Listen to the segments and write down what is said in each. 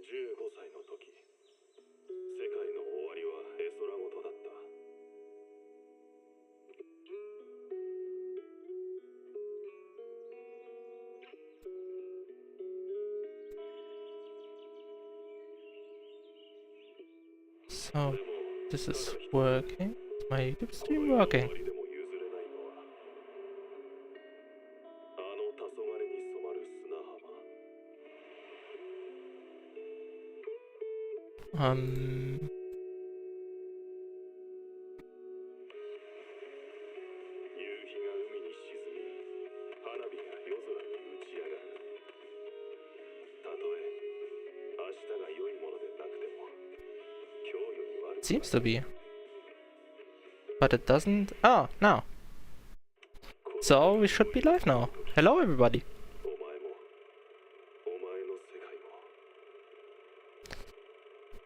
15歳の時、世界の終わりは絵空事だった。So, this is working. Is my YouTube stream working? Um... Seems to be. But it doesn't... Oh, no. So, we should be live now. Hello, everybody.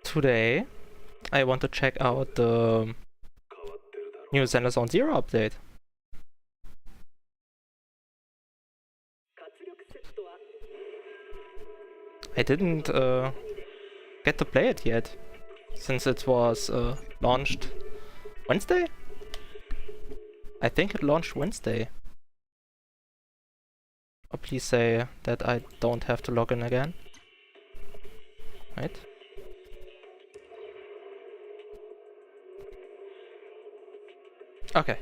Today, I want to check out the new Zenless Zone Zero update. I didn't get to play it yet, since it was launched Wednesday? I think it launched Wednesday. Oh, please say that I don't have to log in again. Right? Okay.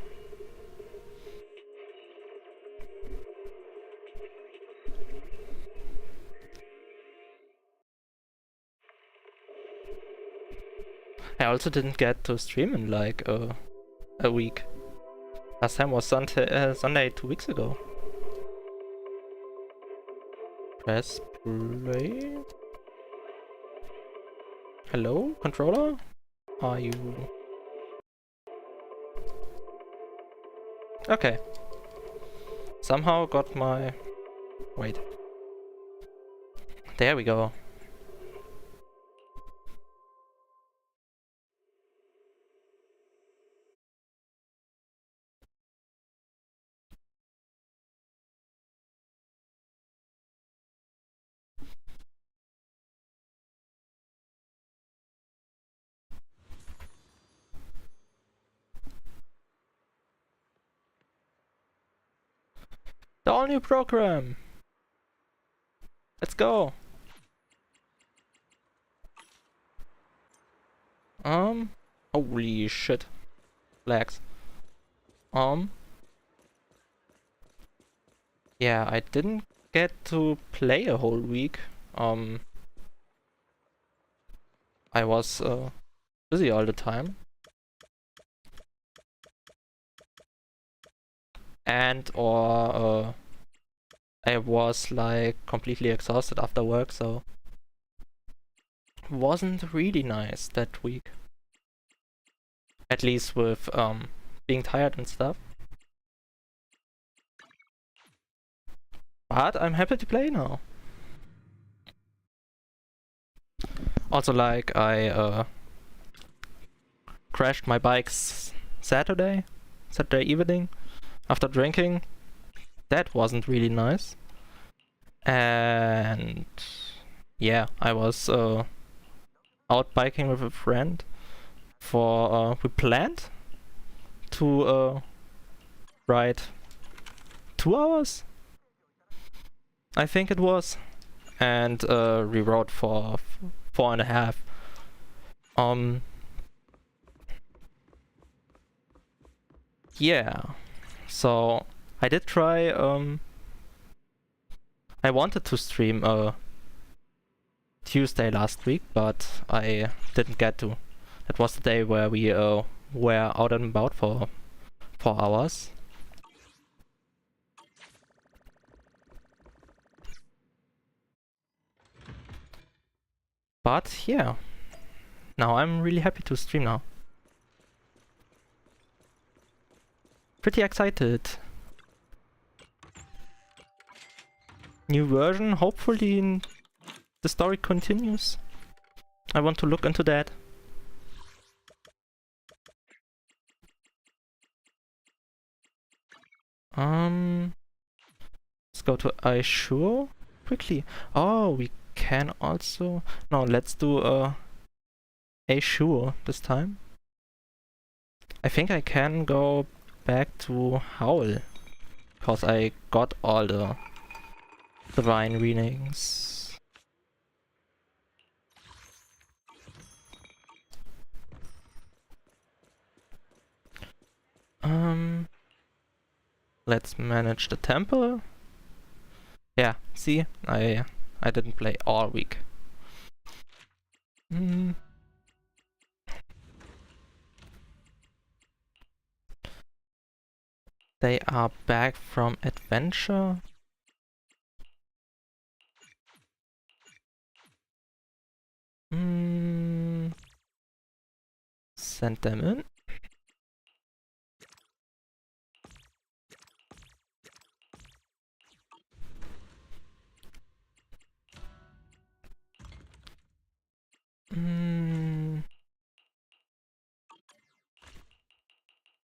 I also didn't get to stream in like a week. Last time was Sunday 2 weeks ago. Press play. Hello, controller? Are you... Okay. Somehow got my... Wait. There we go. The all new program! Let's go! Holy shit. Lags. Yeah, I didn't get to play a whole week. I was busy all the time. And I was like completely exhausted after work, so wasn't really nice that week. At least with being tired and stuff. But I'm happy to play now. Also, like, I crashed my bike Saturday evening after drinking. That wasn't really nice. And yeah, I was out biking with a friend for we planned to ride 2 hours, I think it was, and we rode for 4.5. Yeah, so I did try. I wanted to stream Tuesday last week, but I didn't get to. That was the day where we were out and about for 4 hours. But yeah, now I'm really happy to stream now. Pretty excited. New version, hopefully the story continues. I want to look into that. Let's go to iSure quickly. Oh, we can also... No, let's do a sure this time. I think I can go back to Howl, because I got all the divine readings. Let's manage the temple. Yeah, see, I didn't play all week. They are back from adventure. Send them in.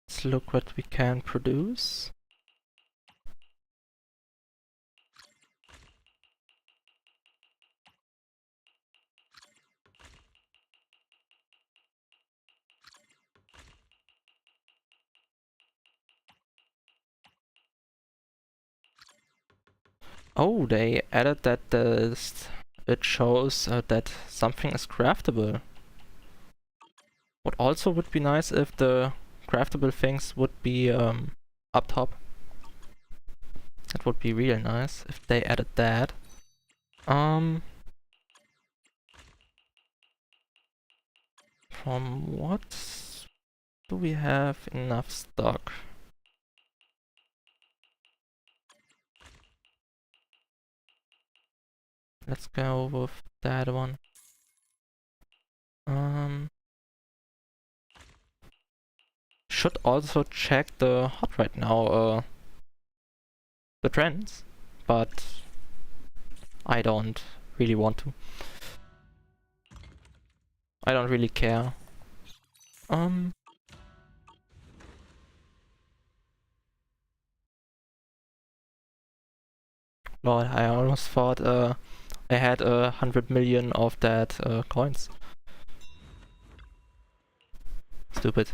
Let's look what we can produce. Oh, they added that it shows that something is craftable. What also would be nice if the craftable things would be up top. That would be real nice if they added that. From what do we have enough stock? Let's go with that one. Should also check the hot right now, the trends, but I don't really want to. I don't really care. Lord, I almost thought I had 100 million of that coins. Stupid.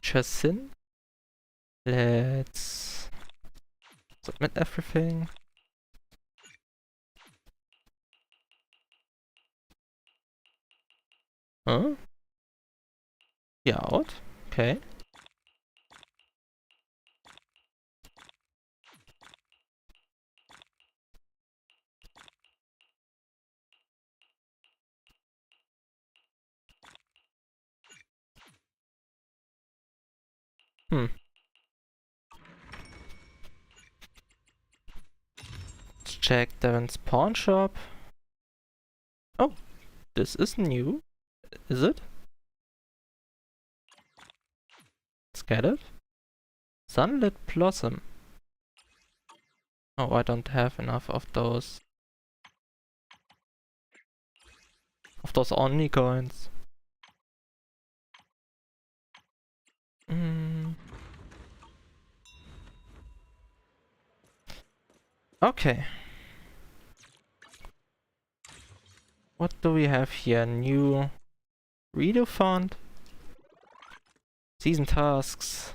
Chillin. Let's submit everything. Huh? Yeah, out. Okay. Let's check Darren's pawn shop. Oh, this is new. Is it? Let's get it. Sunlit Blossom. Oh, I don't have enough of those. Of those Omni coins. Okay. What do we have here? New redo font. Season tasks.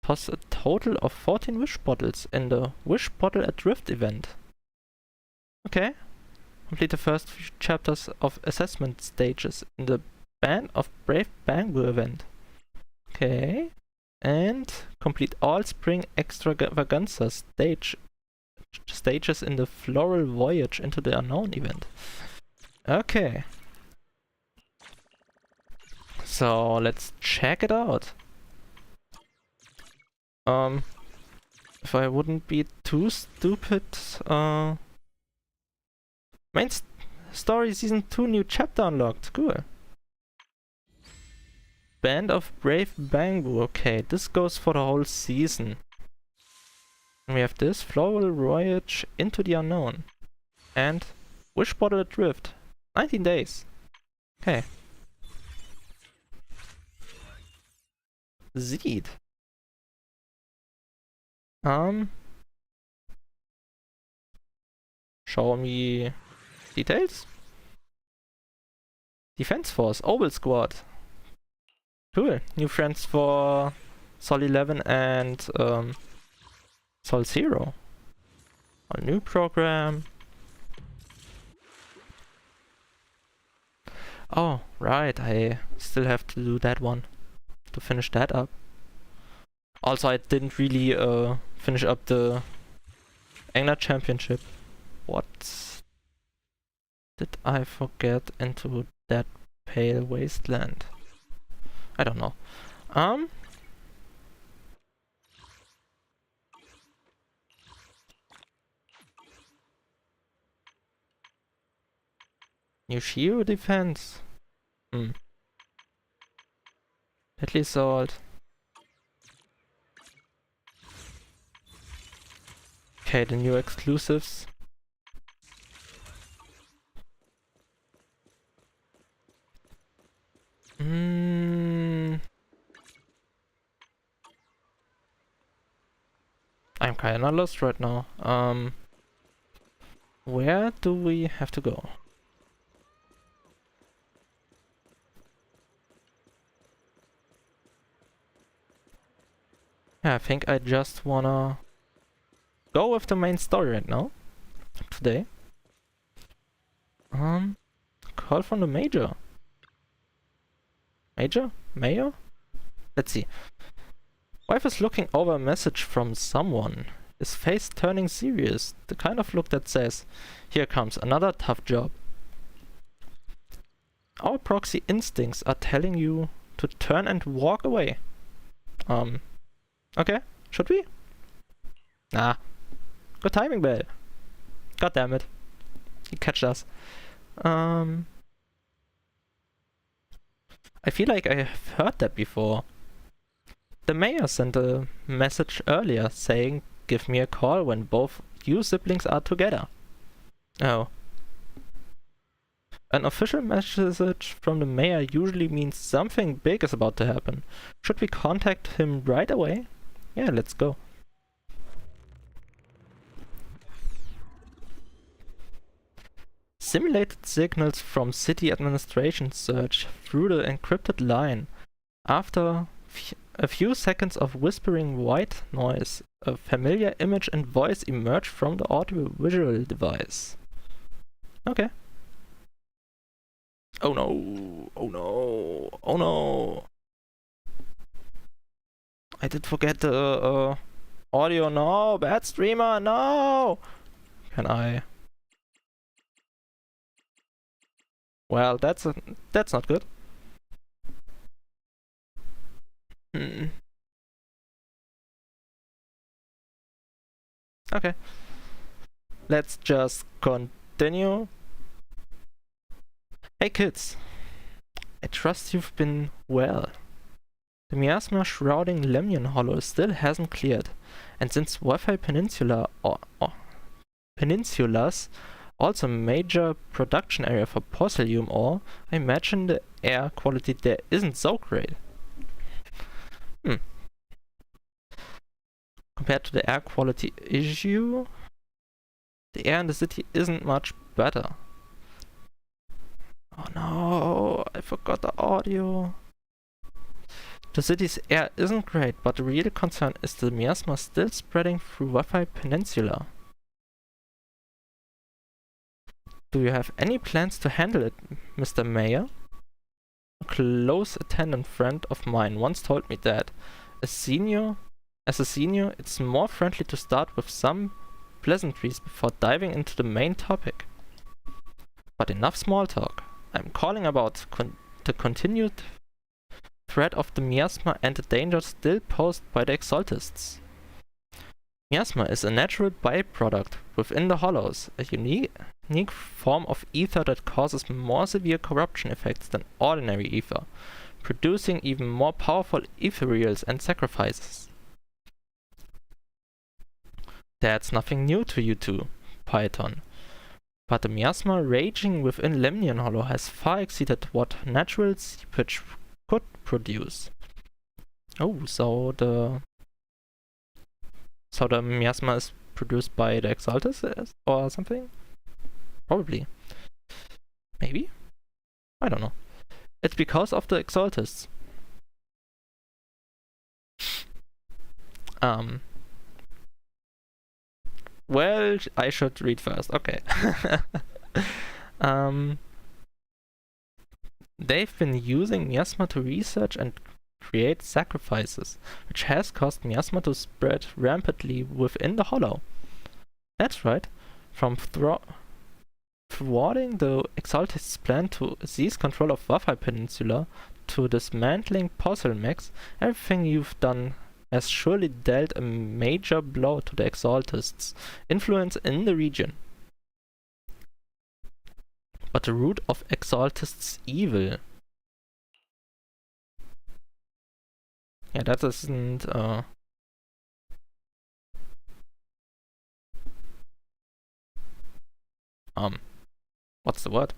Toss a total of 14 wish bottles in the Wish Bottle Adrift event. Okay. Complete the first few chapters of assessment stages in the Band of Brave Bamboo event. Okay. And complete all Spring Extravaganza stages in the Floral Voyage into the Unknown event. Okay. So let's check it out. If I wouldn't be too stupid, main story season 2 new chapter unlocked. Cool. Band of Brave Bamboo. Okay, this goes for the whole season. And we have this Floral Voyage into the Unknown. And Wish Bottle Adrift. 19 days. Okay. Seed. Show me details. Defense Force, Oval Squad. Cool. New friends for Sol 11 and Sol Zero. A new program. Oh, right. I still have to do that one to finish that up. Also, I didn't really finish up the Angler Championship. What did I forget into that pale wasteland? I don't know. New Shio defense. Deadly Salt. Okay, the new exclusives. I'm kinda lost right now. Where do we have to go? Yeah, I think I just wanna go with the main story right now. Today. Call from the Major. Major? Mayor? Let's see. Wife is looking over a message from someone. His face turning serious. The kind of look that says, here comes another tough job. Our proxy instincts are telling you to turn and walk away. Okay, should we? Nah. Good timing, Bell. God damn it. He catched us. I feel like I have heard that before. The mayor sent a message earlier saying, give me a call when both you siblings are together. Oh. An official message from the mayor usually means something big is about to happen. Should we contact him right away? Yeah, let's go. Simulated signals from city administration surge through the encrypted line. After a few seconds of whispering white noise, a familiar image and voice emerge from the audio-visual device. Okay. Oh no, oh no, oh no. I did forget the audio, no, bad streamer, no! Can I? Well, that's not good. Okay. Let's just continue. Hey kids, I trust you've been well. The miasma shrouding Lemnian Hollow still hasn't cleared, and since Wi-Fi Peninsulas also a major production area for Porcelium ore, I imagine the air quality there isn't so great. Compared to the air quality issue, the air in the city isn't much better. Oh no, I forgot the audio. The city's air isn't great, but the real concern is the miasma still spreading through Wi-Fi Peninsula. Do you have any plans to handle it, Mr. Mayor? A close attendant friend of mine once told me that as a senior, it's more friendly to start with some pleasantries before diving into the main topic. But enough small talk. I'm calling about the continued threat of the miasma and the danger still posed by the Exaltists. Miasma is a natural byproduct within the hollows, a unique form of ether that causes more severe corruption effects than ordinary ether, producing even more powerful ethereals and sacrifices. That's nothing new to you two, Python. But the miasma raging within Lemnian Hollow has far exceeded what natural seepage could produce. Oh, so the So the miasma is produced by the Exaltis or something? Probably. Maybe? I don't know. It's because of the Exaltists. Well, I should read first. Okay. They've been using miasma to research and create sacrifices, which has caused miasma to spread rampantly within the Hollow. That's right. From thwarting the Exaltist's plan to seize control of Wafai Peninsula to dismantling Posselmex, everything you've done has surely dealt a major blow to the Exaltists' influence in the region. But the root of Exaltists' evil. Yeah, that isn't, what's the word?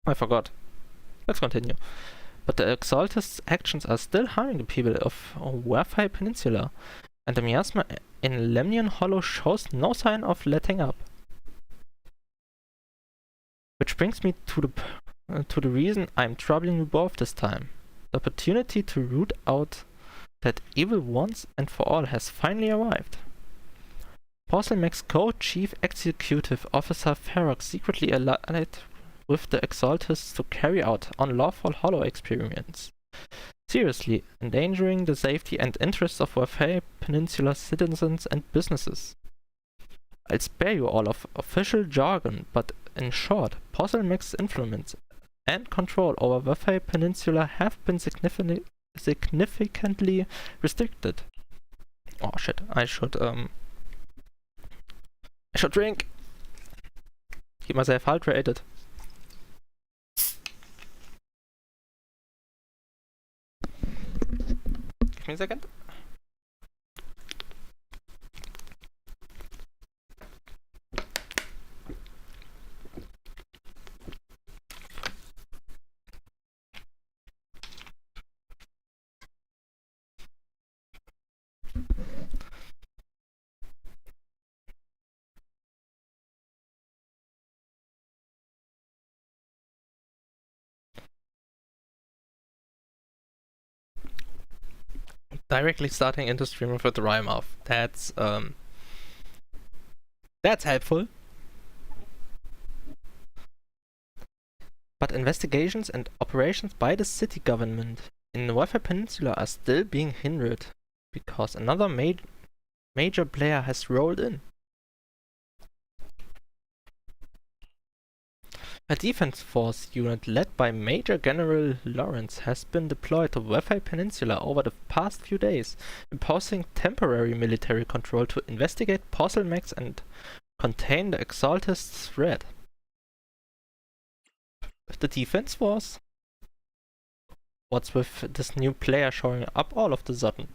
I forgot. Let's continue. But the Exaltists' actions are still harming the people of Wafai Peninsula, and the miasma in Lemnian Hollow shows no sign of letting up. Which brings me to the reason I'm troubling you both this time. The opportunity to root out that evil once and for all has finally arrived. Porcelmec's co-chief executive officer Ferox secretly allied with the Exaltists to carry out unlawful Hollow experiments, seriously endangering the safety and interests of Wafai Peninsula citizens and businesses. I'll spare you all of official jargon, but in short, Porcelmec's influence and control over Wafai Peninsula have been significantly restricted. Oh shit, I should drink! Keep myself hydrated. Give me a second. Directly starting into stream with a dry mouth. That's helpful. But investigations and operations by the city government in the Wafai Peninsula are still being hindered because another major player has rolled in. A defense force unit led by Major General Lawrence has been deployed to Wafai Peninsula over the past few days, imposing temporary military control to investigate Posselmex and contain the Exaltist's threat. The defense force? What's with this new player showing up all of the sudden?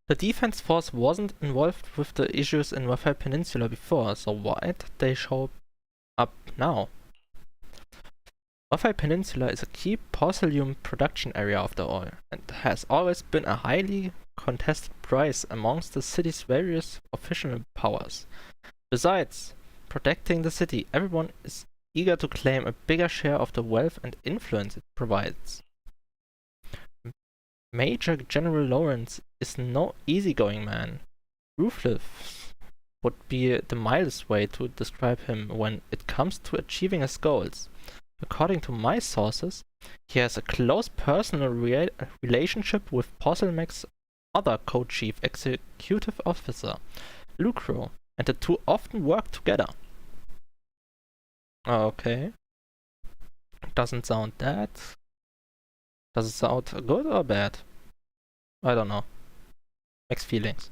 The defense force wasn't involved with the issues in Wafai Peninsula before, so why'd they show up now? Wafai Peninsula is a key porcelain production area of the oil, and has always been a highly contested prize amongst the city's various official powers. Besides protecting the city, everyone is eager to claim a bigger share of the wealth and influence it provides. Major General Lawrence is no easygoing man. Ruthless would be the mildest way to describe him when it comes to achieving his goals. According to my sources, he has a close personal relationship with Posselmec's other co-chief executive officer, Lucro, and the two often work together. Okay. Doesn't sound that. Does it sound good or bad? I don't know. Mixed feelings.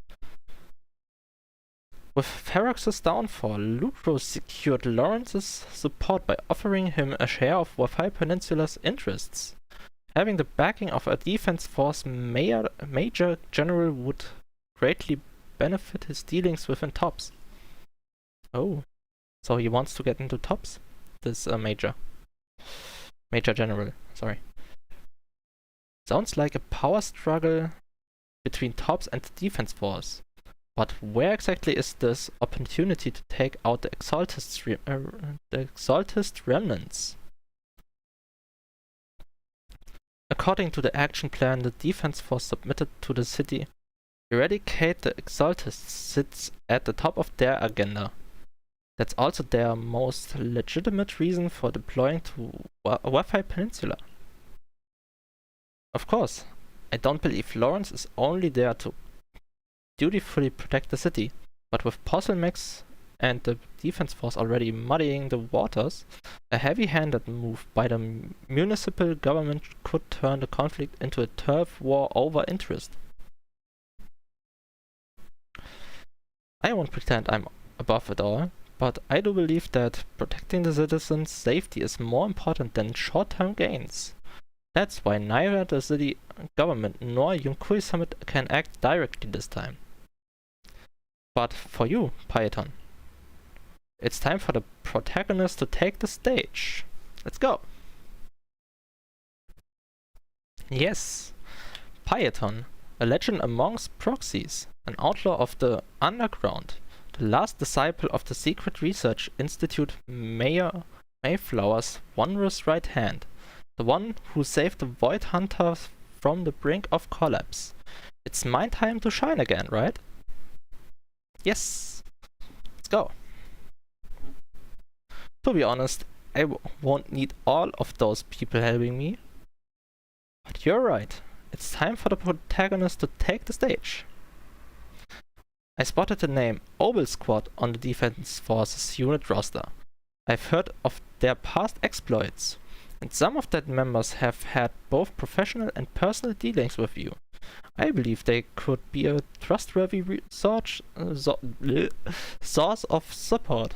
With Ferox's downfall, Lucro secured Lawrence's support by offering him a share of Wafai Peninsula's interests. Having the backing of a defense force Major General would greatly benefit his dealings within TOPS. Oh, so he wants to get into TOPS? This Major General, sorry. Sounds like a power struggle between tops and the defense force. But where exactly is this opportunity to take out the Exaltist remnants? According to the action plan the defense force submitted to the city, eradicate the Exaltists sits at the top of their agenda. That's also their most legitimate reason for deploying to Wi-Fi Peninsula. Of course, I don't believe Lawrence is only there to dutifully protect the city, but with Posselmax and the defense force already muddying the waters, a heavy-handed move by the municipal government could turn the conflict into a turf war over interest. I won't pretend I'm above it all, but I do believe that protecting the citizens' safety is more important than short-term gains. That's why neither the city government nor Yunkui Summit can act directly this time. But for you, Phaeton, it's time for the protagonist to take the stage. Let's go! Yes, Phaeton, a legend amongst proxies, an outlaw of the underground, the last disciple of the Secret Research Institute Mayor Mayflower's wondrous right hand, the one who saved the Void Hunters from the brink of collapse. It's my time to shine again, right? Yes! Let's go! To be honest, I won't need all of those people helping me. But you're right, it's time for the protagonist to take the stage. I spotted the name Obel Squad on the Defense Force's unit roster. I've heard of their past exploits, and some of their members have had both professional and personal dealings with you. I believe they could be a trustworthy source of support.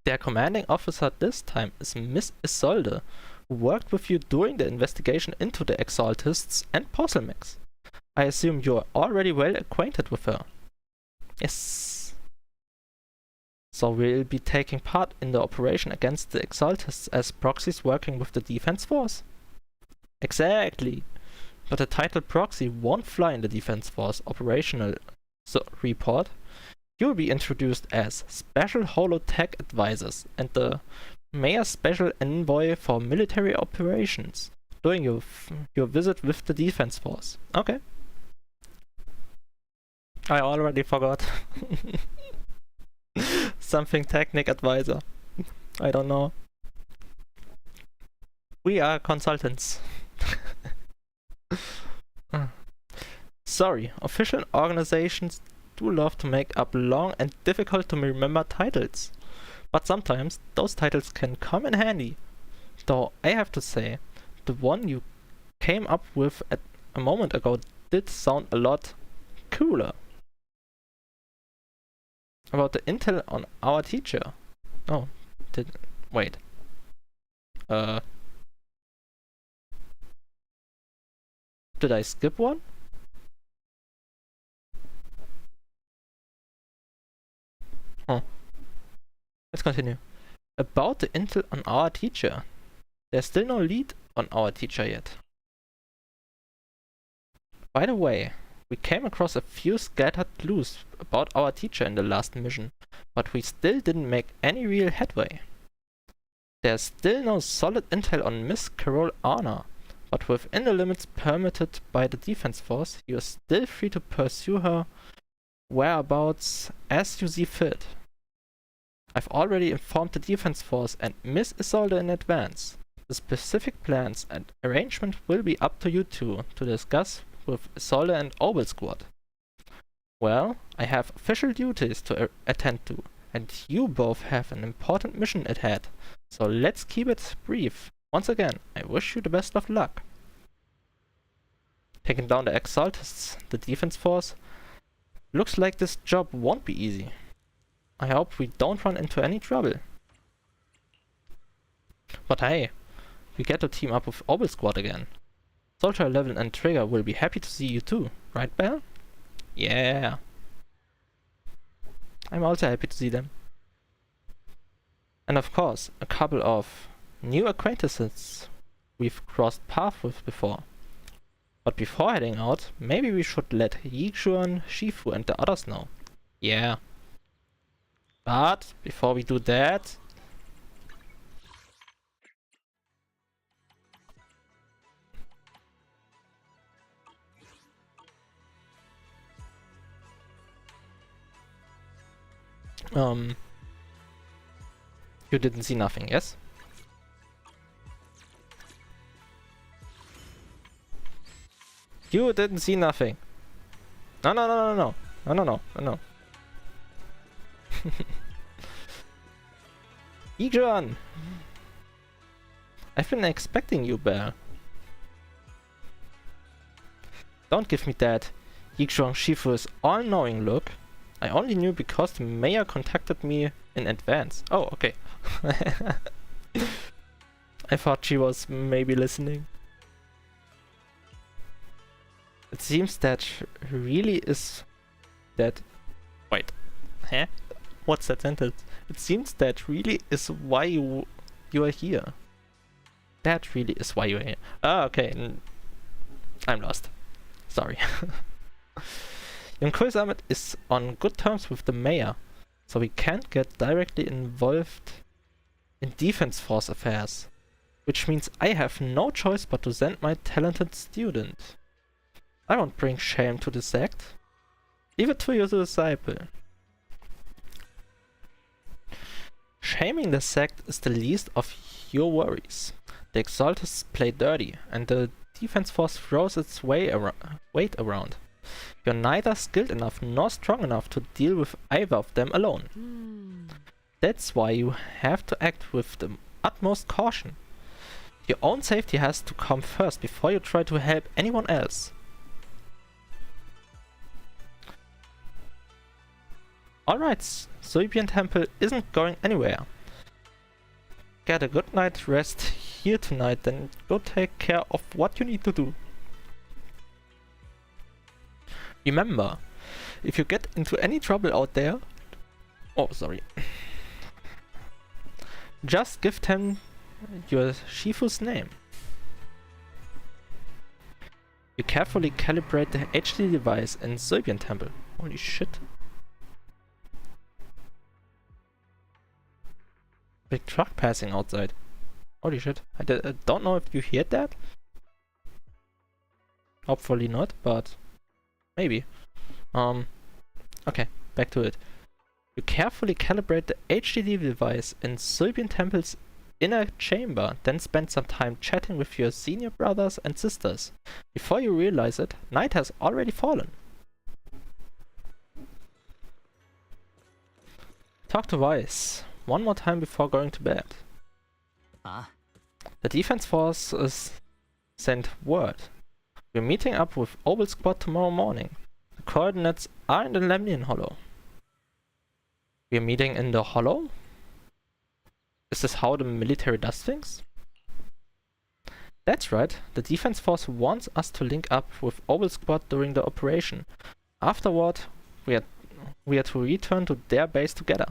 Their commanding officer this time is Miss Isolde, who worked with you during the investigation into the Exaltists and Posselmax. I assume you're already well acquainted with her. Yes. So we'll be taking part in the operation against the Exaltists as proxies working with the defense force? Exactly. But the title proxy won't fly in the defense force operational report. You'll be introduced as Special Holotech Advisors and the Mayor's Special Envoy for Military Operations during your visit with the defense force. Okay. I already forgot. Something technic advisor. I don't know. We are consultants. Sorry, official organizations do love to make up long and difficult to remember titles. But sometimes those titles can come in handy. Though I have to say, the one you came up with a moment ago did sound a lot cooler. About the intel on our teacher. Oh, wait. Did I skip one? Oh. Let's continue. About the intel on our teacher. There's still no lead on our teacher yet. By the way, we came across a few scattered clues about our teacher in the last mission, but we still didn't make any real headway. There's still no solid intel on Miss Carol Arna, but within the limits permitted by the defense force, you're still free to pursue her whereabouts as you see fit. I've already informed the defense force and Miss Isolde in advance. The specific plans and arrangement will be up to you two to discuss with Isolde and Obel Squad. Well, I have official duties to attend to, and you both have an important mission at hand, so let's keep it brief. Once again, I wish you the best of luck. Taking down the Exaltists, the defense force, looks like this job won't be easy. I hope we don't run into any trouble. But hey, we get to team up with Obel Squad again. Soldier 11 and Trigger will be happy to see you too, right Belle? Yeah. I'm also happy to see them. And of course, a couple of new acquaintances we've crossed paths with before. But before heading out, maybe we should let Yixuan, Shifu and the others know. Yeah. But before we do that... You didn't see nothing, yes? You didn't see nothing. No, no, no, no, no. No, no, no, no, no. Yixuan! I've been expecting you, Bear. Don't give me that Yixuan Shifu's all-knowing look. I only knew because the mayor contacted me in advance. Oh, okay. I thought she was maybe listening. It seems that really is that... Wait. Huh? What's that sentence? It seems that really is why you are here. That really is why you're here. Ah, okay. I'm lost. Sorry. Yonkou Summit is on good terms with the mayor, so we can't get directly involved in defense force affairs. Which means I have no choice but to send my talented student. I won't bring shame to the sect. Leave it to your disciple. Shaming the sect is the least of your worries. The Exaltists play dirty, and the defense force throws its weight around. You're neither skilled enough nor strong enough to deal with either of them alone. That's why you have to act with the utmost caution. Your own safety has to come first before you try to help anyone else. Alright, Soybian Temple isn't going anywhere. Get a good night's rest here tonight, then go take care of what you need to do. Remember, if you get into any trouble out there... Oh, sorry. Just give them your Shifu's name. You carefully calibrate the HD device in Soybian Temple. Holy shit. Big truck passing outside. Holy shit. I don't know if you heard that. Hopefully not, but maybe. Okay, back to it. You carefully calibrate the HDD device in Soybian Temple's inner chamber, then spend some time chatting with your senior brothers and sisters. Before you realize it, night has already fallen. Talk to Weiss one more time before going to bed. The defense force is sent word. We're meeting up with Obel Squad tomorrow morning. The coordinates are in the Lemnian Hollow. We're meeting in the Hollow? Is this how the military does things? That's right. The defense force wants us to link up with Obel Squad during the operation. Afterward, we are to return to their base together.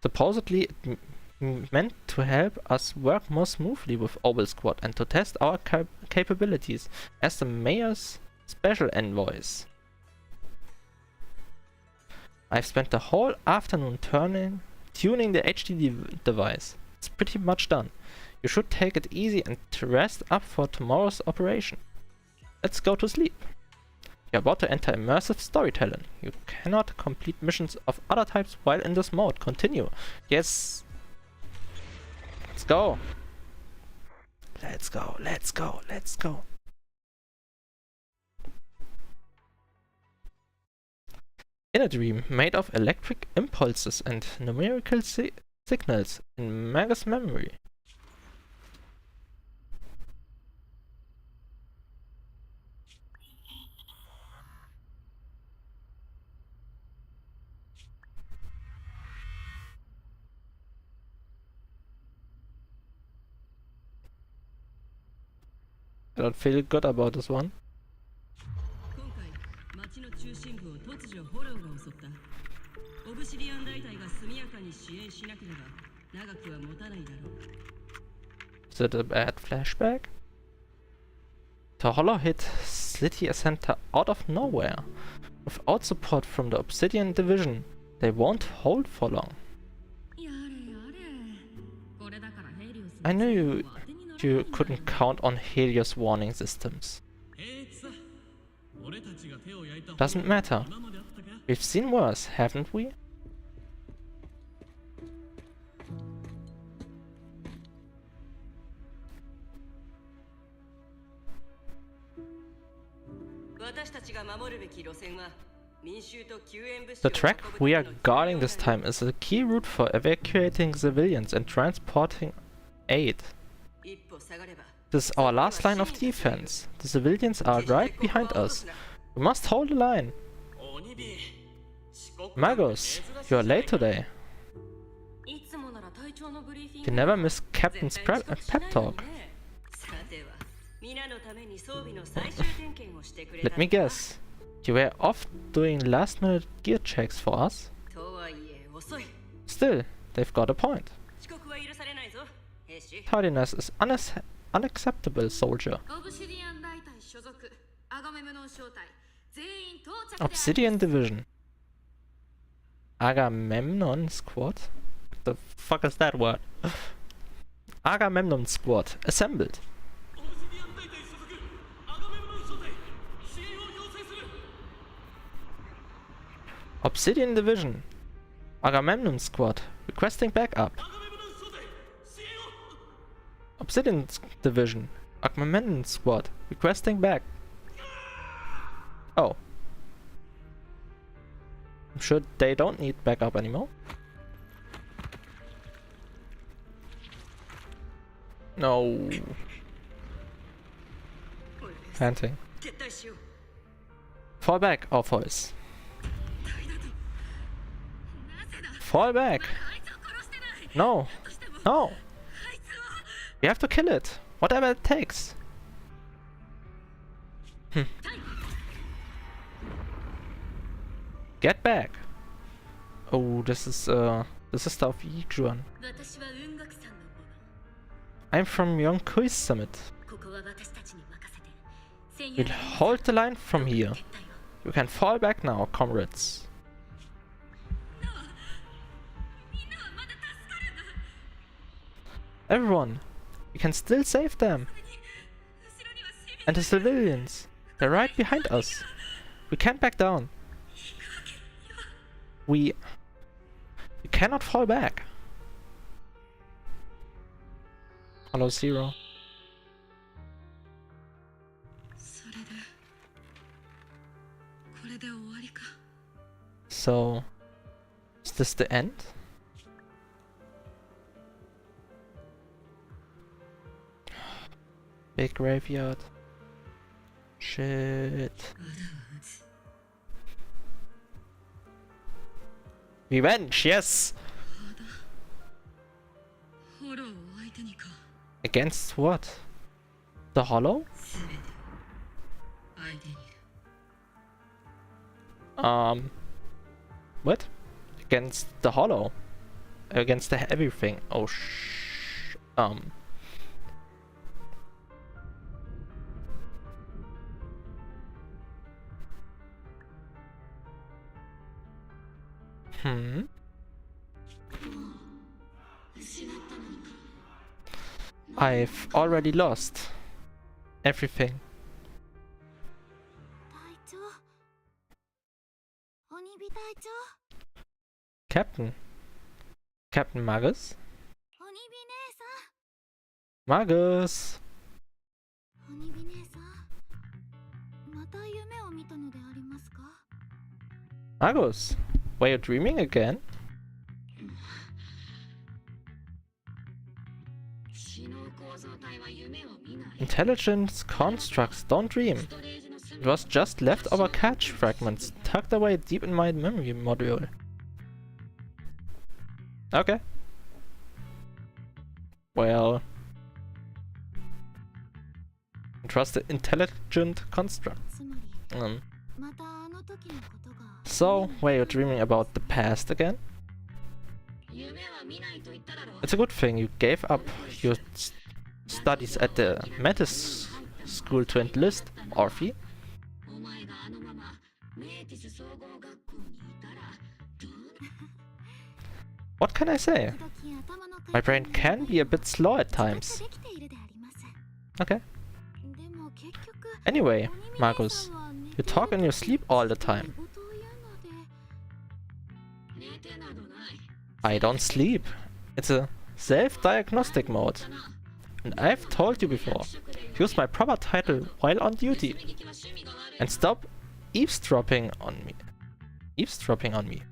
Supposedly, it meant to help us work more smoothly with Obel Squad and to test our capabilities as the mayor's special envoys. I've spent the whole afternoon tuning the HDD device. It's pretty much done. You should take it easy and rest up for tomorrow's operation. Let's go to sleep. You're about to enter immersive storytelling. You cannot complete missions of other types while in this mode. Continue. Yes. Let's go. Let's go, let's go, let's go. In a dream made of electric impulses and numerical signals in Maga's memory. I don't feel good about this one. 中心部を突如ホローが襲った。オブシディアン大隊が速やかに支援しなければ長くは持たないだろう。 Is it a bad flashback? The Hollow hit City Center out of nowhere. Without support from the Obsidian Division, they won't hold for long. I knew you couldn't count on Helios warning systems. Doesn't matter. We've seen worse, haven't we? The track we are guarding this time is a key route for evacuating civilians and transporting aid. This is our last line of defense. The civilians are right behind us. We must hold the line. Magus, you are late today. You never miss Captain's pep talk. Let me guess. You were off doing last-minute gear checks for us? Still, they've got a point. Tardiness is unacceptable, soldier. Obsidian Division. Agamemnon Squad? What the fuck is that word? Agamemnon Squad. Assembled. Obsidian Division. Agamemnon Squad. Requesting backup. Obsidian Division. Agamemnon Squad. Requesting back. Oh. I'm sure they don't need backup anymore. No. Panting. Fall back, Orpheus. Fall back! No! No! We have to kill it! Whatever it takes! Get back! Oh, this is the of Yijuan. I'm from Yonkui's summit. We'll hold the line from here. You can fall back now, comrades. Everyone! We can still save them! And the civilians! They're right behind us! We can't back down! We cannot fall back! Hello, Zero. So, is this the end? Big graveyard. Shit. Revenge, yes! Against what? The Hollow? What? Against the Hollow? Against the everything? Oh I've already lost everything. Captain Magus? Magus! Magus, were you dreaming again? Intelligent constructs don't dream. It was just leftover catch fragments tucked away deep in my memory module. Okay. Well, trust the intelligent construct. So, were you dreaming about the past again? It's a good thing you gave up your studies at the Metis school to enlist, Orphe. What can I say? My brain can be a bit slow at times. Okay. Anyway, Marcus, you talk in your sleep all the time. I don't sleep. It's a self-diagnostic mode. And I've told you before, use my proper title while on duty. And stop eavesdropping on me. Eavesdropping on me.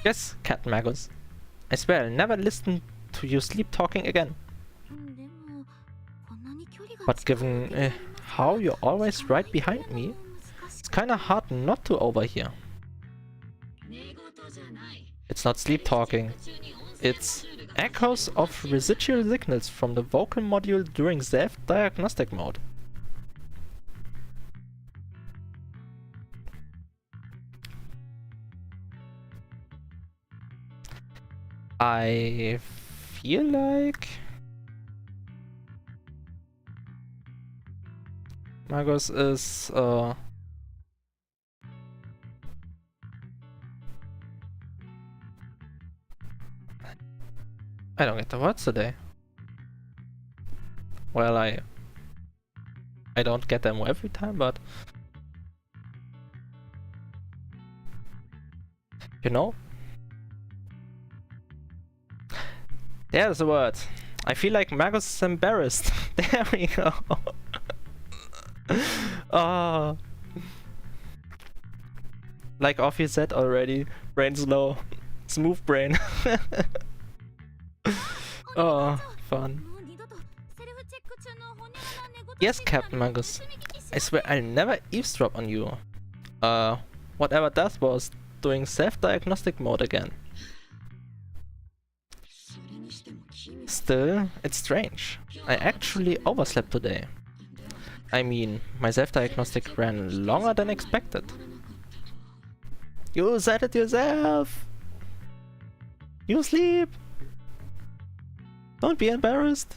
Yes, Captain Magus. I swear I'll never listen to you sleep talking again. But given how you're always right behind me, it's kinda hard not to overhear. It's not sleep talking. It's echoes of residual signals from the vocal module during self-diagnostic mode. I feel like Magus is I don't get the words today. Well, I don't get them every time, but you know, there's the word. I feel like Magus is embarrassed. There we go. Oh, like Orphe said already, brain slow, smooth brain. Oh, fun. Yes, Captain Magus. I swear I'll never eavesdrop on you. Whatever that was, doing self-diagnostic mode again. Still, it's strange. I actually overslept today. I mean, my self-diagnostic ran longer than expected. You said it yourself! You sleep! Don't be embarrassed.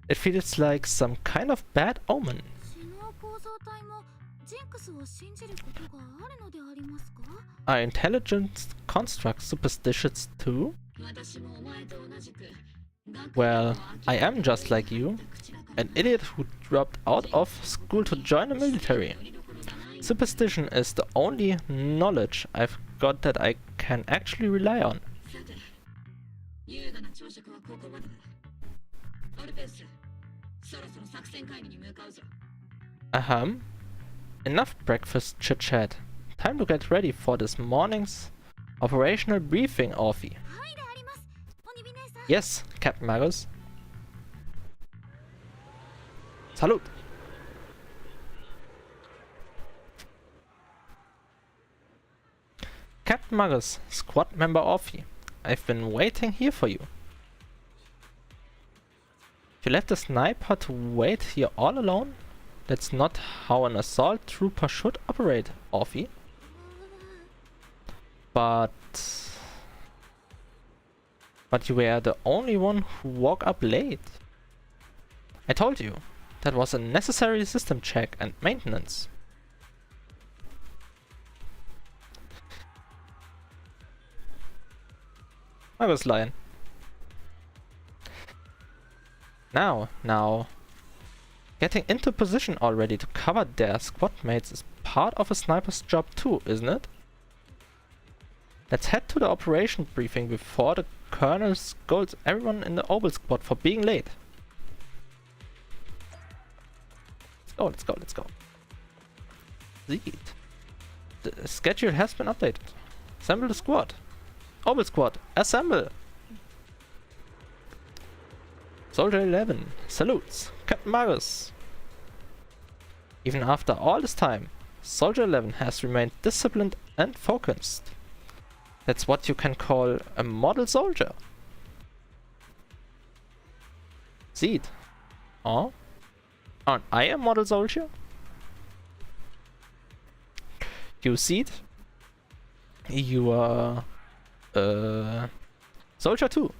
It feels like some kind of bad omen. Are intelligent constructs superstitious too? Well, I am just like you, an idiot who dropped out of school to join the military. Superstition is the only knowledge I've got that I can actually rely on. Ahem. Enough breakfast chit-chat. Time to get ready for this morning's operational briefing, Orphe. Yes, Captain Magus. Salute! Captain Magus, squad member Orphe. I've been waiting here for you. You left the sniper to wait here all alone? That's not how an assault trooper should operate, Orphe. But you were the only one who woke up late. I told you, that was a necessary system check and maintenance. I was lying. Now. Getting into position already to cover their squad mates is part of a sniper's job too, isn't it? Let's head to the operation briefing before the colonel scolds everyone in the Oval squad for being late. Let's go. Seed. The schedule has been updated. Assemble the squad. Oval squad, assemble! Soldier 11, salutes, Captain Magus. Even after all this time, Soldier 11 has remained disciplined and focused. That's what you can call a model soldier. Seed. Oh? Aren't I a model soldier? You Seed? You are... soldier too.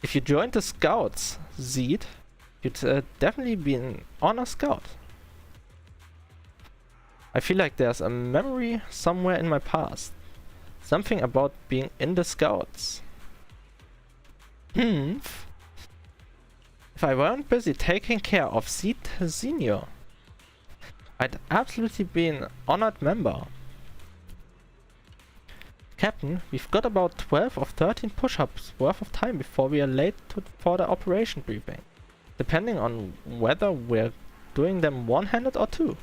If you joined the scouts, Seed, you'd definitely be an honor scout. I feel like there's a memory somewhere in my past. Something about being in the scouts. If I weren't busy taking care of Seed Senior, I'd absolutely be an honored member. Captain, we've got about 12 or 13 push-ups worth of time before we are late for the operation briefing, depending on whether we're doing them one-handed or two.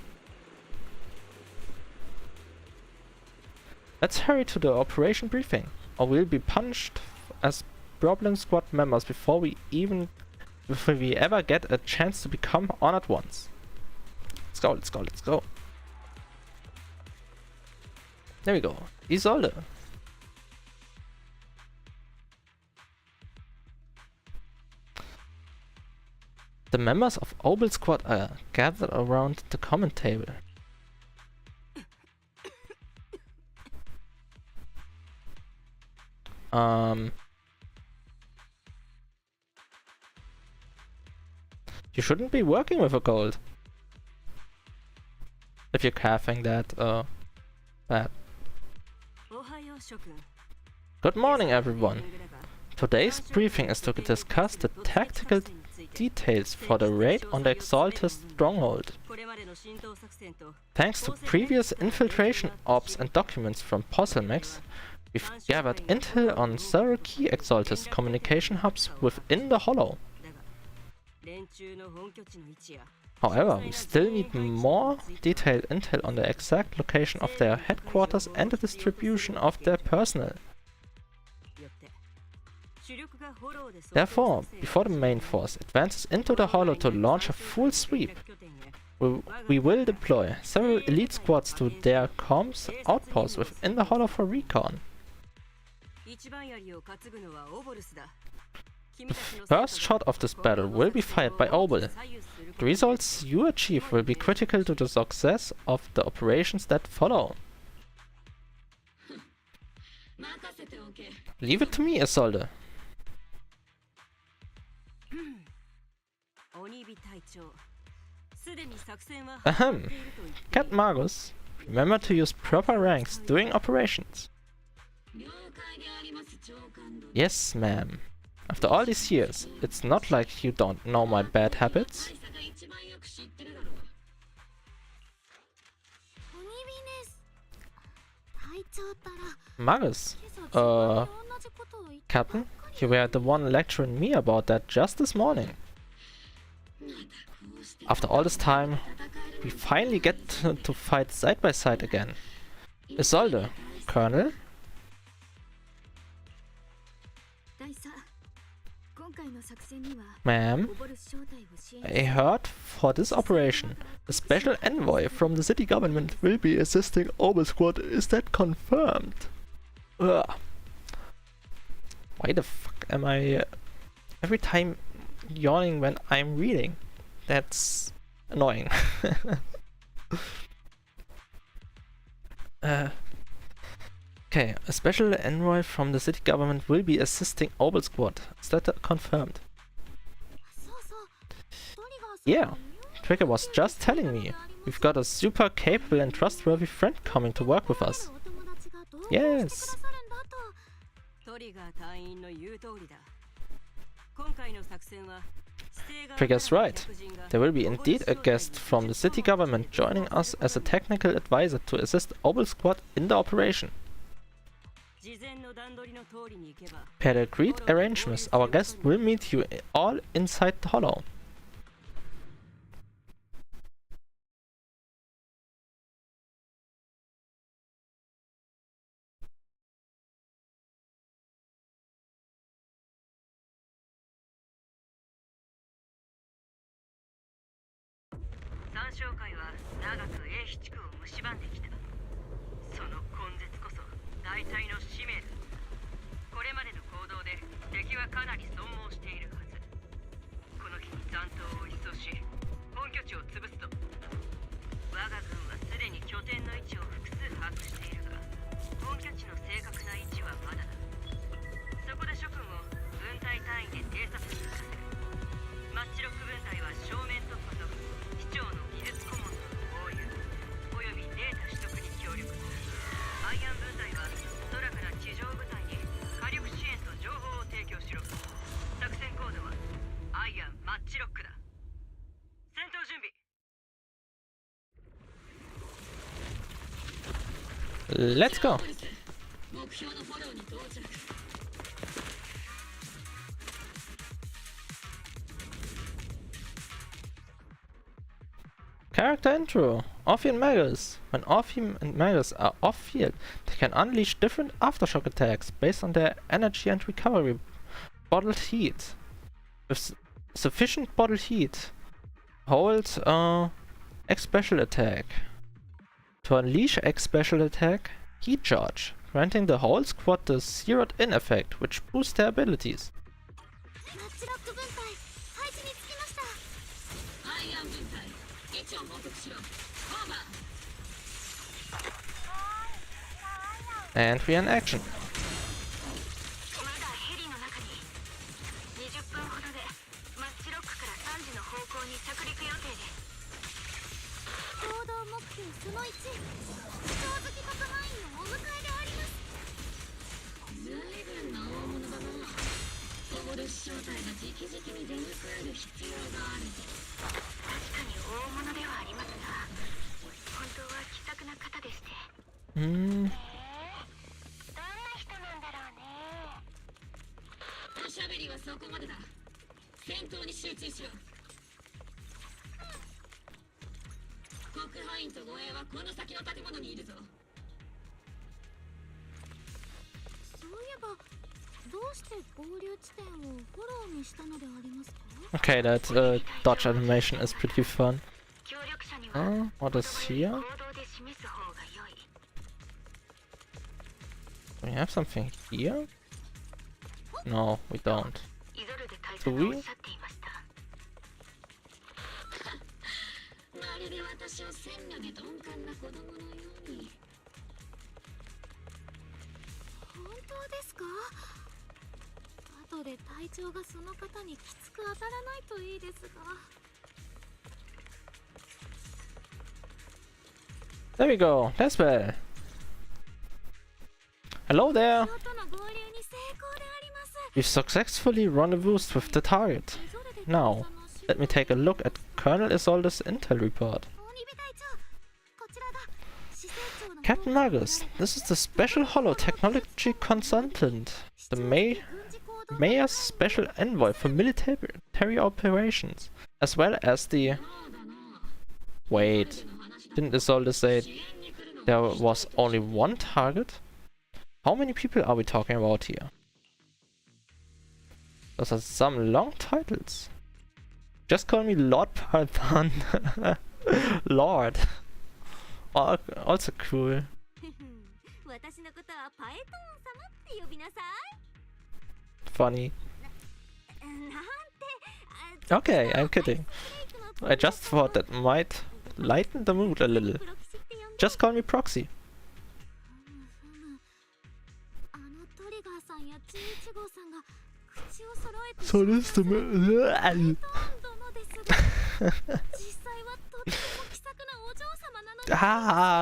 Let's hurry to the operation briefing, or we'll be punished as problem squad members before we ever get a chance to become honored ones. Let's go, let's go, let's go. There we go. Isolde. The members of Obel Squad are gathered around the common table. You shouldn't be working with a gold. If you're coughing that, bad. Good morning, everyone. Today's briefing is to discuss the tactical details for the raid on the Exalted Stronghold. Thanks to previous infiltration ops and documents from Posselmex, we've gathered intel on several key Exalted communication hubs within the Hollow. However, we still need more detailed intel on the exact location of their headquarters and the distribution of their personnel. Therefore, before the main force advances into the Hollow to launch a full sweep, we will deploy several elite squads to their comms outposts within the Hollow for recon. The first shot of this battle will be fired by Obel. The results you achieve will be critical to the success of the operations that follow. Leave it to me, Isolde. Ahem. Cat Magus, remember to use proper ranks during operations. Yes, ma'am. After all these years, it's not like you don't know my bad habits. Magus, Captain, you were the one lecturing me about that just this morning. After all this time, we finally get to fight side by side again. Isolde, Colonel? Ma'am, I heard for this operation, a special envoy from the city government will be assisting Obel Squad. Is that confirmed? Ugh. Why the fuck am I every time yawning when I'm reading? That's annoying. Okay, a special envoy from the city government will be assisting Obel Squad. Is that confirmed? Yeah, Trigger was just telling me. We've got a super capable and trustworthy friend coming to work with us. Yes. Trigger's right. There will be indeed a guest from the city government joining us as a technical advisor to assist Obel Squad in the operation. Per the agreed arrangements, our guest will meet you all inside the Hollow. Let's go. Character intro. Orphe and Magus. When Orphe and Magus are off-field, they can unleash different aftershock attacks based on their energy and recovery bottled heat. With sufficient bottled heat, hold X special attack. To unleash X special attack, heat charge, granting the whole squad the zeroed in effect, which boosts their abilities. And we are in action. Okay, that dodge animation is pretty fun. What is here? Do we have something here? No, we don't. Do we? There we go, that's well. Hello there! We've successfully rendezvoused with the target. Now, let me take a look at Colonel Isolde's intel report. Captain Magus, this is the Special Hollow Technology Consultant, the Mayor's Special Envoy for military operations, as well as the... Wait, didn't Isolde say there was only one target? How many people are we talking about here? Those are some long titles. Just call me Lord Python. Lord. Also cool. Funny. Okay, I'm kidding. I just thought that might lighten the mood a little. Just call me Proxy. So this is the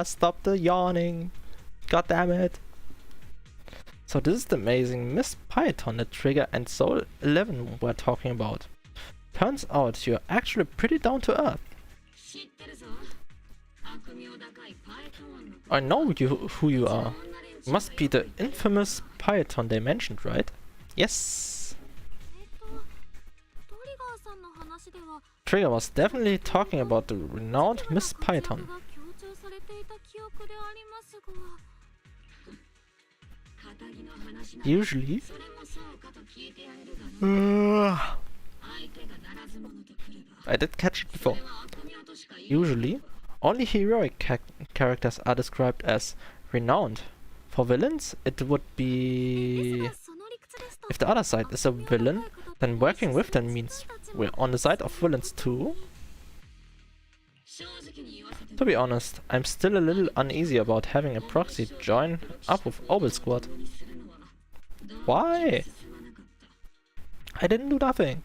stop the yawning. God damn it. So this is the amazing Miss Python that Trigger and Soul 11 were talking about. Turns out you're actually pretty down to earth. I know who you are. You must be the infamous Python they mentioned, right? Yes. Trigger was definitely talking about the renowned Miss Python. Usually... I did catch it before. Usually, only heroic characters are described as renowned. For villains, it would be... If the other side is a villain, then working with them means we're on the side of villains too. To be honest, I'm still a little uneasy about having a proxy join up with Obel Squad. Why? I didn't do nothing.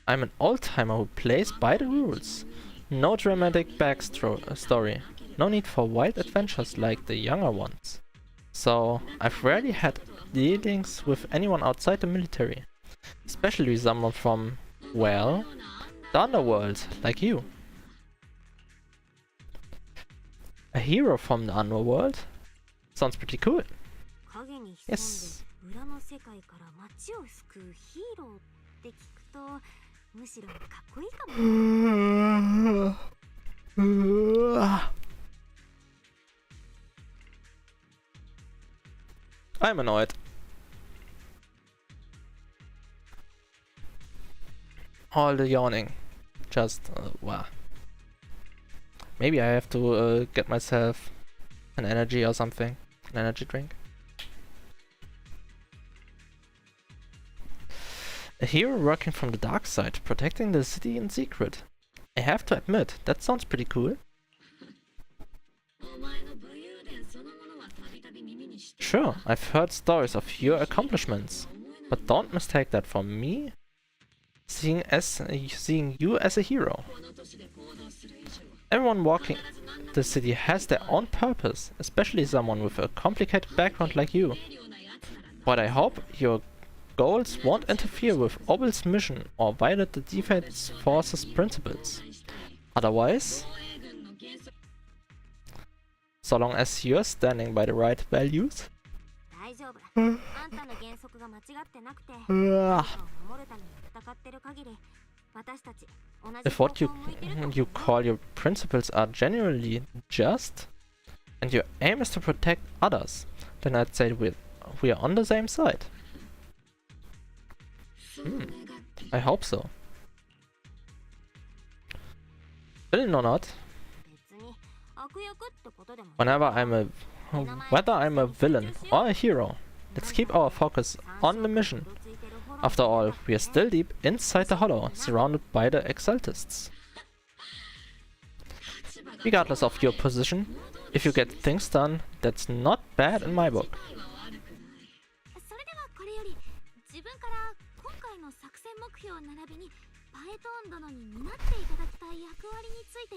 I'm an old-timer who plays by the rules. No dramatic backstory. No need for wild adventures like the younger ones. So, I've rarely had dealings with anyone outside the military. Especially someone from, well, the underworld, like you. A hero from the underworld? Sounds pretty cool. 影に潜ん Yes. で裏の世界から街を救うヒーローって聞くとむしろかっこいいかも。I'm annoyed. All the yawning. Just, wow. Maybe I have to get myself an energy or something. An energy drink. A hero working from the dark side, protecting the city in secret. I have to admit, that sounds pretty cool. Sure, I've heard stories of your accomplishments, but don't mistake that for me seeing you as a hero. Everyone walking the city has their own purpose, especially someone with a complicated background like you. But I hope your goals won't interfere with Obel's mission or violate the Defense Force's principles. Otherwise, so long as you're standing by the right values. 大丈夫。あんたの原則が間違ってなくて、守るために戦ってる限り、私たち同じ If what you call your principles are genuinely just, and your aim is to protect others, then I'd say we are on the same side. I hope so. Villain or not, whether I'm a villain or a hero, let's keep our focus on the mission. After all, we are still deep inside the hollow, surrounded by the Exaltists. Regardless of your position, if you get things done, that's not bad in my book. それではこれより自分から今回の作戦目標並びにパエトーン殿に担っていただきたい役割について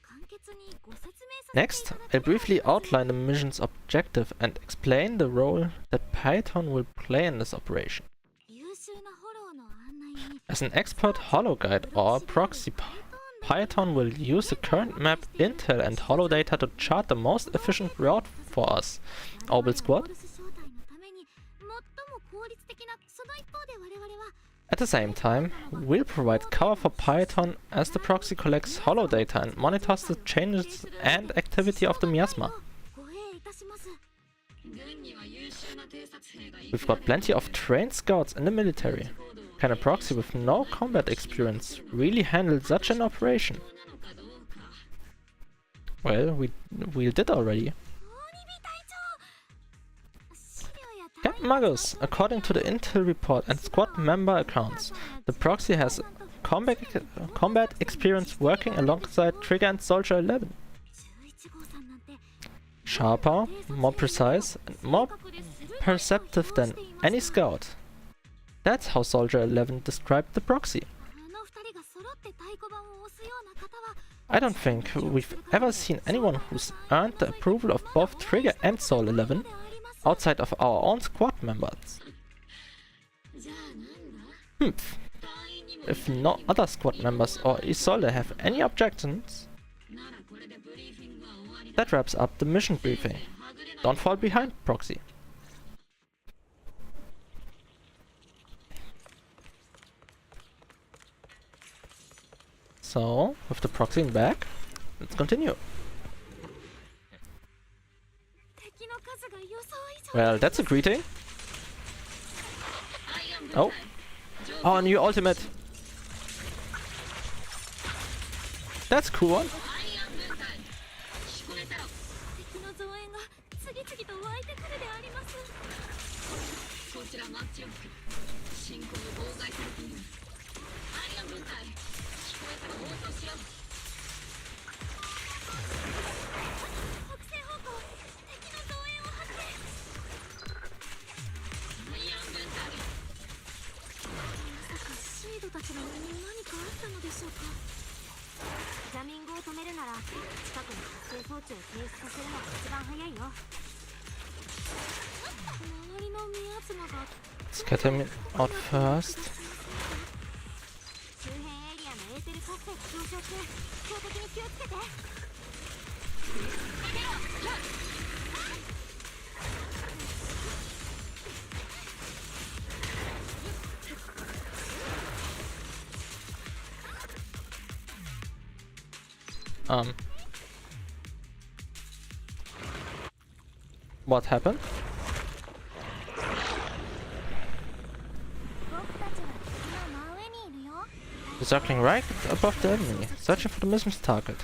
簡潔にご説明させていただきます。 Next, I'll briefly outline the mission's objective and explain the role that Python will play in this operation. 優秀なフォローの案内に As an expert holo guide or proxy, Python will use the current map intel and holo data to chart the most efficient route for us, Orbital Squad. At the same time, we'll provide cover for Python as the proxy collects holo data and monitors the changes and activity of the miasma. We've got plenty of trained scouts in the military. Can a proxy with no combat experience really handle such an operation? Well, we did already. Captain Magus, according to the intel report and squad member accounts, the proxy has combat experience working alongside Trigger and Soldier 11. Sharper, more precise, and more perceptive than any scout. That's how Soldier 11 described the proxy. I don't think we've ever seen anyone who's earned the approval of both Trigger and Soul 11 outside of our own squad members. If no other squad members or Isolde have any objections, that wraps up the mission briefing. Don't fall behind, proxy. So, with the proxy in back, let's continue. Well, that's a greeting. Oh. Oh, a new ultimate. That's a cool one. Let's get him out first. What happened? 僕たちは敵の真上にいるよ。 Circling right above the enemy, searching for the mission's target.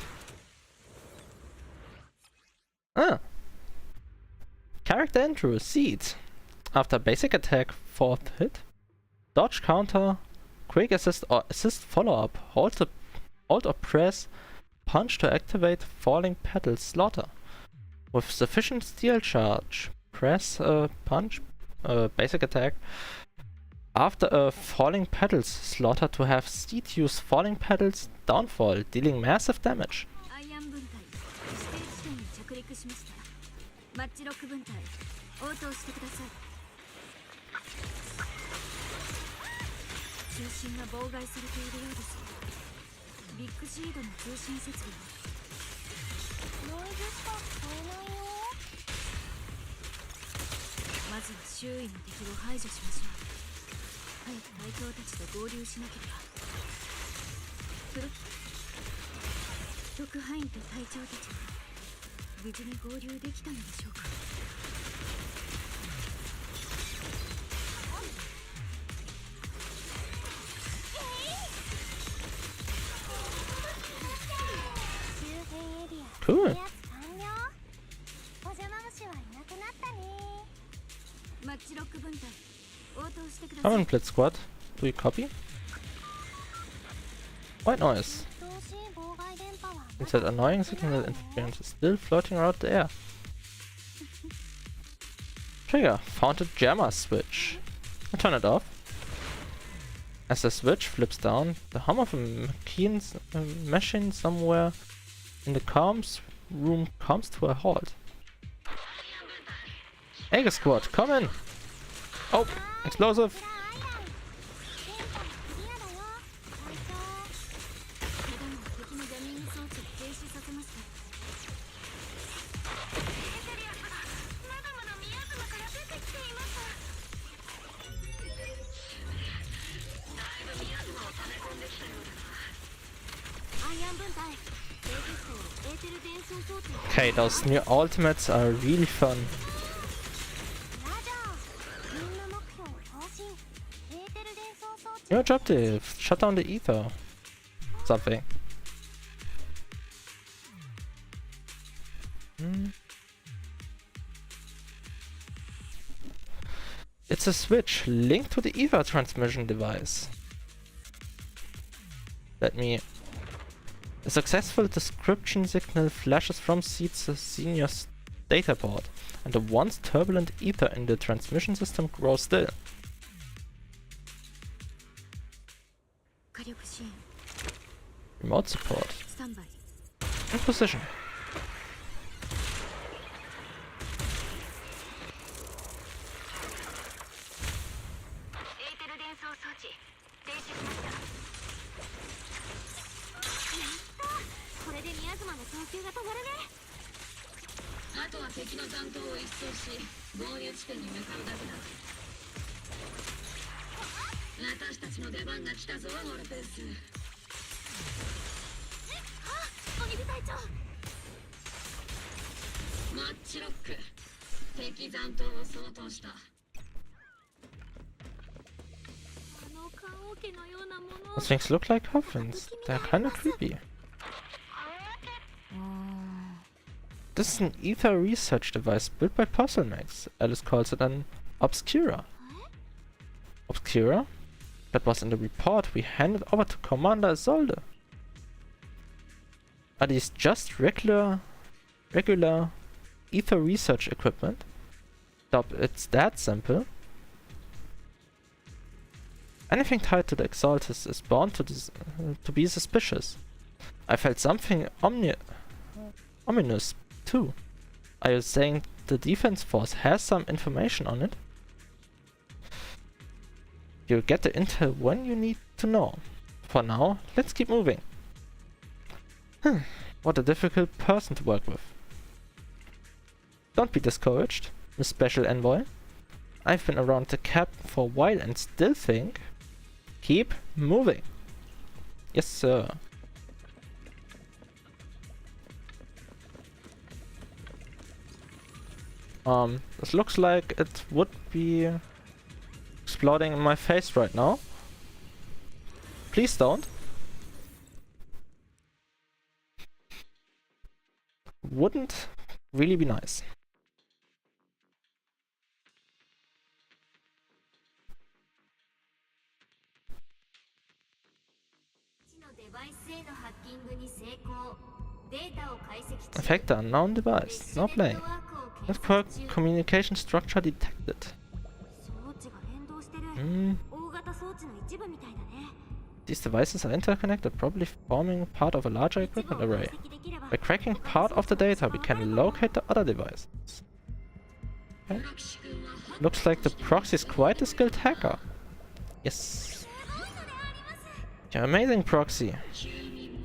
Ah! Character intro, seed. After basic attack, 4th hit. Dodge counter, quick assist or assist follow-up. Hold or press punch to activate falling petal slaughter. With sufficient steel charge, press punch, basic attack. After a falling petals slaughter to have seed use falling petals downfall, dealing massive damage. アイアン分隊指定地点に着陸しました。マッチロック分隊応答してください。通信が妨害されているようです。ビッグシードの通信設備はノイズしか聞こえないよ。まずは周囲の敵を排除しましょう。早く隊長たちと合流しなければ。特派員と隊長たちは無事に合流できたのでしょうか。周辺エリア Cool. 制圧完了。お邪魔虫はいなくなったね。マッチロック分隊応答してくださ Come い。 on, Blitz Squad. Do you copy? White noise. 通信妨害電波は It's that annoying signal that interference is still floating around the air. Trigger. Found a jammer switch. I turn it off. As the switch flips down, the hum of a machine somewhere in the comms room comes to a halt. Aegis Squad, come in! Oh, explosive! 電波もクリアだよ。隊長。ただの敵のジャミング装置を停止させました。エテリアスがまだまだミヤズマから出てきています。だいぶミヤズマを溜め込んできたようだな。アイアン分隊レジスタよりエーテル伝送装置を Okay, those new ultimates are really fun. ラジャー。任務目標更新。エーテル伝送装置 New objective, shut down the ether. Something. It's a switch linked to the ether transmission device. Let me... A successful description signal flashes from Seed's senior's data port, and the once turbulent ether in the transmission system grows still. 火力支援 Remote support. スタンバイ。 In position. エーテル伝送装置停止しました。やったこれで宮妻の送球が止まるね。あとは敵の残党を一掃し合流地点に向かうだけだ。私たちの出番が来たぞオルペス。鬼火隊長。マッチロック敵残党を掃討した。あの棺桶のようなもの。 Those things look like coffins. They're kinda creepy. This is an ether research device built by Puzzlemax. Alice calls it an Obscura. Obscura? That was in the report we handed over to Commander Isolde. Are these just regular ether research equipment? Doubt it's that simple. Anything tied to the Exaltus is bound to be suspicious. I felt something ominous too. Are you saying the defense force has some information on it? You'll get the intel when you need to know. For now, let's keep moving. What a difficult person to work with. Don't be discouraged, Miss Special Envoy. I've been around the captain for a while and still think... Keep moving. Yes, sir. This looks like it would be exploding in my face right now. Please don't. Wouldn't really be nice. Affect the unknown device. No playing. Network communication structure detected. These devices are interconnected, probably forming part of a larger equipment array. By cracking part of the data, we can locate the other devices. Okay. Looks like the proxy is quite a skilled hacker. Yes. You're amazing, proxy.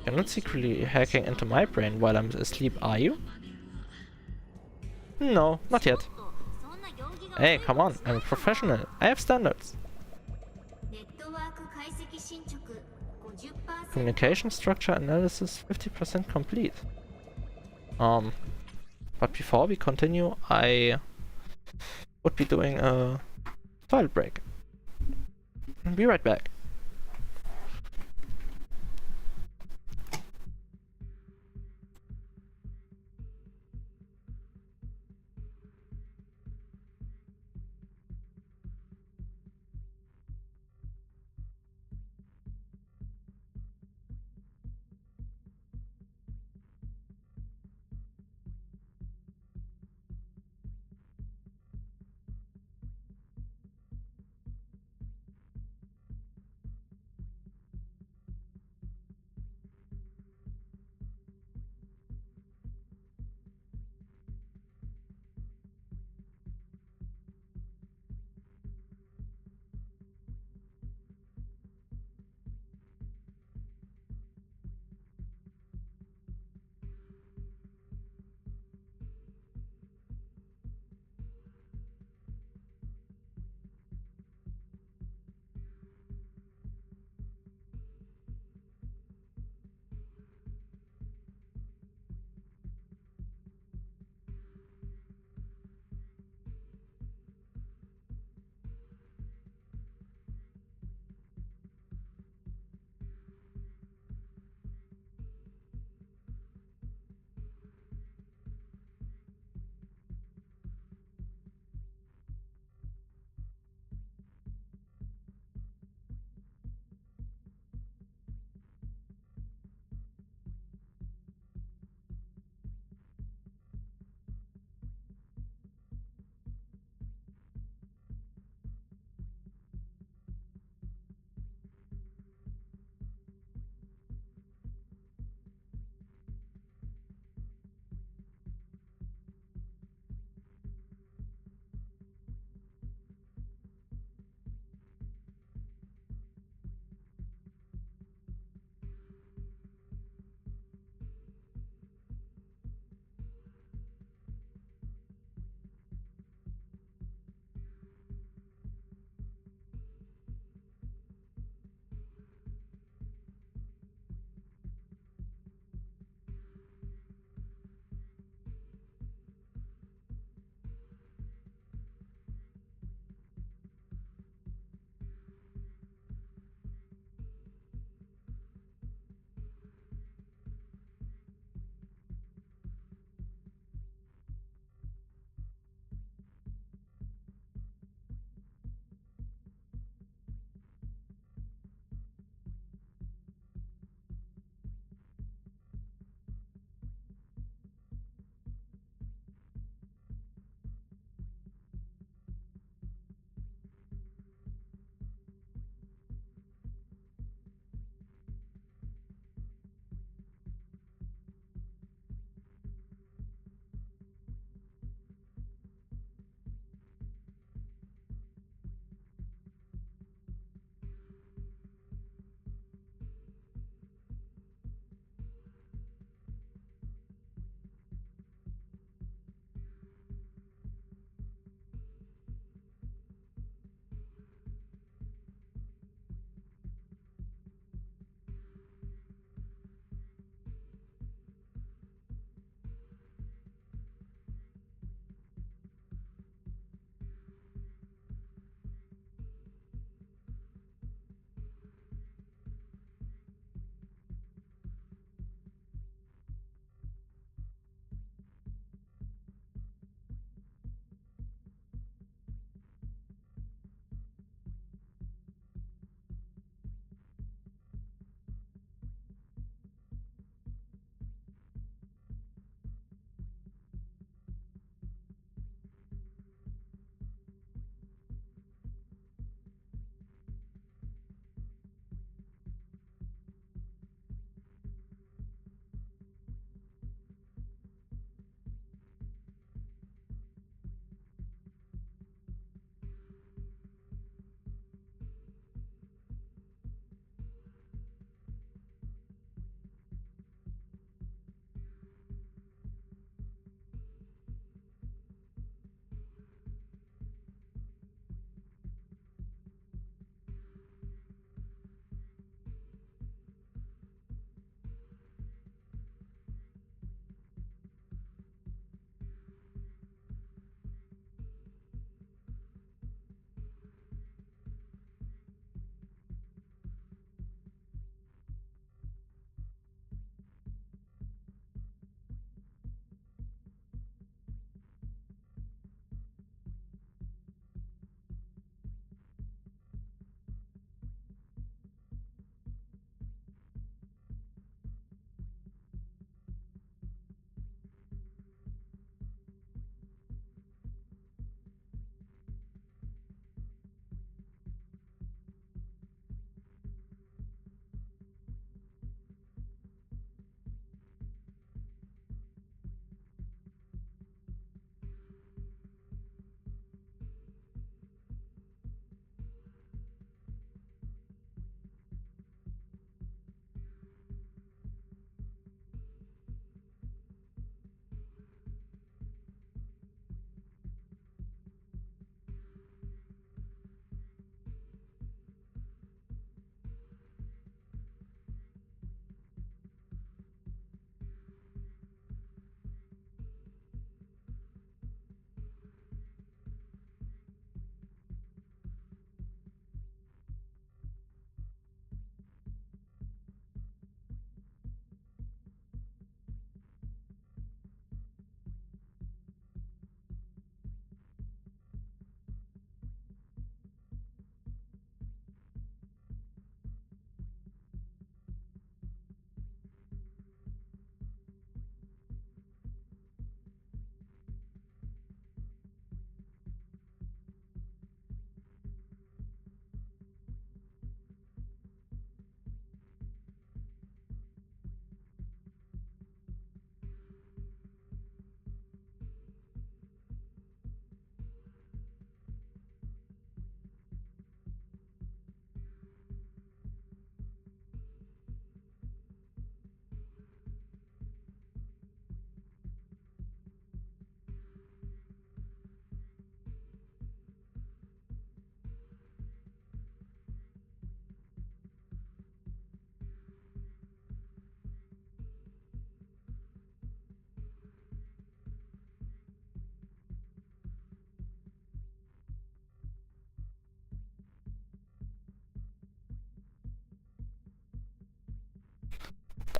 You're not secretly hacking into my brain while I'm asleep, are you? No, not yet. Hey, come on, I'm a professional. I have standards. Communication structure analysis 50% complete. But before we continue, I would be doing a toilet break. I'll be right back.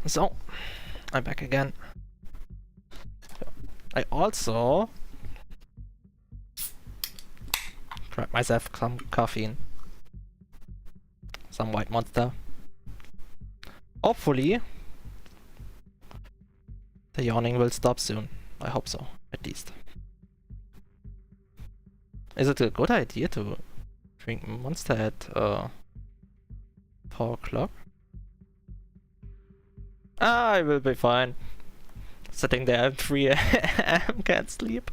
So, I'm back again. I also grabbed myself some caffeine. Some white monster. Hopefully, the yawning will stop soon. I hope so, at least. Is it a good idea to drink Monster at 4 o'clock? I will be fine. Sitting there at 3 AM, can't sleep.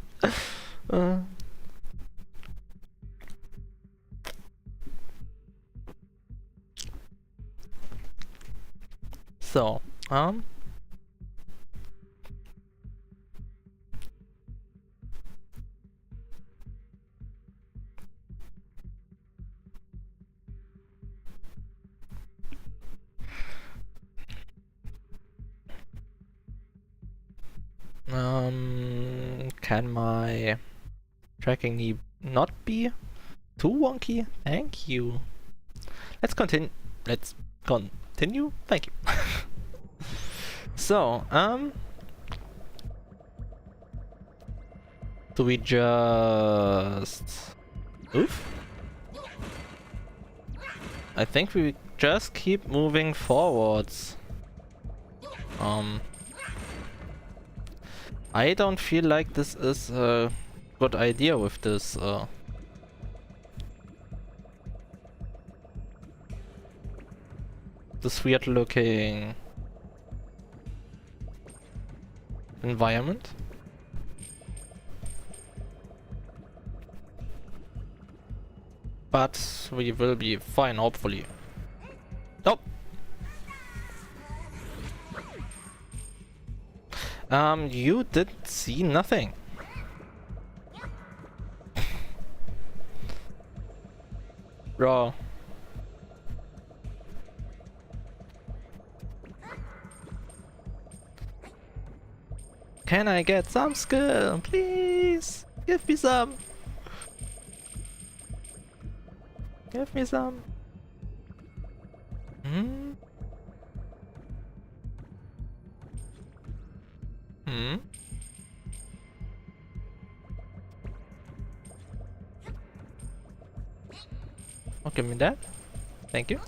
So, can my tracking knee not be too wonky? Thank you. Let's continue. Thank you. So, do we just... Oof? I think we just keep moving forwards. I don't feel like this is a good idea with this, this weird looking environment. But we will be fine, hopefully. Nope. You did see nothing. Bro. Can I get some skill? Please! Give me some! Give me some! Hmm? Hmm? Oh, give me that. Thank you.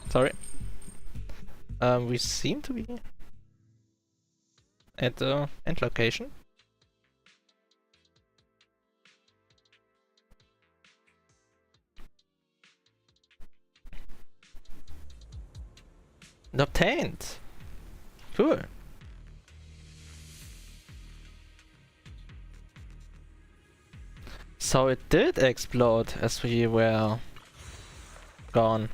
Sorry. We seem to be at the end location. Obtained. Cool. So it did explode as we were gone.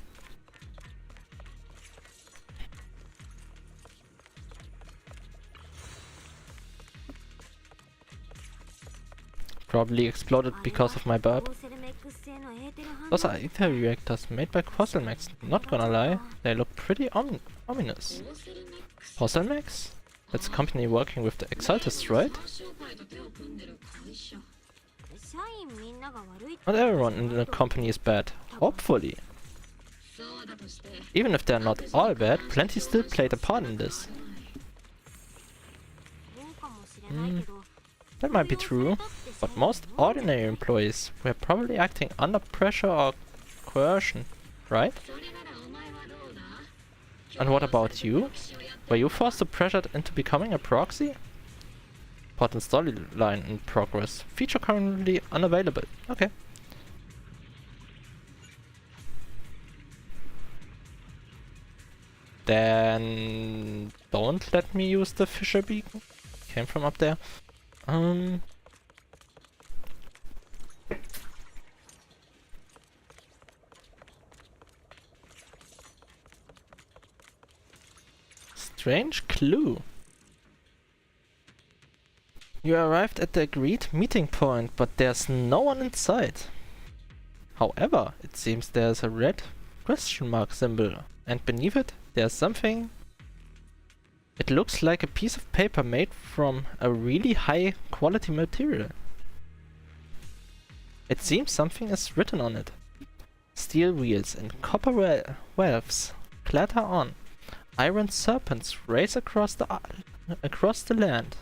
Probably exploded because of my burp. Those are ether reactors made by Fossilmax. Not gonna lie, they look pretty ominous. Fossilmax? That's a company working with the Exaltists, right? Not everyone in the company is bad. Hopefully. Even if they're not all bad, plenty still played a part in this. That might be true, but most ordinary employees were probably acting under pressure or coercion, right? And what about you? Were you forced or pressured into becoming a proxy? Important storyline in progress. Feature currently unavailable. Okay. Then don't let me use the Fisher beacon. Came from up there. Strange clue. You arrived at the agreed meeting point, but there's no one inside. However, it seems there's a red question mark symbol, and beneath it, there's something It looks like a piece of paper made from a really high quality material. It seems something is written on it. Steel wheels and copper valves clatter on. Iron serpents race across the land.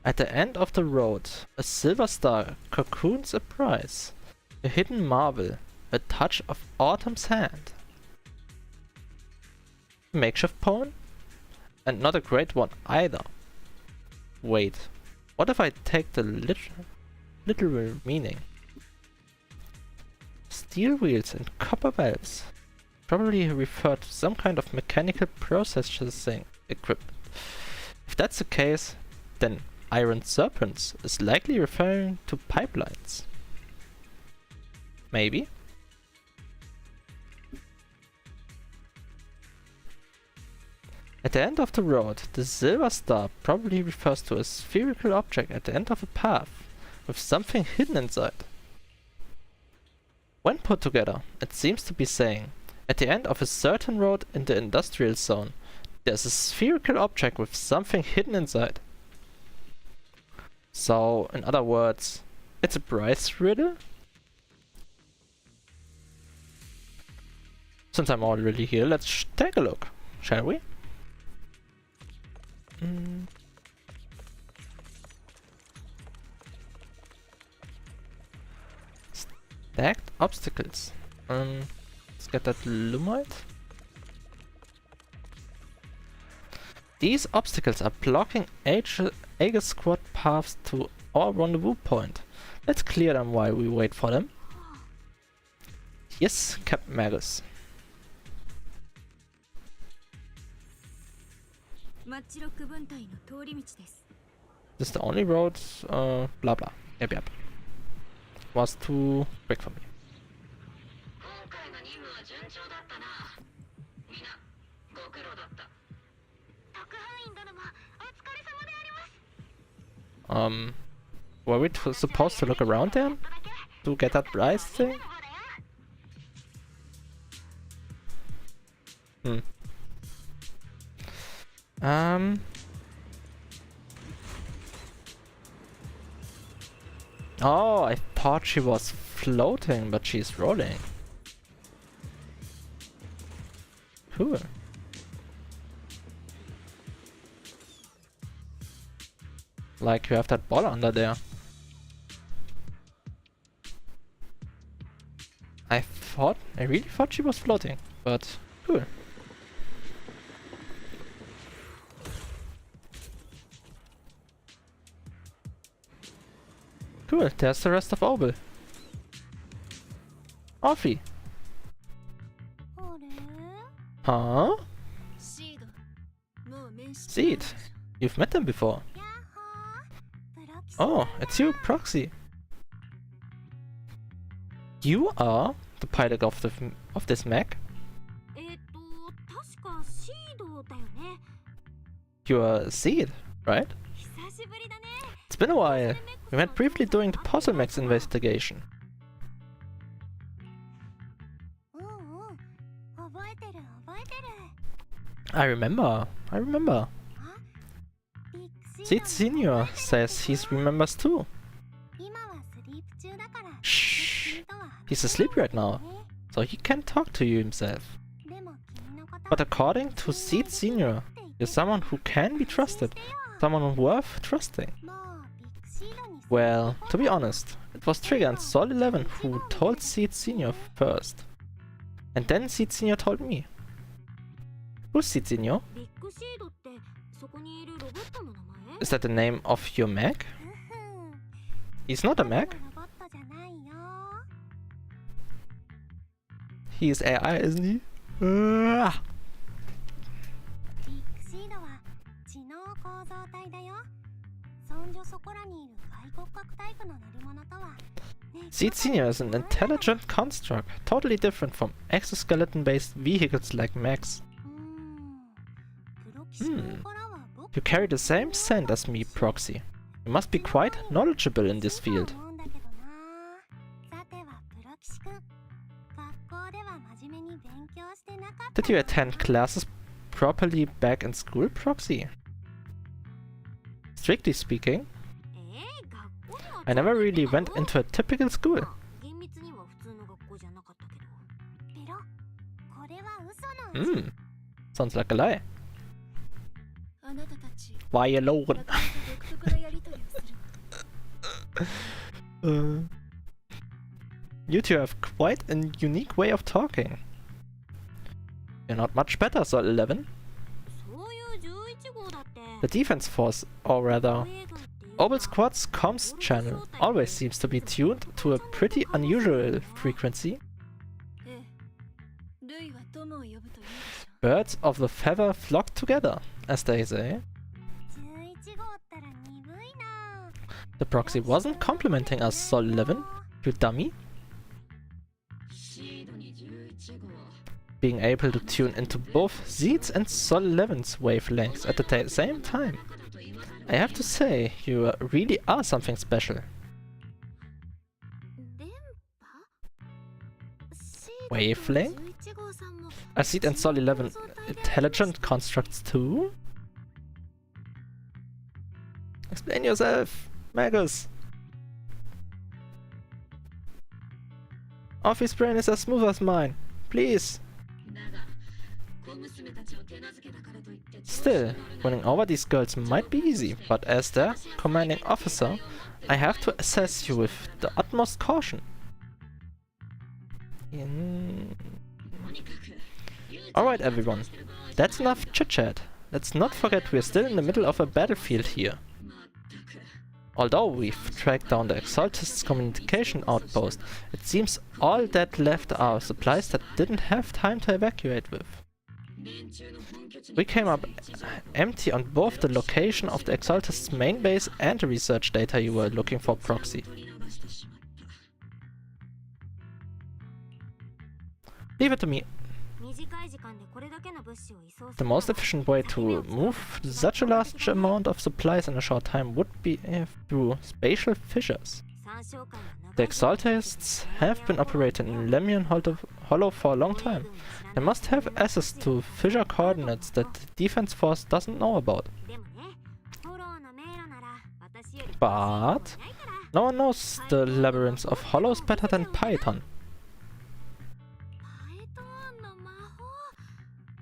At the end of the road, a silver star cocoons a prize. A hidden marvel, a touch of autumn's hand. Makeshift poem? And not a great one either. Wait, what if I take the literal meaning? Steel wheels and copper valves probably refer to some kind of mechanical processing equipment. If that's the case, then iron serpents is likely referring to pipelines. Maybe? At the end of the road, the silver star probably refers to a spherical object at the end of a path, with something hidden inside. When put together, it seems to be saying, at the end of a certain road in the industrial zone, there's a spherical object with something hidden inside. So, in other words, it's a prize riddle? Since I'm already here, let's take a look, shall we? Stacked obstacles. Let's get that lumite. These obstacles are blocking Aegis squad paths to our rendezvous point. Let's clear them while we wait for them. Yes, Captain Magus. This is the only road, blah blah. Yep. Was too quick for me. Were we supposed to look around there to get that prize thing? Oh, I thought she was floating, but she's rolling. Cool. Like you have that ball under there. I really thought she was floating, but cool. Cool, there's the rest of Obel. Alfie. Huh? Seed. You've met them before. Oh, it's you, Proxy. You are the pilot of this mech? You're Seed, right? It's been a while. We met briefly during the Puzzle Mech's investigation. I remember. Seed Senior says he remembers too. Shh. He's asleep right now, so he can't talk to you himself. But according to Seed Senior, you're someone who can be trusted, someone worth trusting. Well, to be honest, it was Trigger and Sol 11 who told Seed Senior first. And then Seed Senior told me. Who's Seed Senior? Is that the name of your mech? He's not a mech. He's AI, isn't he? Seed Senior is an intelligent construct, totally different from exoskeleton-based vehicles like mechs. You carry the same scent as me, Proxy. You must be quite knowledgeable in this field. Did you attend classes properly back in school, Proxy? Strictly speaking, I never really went into a typical school. 厳密には普通の学校じゃなかったけど。ペロ、これは嘘の。Sounds like a lie. あなたたち Why alone? 独特なやりとりをする。You two have quite a unique way of talking. You're not much better, Sol 11. そういう11号だって。 The defense force, or rather, Orbital Squad's comms channel always seems to be tuned to a pretty unusual frequency. ええ、ルイは友を呼ぶというでしょ。 Birds of the feather flock together, as they say. 11号ったら鈍いな。 The proxy wasn't complimenting us, Sol 11, you dummy. Being able to tune into both Zeed's and Sol 11's wavelengths at the same time. I have to say, you really are something special. 電波 Wavelength? Are Zeed and Sol 11 intelligent constructs too? Explain yourself, Magus. Offie's brain is as smooth as mine. Please. Still, winning over these girls might be easy, but as their commanding officer, I have to assess you with the utmost caution. Alright everyone, that's enough chit-chat. Let's not forget we're still in the middle of a battlefield here. Although we've tracked down the Exaltists' communication outpost, it seems all that left are supplies that didn't have time to evacuate with. We came up empty on both the location of the Exaltists' main base and the research data you were looking for, Proxy. Leave it to me. The most efficient way to move such a large amount of supplies in a short time would be through spatial fissures. The Exaltists have been operating in Lemian Hollow for a long time. They must have access to fissure coordinates that the defense force doesn't know about. But no one knows the labyrinths of hollows better than Python.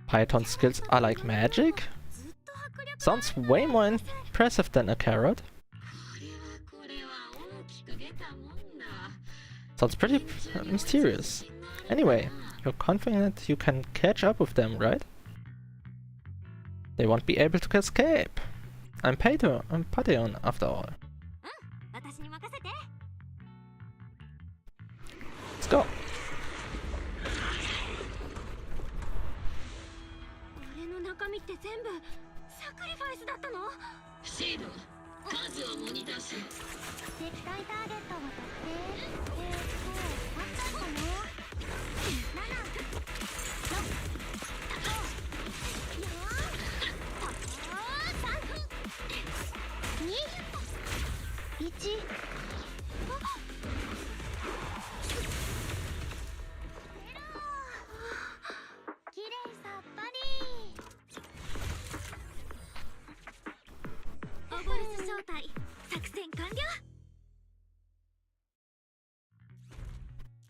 Python's skills are like magic? Sounds way more impressive than a carrot. Sounds pretty mysterious. Anyway, you're confident you can catch up with them, right? They won't be able to escape. I'm Patreon after all. Let's go.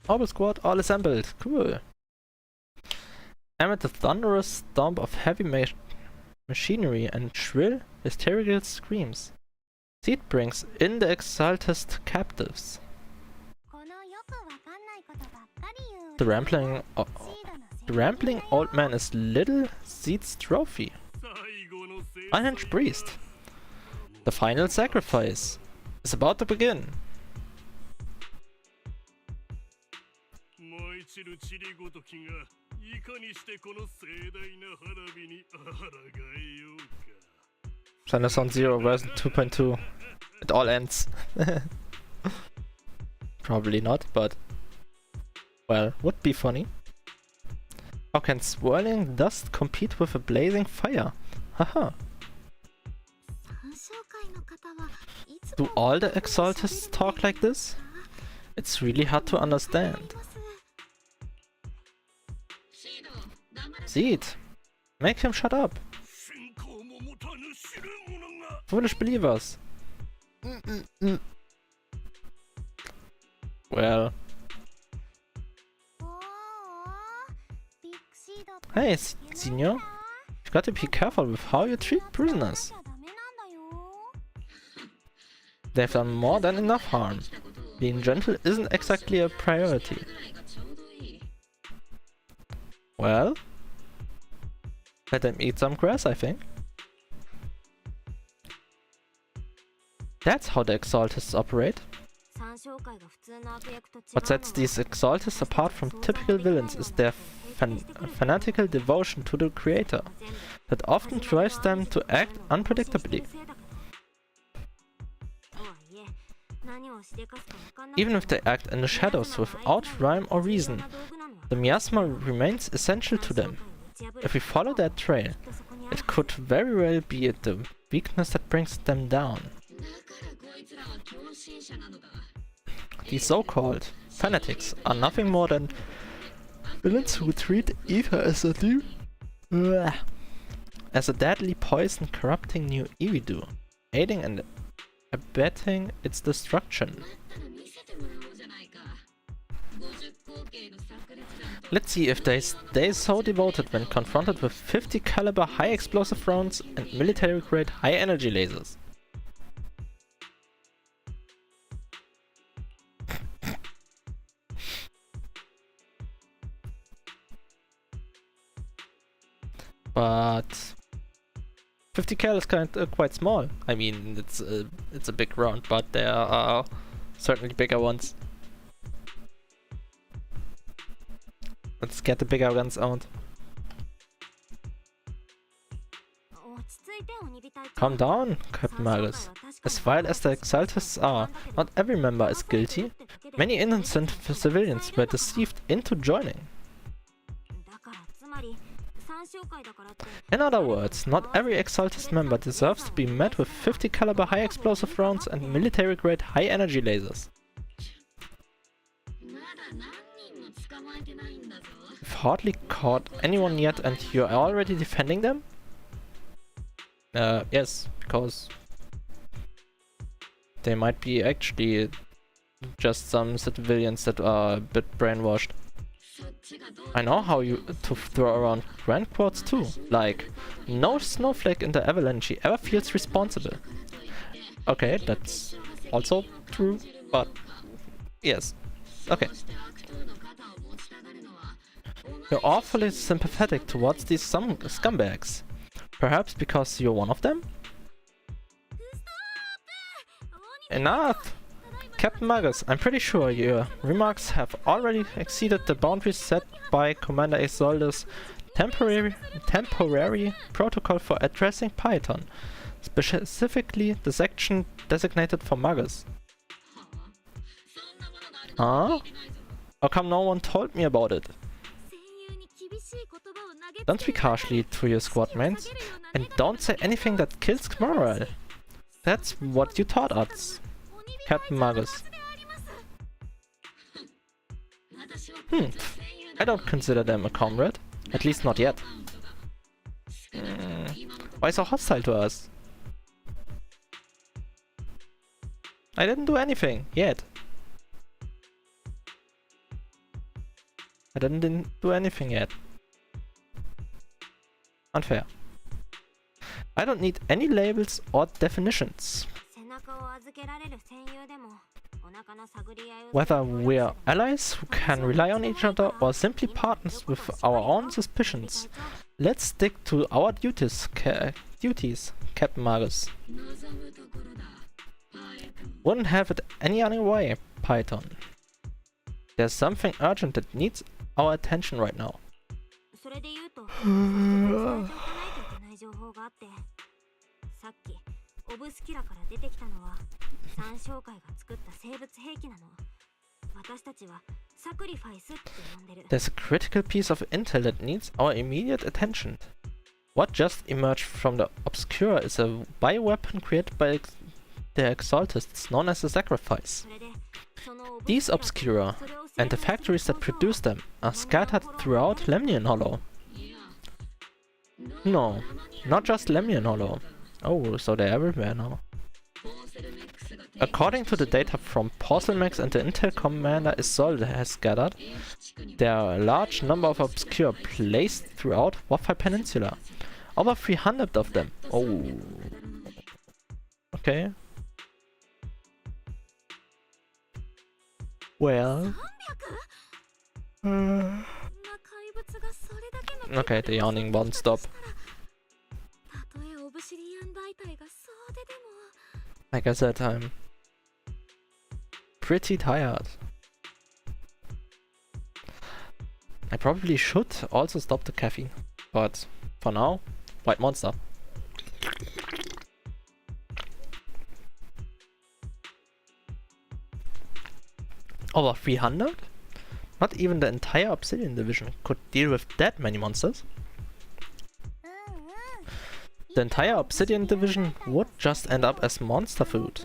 Orbital Squad all assembled. Cool. Amid the thunderous stomp of heavy machinery and shrill, hysterical screams, Seed brings in the Exaltist captives. The rambling old man is little Seed's trophy. Unhinged priest. The final sacrifice is about to begin. Zenless Zone Zero version 2.2. It all ends. Probably not, but well, would be funny. How can swirling dust compete with a blazing fire? Haha. Do all the Exaltists talk like this? It's really hard to understand. Seed, Make him shut up. Foolish believers. Well. Hey, senior. You've got to be careful with how you treat prisoners. They've done more than enough harm. Being gentle isn't exactly a priority. Well, let them eat some grass, I think. That's how the Exaltists operate. What sets these Exaltists apart from typical villains is their fanatical devotion to the creator that often drives them to act unpredictably. Even if they act in the shadows without rhyme or reason, the miasma remains essential to them. If we follow that trail, it could very well be the weakness that brings them down. These so-called fanatics are nothing more than villains who treat ether as a deadly poison corrupting new evidu, aiding and abetting its destruction. Let's see if they stay so devoted when confronted with 50 caliber high explosive rounds and military grade high energy lasers. But 50 cal is quite small. I mean, it's a big round, but there are certainly bigger ones. Let's get the bigger guns out. Calm down, Captain Magus. As vile as the Exaltists are, not every member is guilty. Many innocent civilians were deceived into joining. In other words, not every Exaltist member deserves to be met with 50 caliber high explosive rounds and military grade high energy lasers. You've hardly caught anyone yet and you're already defending them? Yes, because they might be actually just some civilians that are a bit brainwashed. I know how to throw around grand quotes too, like, no snowflake in the avalanche ever feels responsible. Okay, that's also true, but yes. Okay. You're awfully sympathetic towards these scumbags. Perhaps because you're one of them? Enough! Captain Magus, I'm pretty sure your remarks have already exceeded the boundaries set by Commander Isolde's temporary protocol for addressing Python, specifically the section designated for Magus. Huh? How come no one told me about it? Don't speak harshly to your squad mates, and don't say anything that kills morale. That's what you taught us, Captain Magus. I don't consider them a comrade, at least not yet. Why so hostile to us? I didn't do anything, yet. I didn't do anything yet. Unfair. I don't need any labels or definitions. Whether we're allies who can rely on each other or simply partners with our own suspicions, let's stick to our duties, Captain Magus. Wouldn't have it any other way, Python. There's something urgent that needs our attention right now. There's a critical piece of intel that needs our immediate attention. What just emerged from the Obscura is a bioweapon created by the Exaltists known as the Sacrifice. These Obscura and the factories that produce them are scattered throughout Lemnian Hollow. No, not just Lemnian Hollow. Oh, so they're everywhere now. According to the data from Porcelamex and the Intel commander Isolde has gathered, there are a large number of obscure placed throughout Waffle Peninsula. Over 300 of them. Oh. Okay. Well. Okay, the yawning won't stop. Like I said, I'm pretty tired. I probably should also stop the caffeine, but for now, White Monster. Over 300? Not even the entire Obsidian division could deal with that many monsters. The entire Obsidian division would just end up as monster food.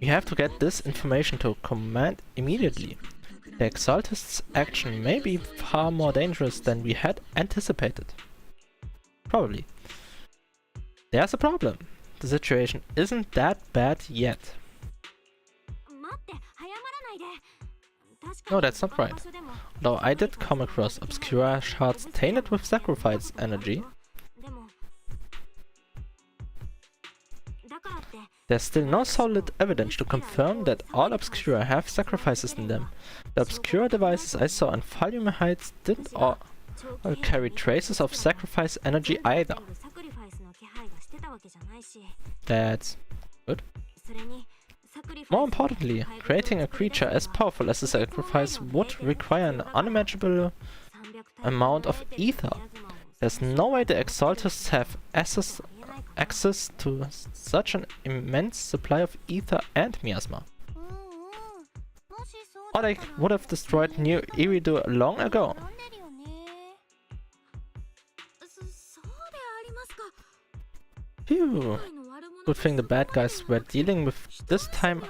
We have to get this information to command immediately. The Exaltist's action may be far more dangerous than we had anticipated. Probably. There's a problem. The situation isn't that bad yet. No, that's not right. Though I did come across obscure shards tainted with sacrifice energy, there's still no solid evidence to confirm that all Obscura have sacrifices in them. The Obscura devices I saw in Volume Heights didn't all carry traces of sacrifice energy either. That's good. More importantly, creating a creature as powerful as a sacrifice would require an unimaginable amount of ether. There's no way the Exaltists have access to such an immense supply of ether and miasma. Or they would have destroyed New Eridu long ago. Phew. Good thing the bad guys we're dealing with this time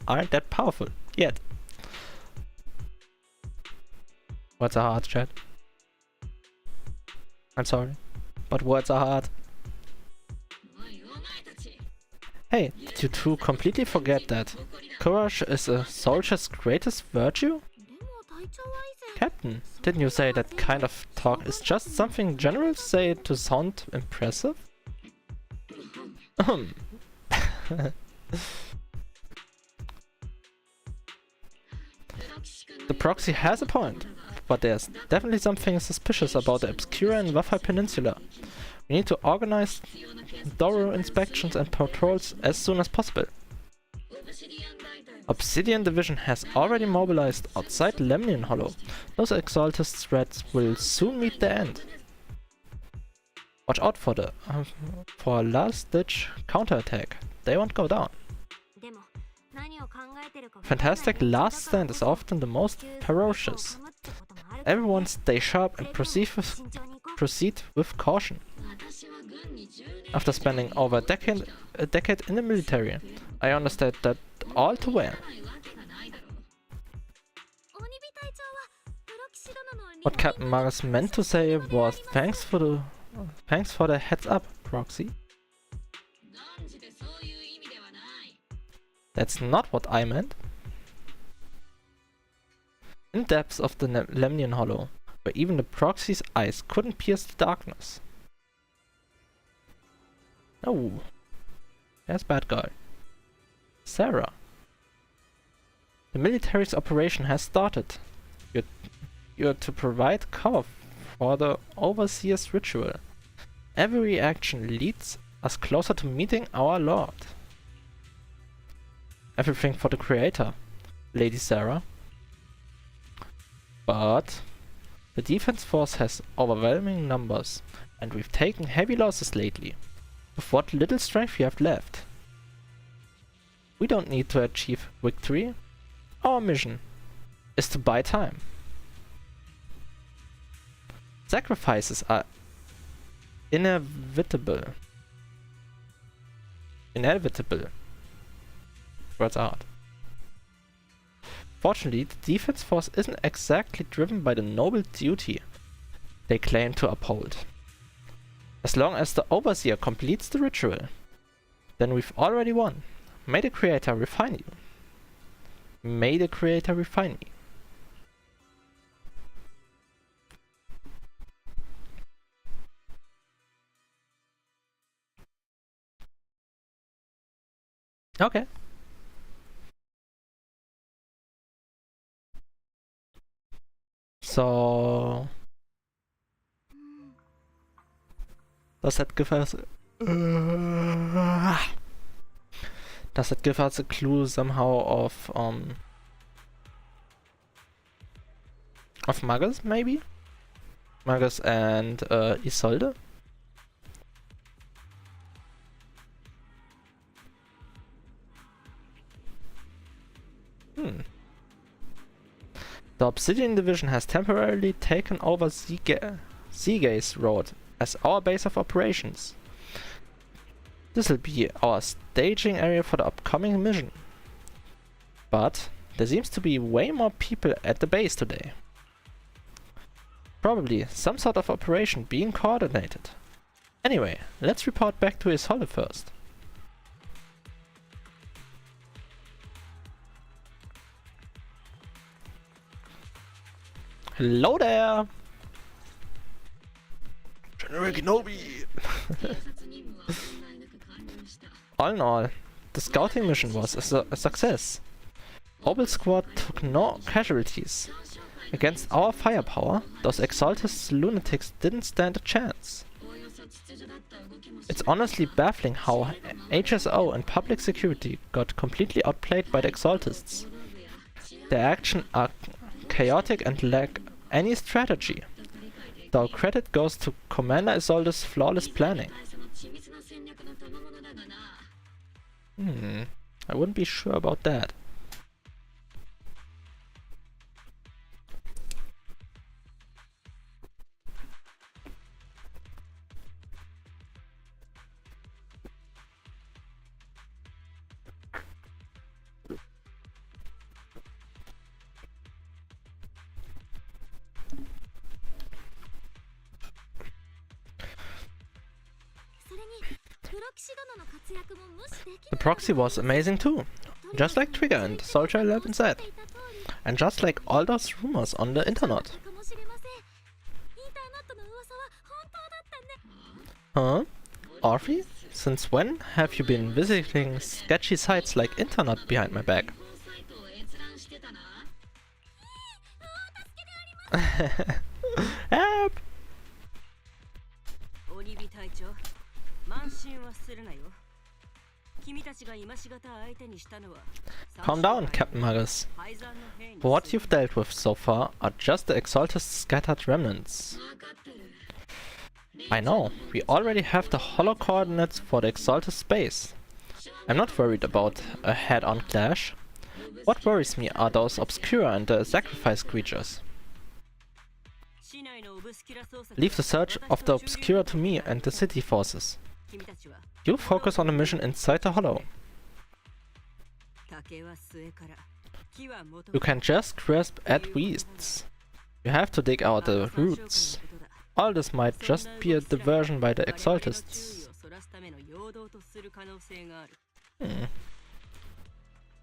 aren't that powerful yet. Words are hard, chat. I'm sorry, but words are hard. Hey, did you two completely forget that courage is a soldier's greatest virtue? Captain, didn't you say that kind of talk is just something generals say to sound impressive? The proxy has a point, but there's definitely something suspicious about the Obscura and Waffle Peninsula. We need to organize thorough inspections and patrols as soon as possible. Obsidian Division has already mobilized outside Lemnian Hollow. Those Exaltist threats will soon meet their end. Watch out for a last-ditch counterattack. They won't go down. Fantastic last stand is often the most ferocious. Everyone stay sharp and proceed with caution. After spending over a decade in the military, I understand that all too well. What Captain Maris meant to say was thanks for the heads up, Proxy. That's not what I meant. In depths of the Lemnian Hollow, where even the Proxy's eyes couldn't pierce the darkness. Oh, there's bad guy. Sarah. The military's operation has started. You're to provide cover for the Overseer's ritual. Every action leads us closer to meeting our Lord. Everything for the Creator, Lady Sarah. But the defense force has overwhelming numbers, and we've taken heavy losses lately. With what little strength we have left. We don't need to achieve victory. Our mission is to buy time. Sacrifices are inevitable. Words are hard. Fortunately, the defense force isn't exactly driven by the noble duty they claim to uphold. As long as the Overseer completes the ritual, then we've already won. May the Creator refine you. May the Creator refine me. Okay. So does that give us a clue somehow of Magus, maybe? Magus and Isolde? The Obsidian Division has temporarily taken over Seagaze Road as our base of operations. This will be our staging area for the upcoming mission. But there seems to be way more people at the base today. Probably some sort of operation being coordinated. Anyway, let's report back to Isolde first. Hello there! General Kenobi! All in all, the scouting mission was a success. Obel's squad took no casualties. Against our firepower, those Exaltist lunatics didn't stand a chance. It's honestly baffling how HSO and public security got completely outplayed by the Exaltists. Their actions are chaotic and lack any strategy, though credit goes to Commander Isolde's flawless planning. I wouldn't be sure about that. The proxy was amazing too, just like Trigger and Soldier 11 said, and just like all those rumors on the internet. Huh? Orphy? Since when have you been visiting sketchy sites like internet behind my back? Help! Calm down, Captain Magus. What you've dealt with so far are just the Exaltist scattered remnants. I know, we already have the hollow coordinates for the Exaltist space. I'm not worried about a head-on clash. What worries me are those Obscura and the Sacrifice creatures. Leave the search of the Obscura to me and the city forces. You focus on the mission inside the hollow. You can just grasp at weeds. You have to dig out the roots. All this might just be a diversion by the Exaltists.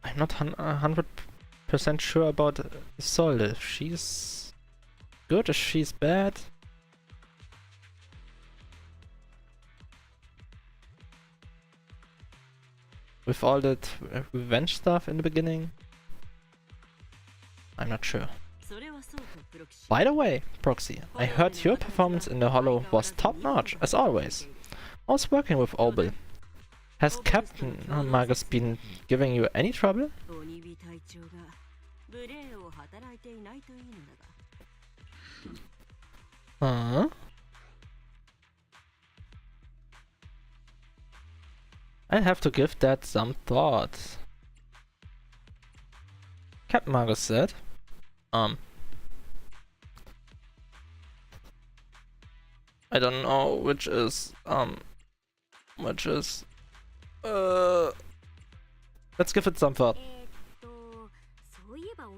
I'm not 100% sure about Isolde. She's good or she's bad? With all that revenge stuff in the beginning? I'm not sure. By the way, Proxy, I heard your performance in the Hollow was top-notch, as always. I was working with Obel. Has Captain Magus been giving you any trouble? Huh? I'll have to give that some thought. Captain Magus said, I don't know which is, let's give it some thought.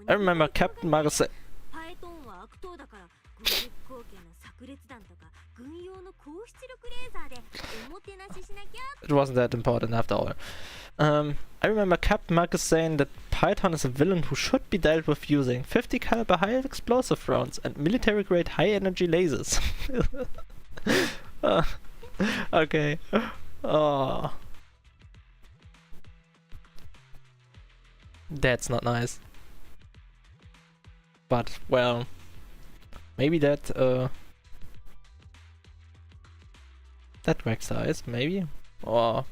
I remember Captain Magus say, パエトンは悪党だから軍力貢献の炸裂弾とか軍用の高出力レーザーでおもてなししなきゃ。 it wasn't that important after all. I remember Captain Magus saying that Python is a villain who should be dealt with using 50 caliber high explosive rounds and military grade high energy lasers. Okay. Oh. That's not nice. But, well, maybe that, that Rexar is, maybe? Or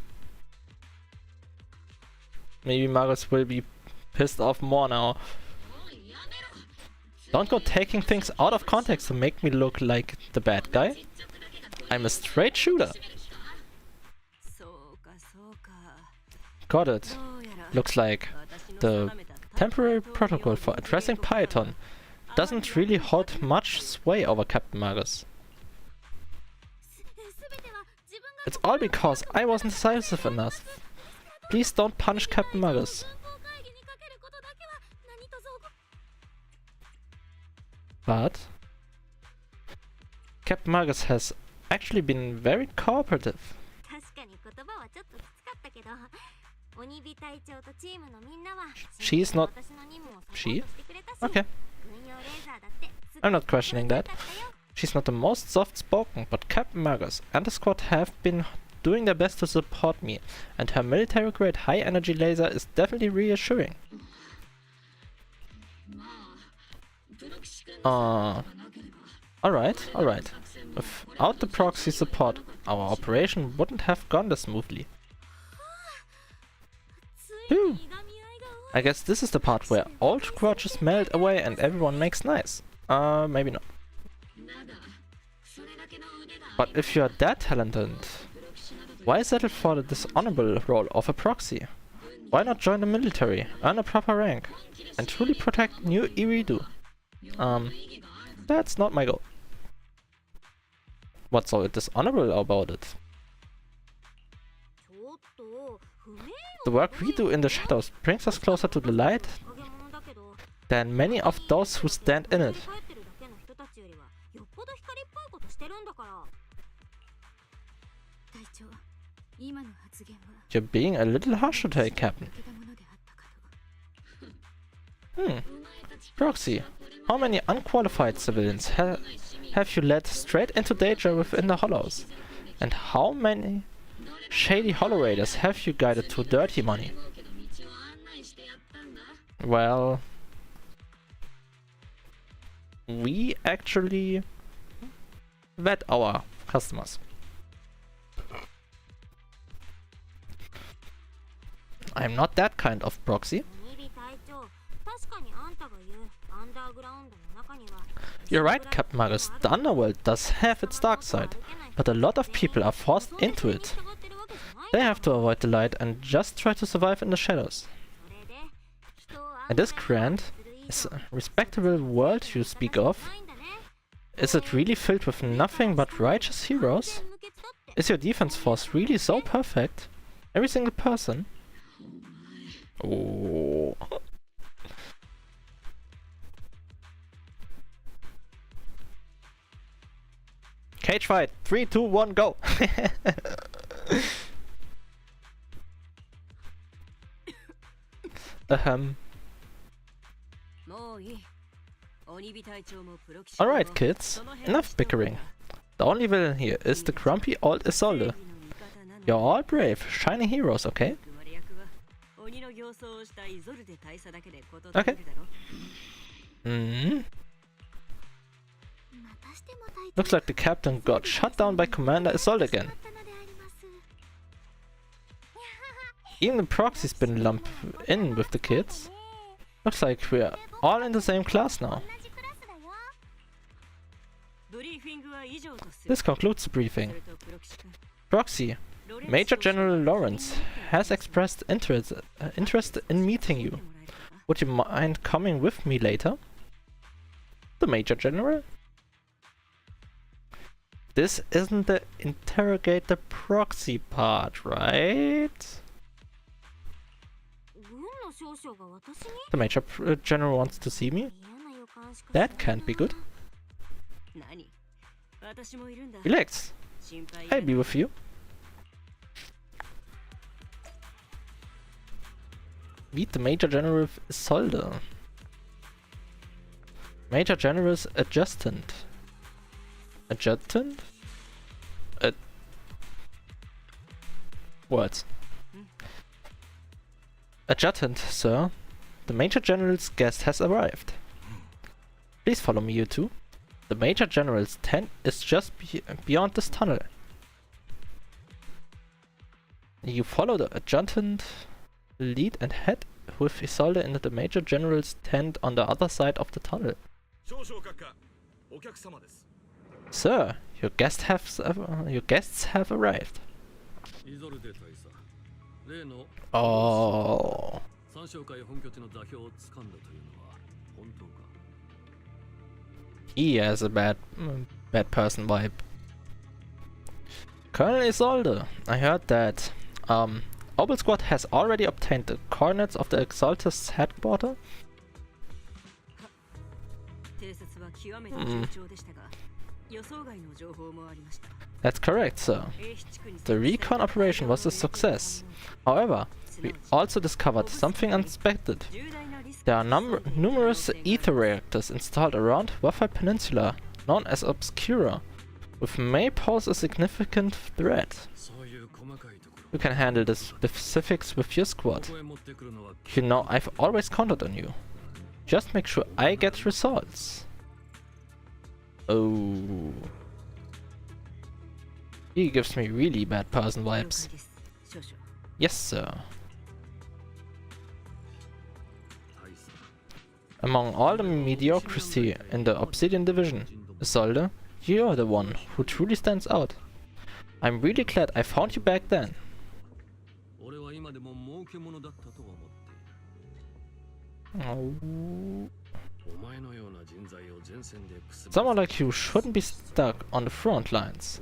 maybe Magus will be pissed off more now. Don't go taking things out of context to make me look like the bad guy. I'm a straight shooter. Got it. Looks like the temporary protocol for addressing Python doesn't really hold much sway over Captain Magus. It's all because I wasn't decisive enough. Please don't punish Captain Magus. But Captain Magus has actually been very cooperative. 確かに言葉はちょっときつかったけど、鬼火隊長とチームのみんなは She's not. 私の任務をサポート She? してくれたし、 Okay. 軍用レーザーだって I'm not questioning that. よかったよ。 She's not the most soft-spoken, but Captain Magus and the squad have been doing their best to support me, and her military-grade high-energy laser is definitely reassuring. Alright, alright. Without the proxy support, our operation wouldn't have gone this smoothly. つい Phew. にいがみ合いが終わ I guess this is the part where old grudges melt away and everyone makes nice. Maybe not. But if you're that talented, why settle for the dishonorable role of a proxy? Why not join the military, earn a proper rank, and truly protect New Iridu? That's not my goal. What's so dishonorable about it? ちょっと不明 The work we do in the shadows brings us closer to the light 影物だけど、 than many of those who stand in it. 帰ってるだけの人たちよりはよっぽど光っぽいことしてるんだから。隊長、今の発言は You're being a little harsh today, Captain. けたものであったかと。 Proxy, how many unqualified civilians have you led straight into danger within the hollows? And how many shady hollow raiders have you guided to dirty money? Well, we actually vet our customers. I'm not that kind of proxy. 鬼火隊長、確かにあんたが言うアンダーグラウンドの中には You're right, Captain Magus. The underworld does have its dark side, but a lot of people are forced into it. They have to avoid the light and just try to survive in the shadows. And this grand, respectable world you speak of, is it really filled with nothing but righteous heroes? Is your defense force really so perfect? Every single person? Oh. Cage fight! 3, 2, 1, go! Alright, kids. Enough bickering. The only villain here is the grumpy old Isolde. You're all brave, shining heroes, okay? Okay. Looks like the captain got shot down by Commander Isolde again. Even the proxy's been lumped in with the kids. Looks like we're all in the same class now. This concludes the briefing. Proxy, Major General Lawrence has expressed interest in meeting you. Would you mind coming with me later? The Major General? This isn't the interrogate the proxy part, right? 軍の The Major General wants to see me? That can't be good. 何私もいるんだ Relax. 心配 I'll be with you. Meet the Major General of Isolde. Major General's adjutant. Adjutant? Words. Adjutant, sir. The Major General's guest has arrived. Please follow me, you two. The Major General's tent is just beyond this tunnel. You follow the adjutant lead and head with Isolde into the Major General's tent on the other side of the tunnel. Sir, your guests have arrived. Oh. He has a bad person vibe. Colonel Isolde, I heard that Obel Squad has already obtained the coordinates of the Exaltus headquarters. 偵察は極めて順調でしたが、予想外の情報もありました。 That's correct, sir. The recon operation was a success. However, we also discovered something unexpected. There are numerous ether reactors installed around Waffle Peninsula, known as Obscura, which may pose a significant threat. You can handle the specifics with your squad. You know, I've always counted on you. Just make sure I get results. Oh. He gives me really bad person vibes. Yes, sir. Among all the mediocrity in the Obsidian Division, Isolde, you're the one who truly stands out. I'm really glad I found you back then. Oh. Someone like you shouldn't be stuck on the front lines.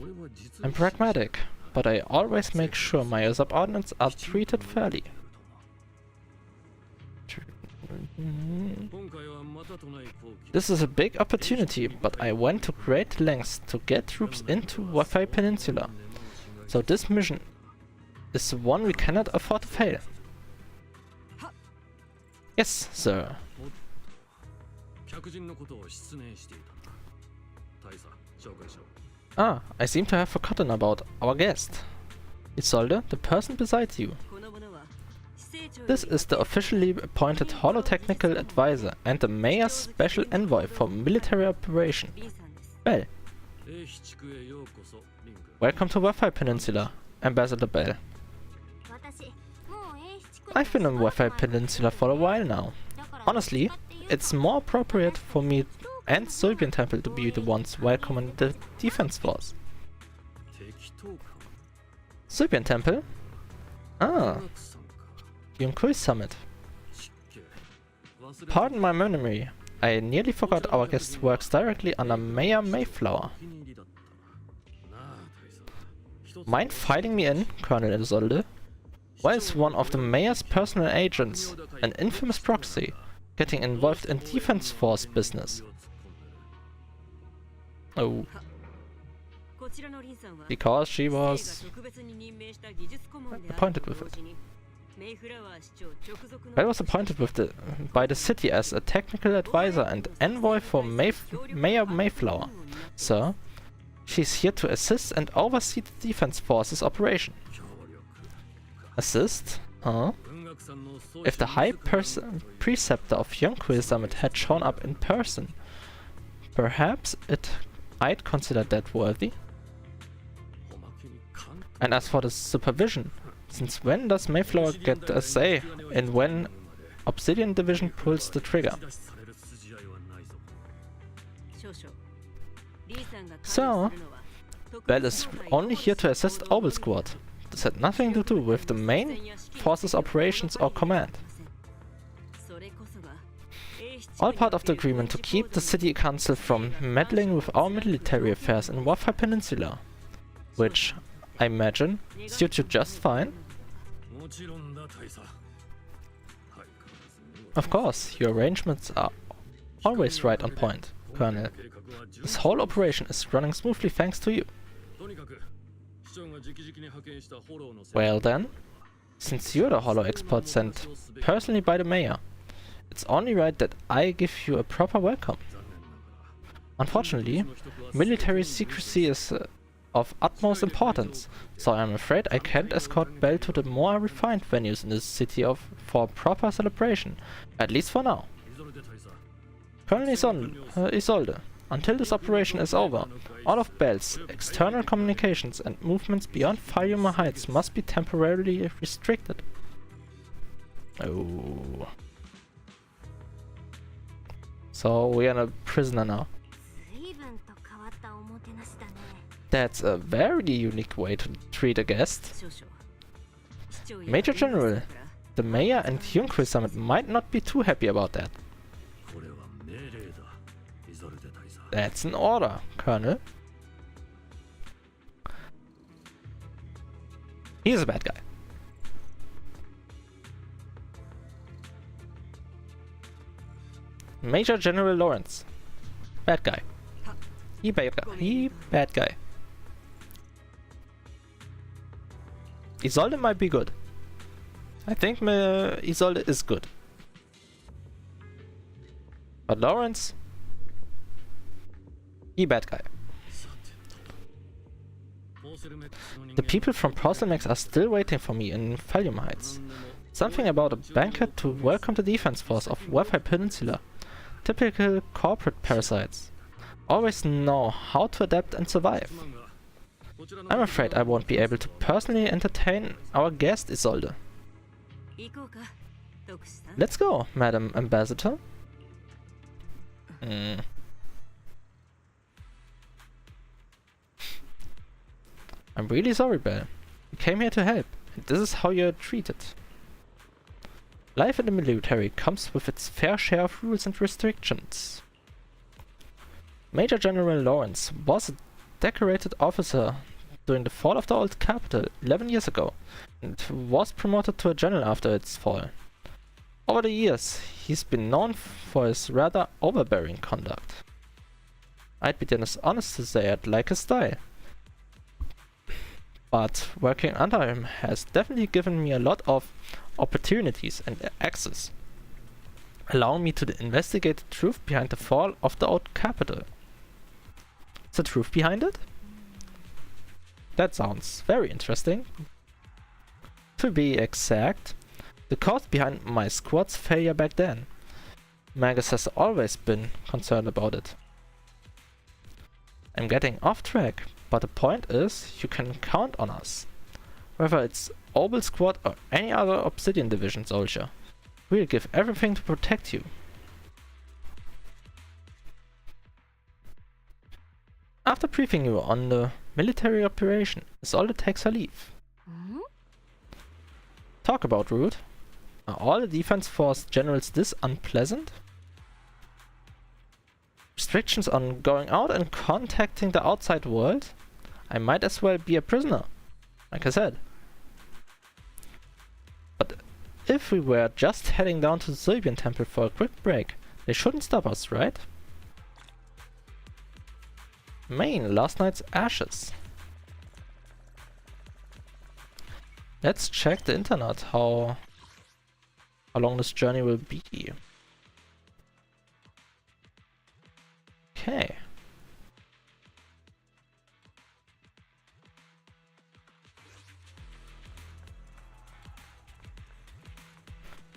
I'm pragmatic, but I always make sure my subordinates are treated fairly. This is a big opportunity, but I went to great lengths to get troops into Waffle Peninsula. So this mission is one we cannot afford to fail. Yes, sir. Ah, I seem to have forgotten about our guest. Isolde, the person beside you. This is the officially appointed Holotechnical Advisor and the Mayor's Special Envoy for Military Operation. Bell. Welcome to Waffle Peninsula, Ambassador Bell. I've been on Waffle Peninsula for a while now. Honestly, it's more appropriate for me and Sulpian Temple to be the ones welcoming the defense force. Sulpian Temple? Ah. Yunkui Summit. Pardon my memory. I nearly forgot our guest works directly under Mayor Mayflower. Mind filing me in, Colonel Isolde? Why is one of the mayor's personal agents, an infamous proxy, getting involved in defense force business? Oh. Because she was appointed with it. Bell was appointed by the city as a technical advisor and envoy for Mayor Mayflower. Sir, she's here to assist and oversee the defense force's operation. Assist? Huh? If the High Preceptor of Yonquil Summit had shown up in person, perhaps I'd consider that worthy. And as for the supervision, since when does Mayflower get a say in when Obsidian Division pulls the trigger? So, Bell is only here to assist Obel Squad. This had nothing to do with the main force's operations or command. All part of the agreement to keep the city council from meddling with our military affairs in Waffle Peninsula, which, I imagine, suits you just fine. Of course, your arrangements are always right on point, Colonel. This whole operation is running smoothly thanks to you. Well then, since you're the holo expert sent personally by the mayor, it's only right that I give you a proper welcome. Unfortunately, military secrecy is of utmost importance, so I'm afraid I can't escort Belle to the more refined venues in the city for a proper celebration, at least for now. Colonel Isolde, until this operation is over, all of Belle's external communications and movements beyond Falyuma Heights must be temporarily restricted. Oh. So we are a prisoner now. That's a very unique way to treat a guest. Major General, the Mayor and Yunkri Summit might not be too happy about that. That's an order, Colonel. He's a bad guy. Major General Lawrence. Bad guy. He bad guy. He bad guy. Isolde might be good. I think Isolde is good. But Lawrence? He bad guy. The people from Porcelamex are still waiting for me in Falyuma Heights. Something about a banquet to welcome the defense force of Wefai Peninsula. Typical corporate parasites. Always know how to adapt and survive. I'm afraid I won't be able to personally entertain our guest Isolde. Let's go, Madam Ambassador. I'm really sorry, Belle. We came here to help, and this is how you're treated. Life in the military comes with its fair share of rules and restrictions. Major General Lawrence was a decorated officer during the fall of the old capital 11 years ago, and was promoted to a general after its fall. Over the years, he's been known for his rather overbearing conduct. I'd be dishonest to say I'd like his style. But working under him has definitely given me a lot of opportunities and access, allowing me to investigate the truth behind the fall of the old capital. The truth behind it? That sounds very interesting. To be exact, the cause behind my squad's failure back then. Magus has always been concerned about it. I'm getting off track, but the point is, you can count on us. Whether it's Obel Squad or any other Obsidian Division soldier, we'll give everything to protect you. After briefing you on the military operation, Isolde takes her leave. Talk about rude. Are all the defense force generals this unpleasant? Restrictions on going out and contacting the outside world? I might as well be a prisoner, like I said. But if we were just heading down to the Sylvian Temple for a quick break, they shouldn't stop us, right? Main, last night's ashes. Let's check the internet, how long this journey will be. Okay.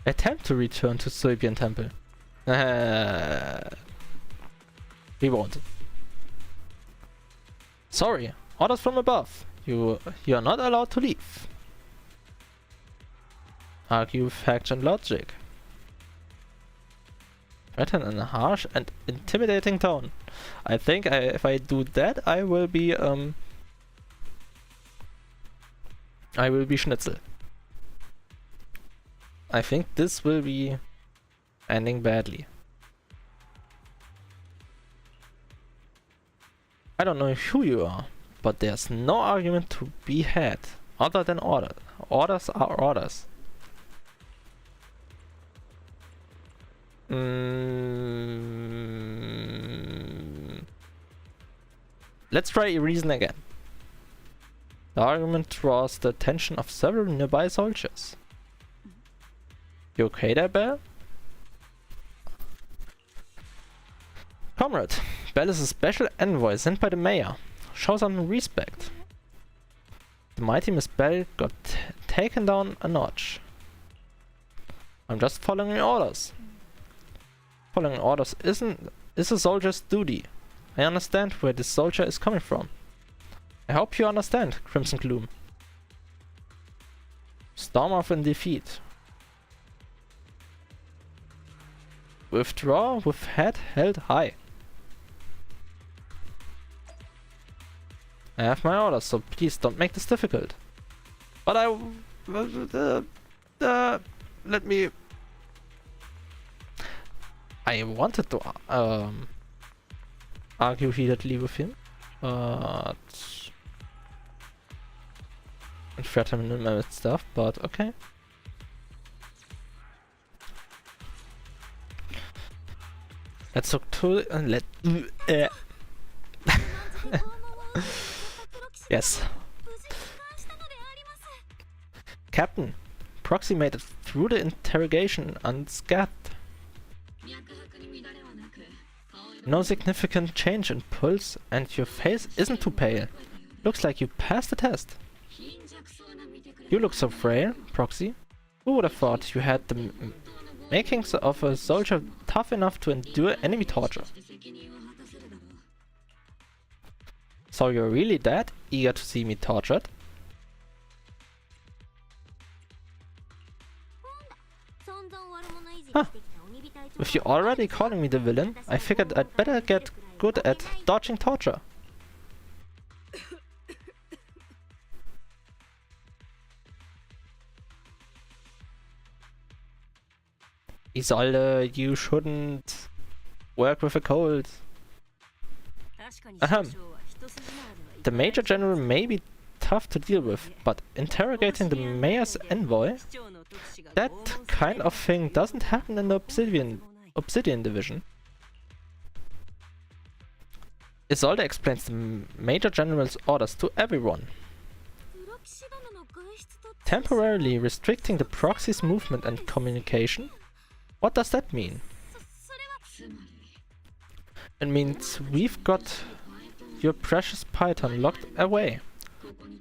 Attempt to return to Sylvian Temple. We won't. Sorry, orders from above. You are not allowed to leave. Argue with fact and logic. Threaten in a harsh and intimidating tone. I think if I do that, I will be Schnitzel. I think this will be ending badly. I don't know who you are, but there's no argument to be had other than order. Orders are orders. Let's try reason again. The argument draws the attention of several nearby soldiers. You okay there, Belle? Comrade, Belle is a special envoy sent by the mayor. Show some respect. The mighty Miss Belle got taken down a notch. I'm just following orders. Following orders is a soldier's duty. I understand where this soldier is coming from. I hope you understand, Crimson Gloom. Storm off in defeat. Withdraw with head held high. I have my orders, so please don't make this difficult. But let me... I wanted to argue heatedly with him, but... and threaten him with stuff, but okay. Let's look to let. Yes. Captain, Proxy made it through the interrogation unscathed. No significant change in pulse, and your face isn't too pale. Looks like you passed the test. You look so frail, Proxy. Who would have thought you had the makings of a soldier tough enough to endure enemy torture? So you're really that eager to see me tortured? Huh. With you already calling me the villain, I figured I'd better get good at dodging torture. Isolde, you shouldn't work with a cold. Ahem. The Major General may be tough to deal with, but interrogating the mayor's envoy? That kind of thing doesn't happen in the Obsidian division. Isolde explains the Major General's orders to everyone. Temporarily restricting the proxy's movement and communication? What does that mean? It means we've got your precious Python locked away.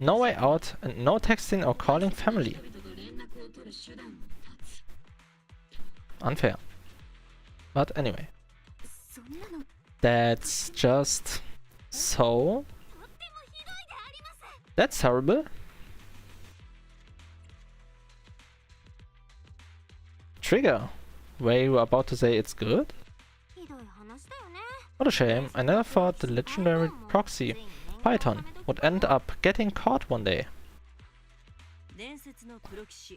No way out and no texting or calling family. Unfair. But anyway. That's just so... That's horrible. Trigger. Were you about to say it's good? What a shame. I never thought the legendary proxy, Python, would end up getting caught one day.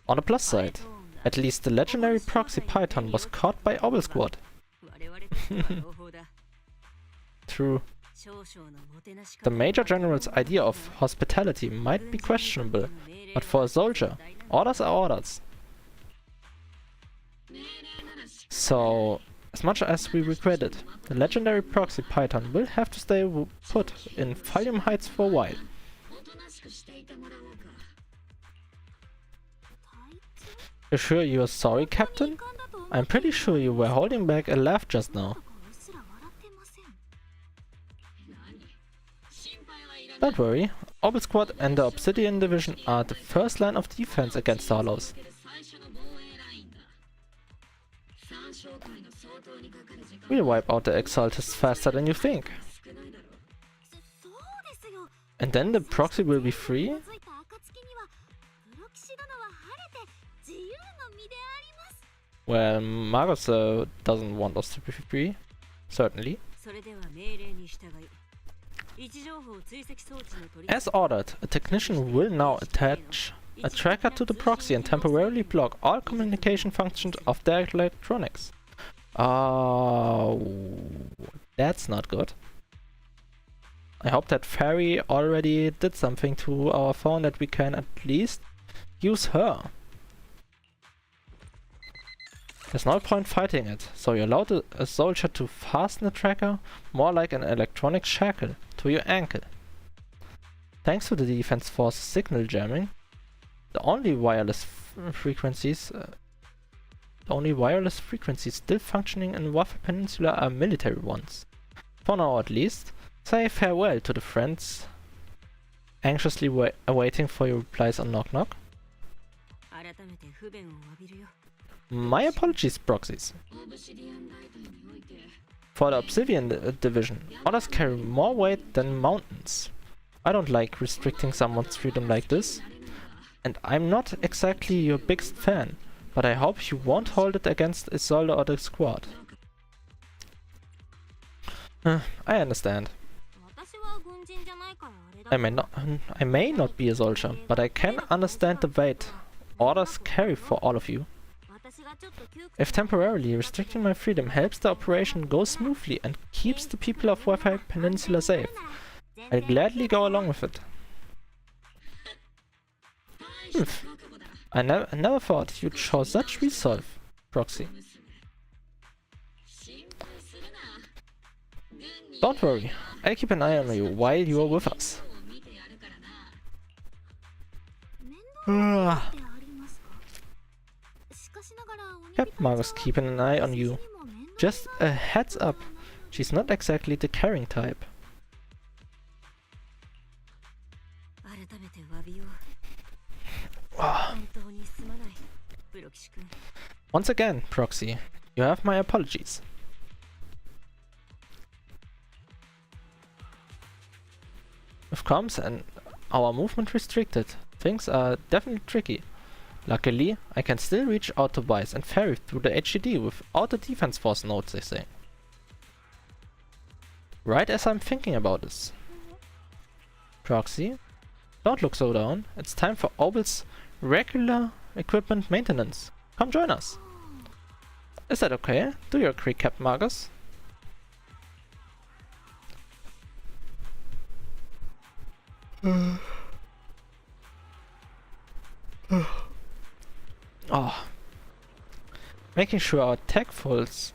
On the plus side, at least the legendary proxy Python was caught by Obel Squad. True. The Major General's idea of hospitality might be questionable, but for a soldier, orders are orders. So, as much as we regret it, the legendary proxy Python will have to stay put in Valium Heights for a while. You sure you're sorry, Captain? I'm pretty sure you were holding back a laugh just now. Don't worry, Obel Squad and the Obsidian Division are the first line of defense against the Hollows. We'll wipe out the Exaltists faster than you think. And then the proxy will be free? Well, Magus doesn't want us to be free. Certainly. As ordered, a technician will now attach a tracker to the proxy and temporarily block all communication functions of their electronics. Oh, that's not good. I hope that Fairy already did something to our phone that we can at least use her. There's no point fighting it, so you allow a soldier to fasten a tracker, more like an electronic shackle, to your ankle. Thanks to the defense force's signal jamming, the only wireless frequencies still functioning in Waffle Peninsula are military ones. For now at least, say farewell to the friends anxiously awaiting for your replies on Knock Knock. 改めて不便を詫びるよ。 My apologies, proxies. For the Obsidian division, orders carry more weight than mountains. I don't like restricting someone's freedom like this. And I'm not exactly your biggest fan, but I hope you won't hold it against Isolde or the squad. I understand. 私は軍人じゃないからあれだ I may not be a soldier, but I can understand the weight orders carry for all of you. 私がちょっと窮屈 If temporarily restricting my freedom helps the operation go smoothly and keeps the people of Wi-Fi Peninsula safe, I'll gladly go along with it. I never thought you'd show such resolve, Proxy. Don't worry, I'll keep an eye on you while you're with us. ってありますかしかしながら鬼 Yep, Margus keeping an eye on you. Just a heads up, she's not exactly the caring type. 改めて詫びよう。 Ah. 本当にすまない、プロ騎士君。 Once again, Proxy, you have my apologies. With comms and our movement restricted, things are definitely tricky. Luckily, I can still reach out to Vice and ferry through the HDD without the defense force noticing. Right as I'm thinking about this. Proxy, don't look so down. It's time for Obel's regular equipment maintenance. Come join us. Is that okay? Do you agree, Captain Margus? Oh. Making sure our tech folks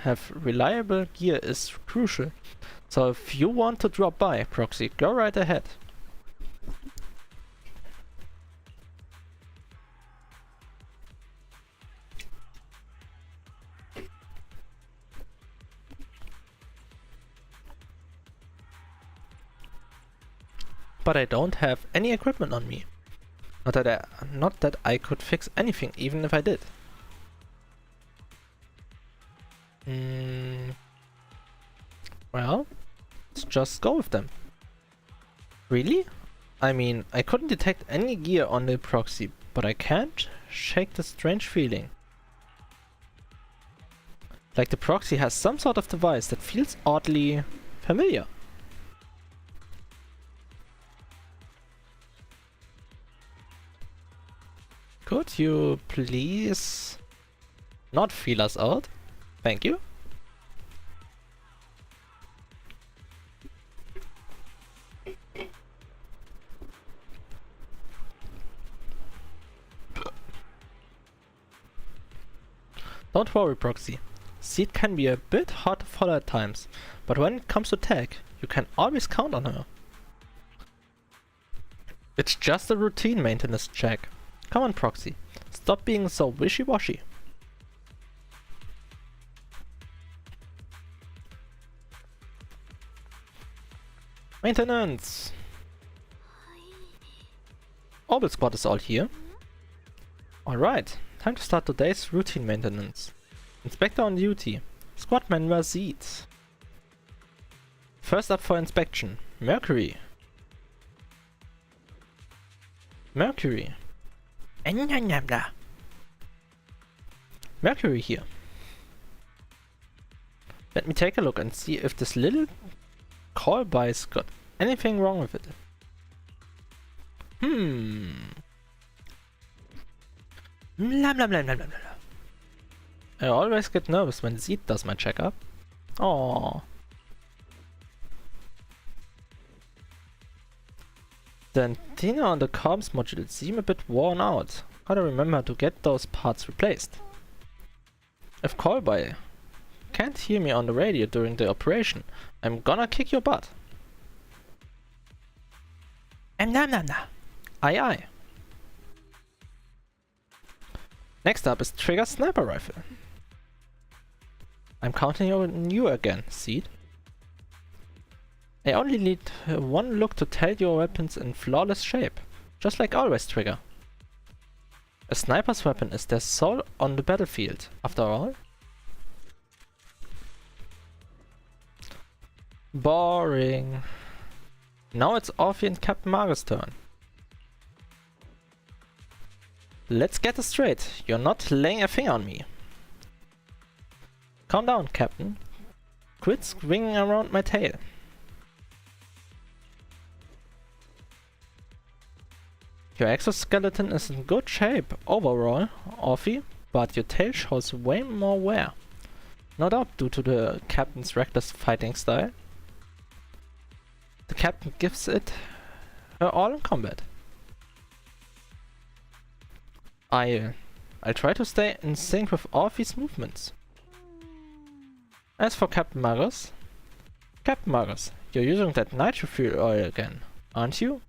have reliable gear is crucial. So if you want to drop by, Proxy, go right ahead. But I don't have any equipment on me. Not that I could fix anything, even if I did. Well, let's just go with them. Really? I mean, I couldn't detect any gear on the proxy, but I can't shake the strange feeling. Like the proxy has some sort of device that feels oddly familiar. Could you please not feel us out? Thank you. Don't worry, Proxy. Seed can be a bit hard to follow at times, but when it comes to tech, you can always count on her. It's just a routine maintenance check. Come on, Proxy. Stop being so wishy-washy. Maintenance! Orbit Squad is all here. Alright, time to start today's routine maintenance. Inspector on duty. Squad member Zed. First up for inspection, Mercury. Mercury. Mercury here. Let me take a look and see if this little call-by's got anything wrong with it. Blah, blah, blah, blah, blah, blah. I always get nervous when Zed does my checkup. Aww. The antenna on the comms module seem a bit worn out. Gotta remember to get those parts replaced. If Callboy can't hear me on the radio during the operation, I'm gonna kick your butt. Nah. Aye aye. Next up is Trigger's sniper rifle. I'm counting on you again, Seed. I only need one look to tell your weapons in flawless shape. Just like always, Trigger. A sniper's weapon is their soul on the battlefield, after all. Boring. Now it's Orphe and Captain Mario's turn. Let's get this straight. You're not laying a finger on me. Calm down, Captain. Quit swinging around my tail. Your exoskeleton is in good shape overall, Orphe, but your tail shows way more wear. No doubt due to the Captain's reckless fighting style. The Captain gives it her all in combat. I try to stay in sync with Orphe's movements. As for Captain Magus, you're using that nitro fuel oil again, aren't you?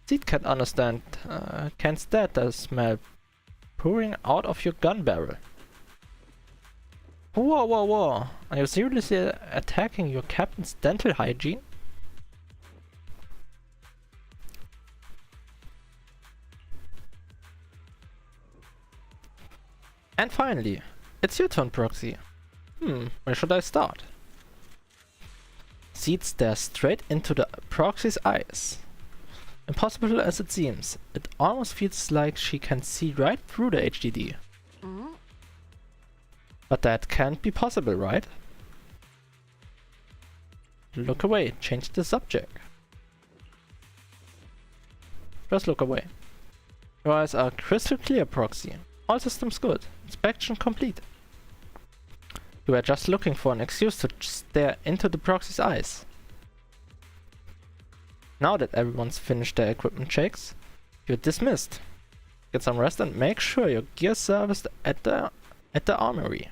Seed can't stand the smell pouring out of your gun barrel. Whoa. Are you seriously attacking your captain's dental hygiene? And finally, it's your turn, Proxy. Where should I start? Seed stares straight into the Proxy's eyes. Impossible as it seems, it almost feels like she can see right through the HDD. But that can't be possible, right? Look away, change the subject. Just look away. Your eyes are crystal clear, Proxy. All systems good. Inspection complete. You were just looking for an excuse to stare into the Proxy's eyes. Now that everyone's finished their equipment checks, you're dismissed. Get some rest and make sure your gear's serviced at the armory.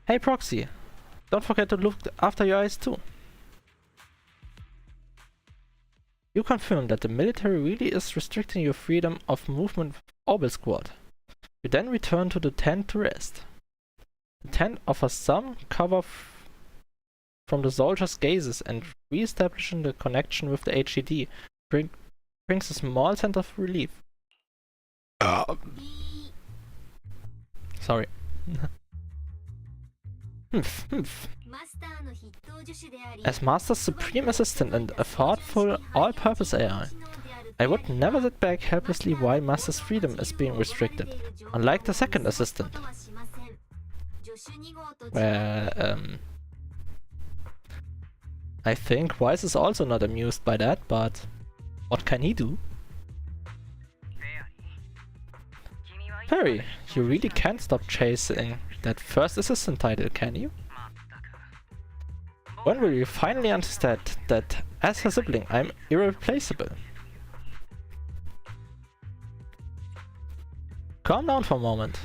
Hey Proxy, don't forget to look after your eyes too. You confirm that the military really is restricting your freedom of movement with Orbital Squad. You then return to the tent to rest. The tent offers some cover from the soldiers' gazes, and re-establishing the connection with the HDD brings a small sense of relief. Sorry. As Master's supreme assistant and a thoughtful, all-purpose AI, I would never sit back helplessly while Master's freedom is being restricted, unlike the second assistant. Well, I think Weiss is also not amused by that, but what can he do? Perry, you really can't stop chasing that first assistant title, can you? When will you finally understand that as her sibling, I'm irreplaceable? Calm down for a moment.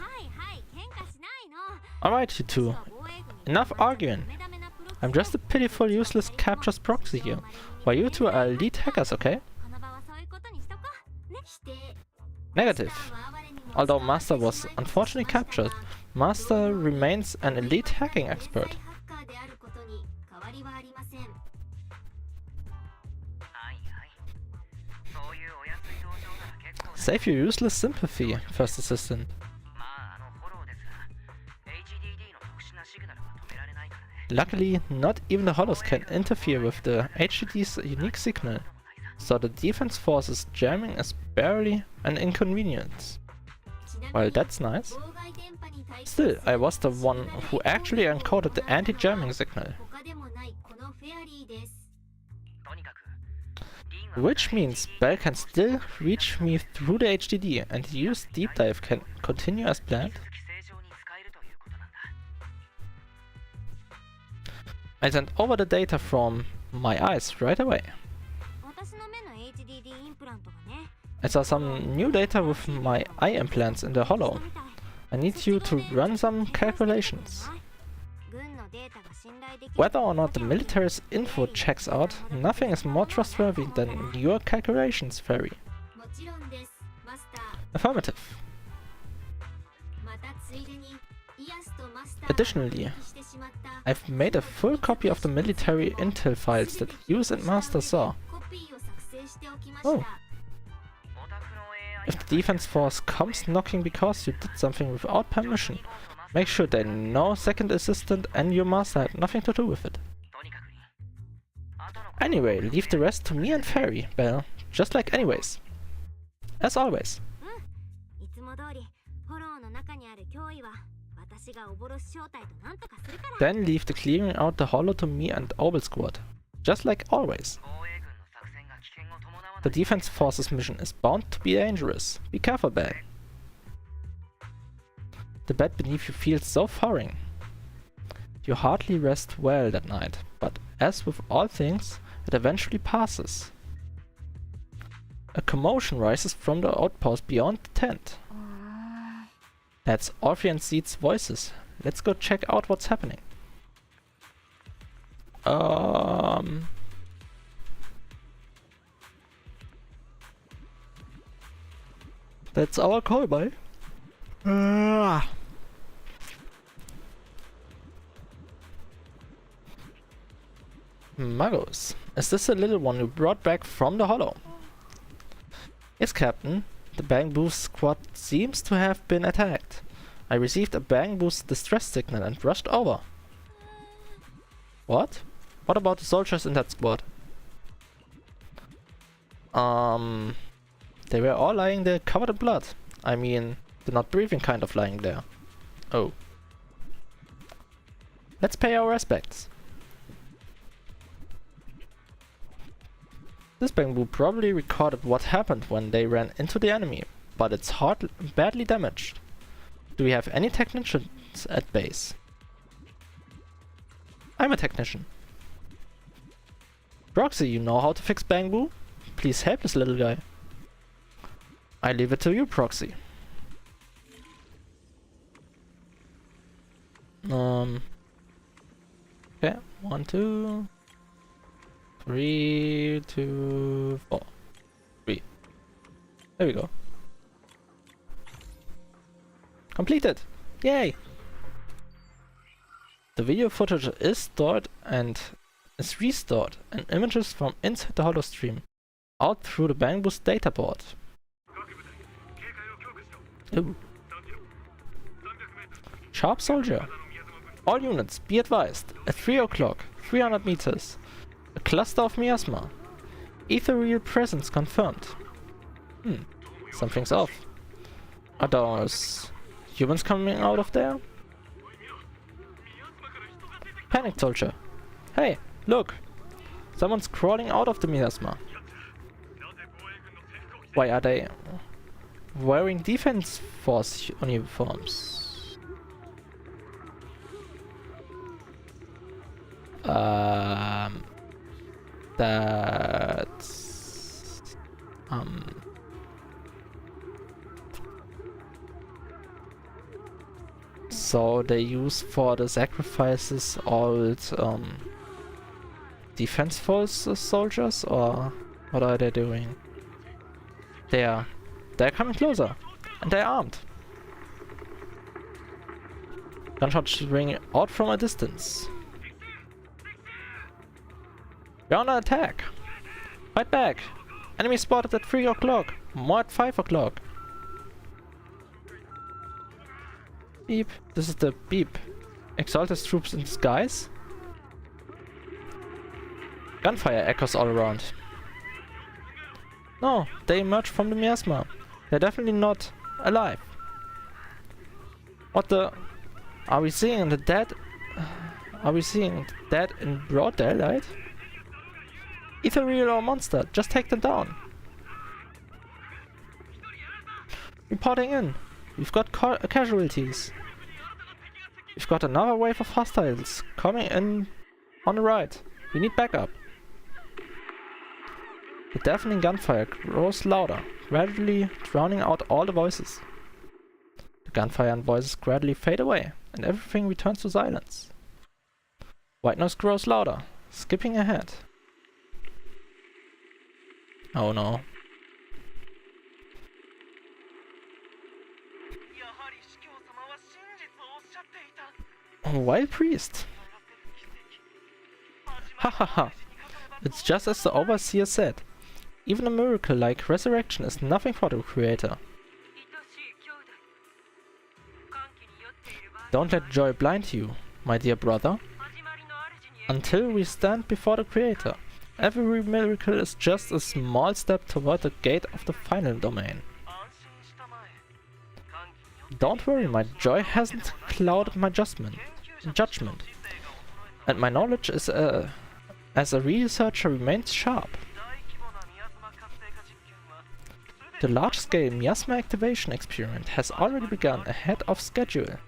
Alright, you two. Enough arguing. I'm just a pitiful, useless captures proxy here, while you two are elite hackers, okay? Negative. Although Master was unfortunately captured, Master remains an elite hacking expert. Save your useless sympathy, First Assistant. Luckily, not even the Hollows can interfere with the HDD's unique signal, so the defense force's jamming is barely an inconvenience. Well, that's nice. Still, I was the one who actually encoded the anti-jamming signal. Which means Bell can still reach me through the HDD and the use deep dive can continue as planned. I sent over the data from my eyes right away. I saw some new data with my eye implants in the hollow. I need you to run some calculations. Whether or not the military's info checks out, nothing is more trustworthy than your calculations, Fairy. Affirmative. Additionally, I've made a full copy of the military intel files that you and Master saw. Oh. If the defense force comes knocking because you did something without permission, make sure they know second assistant and your master had nothing to do with it. Anyway, leave the rest to me and Fairy, Belle, just like anyways. As always. Then leave the clearing out the hollow to me and Obel Squad, just like always. The defense force's mission is bound to be dangerous. Be careful, Belle. The bed beneath you feels so foreign. You hardly rest well that night, but as with all things, it eventually passes. A commotion rises from the outpost beyond the tent. That's Orphe and Zeed's voices. Let's go check out what's happening. That's our call, bye. Magos, is this the little one you brought back from the hollow? Yes, Captain. The Bang Boost squad seems to have been attacked. I received a Bang Boost distress signal and rushed over. What? What about the soldiers in that squad? They were all lying there covered in blood. I mean, the not breathing kind of lying there. Oh. Let's pay our respects. This bamboo probably recorded what happened when they ran into the enemy, but it's badly damaged. Do we have any technicians at base? I'm a technician. Proxy, you know how to fix bamboo? Please help this little guy. I leave it to you, Proxy. Okay, 1, 2, 3, 2, 4, 3. There we go. Completed! Yay! The video footage is stored and is restored, and images from inside the hollow stream out through the Bang Boost data board. Ooh. Sharp soldier. All units, be advised. At 3 o'clock, 300 meters. A cluster of miasma. Ethereal presence confirmed. Something's off. Are those humans coming out of there? Panic soldier. Hey, look! Someone's crawling out of the miasma. Why are they wearing defense force uniforms? That's so they use for the sacrifices old defense force soldiers, or what are they doing? They're coming closer, and they're armed. Gunshots ring out from a distance. We're under attack. Fight back. Enemy spotted at 3 o'clock. More at 5 o'clock. Beep. This is the beep. Exalted troops in disguise. Gunfire echoes all around. No, they emerged from the miasma. They're definitely not alive. What the? Are we seeing the dead? Are we seeing dead in broad daylight? Ethereal or monster, just take them down. Reporting in. We've got casualties. We've got another wave of hostiles coming in on the right. We need backup. The deafening gunfire grows louder. gradually drowning out all the voices. The gunfire and voices gradually fade away, and everything returns to silence. White noise grows louder, skipping ahead. Oh no. Wild priest! Hahaha! It's just as the overseer said. Even a miracle like resurrection is nothing for the creator. Don't let joy blind you, my dear brother. Until we stand before the creator, every miracle is just a small step toward the gate of the final domain. Don't worry, my joy hasn't clouded my judgment. And my knowledge is as a researcher remains sharp. The large-scale miasma activation experiment has already begun ahead of schedule.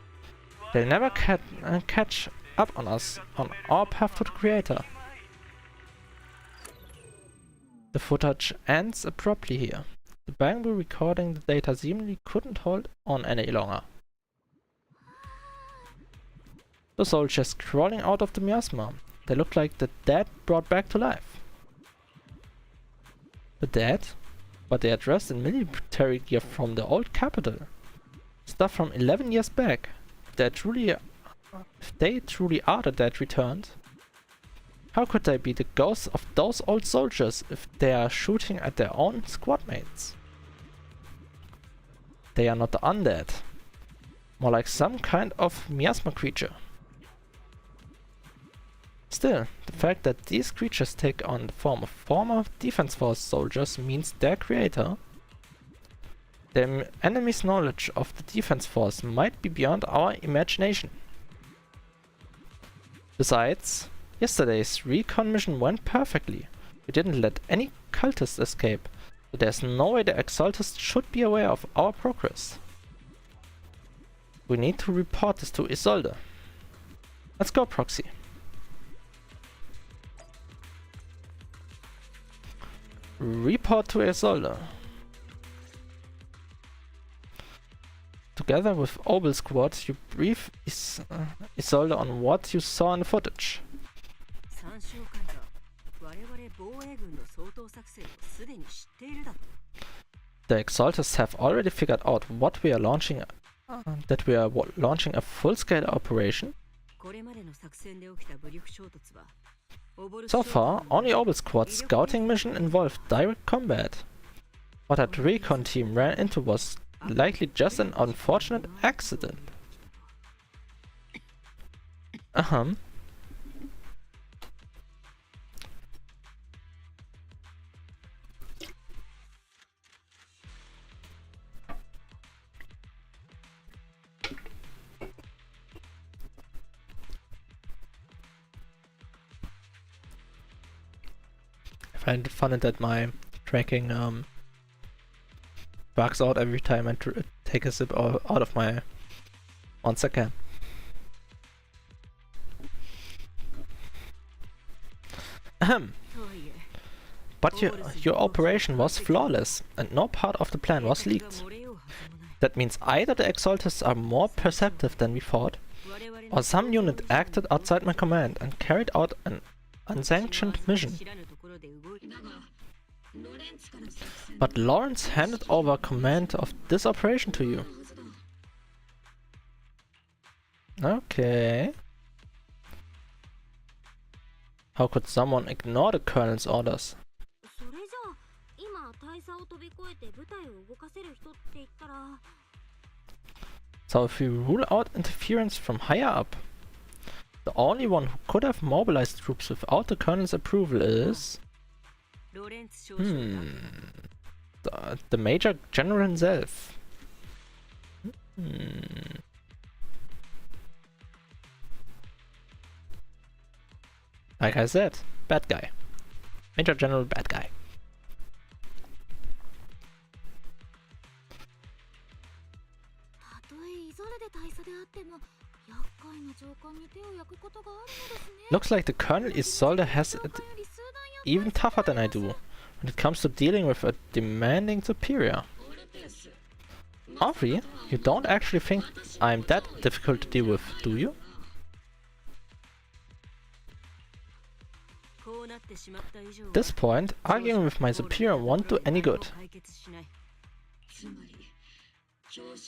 They'll never catch up on us on our path to the creator. The footage ends abruptly here. The bamboo recording the data seemingly couldn't hold on any longer. The soldiers crawling out of the miasma. They look like the dead brought back to life. The dead? But they are dressed in military gear from the old capital. Stuff from 11 years back. If they truly are the dead returned, how could they be the ghosts of those old soldiers if they are shooting at their own squad mates? They are not the undead. More like some kind of miasma creature. Still, the fact that these creatures take on the form of former Defense Force soldiers means their creator, the enemy's knowledge of the Defense Force, might be beyond our imagination. Besides, yesterday's recon mission went perfectly. We didn't let any cultists escape, so there's no way the Exaltists should be aware of our progress. We need to report this to Isolde. Let's go, Proxy. Report to Isolde. Together with Obel Squad, you brief Isolde on what you saw in the footage. The Exaltists have already figured out what we are launching, that we are launching a full-scale operation. So far, only Obel Squad's scouting mission involved direct combat. What that recon team ran into was likely just an unfortunate accident. I find it funny that my tracking bugs out every time I take a sip out of my monster can. But your operation was flawless, and no part of the plan was leaked. That means either the Exaltists are more perceptive than we thought, or some unit acted outside my command and carried out an unsanctioned mission. But Lawrence handed over command of this operation to you. Okay. How could someone ignore the colonel's orders? So if we rule out interference from higher up, the only one who could have mobilized troops without the colonel's approval is... The Major General himself. Like I said, bad guy. Major General, bad guy. Looks like the Colonel Isolde has it even tougher than I do when it comes to dealing with a demanding superior. Aubrey, you don't actually think I'm that difficult to deal with, do you? At this point, arguing with my superior won't do any good.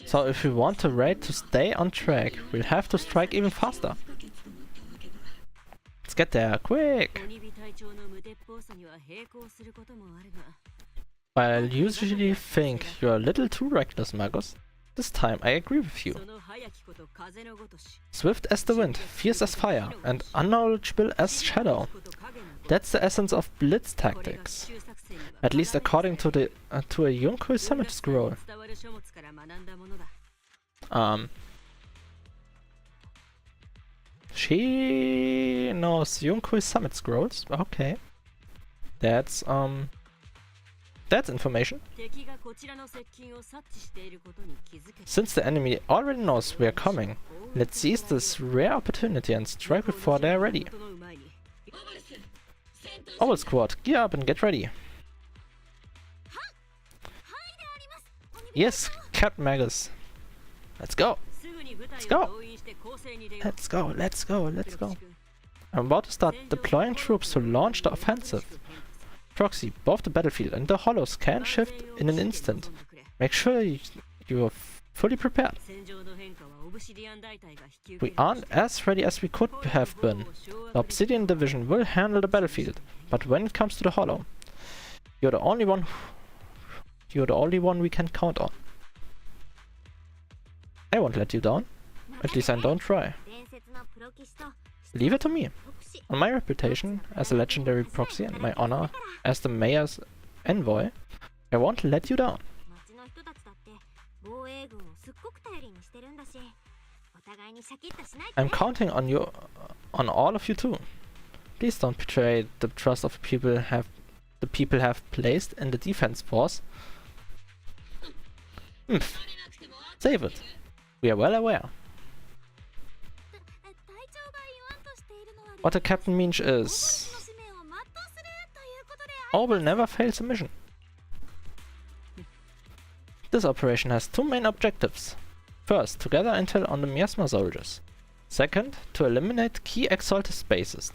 So if we want the raid to stay on track, we'll have to strike even faster. Let's get there, quick! While I usually think you're a little too reckless, Magus, this time I agree with you. Swift as the wind, fierce as fire, and unknowledgeable as shadow. That's the essence of blitz tactics. At least according to the a Yunko Summit scroll. She knows Yunko Summit scrolls. Okay. That's information. Since the enemy already knows we're coming, let's seize this rare opportunity and strike before they're ready. Owl Squad, gear up and get ready. Yes, Captain Magus. Let's go. Let's go. Let's go, let's go, let's go. I'm about to start deploying troops to launch the offensive. Proxy, both the battlefield and the hollows can shift in an instant. Make sure you are fully prepared. We aren't as ready as we could have been. The Obsidian Division will handle the battlefield, but when it comes to the hollow, you're the only one we can count on. I won't let you down. At least I don't try. Leave it to me. On my reputation as a legendary proxy and my honor as the mayor's envoy, I won't let you down. I'm counting on you, on all of you too. Please don't betray the trust of the people have placed in the defense force. Save it. We are well aware. What the captain means is, Orbital never fails a mission. This operation has two main objectives. First, to gather intel on the Miasma soldiers. Second, to eliminate key Exalted spaces.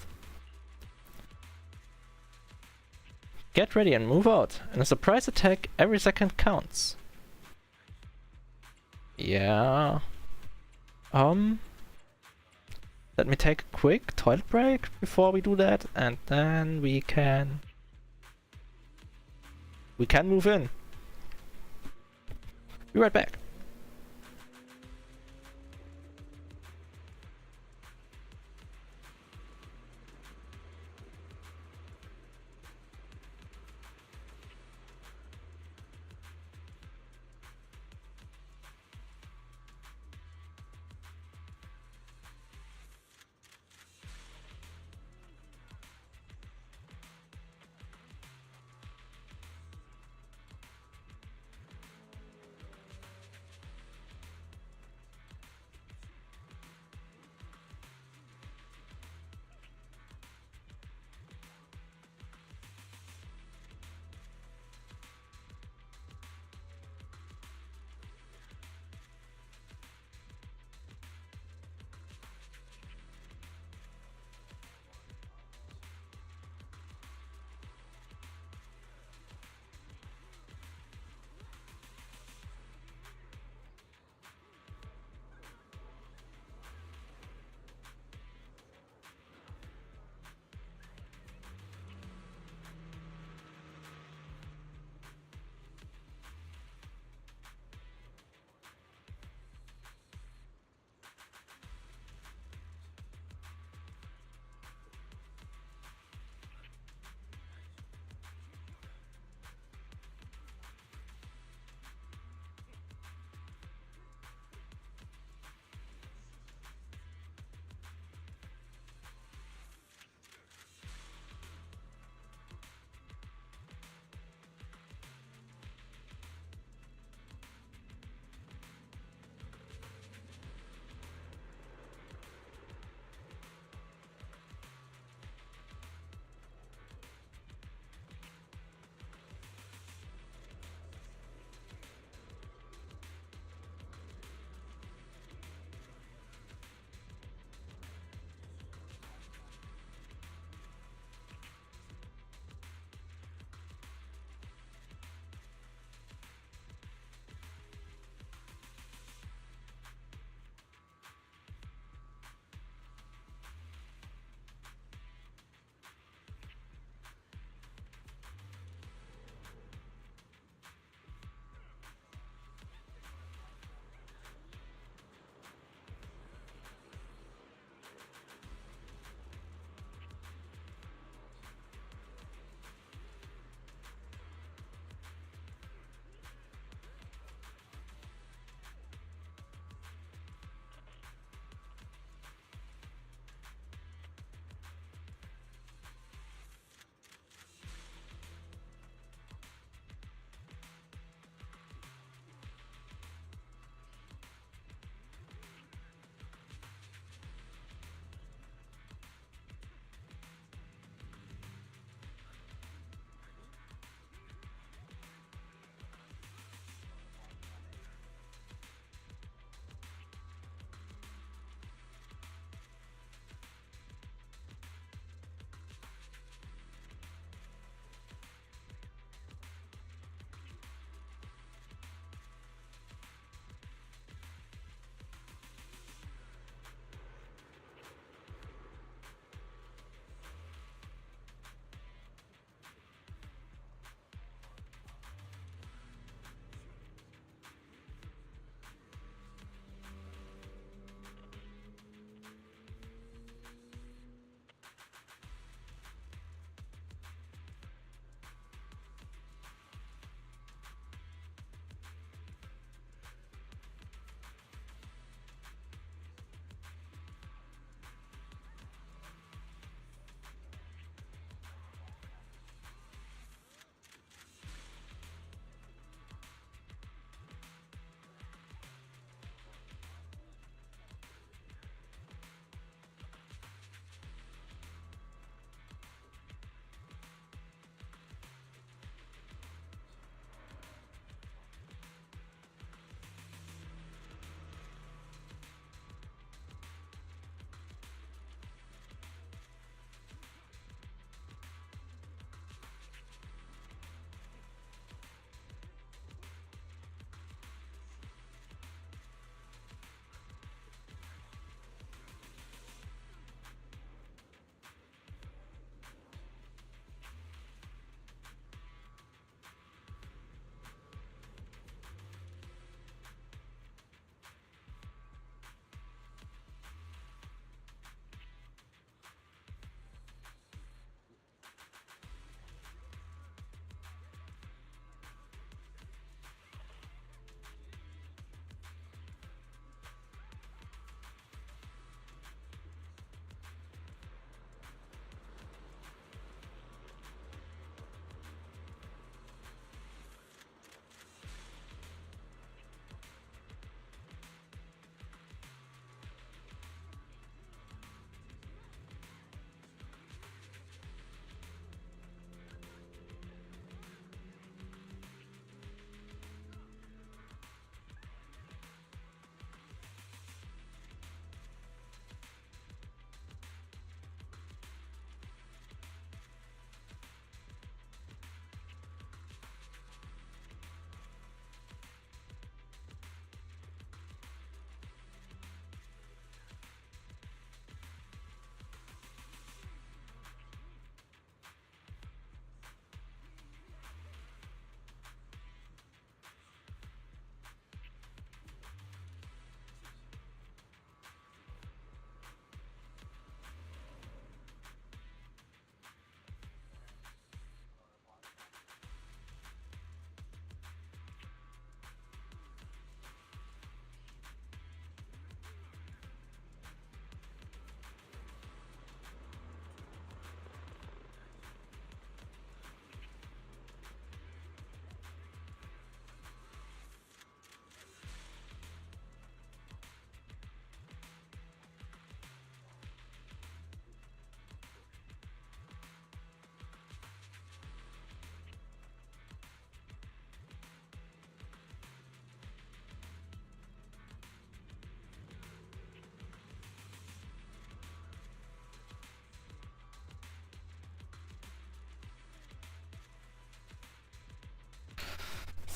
Get ready and move out. In a surprise attack, every second counts. Yeah. Let me take a quick toilet break before we do that, and then we can move in. Be right back.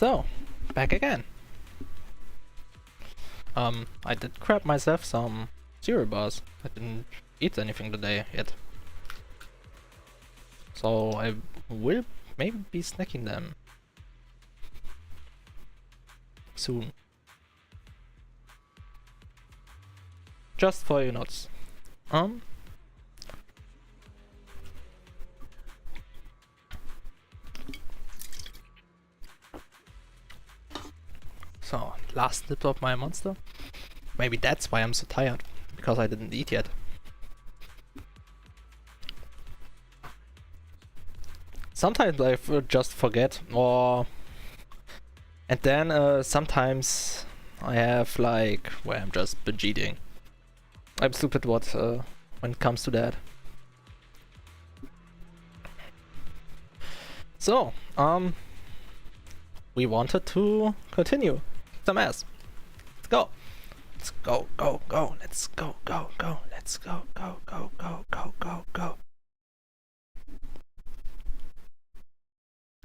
So, back again. I did grab myself some cereal bars. I didn't eat anything today yet. So I will maybe be snacking them soon. Just for your notes. So, last nip of my monster. Maybe that's why I'm so tired, because I didn't eat yet. Sometimes I just forget, and then sometimes I have like where I'm just binge eating. I'm stupid when it comes to that. So, we wanted to continue some ass. Let's go. Let's go, go, go. Let's go, go, go. Let's go, go, go, go, go, go, go.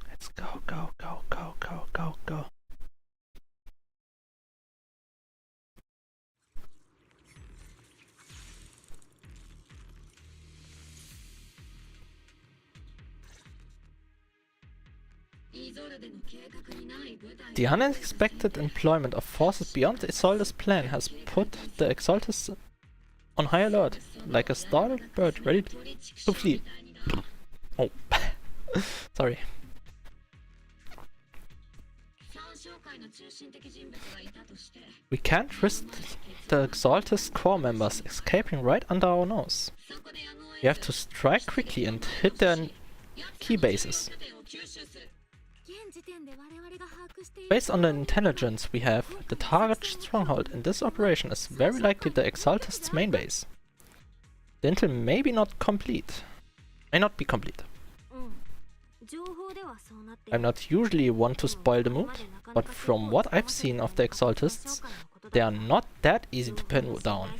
Let's go, go, go, go, go, go, go. The unexpected employment of forces beyond the Isolde's plan has put the Exaltus on high alert, like a startled bird ready to flee. Oh, sorry. We can't risk the Exaltus core members escaping right under our nose. We have to strike quickly and hit their key bases. Based on the intelligence we have, the target stronghold in this operation is very likely the Exaltist's main base. The intel may not be complete. I'm not usually one to spoil the mood, but from what I've seen of the Exaltists, they are not that easy to pin down.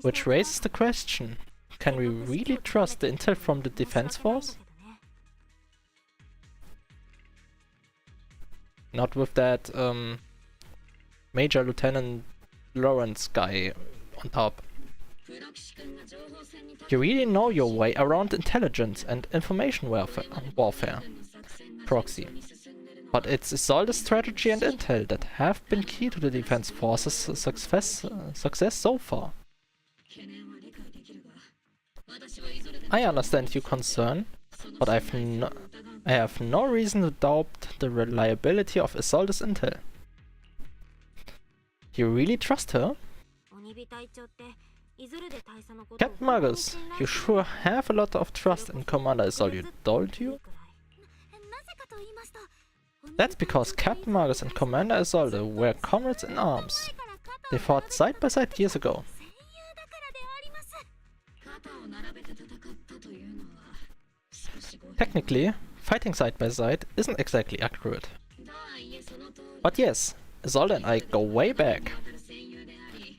Which raises the question, can we really trust the intel from the defense force? Not with that Major Lieutenant Lawrence guy on top. You really know your way around intelligence and information warfare, Proxy. But it's Isolde's strategy and intel that have been key to the defense force's success so far. I understand your concern, but I have no reason to doubt the reliability of Isolde's intel. You really trust her? Captain Magus, you sure have a lot of trust in Commander Isolde, don't you? That's because Captain Magus and Commander Isolde were comrades in arms. They fought side by side years ago. Technically, fighting side by side isn't exactly accurate. But yes, Isolde and I go way back.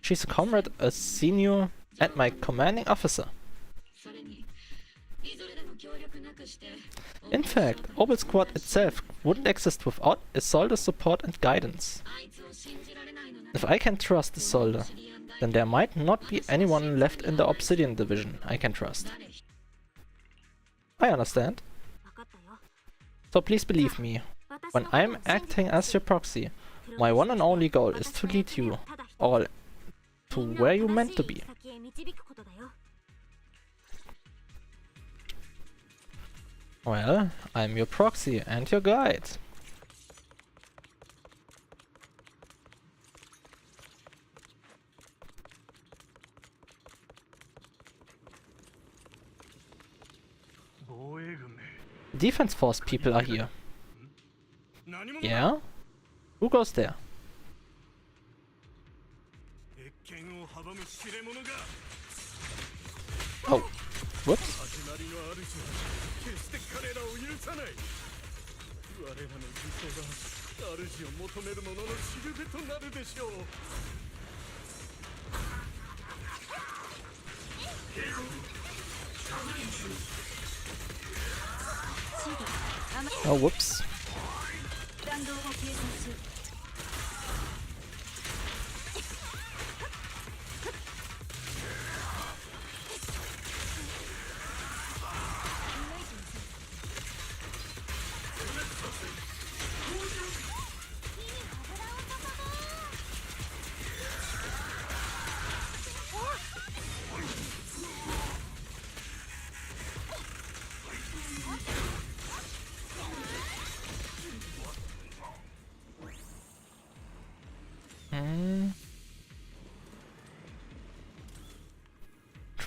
She's a comrade, a senior, and my commanding officer. In fact, Obel Squad itself wouldn't exist without Isolde's support and guidance. If I can trust Isolde, then there might not be anyone left in the Obsidian Division I can trust. I understand. So please believe me, when I'm acting as your proxy, my one and only goal is to lead you all to where you meant to be. Well, I'm your proxy and your guide. Defense force people are here. Yeah? Who goes there? Oh, whoops. Oh, whoops.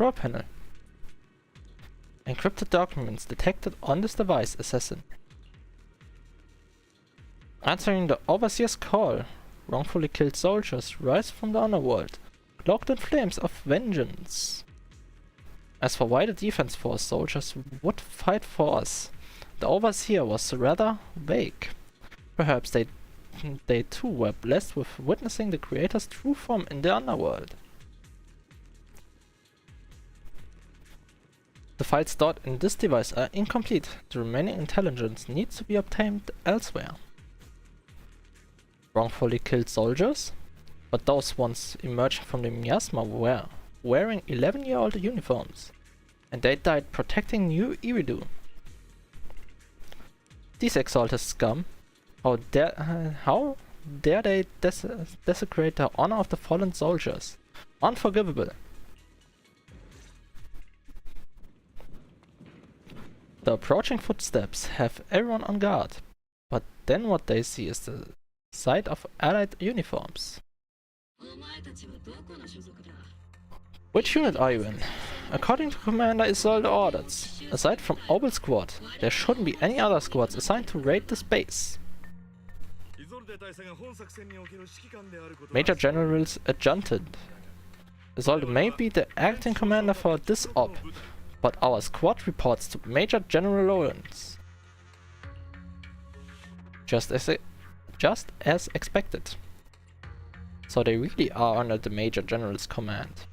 Draw panel. Encrypted documents detected on this device, assassin. Answering the Overseer's call, wrongfully killed soldiers rise from the underworld, cloaked in flames of vengeance. As for why the defense force soldiers would fight for us, the Overseer was rather vague. Perhaps they too were blessed with witnessing the Creator's true form in the underworld. The files stored in this device are incomplete. The remaining intelligence needs to be obtained elsewhere. Wrongfully killed soldiers? But those ones emerging from the miasma were wearing 11-year-old uniforms. And they died protecting New Iridu. These exalted scum. How dare they desecrate the honor of the fallen soldiers? Unforgivable. The approaching footsteps have everyone on guard, but then what they see is the sight of allied uniforms. Which unit are you in? According to Commander Isolde orders, aside from Obel Squad, there shouldn't be any other squads assigned to raid this base. Major Generals adjunted. Isolde may be the acting commander for this op, but our squad reports to Major General Lawrence. Just as expected. So they really are under the Major General's command.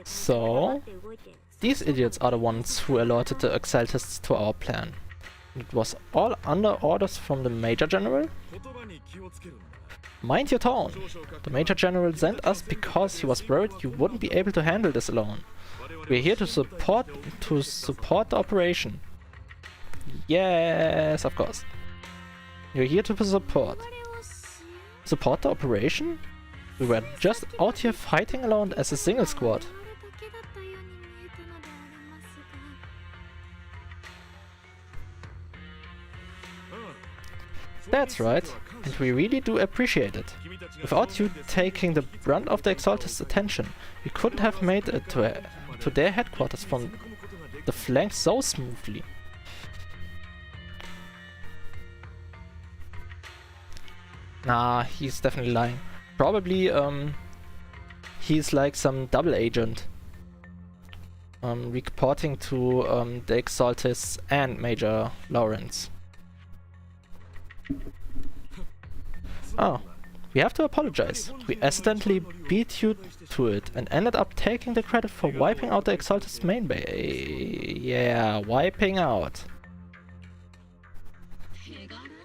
So, these idiots are the ones who alerted the Exaltists to our plan. It was all under orders from the Major General? Mind your tone! The Major General sent us because he was worried you wouldn't be able to handle this alone. We're here to support the operation. Yes, of course. You're here to support. Support the operation? We were just out here fighting alone as a single squad. That's right, and we really do appreciate it. Without you taking the brunt of the Exalted's attention, we couldn't have made it to their headquarters from the flank so smoothly. Nah, he's definitely lying. Probably, he's like some double agent. Reporting to the Exaltists and Major Lawrence. Oh, we have to apologize. We accidentally beat you to it and ended up taking the credit for wiping out the Exalted's main base. Yeah, wiping out.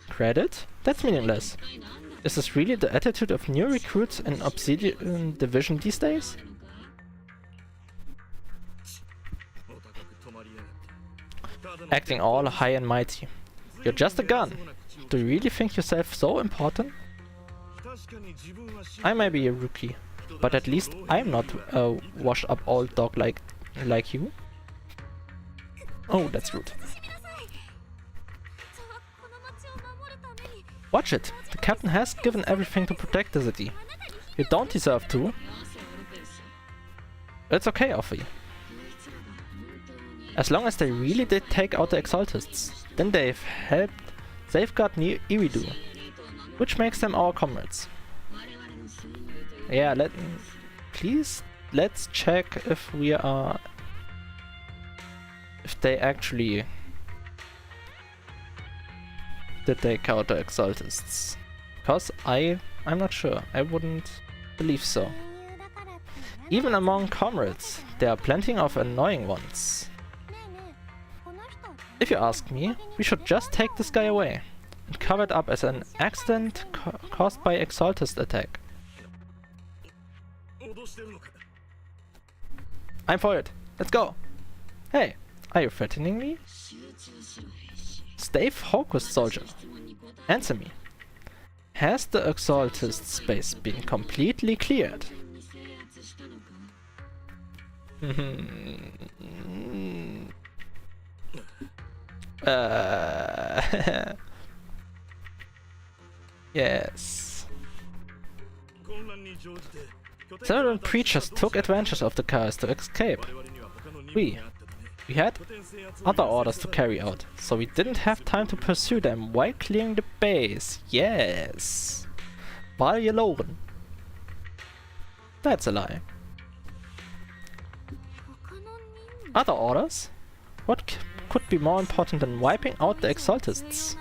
Credit? That's meaningless. Is this really the attitude of new recruits in Obsidian Division these days? Acting all high and mighty. You're just a gun. Do you really think yourself so important? I may be a rookie, but at least I'm not a washed-up old dog like you. Oh, that's rude. Watch it! The captain has given everything to protect the city. You don't deserve to. It's okay, Offie. As long as they really did take out the Exaltists, then they've helped safeguard New Iridu, which makes them our comrades. Yeah, let's check if they actually did take out the Exaltists. Because I'm not sure. I wouldn't believe so. Even among comrades, there are plenty of annoying ones. If you ask me, we should just take this guy away and cover it up as an accident caused by Exaltist attack. I'm for it. Let's go. Hey, are you threatening me? Stay focused, soldier. Answer me. Has the Exaltist space been completely cleared? Yes. Several preachers took advantage of the chaos to escape. We had other orders to carry out, so we didn't have time to pursue them while clearing the base. Yes. Verloren. That's a lie. Other orders? What could be more important than wiping out the Exaltists?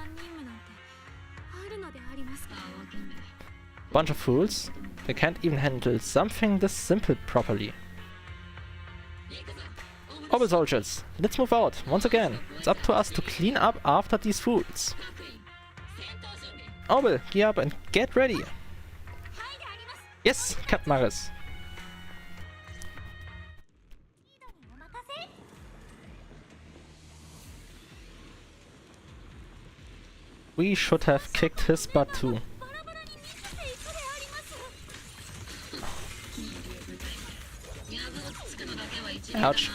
Bunch of fools. They can't even handle something this simple properly. Orbital soldiers, let's move out. Once again, it's up to us to clean up after these fools. Orbital, gear up and get ready. Yes, Captain Maris. We should have kicked his butt too. Ouch.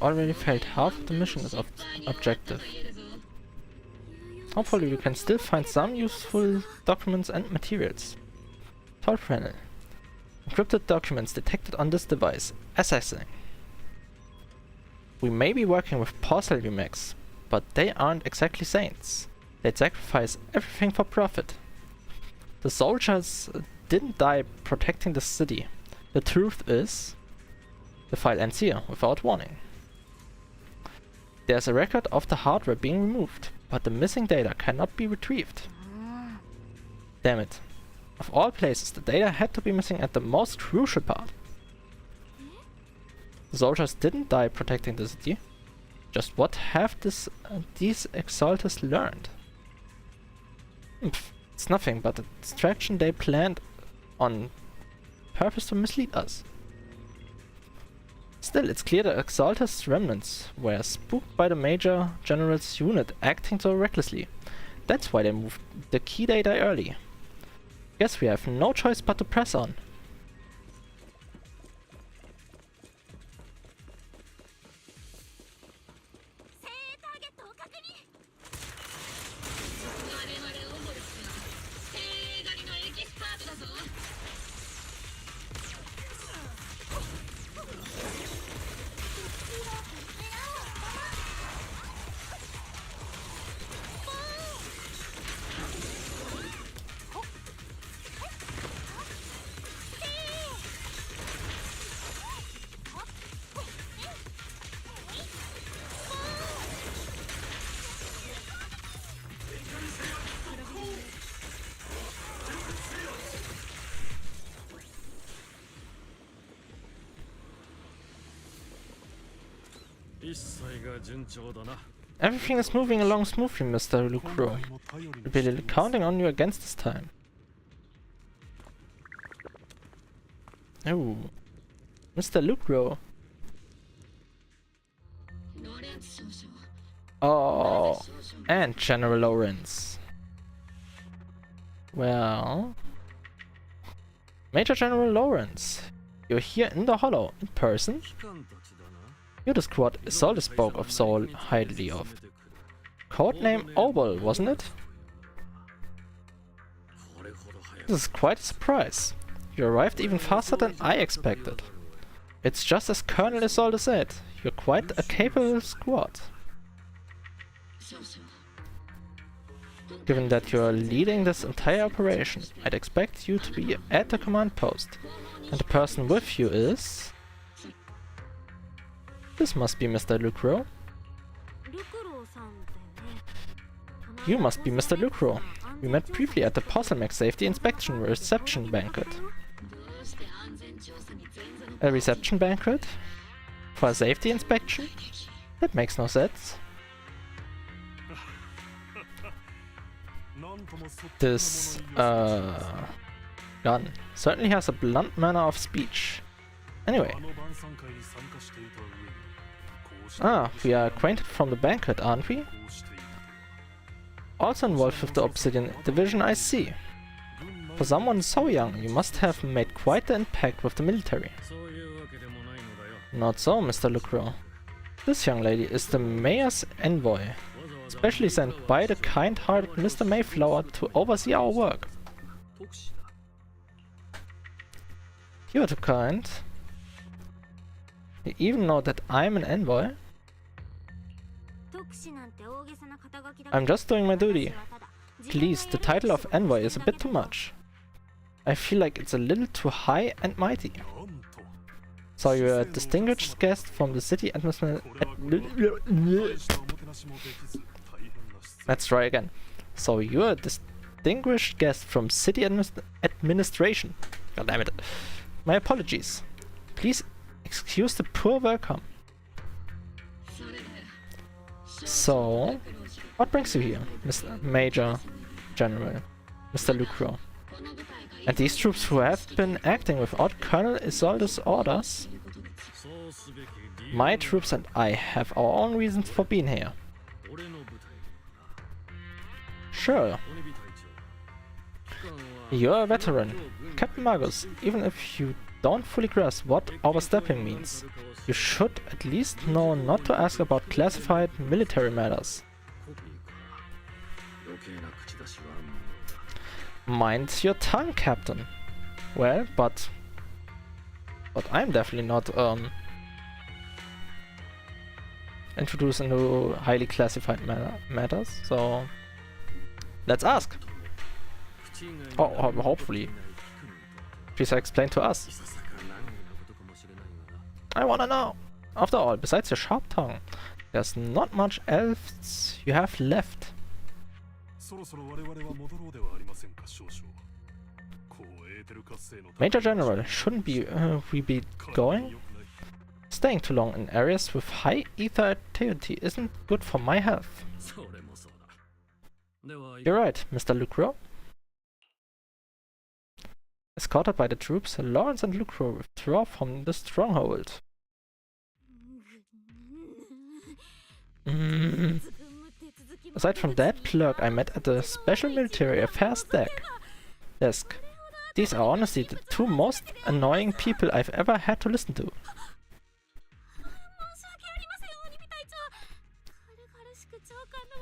Already failed half of the mission is objective. Hopefully we can still find some useful documents and materials. Toll panel. Encrypted documents detected on this device. Assessing. We may be working with Porcel Umex, but they aren't exactly saints. They'd sacrifice everything for profit. The soldiers didn't die protecting the city. The truth is, the file ends here, without warning. There's a record of the hardware being removed, but the missing data cannot be retrieved. Damn it. Of all places, the data had to be missing at the most crucial part. The soldiers didn't die protecting the city. Just what have these Exaltists learned? It's nothing but a distraction they planned on purpose to mislead us. Still, it's clear the Exaltist remnants were spooked by the Major General's unit acting so recklessly. That's why they moved the key data early. Guess we have no choice but to press on. Everything is moving along smoothly, Mr. Lucro. We'll be counting on you against this time. Oh, Mr. Lucro. Oh, and General Lawrence. Well, Major General Lawrence, you're here in the Hollow in person. You're the squad Isolde spoke of so highly of. Codename Obel, wasn't it? This is quite a surprise. You arrived even faster than I expected. It's just as Colonel Isolde said, you're quite a capable squad. Given that you're leading this entire operation, I'd expect you to be at the command post. And the person with you is... This must be Mr. Lucro. You must be Mr. Lucro. We met briefly at the Porcel Safety Inspection Reception Banquet. A reception banquet? For a safety inspection? That makes no sense. This, gun certainly has a blunt manner of speech. Anyway. Ah, we are acquainted from the banquet, aren't we? Also involved with the Obsidian Division, I see. For someone so young, you must have made quite the impact with the military. Not so, Mr. Lucro. This young lady is the mayor's envoy, specially sent by the kind-hearted Mr. Mayflower to oversee our work. You are too kind. You even know that I'm an envoy? I'm just doing my duty. Please, the title of envoy is a bit too much. I feel like it's a little too high and mighty. So you're a distinguished guest from the city Let's try again. So you're a distinguished guest from city administration. God damn it. My apologies. Please excuse the poor welcome. So, what brings you here, Mr. Major General, Mr. Lucro? And these troops who have been acting without Colonel Isolde's orders? My troops and I have our own reasons for being here. Sure. You're a veteran, Captain Magus. Even if you don't fully grasp what overstepping means, you should at least know not to ask about classified military matters. Mind your tongue, Captain. Well, but I'm definitely not introduced into highly classified matters, so let's ask. Oh, hopefully. Please explain to us. I wanna know. After all, besides your sharp tongue, there's not much else you have left. Major General, shouldn't we be going? Staying too long in areas with high ether activity isn't good for my health. You're right, Mr. Lucro. Escorted by the troops, Lawrence and Lucro withdraw from the stronghold. Aside from that clerk I met at the Special Military Affairs desk, these are honestly the two most annoying people I've ever had to listen to.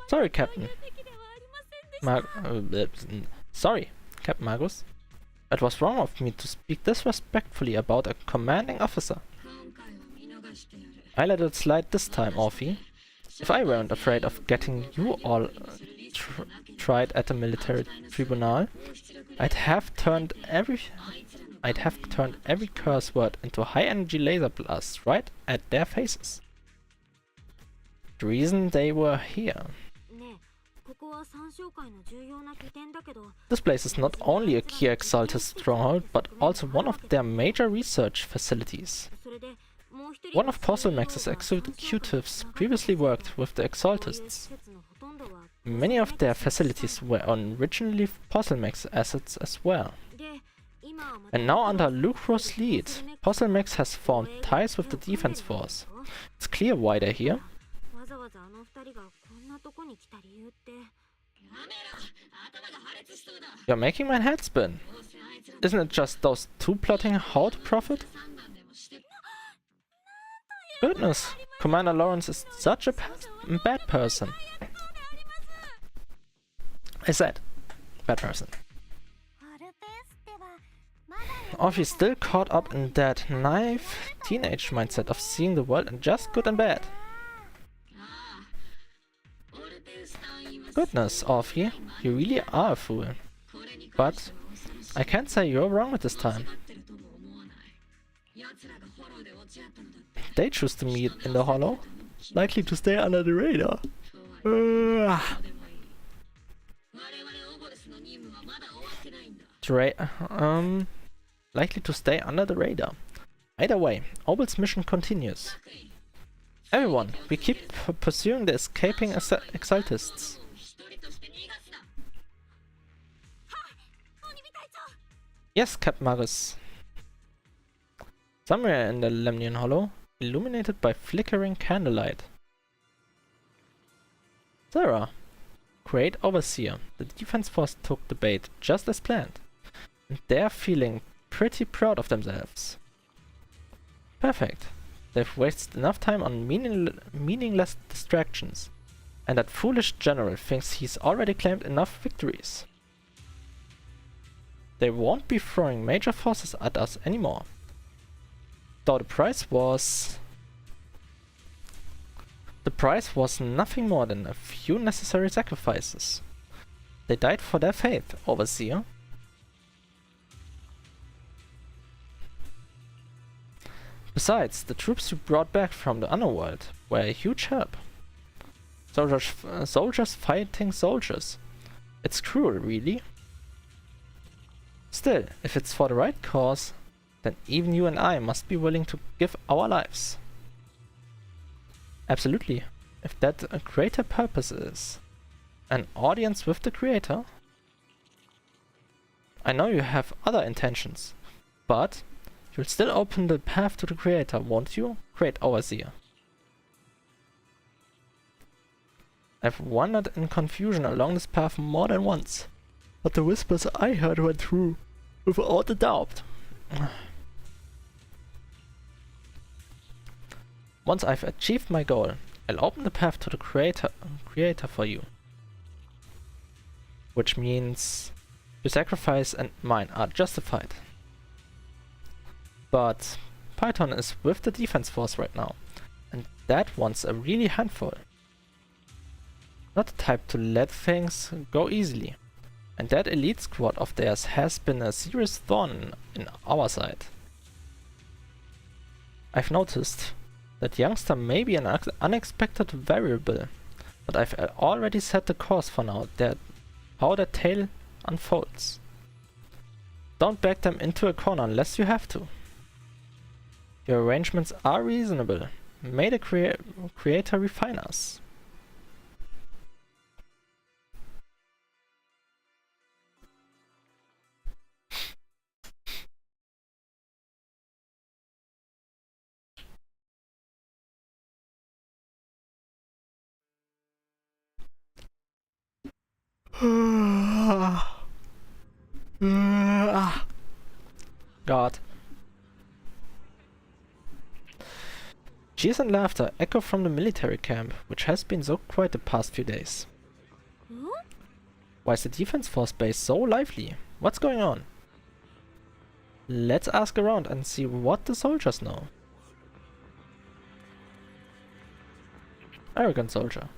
Sorry, Captain. Sorry, Captain Magus. It was wrong of me to speak disrespectfully about a commanding officer. I let it slide this time, Orphe. If I weren't afraid of getting you all tried at the military tribunal, I'd have turned every curse word into high-energy laser blasts right at their faces. The reason they were here. This place is not only a key Exaltist stronghold, but also one of their major research facilities. One of Postlemax's executives previously worked with the Exaltists. Many of their facilities were originally Postlemax assets as well. And now under Lucro's lead, Postlemax has formed ties with the defense force. It's clear why they're here. You're making my head spin. Isn't it just those two plotting how to profit? Goodness, Commander Lawrence is such a bad person. I said, bad person. Orphe's still caught up in that naive teenage mindset of seeing the world in just good and bad. Goodness, Orphe, you really are a fool. But I can't say you're wrong at this time. They choose to meet in the hollow, likely to stay under the radar. Likely to stay under the radar. Either way, Obel's mission continues. Everyone, we keep pursuing the escaping exaltists. 鬼火隊長 Yes, Captain Magus. Somewhere in the Lemnian Hollow, illuminated by flickering candlelight. Sarah, great overseer. The defense force took the bait just as planned. And they're feeling pretty proud of themselves. Perfect. They've wasted enough time on meaningless distractions. And that foolish general thinks he's already claimed enough victories. They won't be throwing major forces at us anymore. Though the price was nothing more than a few necessary sacrifices. They died for their faith, Overseer. Besides, the troops you brought back from the underworld were a huge help. Soldiers fighting soldiers. It's cruel, really. Still, if it's for the right cause, then even you and I must be willing to give our lives. Absolutely. If that a greater purpose is an audience with the creator. I know you have other intentions, but you'll still open the path to the creator, won't you, great overseer? I've wandered in confusion along this path more than once, but the whispers I heard went through, without a doubt. Once I've achieved my goal, I'll open the path to the creator for you. Which means your sacrifice and mine are justified. But Python is with the defense force right now, and that one's a really handful. Not the type to let things go easily, and that elite squad of theirs has been a serious thorn in our side. I've noticed that youngster may be an unexpected variable, but I've already set the course for now, how that tale unfolds. Don't back them into a corner unless you have to. Your arrangements are reasonable. May the creator refine us. God. Cheers and laughter echo from the military camp, which has been so quiet the past few days. Why is the defense force base so lively? What's going on? Let's ask around and see what the soldiers know. Arrogant soldier.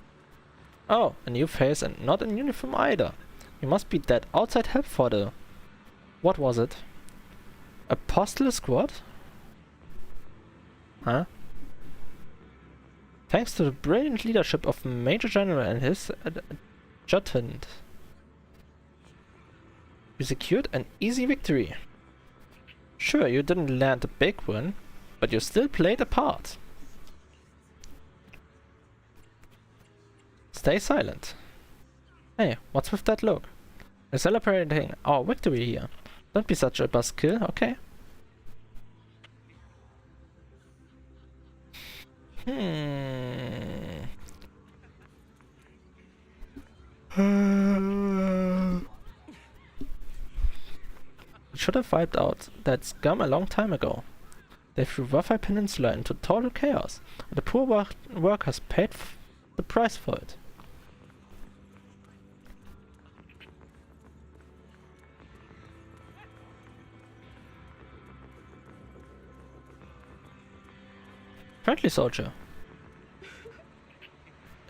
Oh, a new face and not in uniform either. You must be that outside help for the... What was it? Apostle squad? Huh? Thanks to the brilliant leadership of Major General and his adjutant, you secured an easy victory. Sure, you didn't land a big one, but you still played a part. Stay silent. Hey, what's with that look? We're celebrating our victory here. Don't be such a buzzkill, okay? We should have wiped out that scum a long time ago. They threw Waffai Peninsula into total chaos, and the poor workers paid the price for it. Friendly soldier.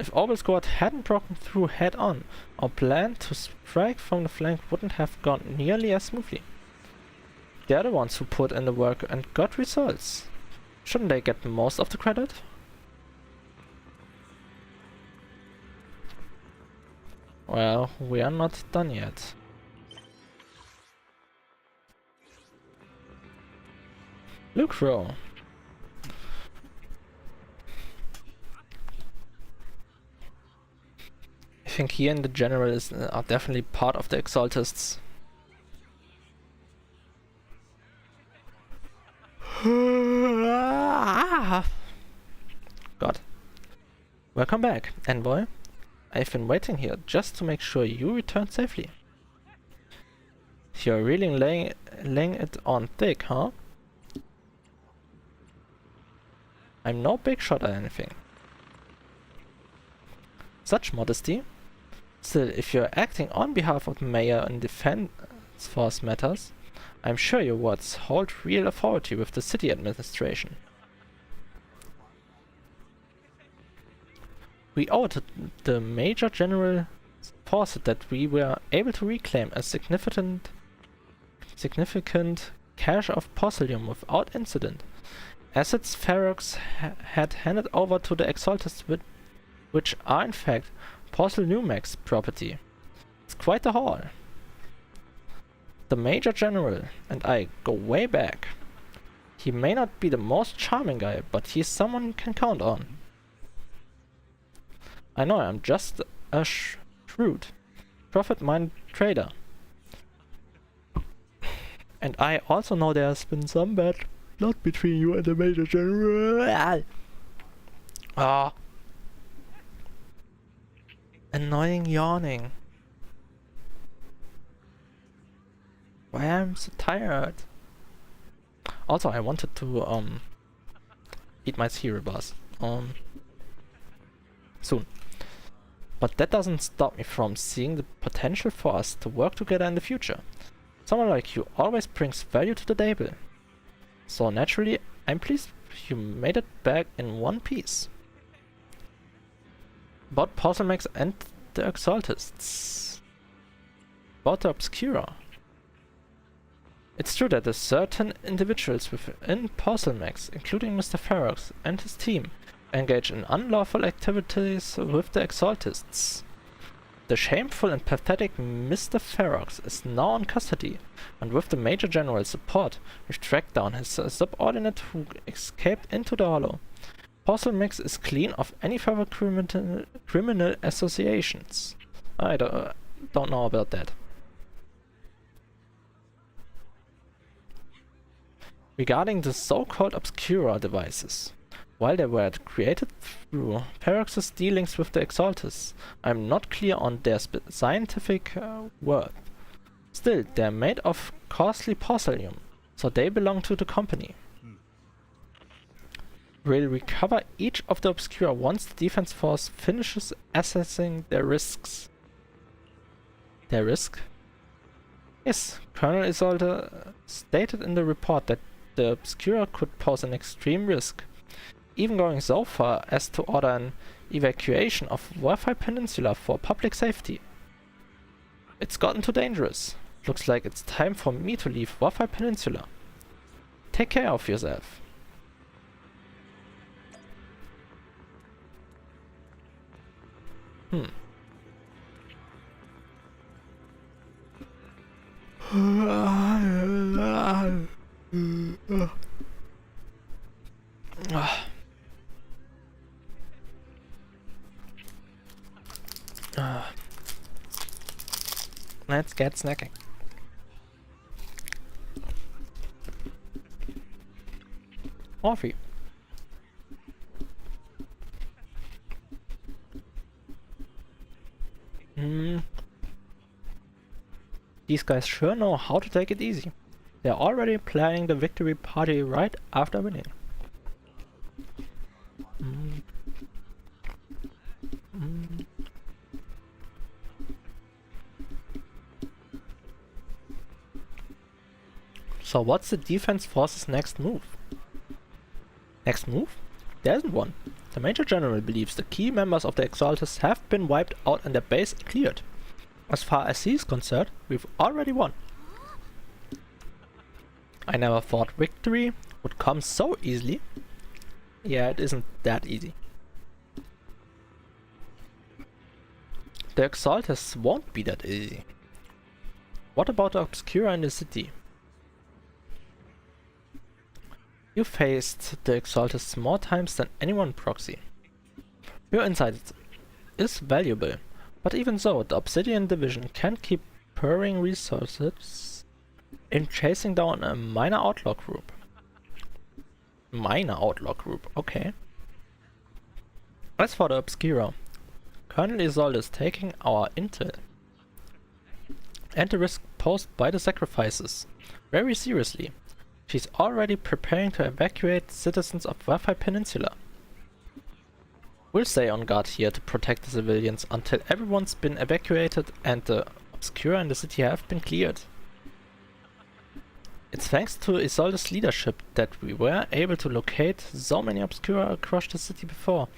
If Orbal Squad hadn't broken through head-on, our plan to strike from the flank wouldn't have gone nearly as smoothly. They're the ones who put in the work and got results. Shouldn't they get most of the credit? Well, we are not done yet. Lucro. I think he and the general are definitely part of the Exaltists. God. Welcome back, envoy. I've been waiting here just to make sure you return safely. You're really laying it on thick, huh? I'm no big shot or anything. Such modesty. Still, if you're acting on behalf of the mayor in defense force matters, I'm sure your words hold real authority with the city administration. We owe to the Major General Fawcett that we were able to reclaim a significant cache of Posilium without incident. Assets Ferox had handed over to the Exaltists, which are in fact Posilium's property. It's quite a haul. The Major General and I go way back. He may not be the most charming guy, but he's someone you can count on. I know I'm just a shrewd, profit-minded trader. And I also know there's been some bad blood between you and the Major General. Ah. Annoying yawning. Why I'm so tired? Also, I wanted to eat my cereal bars soon. But that doesn't stop me from seeing the potential for us to work together in the future. Someone like you always brings value to the table. So naturally, I'm pleased you made it back in one piece. About Posilium and the Exaltists. About the Obscura. It's true that certain individuals within Posilium, including Mr. Ferox and his team, engage in unlawful activities with the Exaltists. The shameful and pathetic Mr. Ferox is now in custody, and with the Major General's support, we've tracked down his subordinate who escaped into the Hollow. Posilium is clean of any further criminal associations. I don't know about that. Regarding the so-called Obscura devices, while they were created through Ferox's dealings with the Exaltists, I'm not clear on their scientific worth. Still, they're made of costly Posilium, so they belong to the company. We'll recover each of the Obscura once the defense force finishes assessing their risks. Their risk? Yes, Colonel Isolde stated in the report that the Obscura could pose an extreme risk, even going so far as to order an evacuation of Wi-Fi Peninsula for public safety. It's gotten too dangerous. Looks like it's time for me to leave Wi-Fi Peninsula. Take care of yourself. Let's get snacking. Coffee. These guys sure know how to take it easy. They're already planning the victory party right after winning. So what's the defense force's next move? Next move? There isn't one. The Major General believes the key members of the Exaltists have been wiped out and their base cleared. As far as he's concerned, we've already won. I never thought victory would come so easily. Yeah, it isn't that easy. The Exaltists won't be that easy. What about the Obscura in the city? You faced the Exaltists more times than anyone proxy. Your insight is valuable, but even so, the Obsidian Division can't keep pouring resources in chasing down a minor outlaw group. Minor outlaw group, okay. As for the Obscura, Colonel Isolde is taking our intel and the risk posed by the sacrifices very seriously. She's already preparing to evacuate citizens of Wafai Peninsula. We'll stay on guard here to protect the civilians until everyone's been evacuated and the Obscura in the city have been cleared. It's thanks to Isolde's leadership that we were able to locate so many Obscura across the city before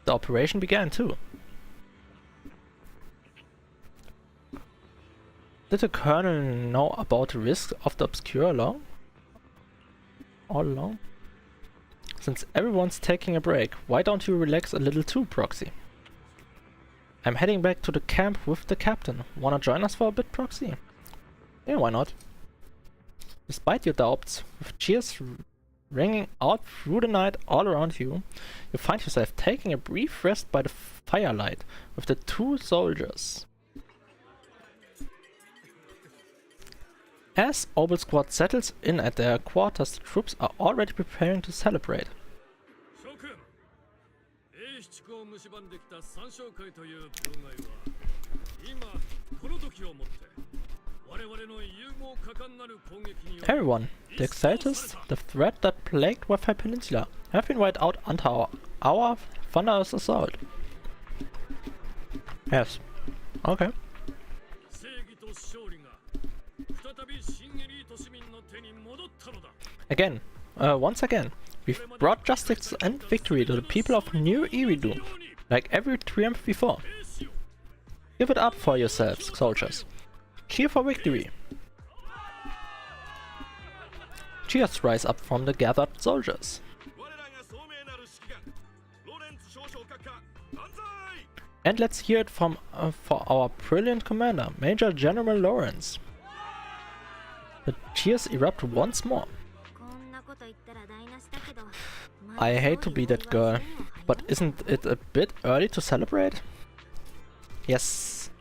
the operation began too. Did the Colonel know about the risks of the Obscura all along? Since everyone's taking a break, why don't you relax a little too, Proxy? I'm heading back to the camp with the captain. Wanna join us for a bit, Proxy? Yeah, why not? Despite your doubts, with cheers ringing out through the night all around you, you find yourself taking a brief rest by the firelight with the two soldiers. As Obel Squad settles in at their quarters, the troops are already preparing to celebrate. Everyone, the Exaltists, the threat that plagued Wafai Peninsula, have been wiped out under our thunderous assault. Yes. Okay. Again, once again, we've brought justice and victory to the people of New Eridu, like every triumph before. Give it up for yourselves, soldiers. Cheer for victory. Cheers rise up from the gathered soldiers. And let's hear it from for our brilliant commander, Major General Lawrence. The cheers erupt once more. I hate to be that girl, but isn't it a bit early to celebrate? Yes.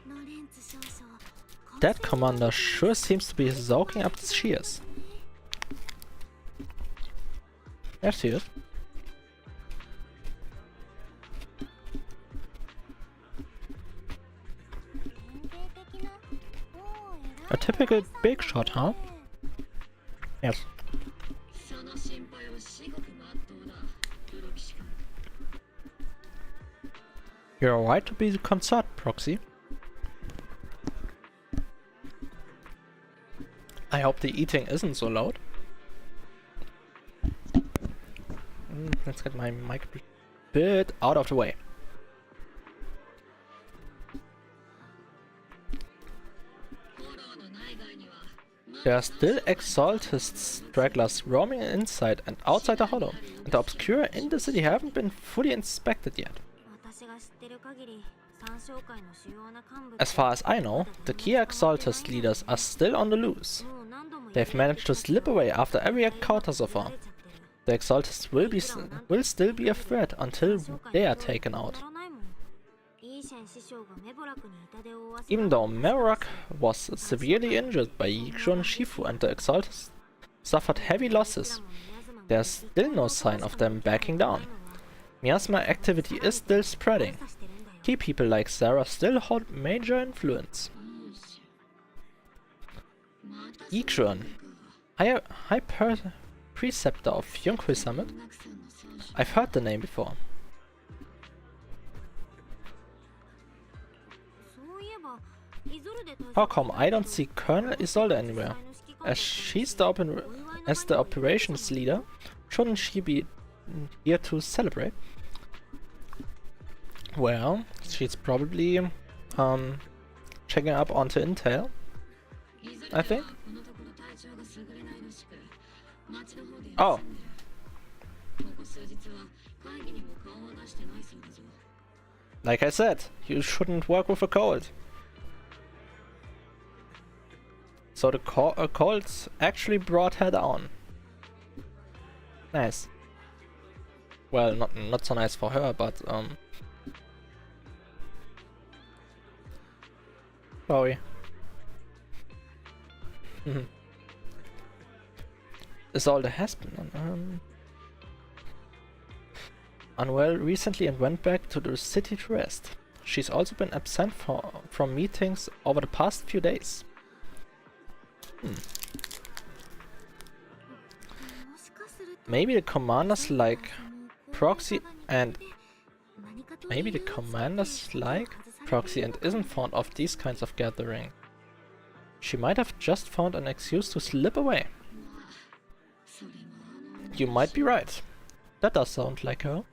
That commander sure seems to be soaking up the cheers. There she is. A typical big shot, huh? Yes. You're right to be concerned, Proxy. I hope the eating isn't so loud. Let's get my mic a bit out of the way. There are still Exaltist stragglers roaming inside and outside the hollow, and the Obscura in the city haven't been fully inspected yet. As far as I know, the key Exaltist leaders are still on the loose. They've managed to slip away after every encounter so far. The Exaltists will still be a threat until they are taken out. Even though Memorak was severely injured by Yikshun Shifu and the Exaltists suffered heavy losses, there's still no sign of them backing down. Miasma activity is still spreading. Key people like Sarah still hold major influence. Yikshun, High Preceptor of Yunhui Summit? I've heard the name before. How come I don't see Colonel Isolde anywhere? As she's the operations leader, shouldn't she be here to celebrate? Well, she's probably checking up onto intel, I think. Oh. Like I said, you shouldn't work with a cold. So the cold actually brought her down. Nice. Well, not so nice for her, but sorry. Isolde has been unwell recently and went back to the city to rest. She's also been absent from meetings over the past few days. Maybe the commanders like Proxy and isn't fond of these kinds of gathering. She might have just found an excuse to slip away. You might be right. That does sound like her.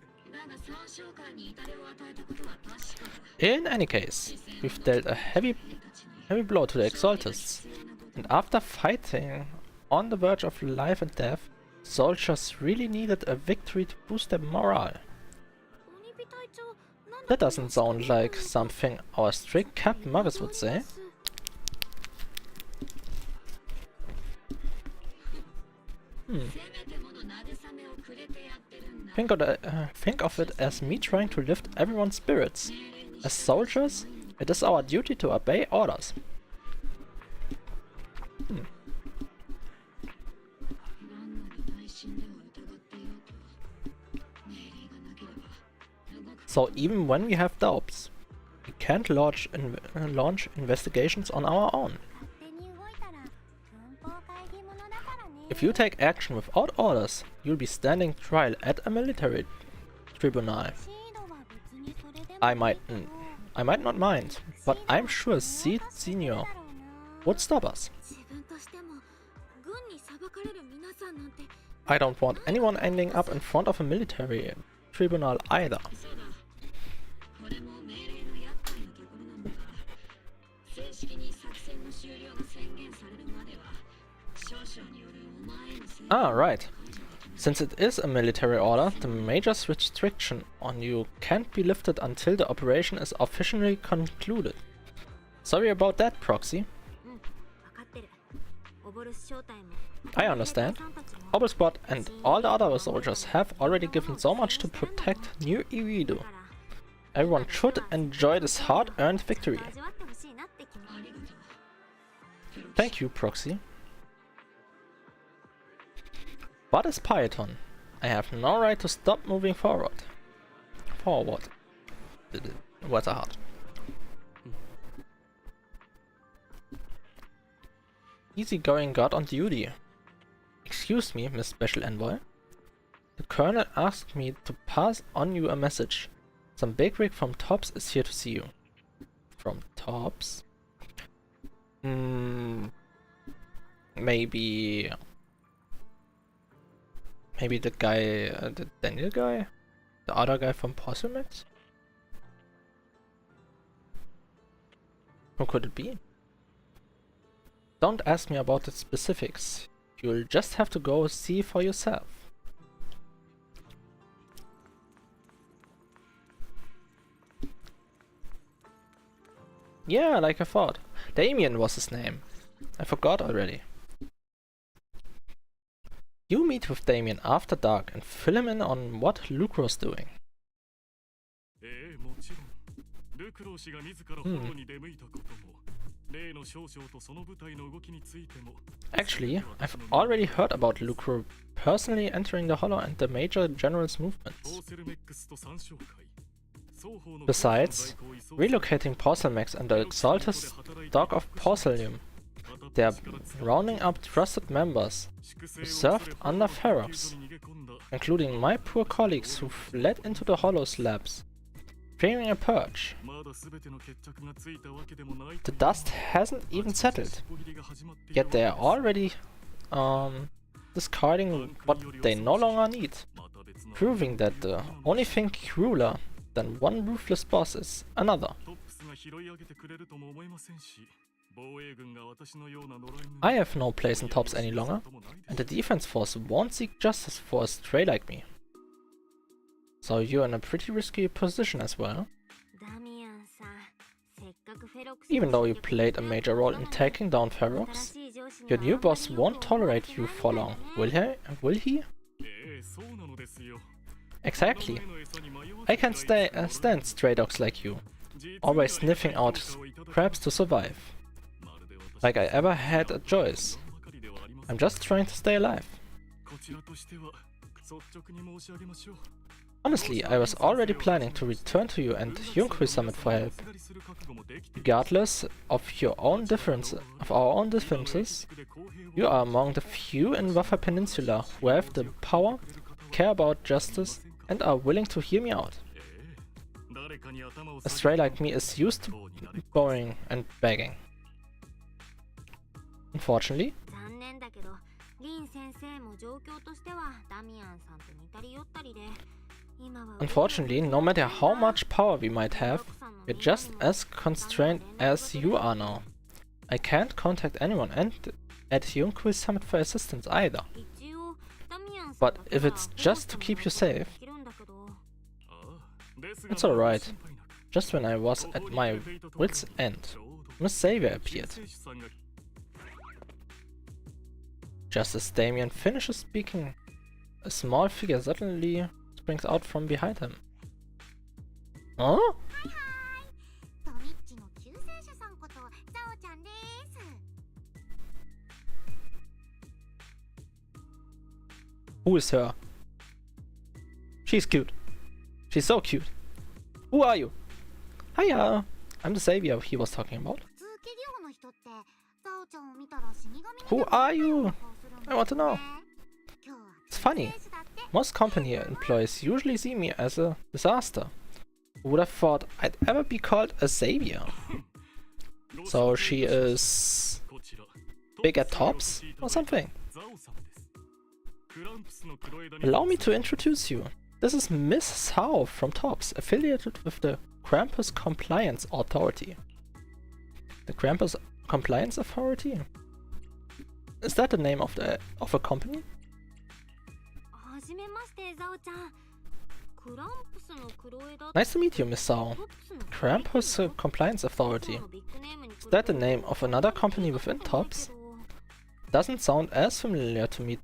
In any case, we've dealt a heavy blow to the Exaltists, and after fighting on the verge of life and death, soldiers really needed a victory to boost their morale. That doesn't sound like something our strict Captain Mavis would say. Think of it as me trying to lift everyone's spirits. As soldiers, it is our duty to obey orders. So even when we have doubts, we can't launch investigations on our own. If you take action without orders, you'll be standing trial at a military tribunal. I might not mind, but I'm sure Seed Senior would stop us. I don't want anyone ending up in front of a military tribunal either. Ah, right. Since it is a military order, the Major's restriction on you can't be lifted until the operation is officially concluded. Sorry about that, Proxy. I understand. Obelsquad and all the other soldiers have already given so much to protect New Iridu. Everyone should enjoy this hard-earned victory. Thank you, Proxy. What is Python? I have no right to stop moving forward. What's a heart? Easygoing god on duty. Excuse me, Miss Special Envoy. The Colonel asked me to pass on you a message. Some bigwig from Tops is here to see you. From Tops? Maybe the guy, the Daniel guy? The other guy from Posselmax? Who could it be? Don't ask me about the specifics. You'll just have to go see for yourself. Yeah, like I thought. Damien was his name. I forgot already. You meet with Damien after dark and fill him in on what Lucro's doing. Actually, I've already heard about Lucro personally entering the Hollow and the Major General's movements. Besides, relocating Porcelmax and the Exaltus Dog of Porcelium, they are rounding up trusted members who served under Ferox, including my poor colleagues who fled into the Hollow Slabs, fearing a purge. The dust hasn't even settled, yet they are already discarding what they no longer need, proving that the only thing crueler than one ruthless boss is another. I have no place in Tops any longer, and the defense force won't seek justice for a stray like me. So you're in a pretty risky position as well. Even though you played a major role in taking down Ferox, your new boss won't tolerate you for long, will he? Exactly. I can't stand stray dogs like you, always sniffing out crabs to survive. Like I ever had a choice. I'm just trying to stay alive. Honestly, I was already planning to return to you and Yunkui Summit for help. Regardless of our own differences, you are among the few in Wafa Peninsula who have the power, care about justice, and are willing to hear me out. A stray like me is used to borrowing and begging. Unfortunately, no matter how much power we might have, we're just as constrained as you are now. I can't contact anyone and at Yunkui Summit for assistance either. But if it's just to keep you safe, it's alright. Just when I was at my wit's end, Miss Xavier appeared. Just as Damien finishes speaking, a small figure suddenly springs out from behind him. Huh? Who is her? She's cute. She's so cute. Who are you? Hiya! I'm the savior he was talking about. Who are you? I want to know. It's funny. Most company employees usually see me as a disaster. Who would have thought I'd ever be called a savior? So she is big at tops or something? Allow me to introduce you. This is Miss Sao from Tops, affiliated with the Krampus Compliance Authority. The Krampus Compliance Authority? Is that the name of a company? Nice to meet you, Miss Sao. Krampus Compliance Authority. Is that the name of another company within Tops? Doesn't sound as familiar to me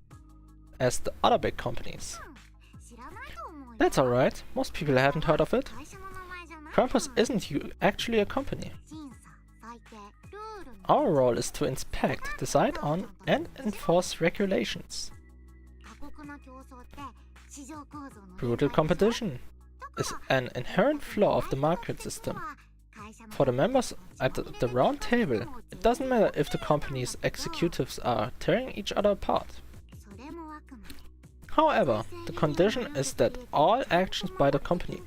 as the other big companies. That's alright, most people haven't heard of it. Krampus isn't actually a company. Our role is to inspect, decide on, and enforce regulations. Brutal competition is an inherent flaw of the market system. For the members at the round table, it doesn't matter if the company's executives are tearing each other apart. However, the condition is that all actions by the company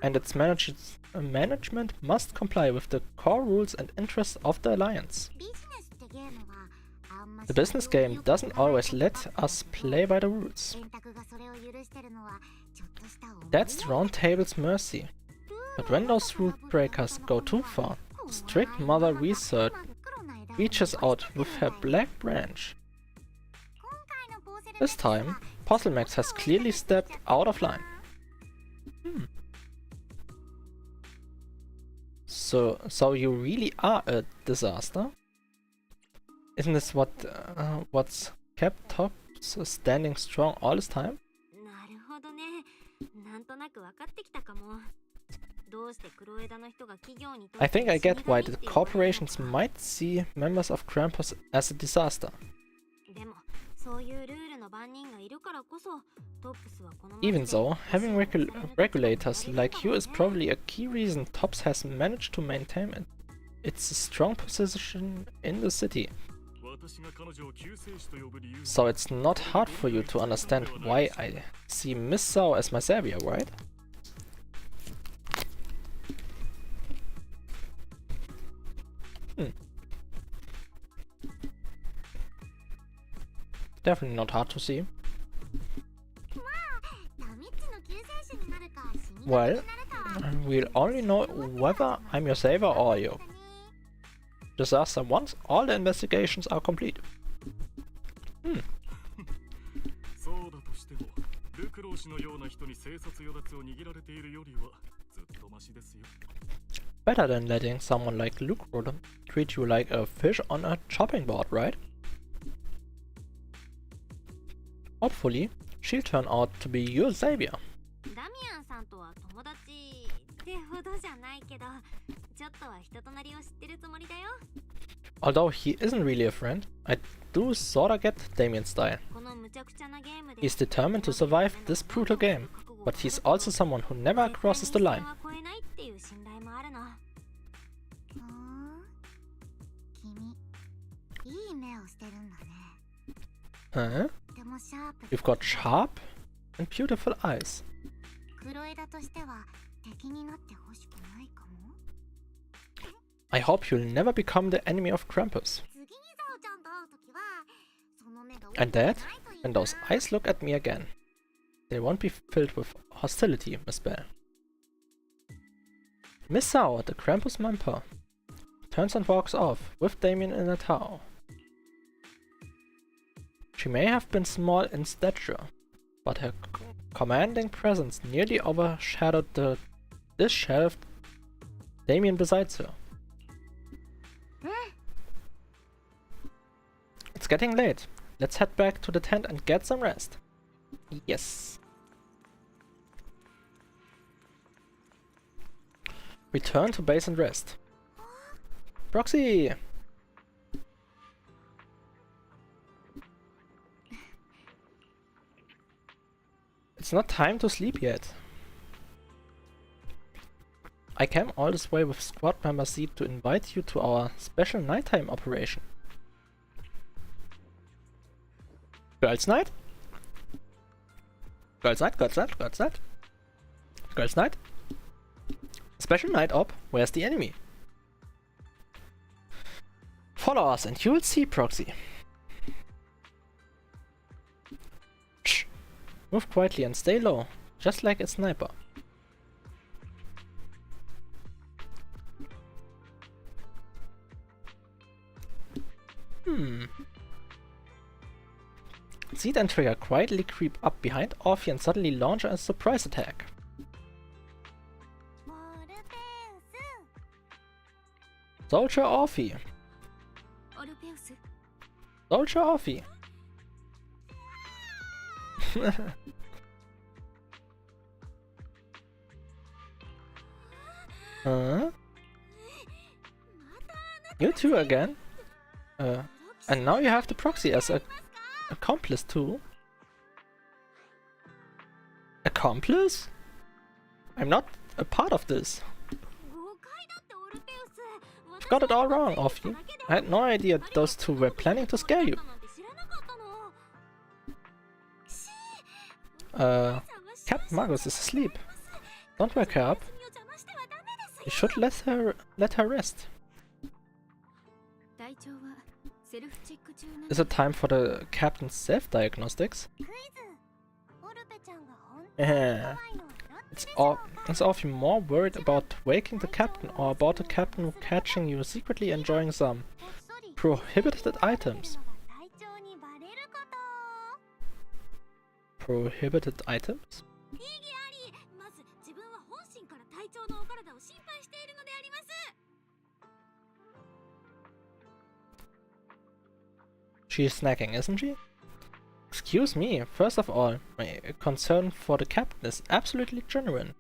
and its management must comply with the core rules and interests of the alliance. The business game doesn't always let us play by the rules. That's the round table's mercy. But when those rule breakers go too far, strict Mother Research reaches out with her black branch. This time, Puzzlemax has clearly stepped out of line. So you really are a disaster? Isn't this what's kept Tops standing strong all this time? I think I get why the corporations might see members of Krampus as a disaster. Even so, having regulators like you is probably a key reason Tops has managed to maintain its strong position in the city. So it's not hard for you to understand why I see Miss Sao as my savior, right? Definitely not hard to see. Well, we'll only know whether I'm your savior or you. Disaster once all the investigations are complete. Better than letting someone like Luke treat you like a fish on a chopping board, right? Hopefully, she'll turn out to be your savior. ダミアンさんとは友達ってほどじゃないけど、ちょっとは人となりを知ってるつもりだよ。 Although he isn't really a friend, I do sorta get Damien's style. この無茶苦茶なゲームで He's determined to survive this brutal game, but he's also someone who never crosses the line. 絶対に一線は越えないっていう信頼もあるの。君、いい目をしてるんだね。 Huh? でもシャープ。 You've got sharp and beautiful eyes. 黒枝としては敵になってほしくないかも。 I hope you'll never become the enemy of Krampus. 次にザオちゃんと会うときは、その目が And that, when those eyes look at me again, they won't be filled with hostility, Miss Bell. Miss Zhao, the Krampus member, turns and walks off with Damien in a tow. She may have been small in stature, but her commanding presence nearly overshadowed the disheveled Damien beside her. It's getting late. Let's head back to the tent and get some rest. Yes. Return to base and rest. Proxy! It's not time to sleep yet. I came all this way with squad member Z to invite you to our special nighttime operation. Girls' night? Girls' night, girls' night, girls' night. Girls' night? Special night op, where's the enemy? Follow us and you'll see, Proxy. Shh. Move quietly and stay low, just like a sniper. Seed and Trigger quietly creep up behind Orphe and suddenly launch a surprise attack. Soldier Orphe! Soldier Orphe! Huh? You two again? And now you have the Proxy as a accomplice too? Accomplice? I'm not a part of this. You've got it all wrong, Orphe. I had no idea those two were planning to scare you. Captain Magus is asleep. Don't wake her up. You should let her rest. Is it time for the captain's self-diagnostics? It's Orphe more worried about waking the captain or about the captain catching you secretly enjoying some prohibited items. Prohibited items? She's snacking, isn't she? Excuse me, first of all, my concern for the captain is absolutely genuine.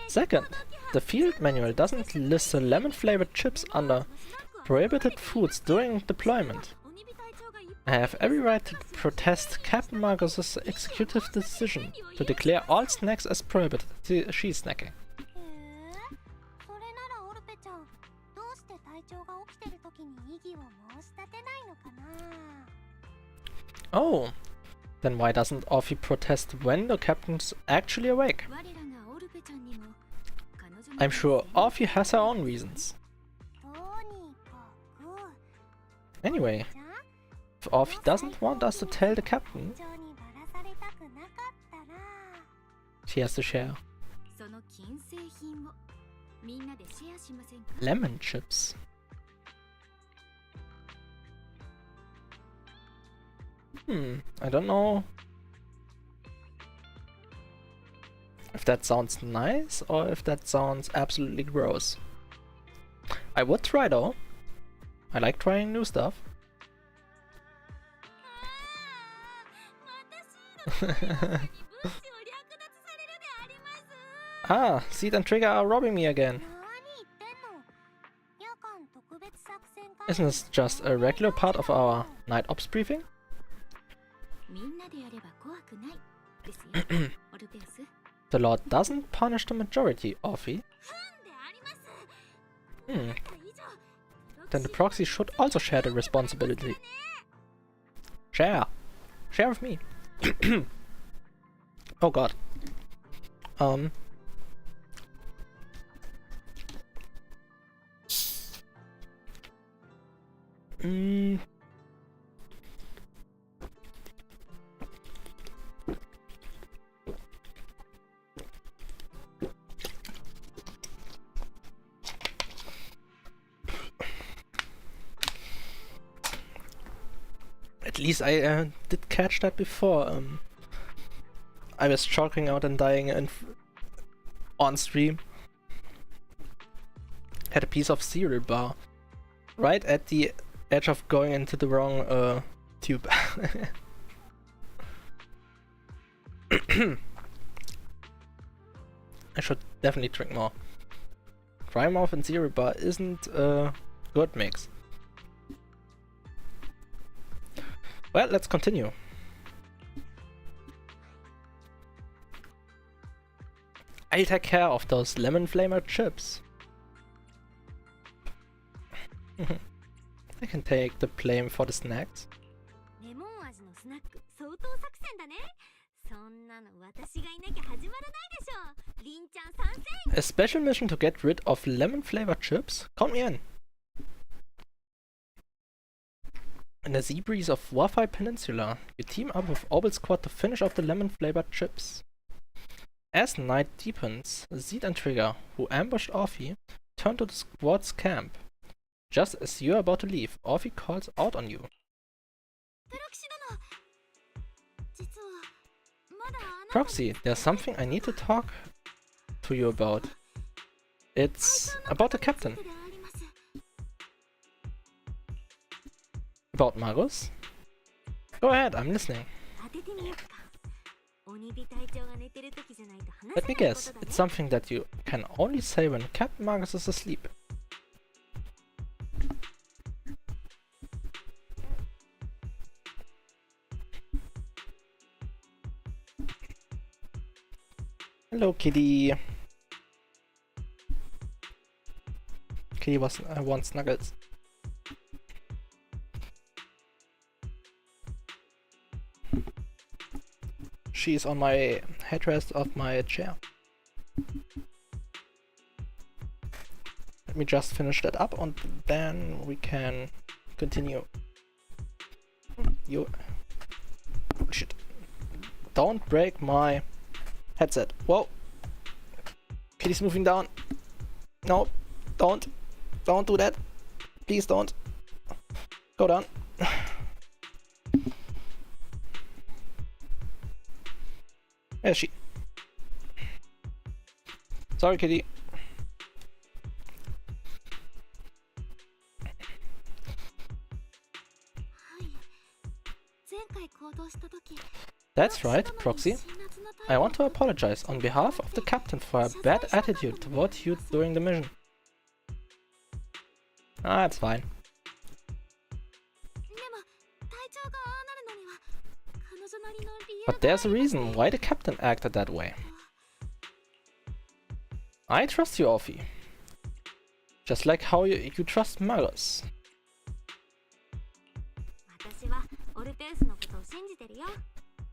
Second, the field manual doesn't list the lemon-flavored chips under prohibited foods during deployment. I have every right to protest Captain Marcus's executive decision to declare all snacks as prohibited. She's snacking. Oh, then why doesn't Orphe protest when the captain's actually awake? I'm sure Orphe has her own reasons. Anyway, if Orphe doesn't want us to tell the captain, she has to share. Lemon chips. I don't know if that sounds nice or if that sounds absolutely gross. I would try though. I like trying new stuff. Ah, Seed and Trigger are robbing me again. Isn't this just a regular part of our night ops briefing? The Lord doesn't punish the majority, Orphe. Then the proxy should also share the responsibility. Share! Share with me! Oh god. At least I did catch that before. I was choking out and dying on stream. Had a piece of cereal bar right at the edge of going into the wrong tube. I should definitely drink more. Dry mouth and cereal bar isn't a good mix. Well, let's continue. I'll take care of those lemon flavored chips. I can take the blame for the snacks. A special mission to get rid of lemon flavored chips? Count me in. In the sea breeze of Warfi Peninsula, you team up with Orbital Squad to finish off the lemon flavored chips. As night deepens, Seed and Trigger, who ambushed Orphe, turn to the squad's camp. Just as you're about to leave, Orphe calls out on you. Proxy, there's something I need to talk to you about. It's about the captain. About Magus? Go ahead, I'm listening. Let me guess, it's something that you can only say when Captain Magus is asleep. Hello, Kitty. Kitty wants Snuggles. She's on my headrest of my chair. Let me just finish that up and then we can continue. You... Shit. Don't break my headset. Whoa! Kitty's moving down. No, don't. Don't do that. Please don't. Go down. Where is she? Sorry, Kitty. That's right, Proxy. I want to apologize on behalf of the captain for a bad attitude toward you during the mission. Ah, it's fine. But there's a reason why the captain acted that way. I trust you, Orphe. Just like how you trust Magus.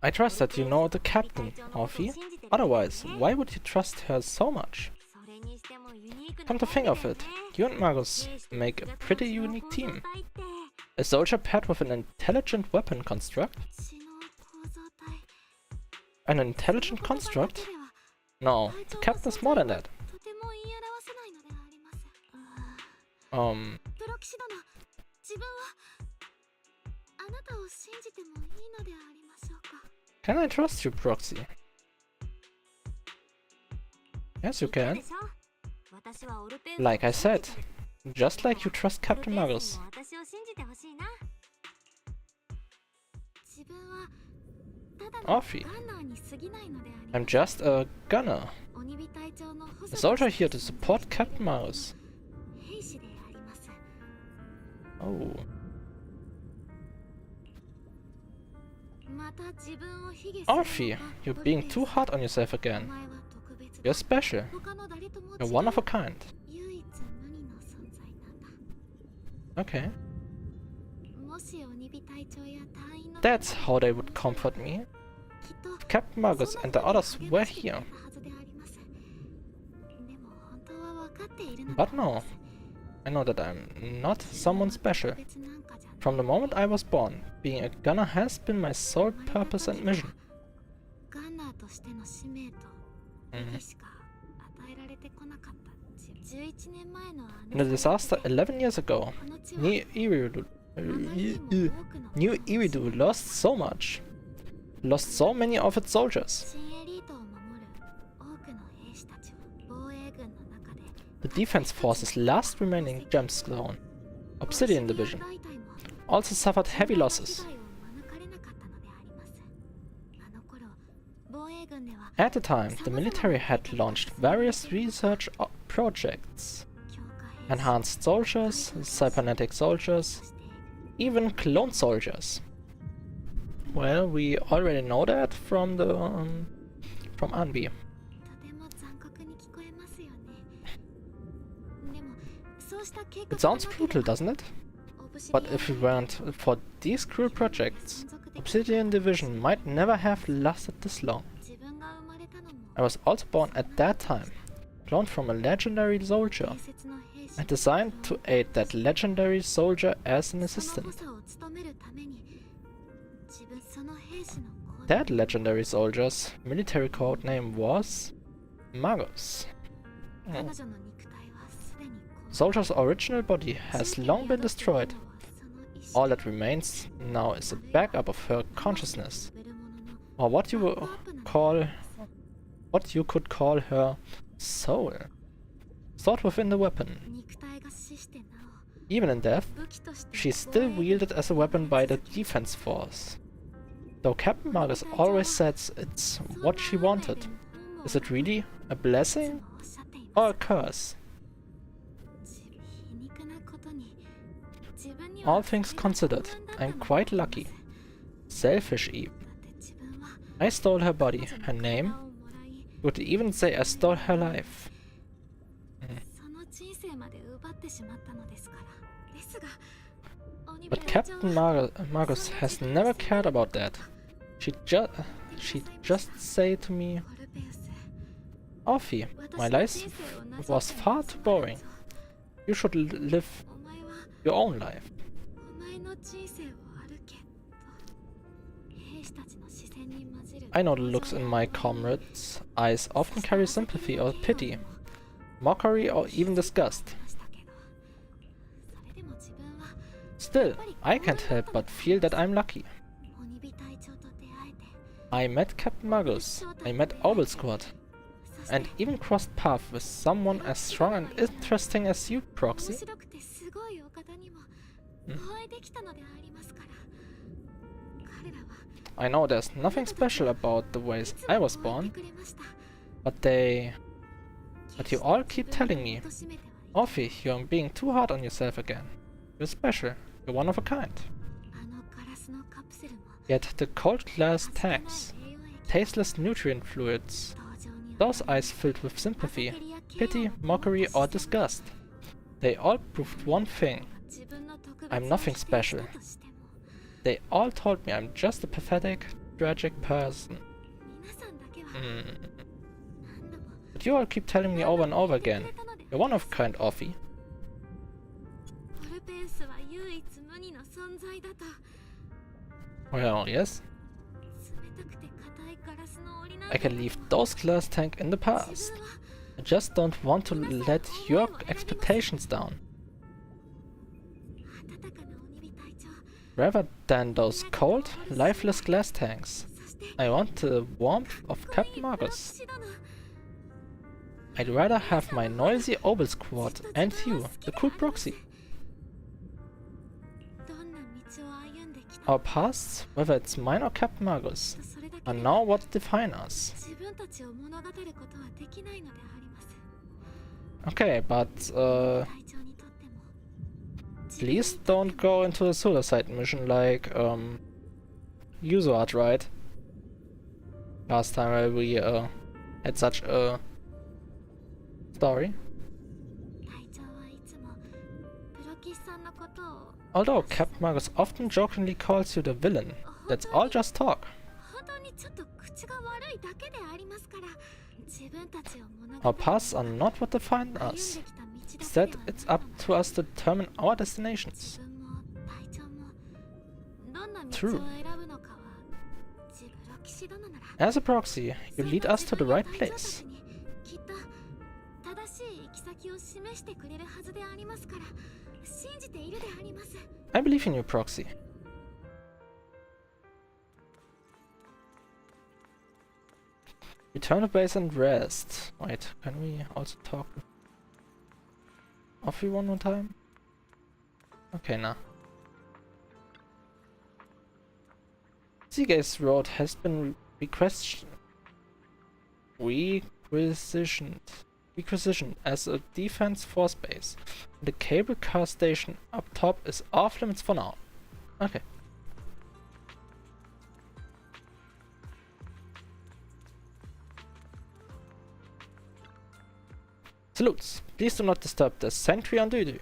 I trust that you know the captain, Orphe. Otherwise, why would you trust her so much? Come to think of it, you and Magus make a pretty unique team. A soldier paired with an intelligent weapon construct? An intelligent construct? No, the captain's more than that. Can I trust you, Proxy? Yes, you can. Like I said, just like you trust Captain Magus. Orphe. I'm just a gunner. A soldier here to support Captain Magus. Oh. Orphe, you're being too hard on yourself again. You're special. You're one of a kind. Okay. That's how they would comfort me. If Captain Magus and the others were here. But no. I know that I'm not someone special. From the moment I was born, being a gunner has been my sole purpose and mission. In the disaster 11 years ago, New Eridu lost so much. Lost so many of its soldiers. The defense force's last remaining gemstone, Obsidian Division, also suffered heavy losses. At the time, the military had launched various research projects. Enhanced soldiers, cybernetic soldiers, even clone soldiers. Well, we already know that from the from Anbi. It sounds brutal, doesn't it? But if it weren't for these cruel projects, Obsidian Division might never have lasted this long. I was also born at that time, cloned from a legendary soldier, and designed to aid that legendary soldier as an assistant. That legendary soldier's military code name was Magus. Soldier's original body has long been destroyed. All that remains now is a backup of her consciousness, or what you could call her soul, stored within the weapon. Even in death, she is still wielded as a weapon by the defense force. Though Captain Magus always says it's what she wanted, is it really a blessing or a curse? All things considered, I'm quite lucky. Selfish even. I stole her body, her name. You would even say I stole her life. But Captain Magus has never cared about that. She just say to me, Orphe, my life was far too boring. You should live your own life. I know the looks in my comrades' eyes often carry sympathy or pity, mockery or even disgust. Still, I can't help but feel that I'm lucky. I met Captain Magus, I met Obel Squad, and even crossed paths with someone as strong and interesting as you, Proxy. I know there's nothing special about the ways I was born, but you all keep telling me, Orphe, you're being too hard on yourself again. You're special, you're one of a kind. Yet the cold glass tanks, tasteless nutrient fluids, those eyes filled with sympathy, pity, mockery or disgust, they all proved one thing. I'm nothing special. They all told me I'm just a pathetic, tragic person. But you all keep telling me over and over again, you're one of a kind, Orphe. Well, yes. I can leave those glass tanks in the past. I just don't want to let your expectations down. Rather than those cold, lifeless glass tanks, I want the warmth of Captain Magus. I'd rather have my noisy Obel Squad and you, the cool Proxy. Our pasts, whether it's mine or Captain Magus, are now what define us. 自分たちを物語ることはできないのであります。 Okay, but 隊長にとっても please don't go into a suicide mission like Usuart, right? Last time we had such a story. 隊長はいつも黒騎士さんのことを Although Captain Marcus often jokingly calls you the villain, that's all just talk. 本当にちょっと口が悪いだけでありますから、自分たちを物 Our 語る paths are not what define 歩んで us. きた道だけで Instead, は it's up to us to determine our destinations. 自分も隊長もどんな道 True. を選ぶのかは自分の騎士殿なら As a proxy, you lead us to the right place. きっと正しい行き先を示してくれるはずでありますから信じているであります。 I believe in you, proxy. Return to base and rest. Wait, can we also talk with Offie one more time? Okay, nah. Seagaze Road has been requisitioned as a defense force base. The cable car station up top is off limits for now. Okay. Salutes. Please do not disturb the sentry on duty.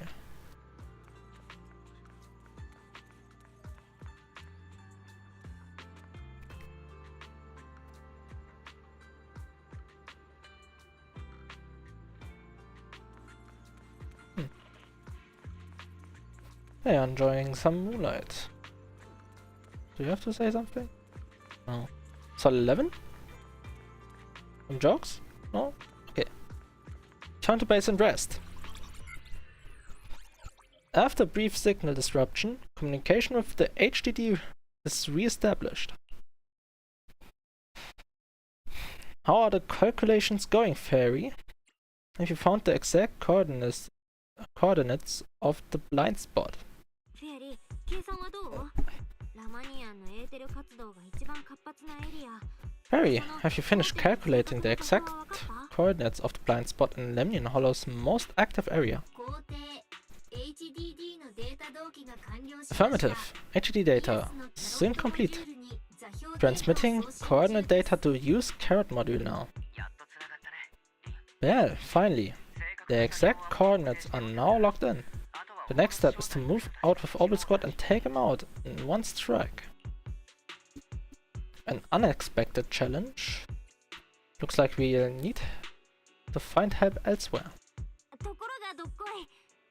They are enjoying some moonlight. Do you have to say something? No. Sol 11? Some jokes? No? Okay. Turn to base and rest. After a brief signal disruption, communication with the HDD is re-established. How are the calculations going, Fairy? Have you found the exact coordinates of the blind spot? フェアリー、計算はどう？ラマニアンのエーテル活動が一番活発なエリア。 Fairy, have you finished calculating the exact coordinates of the blind spot in Lemnian Hollow's most active area? 工程 HDD のデータ同期が完了しました。 Affirmative. HDD data is incomplete. Transmitting coordinate data to use carrot module now. Well, finally. The exact coordinates are now locked in. The next step is to move out with Orbital Squad and take him out in one strike. An unexpected challenge. Looks like we'll need to find help elsewhere. ところがどっこい。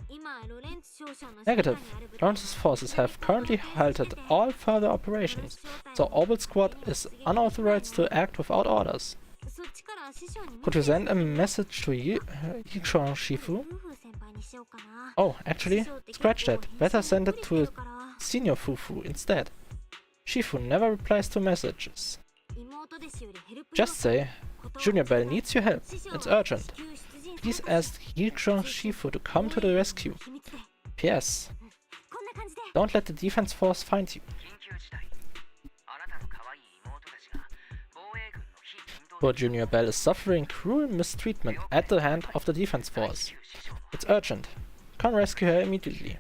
今ロレンツ少将の Negative. Lawrence's forces have currently halted all further operations, so Orbital Squad is unauthorized to act without orders. そっちから師匠に Could you send a message to Yikshon Shifu? 夫婦先輩にしようかな。 Oh, actually, scratch that. Better send it to Senior Fufu instead. Shifu never replies to messages. 妹ですよりヘルプ Just say, Junior Bell needs your help. It's urgent. Please ask Yikshon Shifu to come to the rescue. P.S. こんな感じで Don't let the defense force find you. Poor Junior Bell is suffering cruel mistreatment at the hand of the defense force. It's urgent. Come rescue her immediately.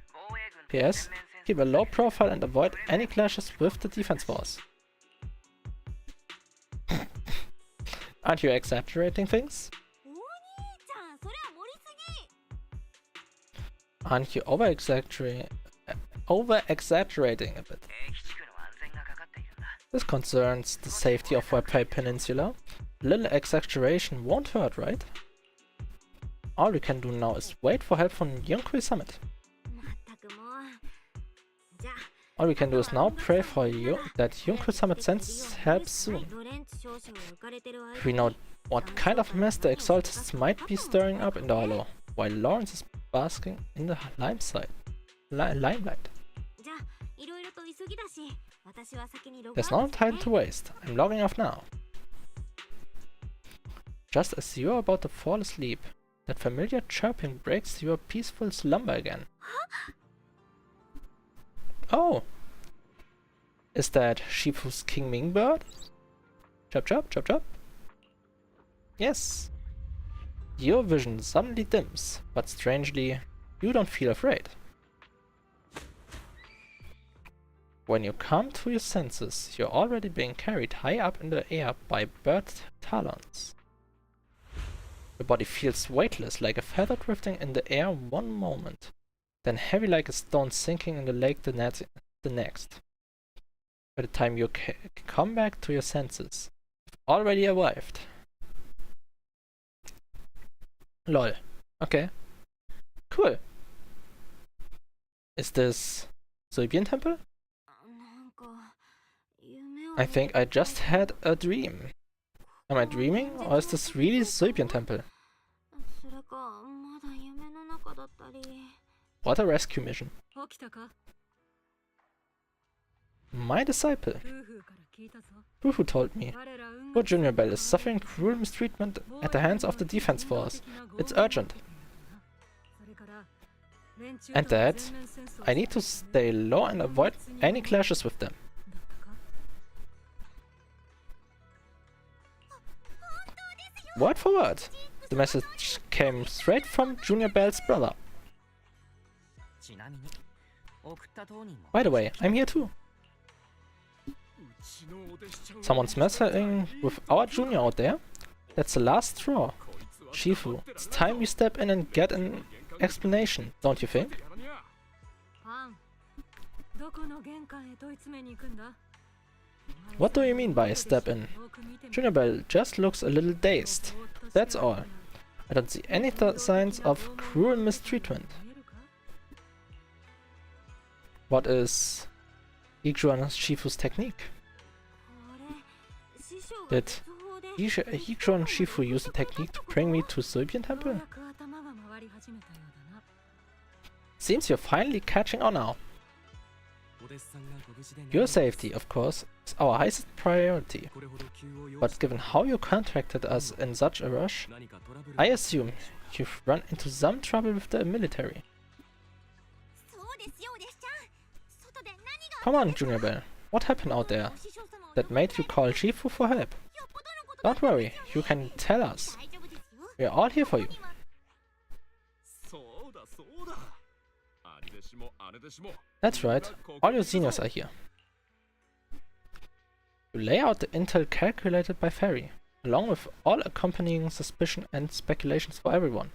P.S. Keep a low profile and avoid any clashes with the defense force. Aren't you exaggerating things? お兄ちゃんそれは盛りすぎ Aren't you over-exaggerating a bit? This concerns the safety of Webpay Peninsula. A little exaggeration won't hurt, right? All we can do now is wait for help from Yonkou Summit. まったくもうじゃあ All we can do is now pray for you that Yonkou Summit sends help soon. ロレンツ少将が浮かれてる間 If we know what kind of mess the Exaltists might be stirring up in the Hollow, while Lawrence is basking in the limelight. じゃあいろいろと急ぎだし私は先にログアウ There's ト no time to waste. I'm logging off now. Just as you are about to fall asleep, that familiar chirping breaks your peaceful slumber again. Oh! Is that Shifu's King Ming bird? Chop, chop, chop, chop. Yes. Your vision suddenly dims, but strangely, you don't feel afraid. When you come to your senses, you're already being carried high up in the air by bird talons. Your body feels weightless, like a feather drifting in the air one moment, then heavy like a stone sinking in the lake the next. By the time you come back to your senses, you've already arrived. Lol. Okay. Cool. Is this Serbian temple? I think I just had a dream. Am I dreaming, or is this really Serbian temple? What a rescue mission. My disciple. Fufu told me. Poor Junior Bell is suffering cruel mistreatment at the hands of the defense force. It's urgent. And that, I need to stay low and avoid any clashes with them. Word for word. The message came straight from Junior Bell's brother. By the way, I'm here too. Someone's messing with our junior out there? That's the last straw. Shifu, it's time we step in and get an explanation, don't you think? What do you mean by step in? Junior Bell just looks a little dazed. That's all. I don't see any signs of cruel mistreatment. What is Higuan Shifu's technique? Did Higuan Shifu use the technique to bring me to Serbian temple? Seems you're finally catching on now. Your safety, of course, is our highest priority. But given how you contacted us in such a rush, I assume you've run into some trouble with the military. Come on, Junior Bell. What happened out there that made you call Shifu for help? Don't worry, you can tell us. We are all here for you. That's right, all your seniors are here. You lay out the intel calculated by Fairy, along with all accompanying suspicion and speculations for everyone.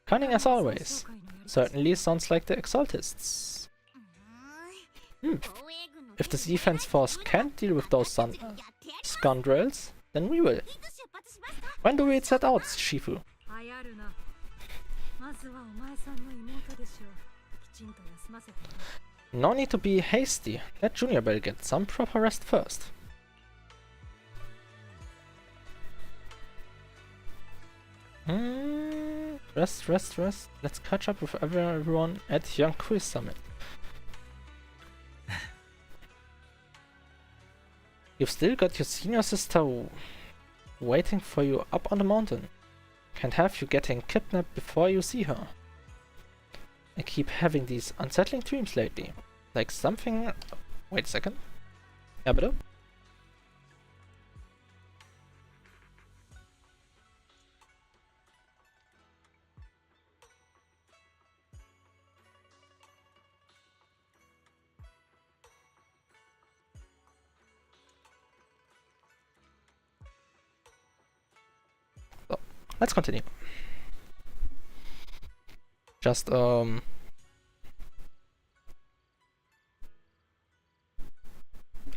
Cunning as always. Certainly sounds like the Exaltists. If the defense force can't deal with those scoundrels, then we will. When do we set out, Shifu? No need to be hasty. Let Junior Bell get some proper rest first. Rest. Let's catch up with everyone at Young Quiz Summit. You've still got your senior sister waiting for you up on the mountain. Can't have you getting kidnapped before you see her. I keep having these unsettling dreams lately. Like something... Wait a second. Ja, bitte? So, let's continue. Just, a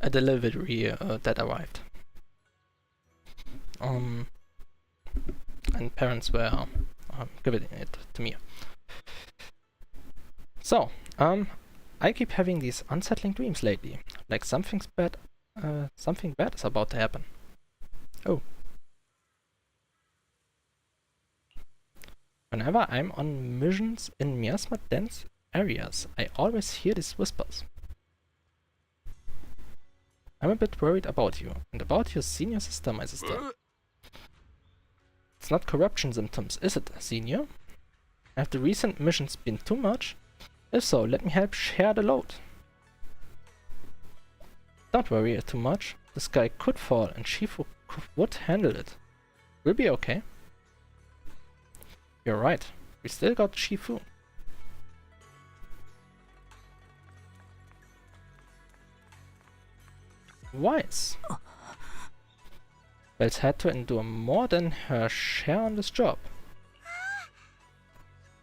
delivery that arrived. And parents were giving it to me. So, I keep having these unsettling dreams lately. Like something bad is about to happen. Oh. Whenever I'm on missions in miasma dense areas, I always hear these whispers. I'm a bit worried about you, and about your senior sister, my sister. It's not corruption symptoms, is it, senior? Have the recent missions been too much? If so, let me help share the load. Don't worry too much. The sky could fall and Shifu would handle it. We'll be okay. You're right. We still got Shifu. Wise. Belle's had to endure more than her share on this job.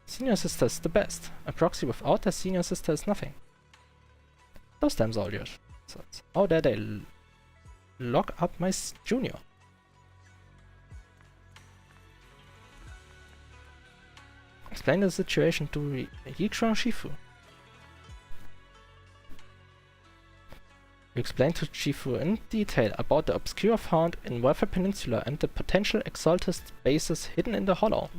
Senior sister is the best. A proxy without their senior sister is nothing. Those damn soldiers. How dare they lock up my junior? Explain the situation to Yikshu and Shifu. We explained to Shifu in detail about the obscure found in Welfare Peninsula and the potential exaltist bases hidden in the hollow.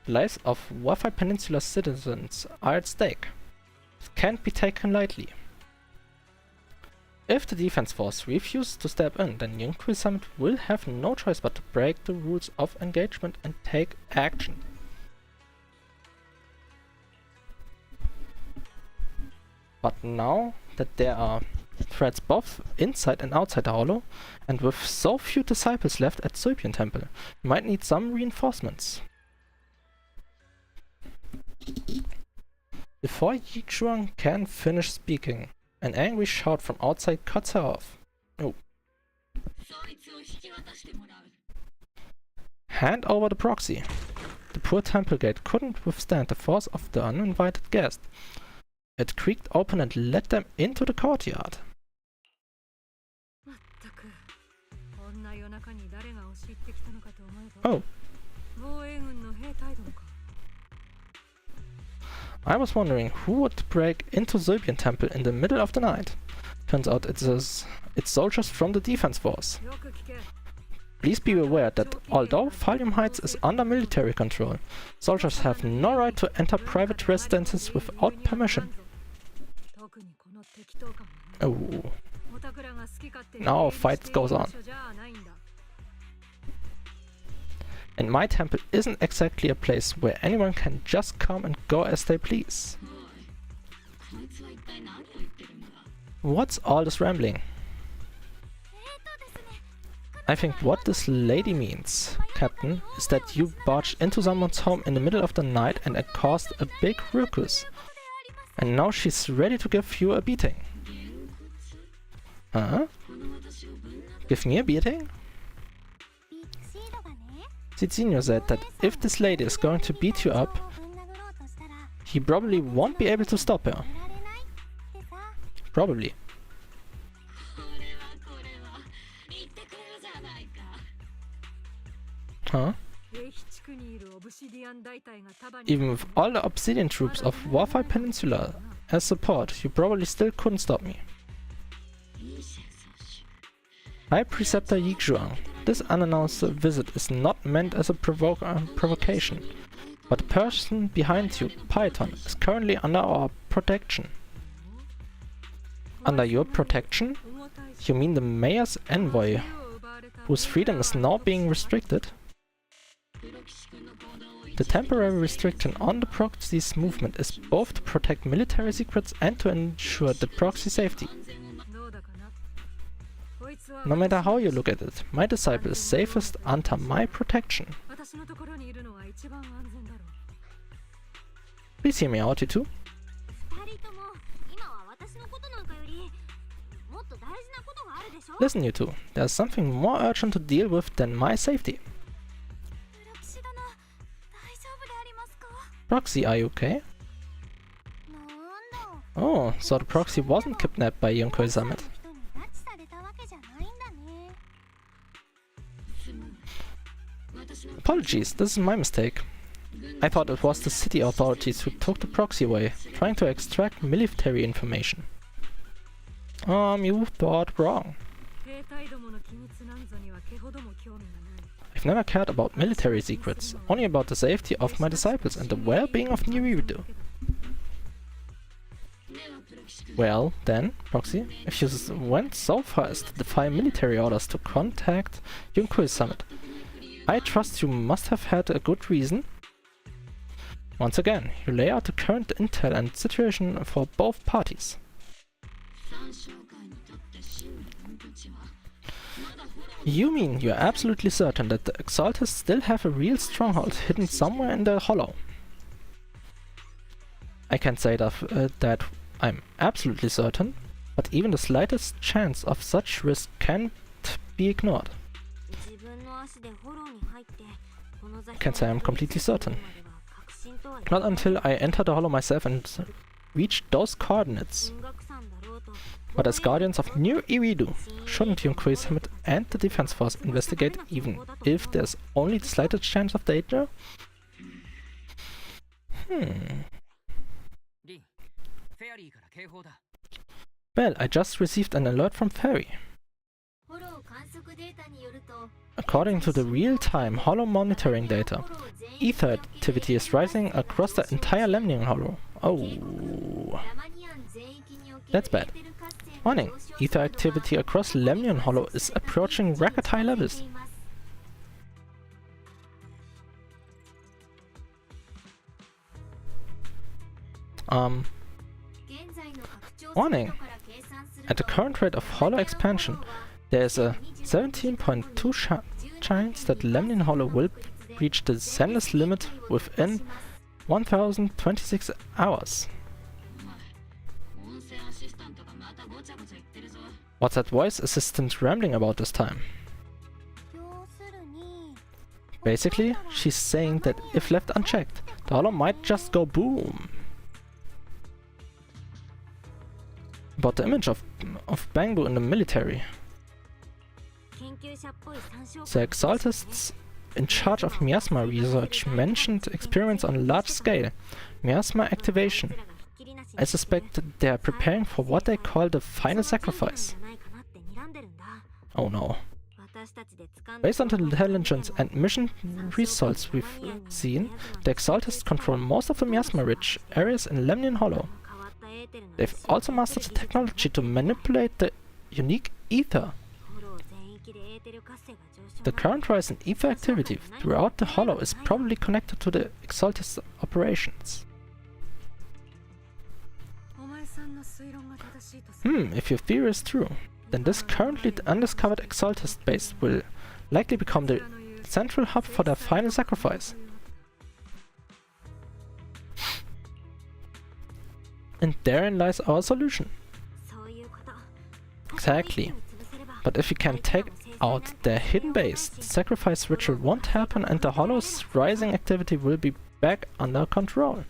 The lives of Welfare Peninsula citizens are at stake. It can't be taken lightly. If the defense force refuses to step in, then Yunqui Summit will have no choice but to break the rules of engagement and take action. But now that there are threats both inside and outside the hollow, and with so few disciples left at Serbian Temple, we might need some reinforcements. Before Yikshuang can finish speaking, an angry shout from outside cuts her off. Oh. Hand over the proxy. The poor temple gate couldn't withstand the force of the uninvited guest. It creaked open and let them into the courtyard. Oh. I was wondering who would break into Serbian Temple in the middle of the night. Turns out it's soldiers from the defense force. Please be aware that although Valium Heights is under military control, soldiers have no right to enter private residences without permission. Oh. Now a fight goes on. And my temple isn't exactly a place where anyone can just come and go as they please. What's all this rambling? I think what this lady means, Captain, is that you barged into someone's home in the middle of the night and it caused a big ruckus. And now she's ready to give you a beating. Huh? Give me a beating? Cicinho said that if this lady is going to beat you up, he probably won't be able to stop her. Probably. Huh? Even with all the obsidian troops of Warfare Peninsula as support, you probably still couldn't stop me. High Preceptor Yikshuang, this unannounced visit is not meant as a provocation, but the person behind you, Python, is currently under our protection. Under your protection? You mean the mayor's envoy, whose freedom is now being restricted? The temporary restriction on the proxy's movement is both to protect military secrets and to ensure the proxy safety. No matter how you look at it, my disciple is safest under my protection. Please hear me out, you two. Listen, you two, there's something more urgent to deal with than my safety. Proxy, are you okay? Oh, so the proxy wasn't kidnapped by Yonko Summit. Apologies, this is my mistake. I thought it was the city authorities who took the proxy away, trying to extract military information. You thought wrong. I've never cared about military secrets, only about the safety of my disciples and the well-being of Nibiru. Well, then, Proxy, if you went so far as to defy military orders to contact Yunko Summit, I trust you must have had a good reason. Once again, you lay out the current intel and situation for both parties. You mean you're absolutely certain that the Exaltists still have a real stronghold hidden somewhere in the hollow? I can't say that I'm absolutely certain, but even the slightest chance of such risk can't be ignored. I can't say I'm completely certain. Not until I enter the hollow myself and reach those coordinates. But as guardians of New Iridu, shouldn't Yonkui Summit and the Defense Force investigate even if there's only the slightest chance of danger? Well, I just received an alert from Ferry. According to the real-time hollow monitoring data, ether activity is rising across the entire Lemnian hollow. Oh, that's bad. Warning, ether activity across Lemnian hollow is approaching record high levels. Warning, at the current rate of hollow expansion, there is a 17.2 chance that Lemnian hollow will reach the Zenless limit within 1026 hours. What's that voice assistant rambling about this time? Basically, she's saying that if left unchecked, the hollow might just go boom. About the image of Bangbu in the military. The Exaltists in charge of miasma research mentioned experiments on a large scale. Miasma activation. I suspect they are preparing for what they call the final sacrifice. Oh no. Based on the intelligence and mission results we've seen, the Exaltists control most of the miasma-rich areas in Lemnian Hollow. They've also mastered the technology to manipulate the unique ether. The current rise in ether activity throughout the hollow is probably connected to the Exaltist operations. If your theory is true, then this currently undiscovered Exaltist base will likely become the central hub for their final sacrifice. And therein lies our solution. Exactly. But if we can take out their hidden base, the sacrifice ritual won't happen and the hollow's rising activity will be back under control.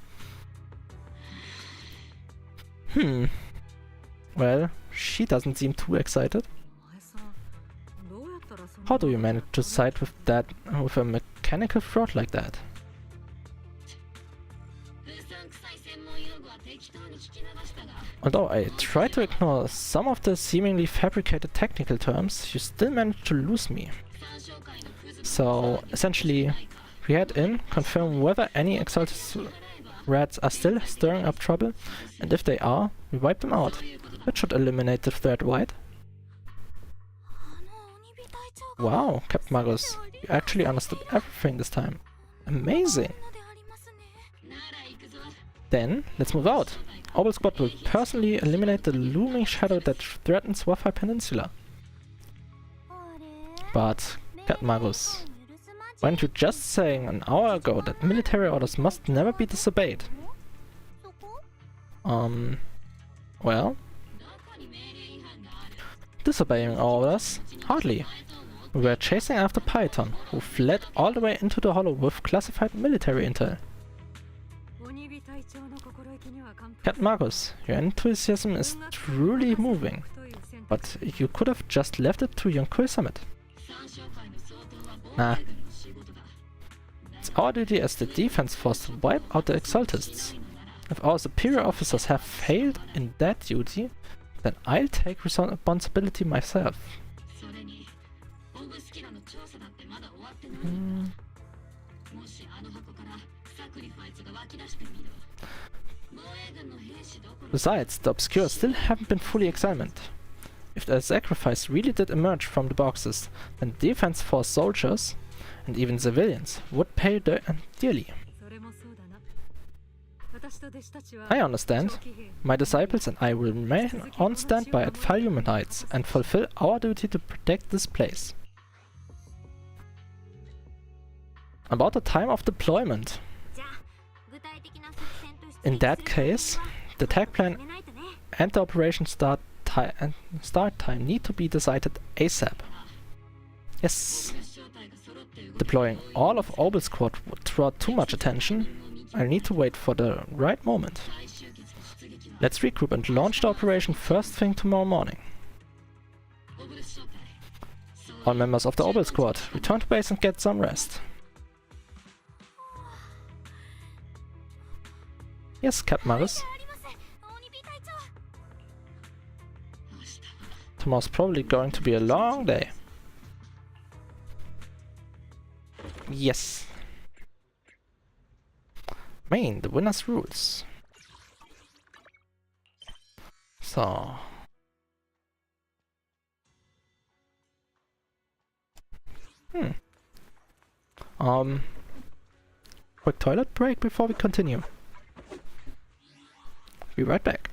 Well, she doesn't seem too excited. How do you manage to side with that, with a mechanical fraud like that? Although I try to ignore some of the seemingly fabricated technical terms, you still manage to lose me. So, essentially, we head in, confirm whether any Exalted rats are still stirring up trouble, and if they are, we wipe them out. That should eliminate the threat, right? Wow, Captain Magus, you actually understood everything this time. Amazing! Then, let's move out. Obel Squad will personally eliminate the looming shadow that threatens Waffai Peninsula. But, Captain Magus, weren't you just saying an hour ago that military orders must never be disobeyed? Well? Disobeying orders? Hardly. We were chasing after Python, who fled all the way into the hollow with classified military intel. Captain Marcus, your enthusiasm is truly moving, but you could have just left it to Yonkui Summit. Nah. It's our duty as the defense force to wipe out the Exaltists. If our superior officers have failed in that duty, then I'll take responsibility myself. Besides, the Obscure still haven't been fully examined. If the sacrifice really did emerge from the boxes, then Defense Force soldiers, and even civilians, would pay dearly. I understand. My disciples and I will remain on standby at Faluman Heights and fulfill our duty to protect this place. About the time of deployment. じゃあ具体的な作戦として In that case, the tech plan 決めないとね。 and the operation start time need to be decided ASAP. Yes. Deploying all of Obel Squad would draw too much attention. I need to wait for the right moment. Let's regroup and launch the operation first thing tomorrow morning. All members of the Obel Squad, return to base and get some rest. Yes, Captain Maris. ありません。鬼火隊長。 Tomorrow's probably going to be a long day. Yes. Main, the winner's rules. So. Quick toilet break before we continue. Be right back.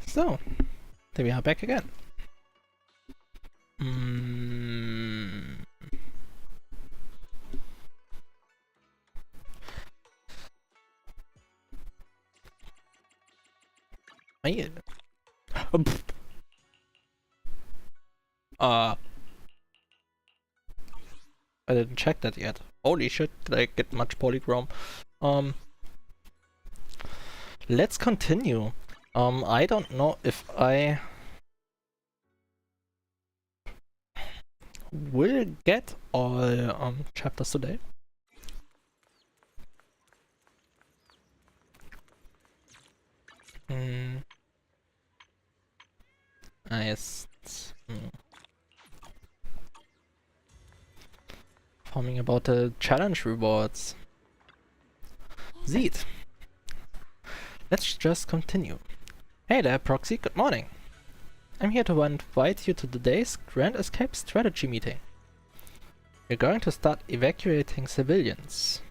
So, there we are back again. Man. I didn't check that yet. Holy shit, did I get much polychrome? Let's continue. I don't know if I will get all chapters today. Nice. Informing about the challenge rewards. Zeet. Let's just continue. Hey there, Proxy, good morning. I'm here to invite you to today's Grand Escape Strategy meeting. We're going to start evacuating civilians.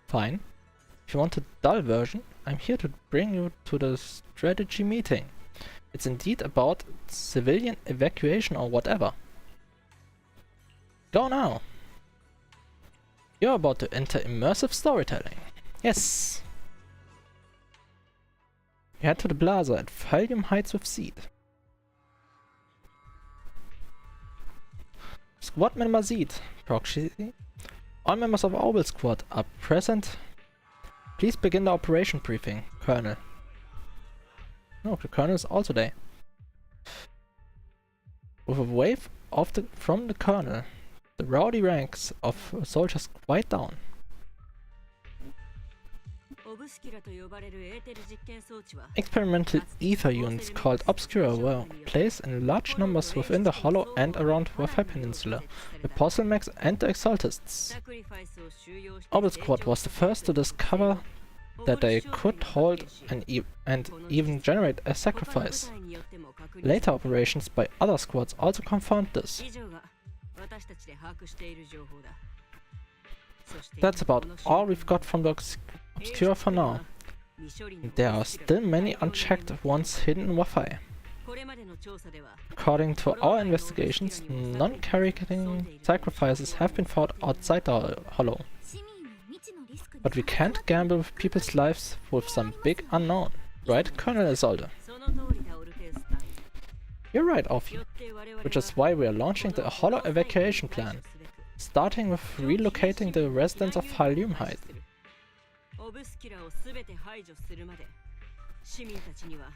Fine. If you want the dull version, I'm here to bring you to the strategy meeting. It's indeed about civilian evacuation or whatever. Go now! You're about to enter immersive storytelling. Yes! You head to the plaza at Valium Heights with Seed. Squad member Seed, Proxy. All members of Owl Squad are present. Please begin the operation briefing, Colonel. No, the Colonel is also there. With a wave from the Colonel, the rowdy ranks of soldiers quiet down. Experimental ether units called Obscura were placed in large numbers within the hollow and around Waffle Peninsula, the Puzzlemax and the Exaltists. Obel Squad was the first to discover that they could hold and even generate a sacrifice. Later operations by other squads also confirmed this. That's about all we've got from the Obscura for now. There are still many unchecked ones hidden in Wafai. According to our investigations, non-carrying sacrifices have been found outside the hollow. But we can't gamble with people's lives with some big unknown, right, Colonel Isolde? You're right, Alfie. Which is why we are launching the hollow evacuation plan, starting with relocating the residents of Valium Heights.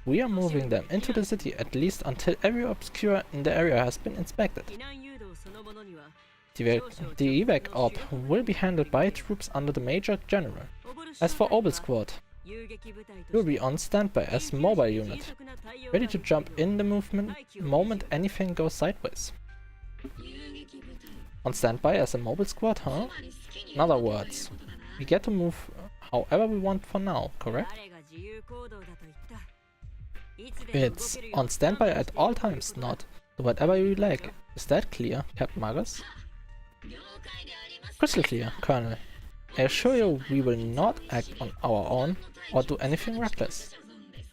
We are moving them into the city at least until every Obscura in the area has been inspected. The evac op will be handled by troops under the Major General. As for Obel Squad, you'll be on standby as mobile unit, ready to jump in the moment anything goes sideways. On standby as a mobile squad, huh? In other words, we get to move however we want for now, correct? It's on standby at all times, not do whatever you like. Is that clear, Captain Magus? Crystal clear, Colonel. I assure you we will not act on our own or do anything reckless.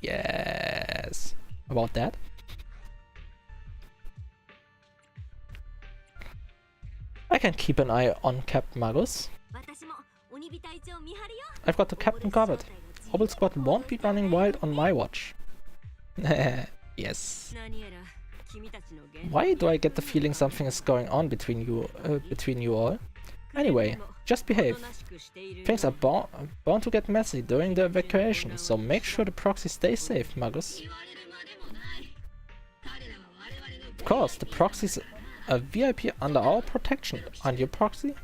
Yes. About that? I can keep an eye on Captain Magus. I've got the Captain covered. Obel Squad won't be running wild on my watch. Yes. Why do I get the feeling something is going on between you all? Anyway, just behave. Things are bound to get messy during the evacuation, so make sure the proxy stays safe, Magus. Of course, the proxy's a VIP under our protection, aren't you, Proxy?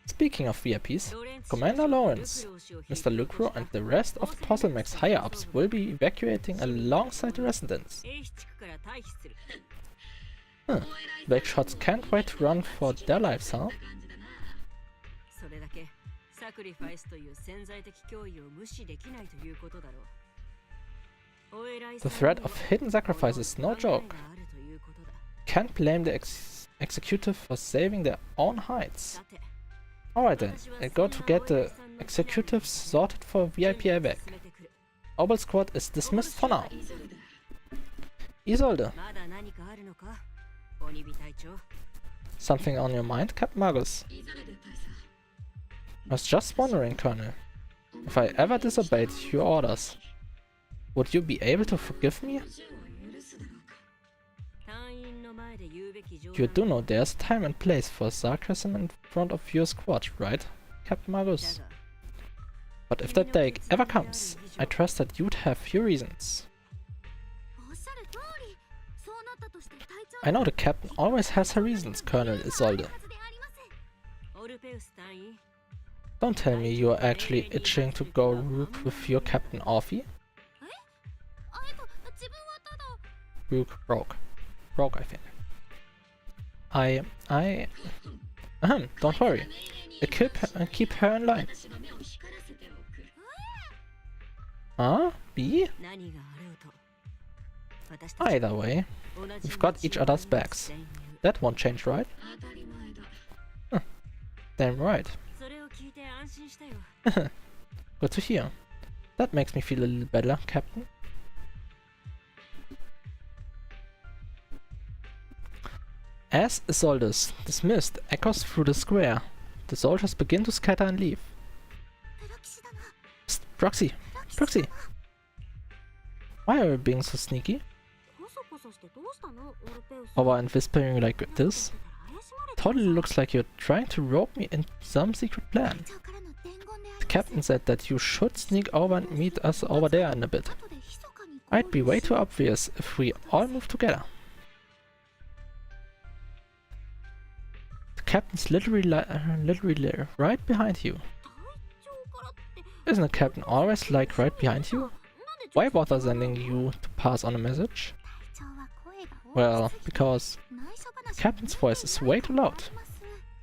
Speaking of VIPs, Commander Lawrence, Mr. Lucro and the rest of the Puzzlemax higher-ups will be evacuating alongside the residents. Black shots can't wait to run for their lives, huh? The threat of hidden sacrifice is no joke. Can't blame the executive for saving their own hides. Alright then, I go to get the Executives sorted for VIP evac. Orbital squad is dismissed for now. Isolde. Something on your mind, Captain Magus? I was just wondering, Colonel. If I ever disobeyed your orders, would you be able to forgive me? You do know there's a time and place for sarcasm in front of your squad, right, Captain Magus? But if that day ever comes, I trust that you'd have your reasons. I know the captain always has her reasons, Colonel Isolde. Don't tell me you are actually itching to go rogue with your Captain Orphy. Rogue, I think. Don't worry. Keep her in line. Huh? B? Either way, we've got each other's backs. That won't change, right? Huh. Damn right. Good to hear. That makes me feel a little better, Captain. As Isolde's dismissed echoes through the square, the soldiers begin to scatter and leave. Psst, Proxy! Proxy! Why are you being so sneaky? Over and whispering like this? Totally looks like you're trying to rope me into some secret plan. The captain said that you should sneak over and meet us over there in a bit. I'd be way too obvious if we all move together. The captain's literally right behind you. Isn't the captain always like right behind you? Why bother sending you to pass on a message? Well, because the captain's voice is way too loud.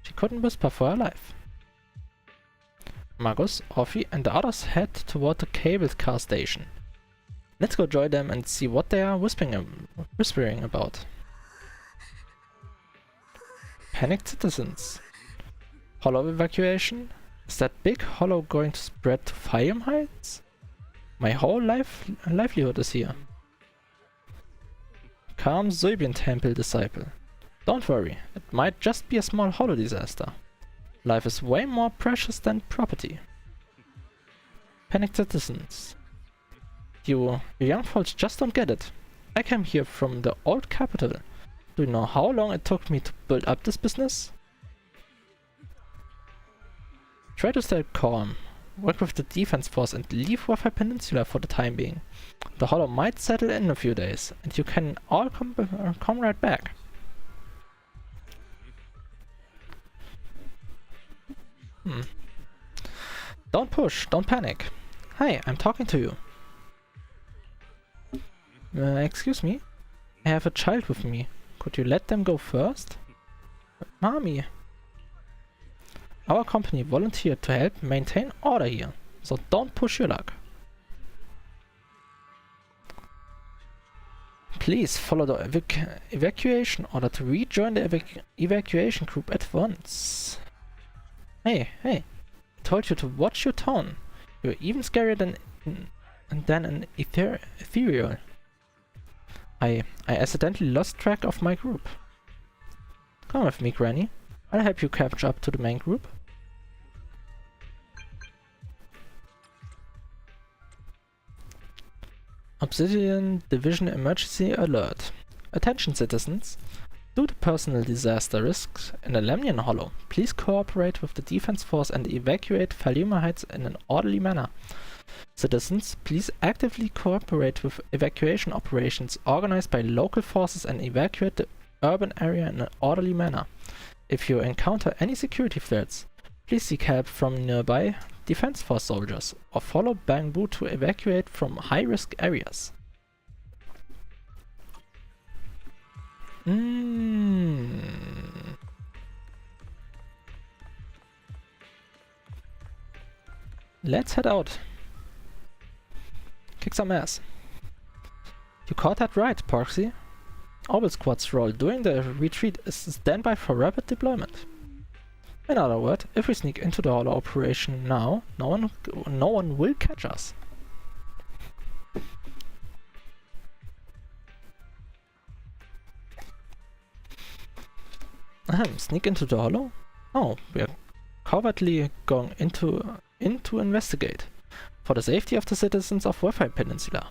She couldn't whisper for her life. Magus, Orphy and the others head toward the cable car station. Let's go join them and see what they are whispering about. Panicked citizens. Hollow evacuation? Is that big hollow going to spread to Fium Heights? My whole livelihood is here. Calm Serbian temple disciple. Don't worry, it might just be a small hollow disaster. Life is way more precious than property. Panicked citizens. You young folks just don't get it. I came here from the old capital. Do you know how long it took me to build up this business? Try to stay calm. Work with the defense force and leave Waffle Peninsula for the time being. The hollow might settle in a few days, and you can all come right back. Don't push, don't panic. Hi, I'm talking to you. Excuse me? I have a child with me. Could you let them go first? Mommy. Our company volunteered to help maintain order here, so don't push your luck. Please follow the evacuation order to rejoin the evacuation group at once. Hey, I told you to watch your tone. You're even scarier than an ethereal. I accidentally lost track of my group. Come with me, Granny. I'll help you catch up to the main group. Obsidian Division Emergency Alert. Attention citizens. Due to personal disaster risks in the Lemnian Hollow, please cooperate with the defense force and evacuate Falima Heights in an orderly manner. Citizens, please actively cooperate with evacuation operations organized by local forces and evacuate the urban area in an orderly manner. If you encounter any security threats, please seek help from nearby defense force soldiers or follow Bangbu to evacuate from high-risk areas. Let's head out. Kick some ass. You caught that right, Proxy. Orbital Squad's role during the retreat is standby for rapid deployment. In other words, if we sneak into the holo operation now, no one will catch us. Sneak into the holo? Oh, we are covertly going into investigate for the safety of the citizens of Wi-Fi Peninsula.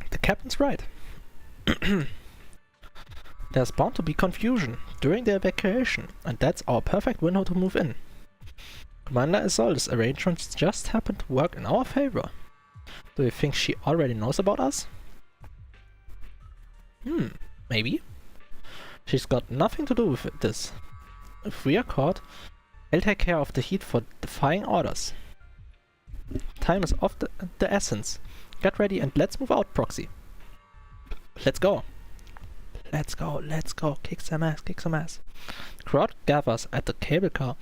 The captain's right. There's bound to be confusion during the evacuation, and that's our perfect window to move in. Commander Isolde's arrangements just happen to work in our favor. Do you think she already knows about us? Maybe. She's got nothing to do with this. If we are caught, I'll take care of the heat for defying orders. Time is of the essence. Get ready and let's move out, Proxy. Let's go. Let's go, let's go. Kick some ass, kick some ass. The crowd gathers at the cable car,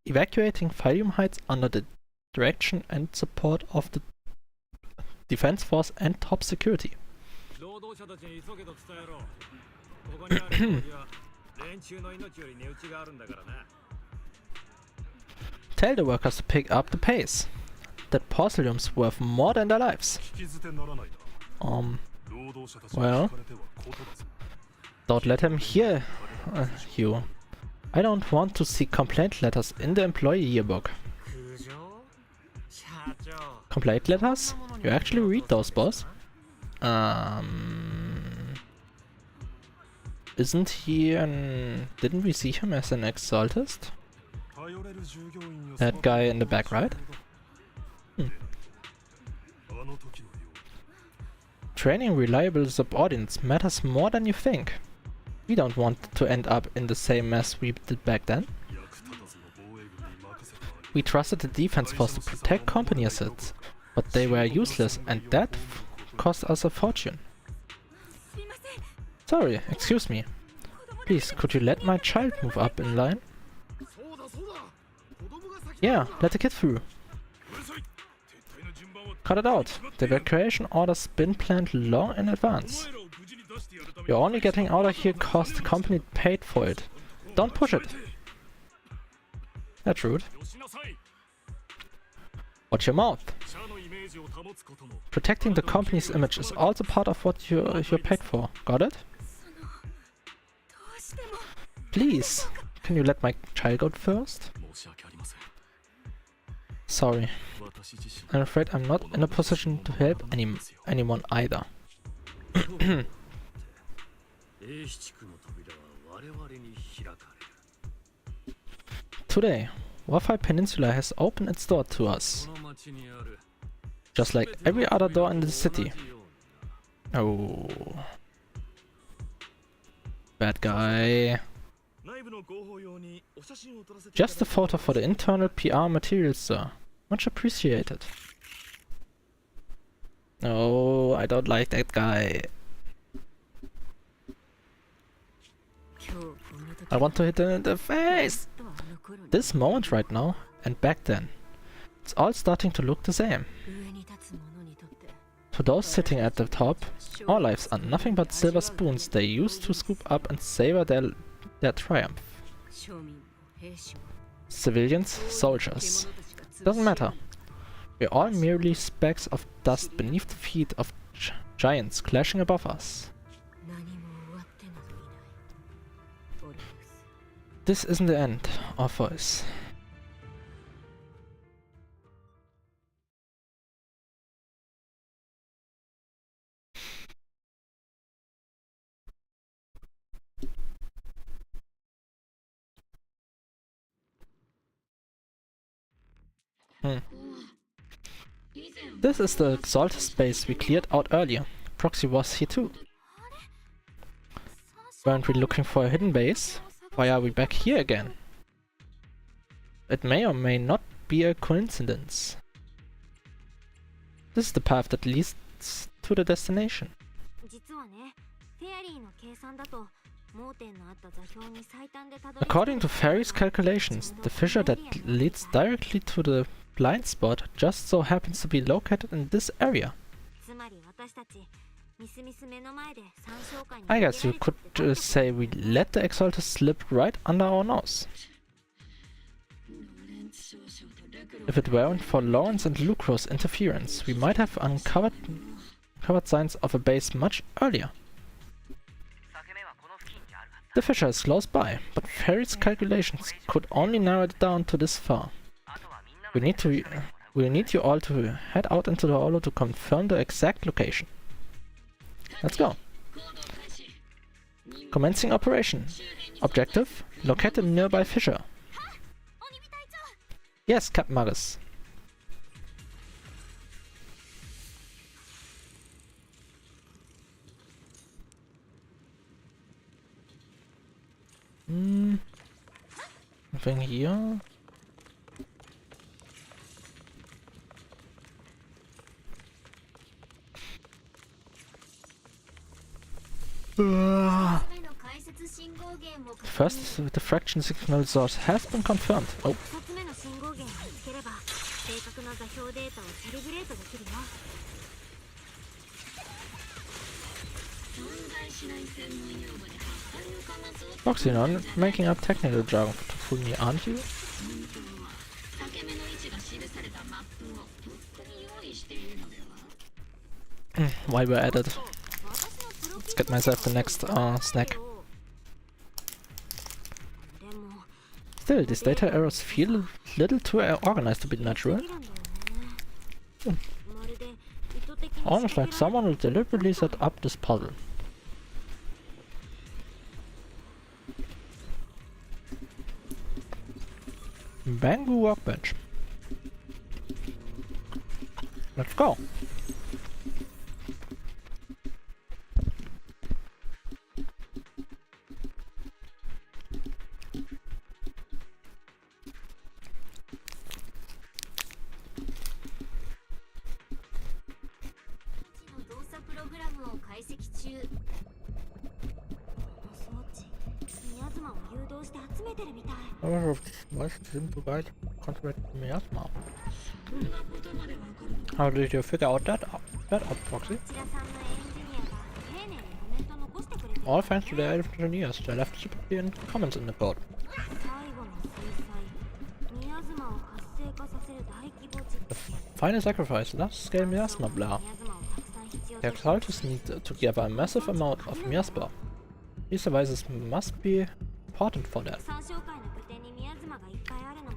evacuating Phalium Heights under the direction and support of the Defense Force and top security. Tell the workers to pick up the pace. That porcelain's worth more than their lives. Well, don't let him hear you. I don't want to see complaint letters in the employee yearbook. Complaint letters? You actually read those, boss? Isn't he an... Didn't we see him as an exaltist? That guy in the back, right? Training reliable subordinates matters more than you think. We don't want to end up in the same mess we did back then. We trusted the defense force to protect company assets, but they were useless and that cost us a fortune. Sorry, excuse me. Please, could you let my child move up in line? Yeah, let the kid through. Cut it out. The evacuation order's been planned long in advance. You're only getting out of here cause the company paid for it. Don't push it. That's rude. Watch your mouth. Protecting the company's image is also part of what you're paid for. Got it? Please, can you let my child go first? Sorry. I'm afraid I'm not in a position to help anyone either. Today, Wi-Fi Peninsula has opened its door to us. Just like every other door in the city. Oh. Bad guy. Just a photo for the internal PR materials, sir. Much appreciated. Oh, I don't like that guy. I want to hit him in the face! This moment right now, and back then, it's all starting to look the same. To those sitting at the top, our lives are nothing but silver spoons they use to scoop up and savor their triumph. Civilians, soldiers. Doesn't matter. We're all merely specks of dust beneath the feet of giants clashing above us. This isn't the end, our voice. This is the exalted space we cleared out earlier. Proxy was here too. Weren't we looking for a hidden base? Why are we back here again? It may or may not be a coincidence. This is the path that leads to the destination. According to Fairy's calculations, the fissure that leads directly to the blind spot just so happens to be located in this area. I guess you could say we let the Exaltus slip right under our nose. If it weren't for Lawrence and Lucro's interference, we might have uncovered signs of a base much earlier. The fissure is close by, but Fairy's calculations could only narrow it down to this far. We'll need you all to head out into the hollow to confirm the exact location. Let's go. Commencing operation. Objective: locate the nearby fissure. Yes, Captain Maris. Nothing here. First diffraction signal source has been confirmed. Oh. Foxy, you're not making up technical jargon to fool me, aren't you? While we're at it, let's get myself the next snack. Still, these data errors feel a little too organized to be natural. Almost like someone will deliberately set up this puzzle. Bamboo workbench. Let's go. Was sind bereit? Contract Miasma. How did you figure out that out, Foxy? All thanks to the engineers. They left super clear comments in the code. The final sacrifice, large scale miasma blah. The Exaltus need to gather a massive amount of miasma. These devices must be important for that.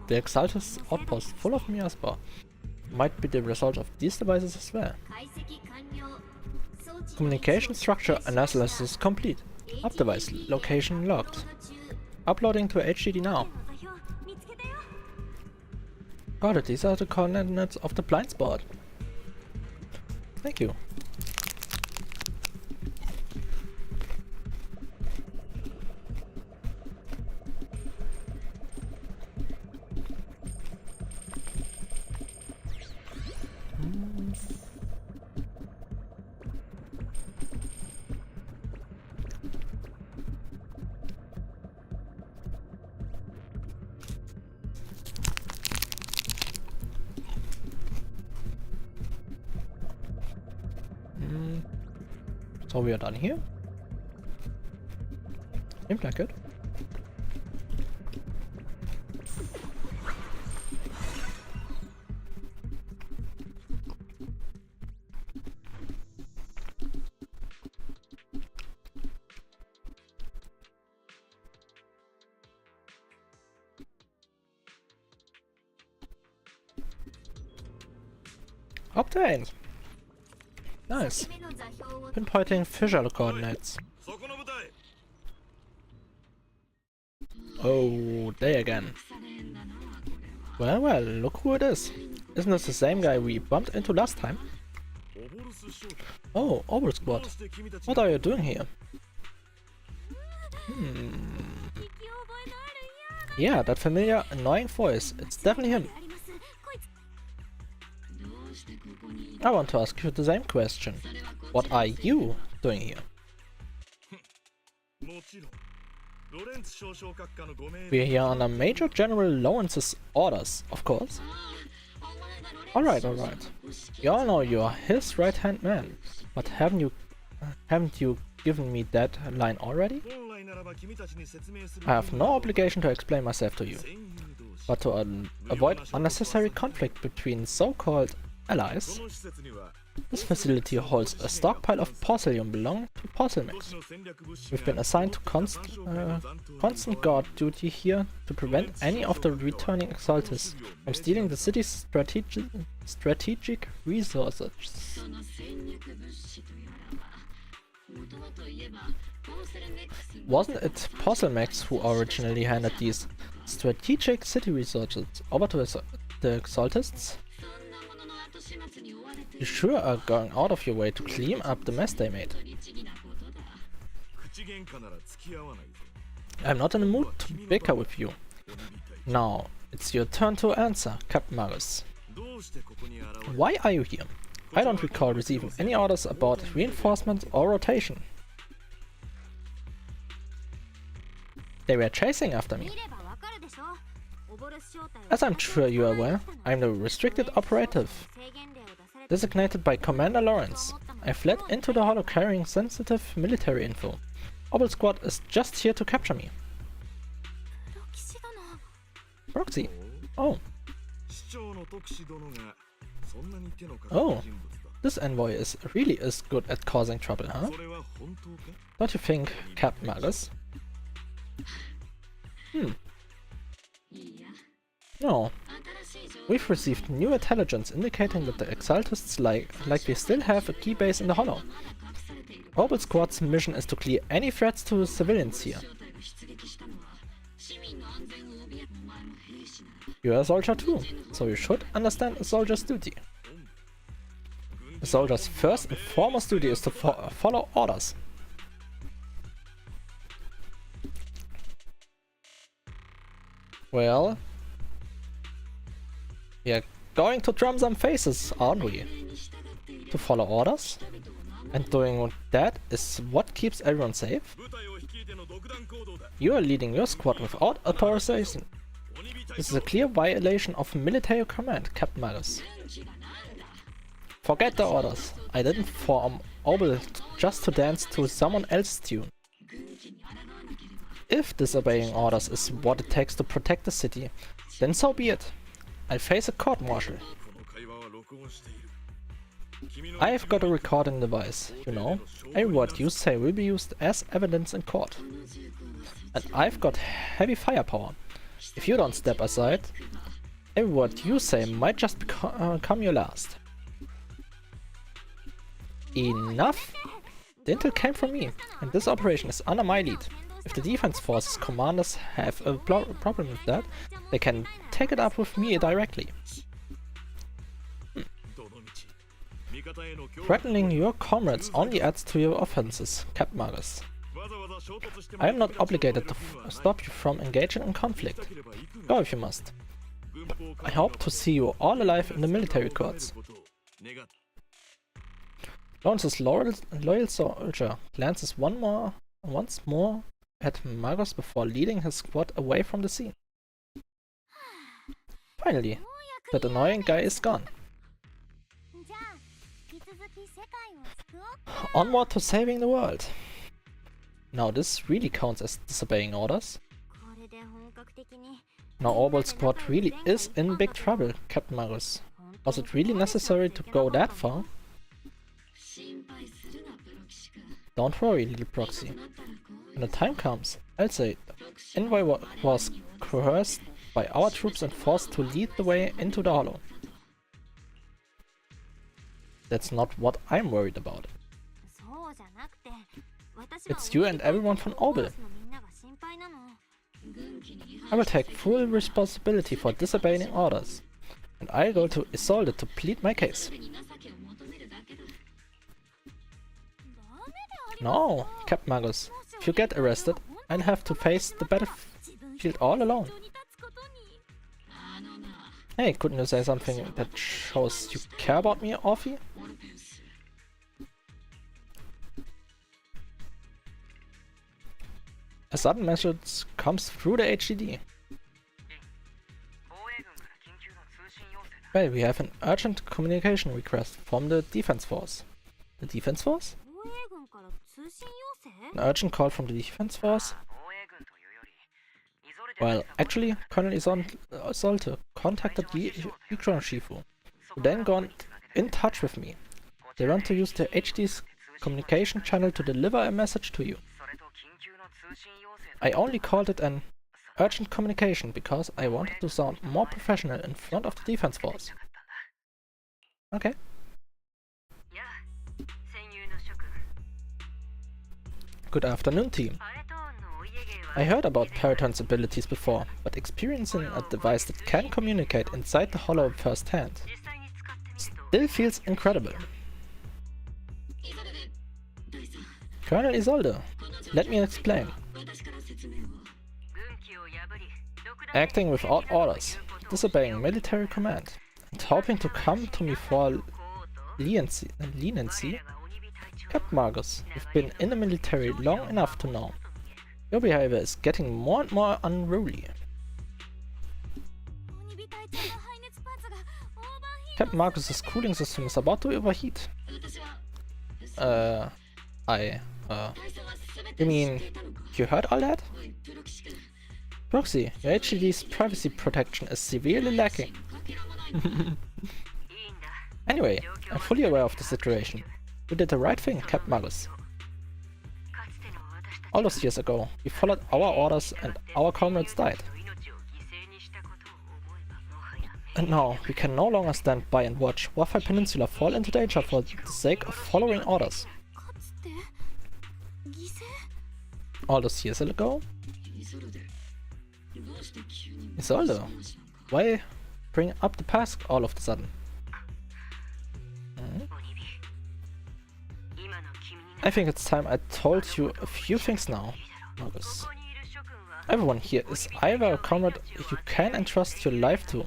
The Exaltus outpost full of miasma might be the result of these devices as well. Communication structure analysis complete. Up device location logged. Uploading to HDD now. Got it, these are the coordinates of the blind spot. Thank you. So we are done here. Seems like it. Obtained. Nice. Pinpointing fissure coordinates. Oh, they again. Well, well, look who it is. Isn't this the same guy we bumped into last time? Oh, Oval Squad. What are you doing here? Yeah, that familiar, annoying voice. It's definitely him. I want to ask you the same question. What are you doing here? We're here under Major General Lawrence's orders, of course. Alright. You all know you're his right-hand man, but haven't you given me that line already? I have no obligation to explain myself to you, but to avoid unnecessary conflict between so-called allies, this facility holds a stockpile of porcelain belonging to Porcelmex. We've been assigned to constant guard duty here to prevent any of the returning exaltists from stealing the city's strategic resources. Wasn't it Porcelmex who originally handed these strategic city resources over to the exaltists? You sure are going out of your way to clean up the mess they made. I'm not in the mood to bicker with you. Now, it's your turn to answer, Captain Magus. Why are you here? I don't recall receiving any orders about reinforcement or rotation. They were chasing after me. As I'm sure you are aware, I'm the restricted operative designated by Commander Lawrence. I fled into the hollow carrying sensitive military info. Obel Squad is just here to capture me. Proxy. Oh. Oh. This envoy is really good at causing trouble, huh? Don't you think, Captain Magus? No. We've received new intelligence indicating that the Exaltists likely still have a key base in the Hollow. Obel Squad's mission is to clear any threats to civilians here. You're a soldier too, so you should understand a soldier's duty. A soldier's first and foremost duty is to follow orders. Well, we are going to drum some faces, aren't we? To follow orders? And doing that is what keeps everyone safe? You are leading your squad without authorization. This is a clear violation of military command, Captain Magus. Forget the orders. I didn't form Obel just to dance to someone else's tune. If disobeying orders is what it takes to protect the city, then so be it. I'll face a court-martial. I've got a recording device, you know. Every word you say will be used as evidence in court. And I've got heavy firepower. If you don't step aside, every word you say might just become your last. Enough! The intel came from me, and this operation is under my lead. If the defense forces commanders have a problem with that, they can take it up with me directly. Threatening your comrades only adds to your offenses, Captain Magus. I am not obligated to stop you from engaging in conflict. Go if you must. I hope to see you all alive in the military courts. Lawrence's loyal soldier glances once more at Magus before leading his squad away from the scene. Finally, that annoying guy is gone. Onward to saving the world. Now this really counts as disobeying orders. Now Obel Squad really is in big trouble, Captain Magus. Was it really necessary to go that far? Don't worry, little proxy. When the time comes, I'll say envoy was coerced by our troops and forced to lead the way into the Hollow. That's not what I'm worried about. It's you and everyone from Obel. I will take full responsibility for disobeying orders, and I'll go to Isolde to plead my case. No, Captain Magus, if you get arrested, I'll have to face the battlefield all alone. Hey, couldn't you say something that shows you care about me, Orphy? sudden message comes through the HDD. Well, we have an urgent communication request from the Defense Force. The Defense Force? 防衛軍から通信要請 An urgent call from the Defense Force? Well, actually, Colonel Isolde contacted Yukon Shifu, who then got in touch with me. They want to use the HD's communication channel to deliver a message to you. I only called it an urgent communication because I wanted to sound more professional in front of the Defense Force. Okay. Good afternoon, team. I heard about Periton's abilities before, but experiencing a device that can communicate inside the hollow firsthand still feels incredible. Colonel Isolde, let me explain. Acting without orders, disobeying military command, and hoping to come to me for leniency? Captain Marcus, you've been in the military long enough to know. Your behavior is getting more and more unruly. Captain Marcus's cooling system is about to overheat. You mean, you heard all that? Proxy, your HDD's privacy protection is severely lacking. Anyway, I'm fully aware of the situation. You did the right thing, Captain Marcus. All those years ago, we followed our orders and our comrades died. And now, we can no longer stand by and watch Waffle Peninsula fall into danger for the sake of following orders. All those years ago? Isolde, why bring up the past all of a sudden? I think it's time I told you a few things now, Marcus. Everyone here is either a comrade you can entrust your life to,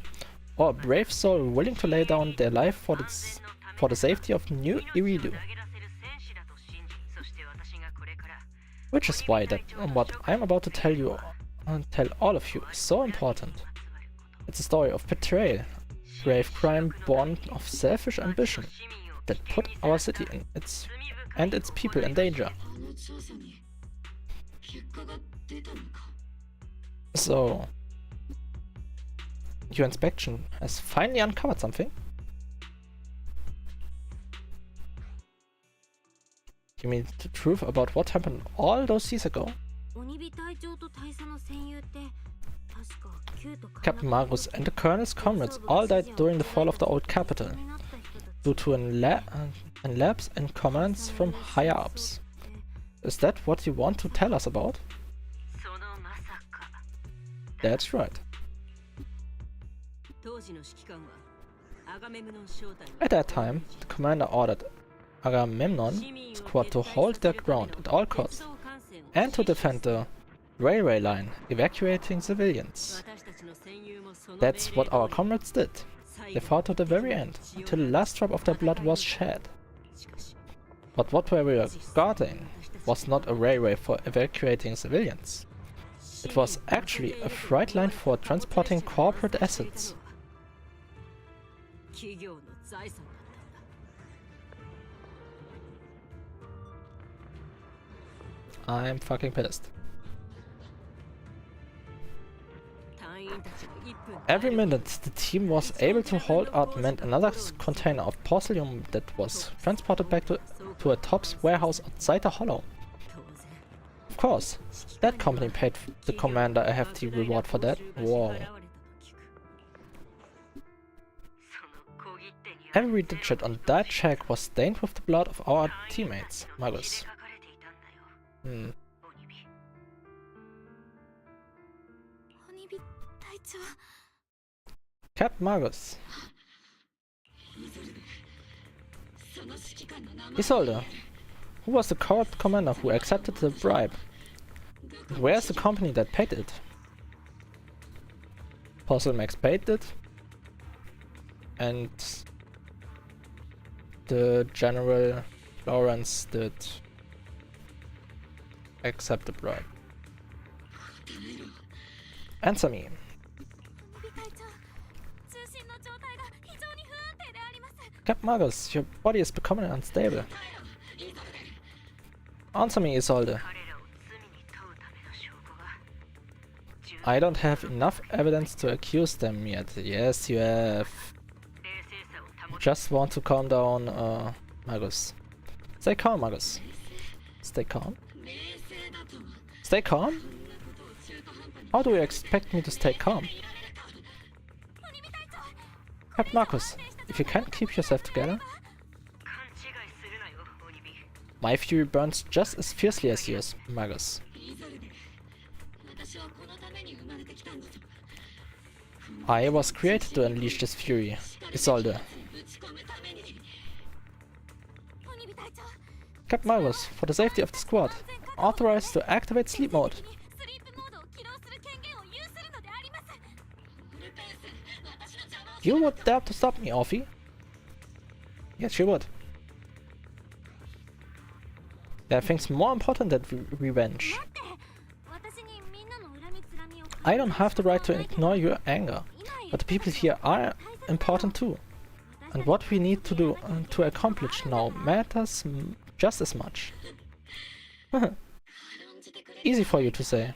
or a brave soul willing to lay down their life for the safety of New Iridu. Which is why what I'm about to tell you and tell all of you is so important. It's a story of betrayal, grave crime born of selfish ambition that put our city and its people in danger. So, your inspection has finally uncovered something? You mean the truth about what happened all those years ago? Captain Marcus and the Colonel's comrades all died during the fall of the old capital, due to lapse in commands from higher ups. Is that what you want to tell us about? That's right. At that time, the commander ordered Agamemnon's squad to hold their ground at all costs and to defend the railway line, evacuating civilians. That's what our comrades did. They fought to the very end, until the last drop of their blood was shed. But what we were guarding was not a railway for evacuating civilians. It was actually a freight line for transporting corporate assets. I'm fucking pissed. Every minute the team was able to hold out meant another container of porcelain that was transported back to a Top's warehouse outside the hollow. Of course, that company paid the commander a hefty reward for that. Whoa. Every digit on that check was stained with the blood of our teammates, Marcus. Captain Marcus. Isolde, who was the corrupt commander who accepted the bribe? And where's the company that paid it? Puzzle Max paid it, and the General Lawrence did accept the bribe. Answer me. 海隊長、通信の状態が非常に不安定であります。 Captain Marcus, your body is becoming unstable. Answer me, Isolde. I don't have enough evidence to accuse them yet. Yes, you have. Just want to calm down, Marcus. Stay calm, Marcus. Stay calm. Stay calm? How do you expect me to stay calm? Captain Marcus, if you can't keep yourself together. My fury burns just as fiercely as yours, Marcus. I was created to unleash this fury, Isolde. Captain Marcus, for the safety of the squad, authorized to activate sleep mode. You would dare to stop me, Orphe? Yes, you would. There are things more important than revenge. I don't have the right to ignore your anger, but the people here are important too. And what we need to do to accomplish now matters just as much. Easy for you to say.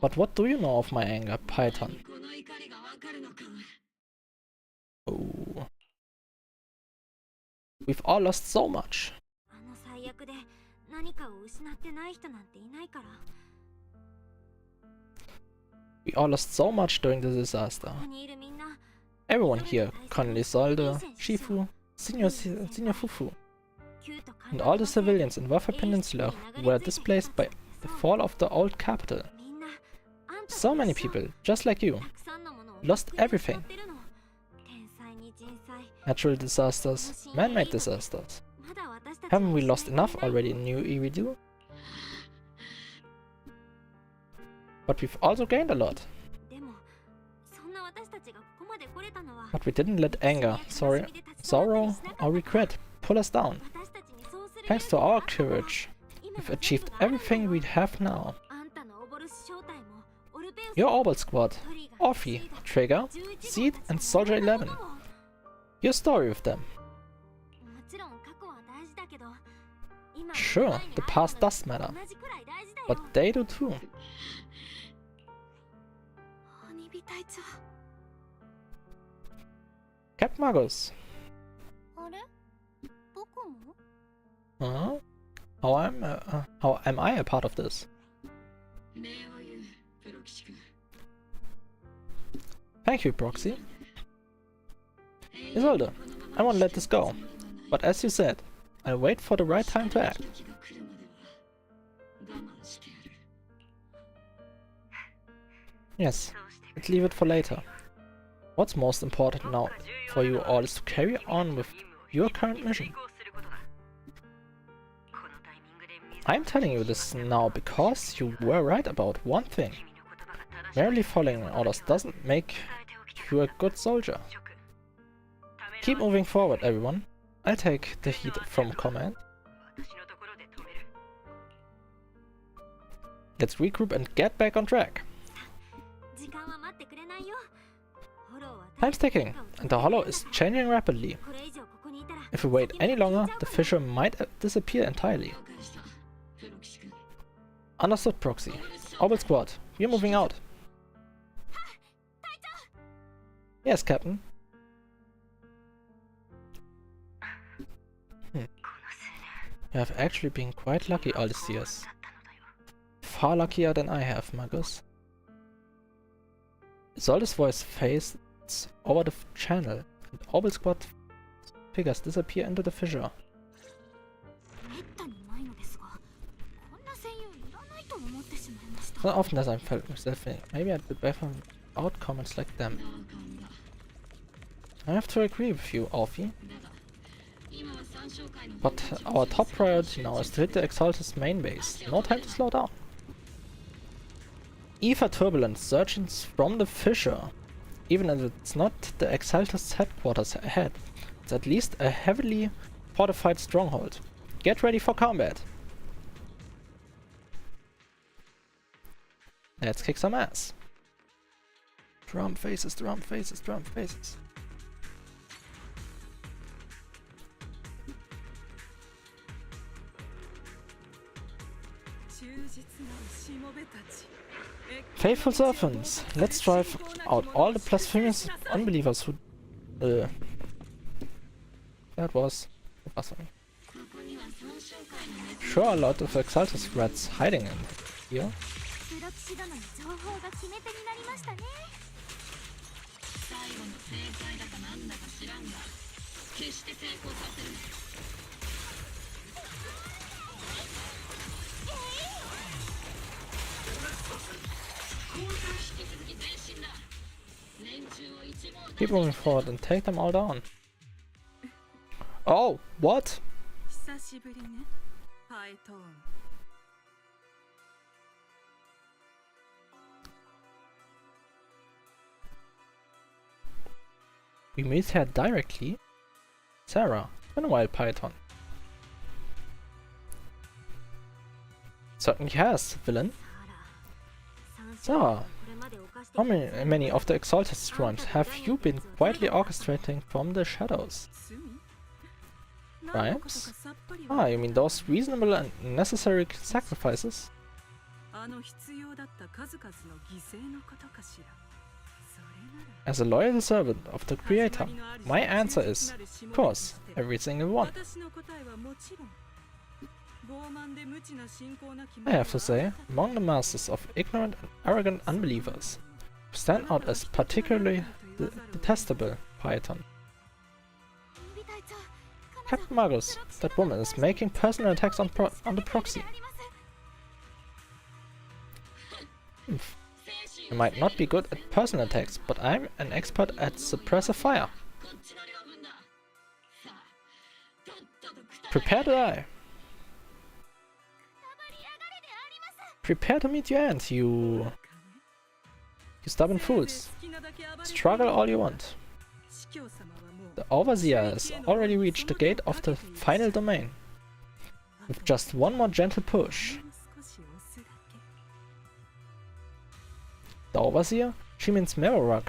But what do you know of my anger, Python? Oh. We've all lost so much. We all lost so much during the disaster. Everyone here, Colonel Isolde, Shifu, Senior Fufu, and all the civilians in Wafa Peninsula who were displaced by the fall of the old capital. So many people, just like you, lost everything. Natural disasters, man-made disasters. Haven't we lost enough already in New Iridium? But we've also gained a lot. But we didn't let anger, sorrow or regret pull us down. Thanks to our courage, we've achieved everything we have now. Your Orbal Squad, Orphe, Trigger, Seed and Soldier 11. Your story with them. Sure, the past does matter, but they do too. Captain Marcus. Huh? How am I a part of this? Thank you, Proxy. Isolde, I won't let this go. But as you said, I'll wait for the right time to act. Yes, let's leave it for later. What's most important now for you all is to carry on with your current mission. I'm telling you this now because you were right about one thing. Merely following orders doesn't make you a good soldier. Keep moving forward, everyone. I'll take the heat from command. Let's regroup and get back on track. Time's ticking, and the hollow is changing rapidly. If we wait any longer, the fissure might disappear entirely. Understood, Proxy. Orbal Squad, we're moving out. Yes, Captain. You have actually been quite lucky all these years. Far luckier than I have, Marcus. Isolde's voice fades over the channel, and Orbal Squad figures disappear into the fissure. Not often as I felt myself thinking, maybe I'd be better without comments like them. I have to agree with you, Orphe. But our top priority now is to hit the Exalted's main base. No time to slow down. Ether turbulence surges from the fissure. Even if it's not the Exalted's headquarters ahead, it's at least a heavily fortified stronghold. Get ready for combat. Let's kick some ass. Drum faces, drum faces, drum faces. Faithful servants, let's drive out all the blasphemous unbelievers who... that was... Sure, a lot of exalted threats hiding in here. Keep moving forward and take them all down. Oh, what? We meet her directly. Sarah, it's been a while, Python. Certainly has, villain. Sarah, how many of the exalted crimes have you been quietly orchestrating from the shadows? Crimes? Ah, you mean those reasonable and necessary sacrifices? As a loyal servant of the Creator, my answer is, of course, every single one. I have to say, among the masses of ignorant and arrogant unbelievers, who stand out as particularly detestable, Python. Captain Magus, that woman is making personal attacks on the proxy. I might not be good at personal attacks, but I'm an expert at suppressive fire. Prepare to die. Prepare to meet your end, you stubborn fools. Struggle all you want. The Overseer has already reached the gate of the final domain. With just one more gentle push. The Overseer? She means Merorak.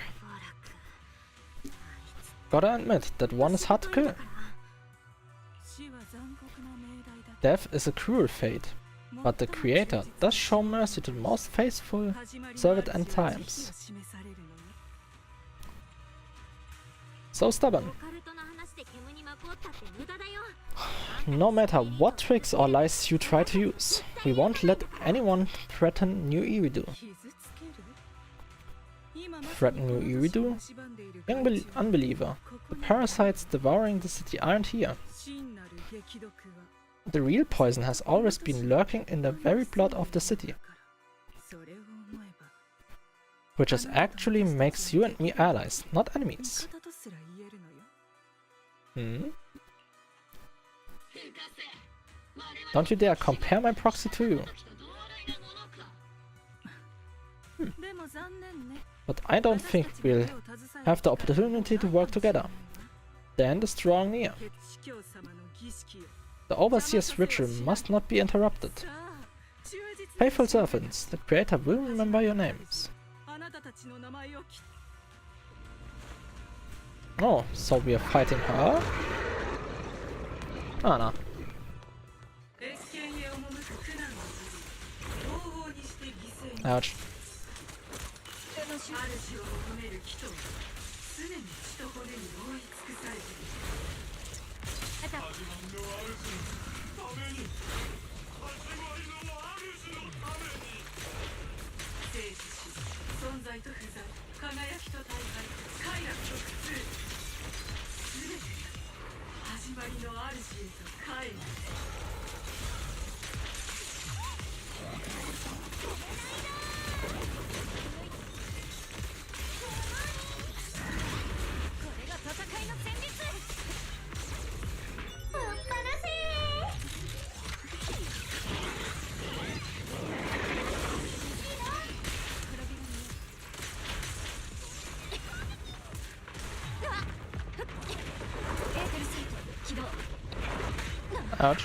Gotta admit, that one is hard to kill. Death is a cruel fate, but the Creator does show mercy to the most faithful servant at times. So stubborn. No matter what tricks or lies you try to use, we won't let anyone threaten New Iridu. Threaten New Iridu? Young unbeliever, the parasites devouring the city aren't here. The real poison has always been lurking in the very blood of the city. Which is actually makes you and me allies, not enemies. Don't you dare compare my proxy to you. But I don't think we'll have the opportunity to work together. The end is drawing near. The Overseer's ritual must not be interrupted. Faithful servants, the Creator will remember your names. Oh, so we are fighting her? Ah, no. Ouch. Ouch.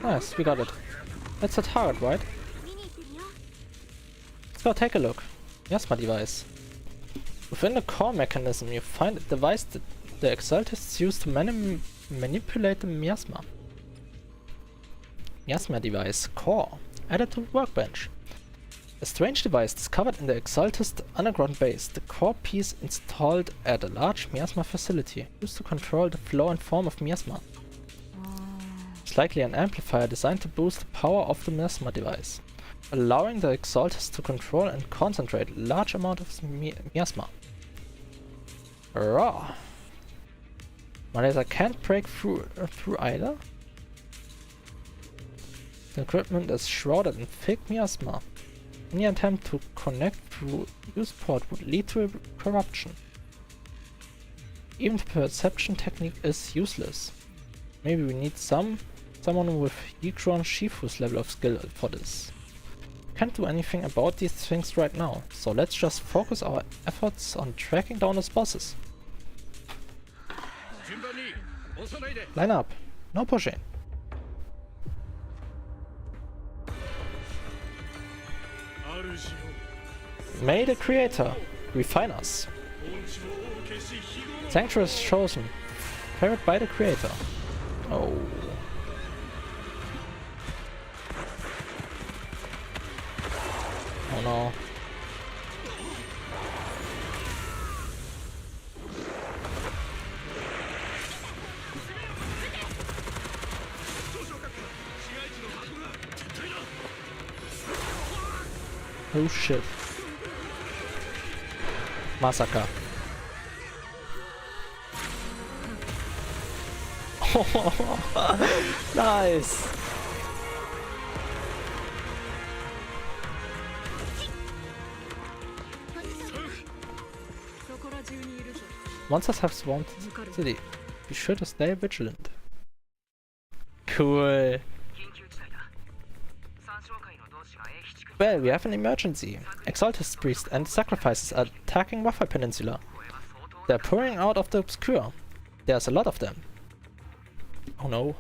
Nice, we got it. That's a target, right? 見に行ってみよう。 Let's go take a look. Miasma device. Within the core mechanism, you find a device that the exaltists use to manipulate the miasma. Miasma device. Core. Added to workbench. A strange device discovered in the exaltist underground base. The core piece installed at a large miasma facility, used to control the flow and form of miasma. It's likely an amplifier designed to boost the power of the miasma device, allowing the exaltist to control and concentrate a large amount of miasma. Raw. My laser can't break through either. The equipment is shrouded in thick miasma. Any attempt to connect through use port would lead to corruption. Even the perception technique is useless. Maybe we need someone with Yikron Shifu's level of skill for this. Can't do anything about these things right now, so let's just focus our efforts on tracking down those bosses. Line up, no pushing. May the Creator refine us. Sanctuary is chosen, favored by the Creator. Oh. Oh no. Oh shit. Massacre. Nice. Monsters have swarmed the city. Be sure to stay vigilant. Cool. Well, we have an emergency. Exaltist Priest and Sacrifices are attacking Waffle Peninsula. They're pouring out of the obscure. There's a lot of them. Oh no.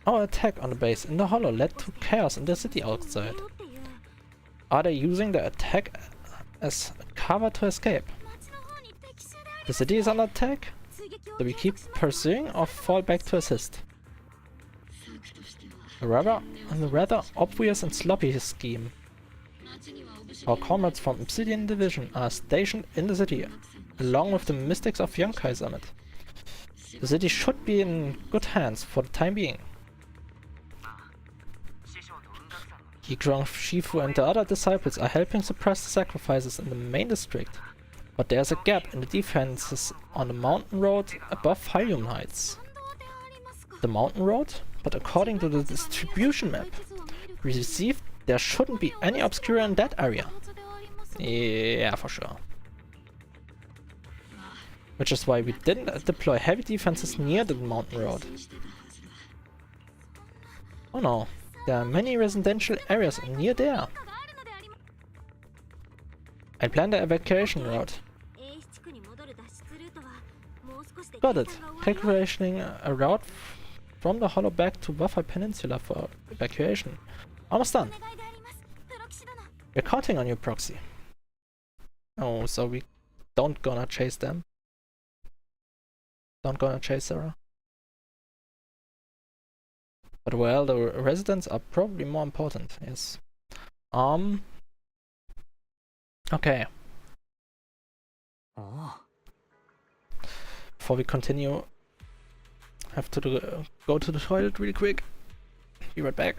Our attack on the base in the hollow led to chaos in the city outside. Are they using the attack as cover to escape? The city is under attack? Do we keep pursuing or fall back to assist? A rather obvious and sloppy scheme. Our comrades from Obsidian Division are stationed in the city, along with the Mystics of Yonkai Summit. The city should be in good hands for the time being. Yikron Shifu and the other disciples are helping suppress the sacrifices in the main district, but there's a gap in the defenses on the mountain road above Hylium Heights. The mountain road? But according to the distribution map we received, there shouldn't be any obscura in that area. Yeah, for sure. Which is why we didn't deploy heavy defenses near the mountain road. Oh no, there are many residential areas near there. I planned the evacuation route. Got it. Calculating a route from the hollow back to Waffle Peninsula for evacuation. Almost done. We're counting on you, Proxy. Oh, so we don't gonna chase them. Don't gonna chase Sarah. But well, the residents are probably more important, yes. Okay. Before we continue, I have to go to the toilet really quick. Be right back.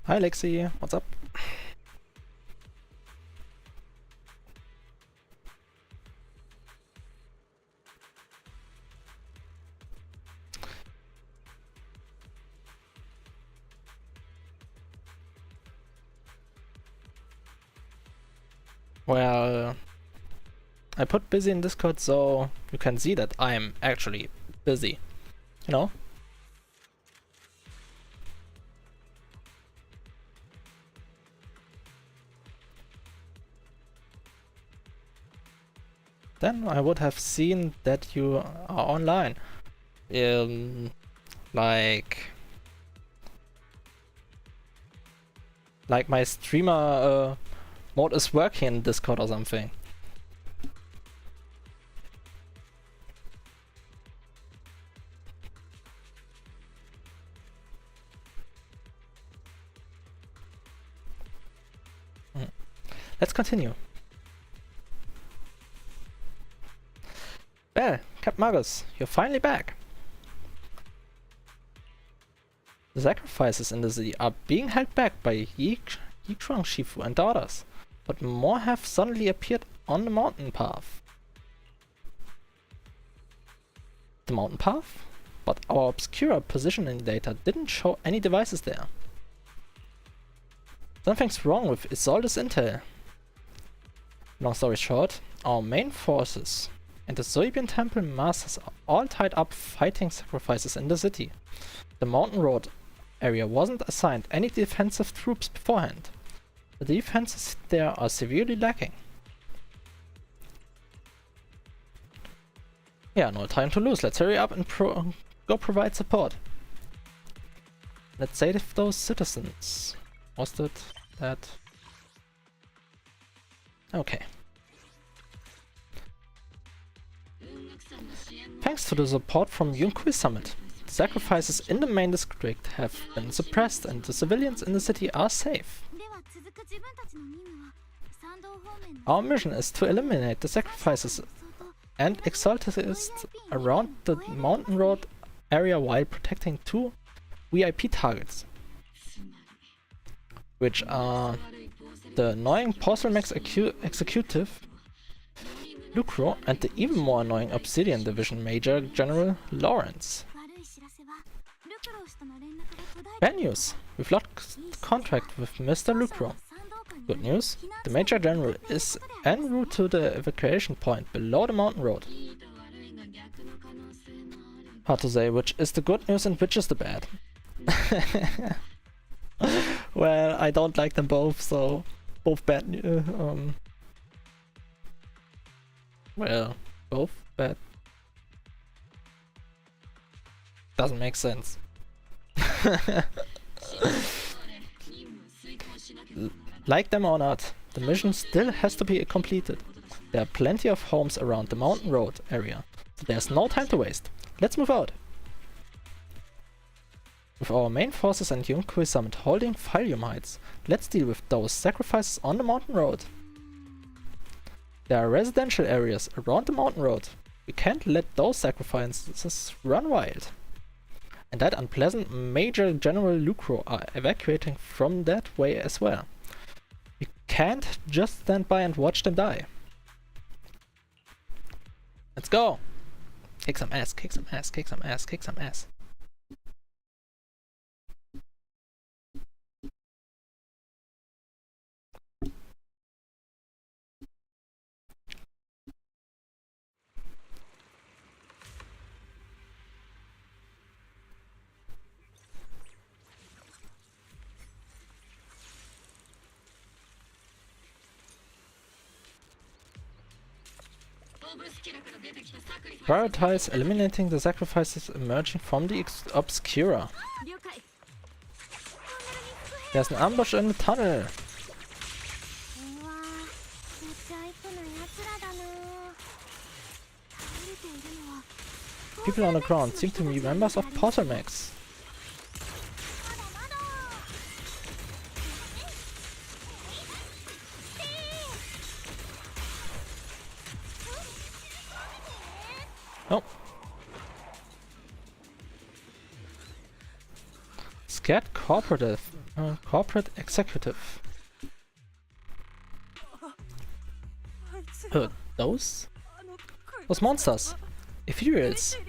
Hi Lexi, what's up? Well, I put busy in Discord so you can see that I'm actually busy, you know? Then I would have seen that you are online. Like my streamer mode is working in Discord or something. Let's continue. Well, Captain Magus, you're finally back. The sacrifices in the city are being held back by Yishuang Shifu and daughters, but more have suddenly appeared on the mountain path. The mountain path? But our obscure positioning data didn't show any devices there. Something's wrong with Isolde's intel. Long story short, our main forces and the Soybian Temple masters are all tied up fighting sacrifices in the city. The mountain road area wasn't assigned any defensive troops beforehand. The defenses there are severely lacking. Yeah, no time to lose. Let's hurry up and go provide support. Let's save those citizens. Was that? Okay. Thanks to the support from Yunkui Summit, the sacrifices in the main district have been suppressed and the civilians in the city are safe. Our mission is to eliminate the sacrifices and exaltists around the mountain road area while protecting 2 VIP targets, which are the annoying Porcelamex executive Lucro and the even more annoying Obsidian Division Major General Lawrence. Bad news, we've lost contact with Mr. Lucro. Good news, the Major General is en route to the evacuation point below the mountain road. Hard to say which is the good news and which is the bad. Well, I don't like them both, so both bad. Well, both bad. Doesn't make sense. Like them or not, the mission still has to be completed. There are plenty of homes around the mountain road area, so there's no time to waste. Let's move out. With our main forces and Yunkui Summit holding Phalium Heights, let's deal with those sacrifices on the mountain road. There are residential areas around the mountain road. We can't let those sacrifices run wild. And that unpleasant Major General Lucro are evacuating from that way as well. We can't just stand by and watch them die. Let's go! Kick some ass, kick some ass, kick some ass, kick some ass. Prioritize eliminating the sacrifices emerging from the Obscura. There's an ambush in the tunnel. People on the ground seem to be members of Porcelamex. Oh. Scared corporate executive. Those monsters. Ethereals. 落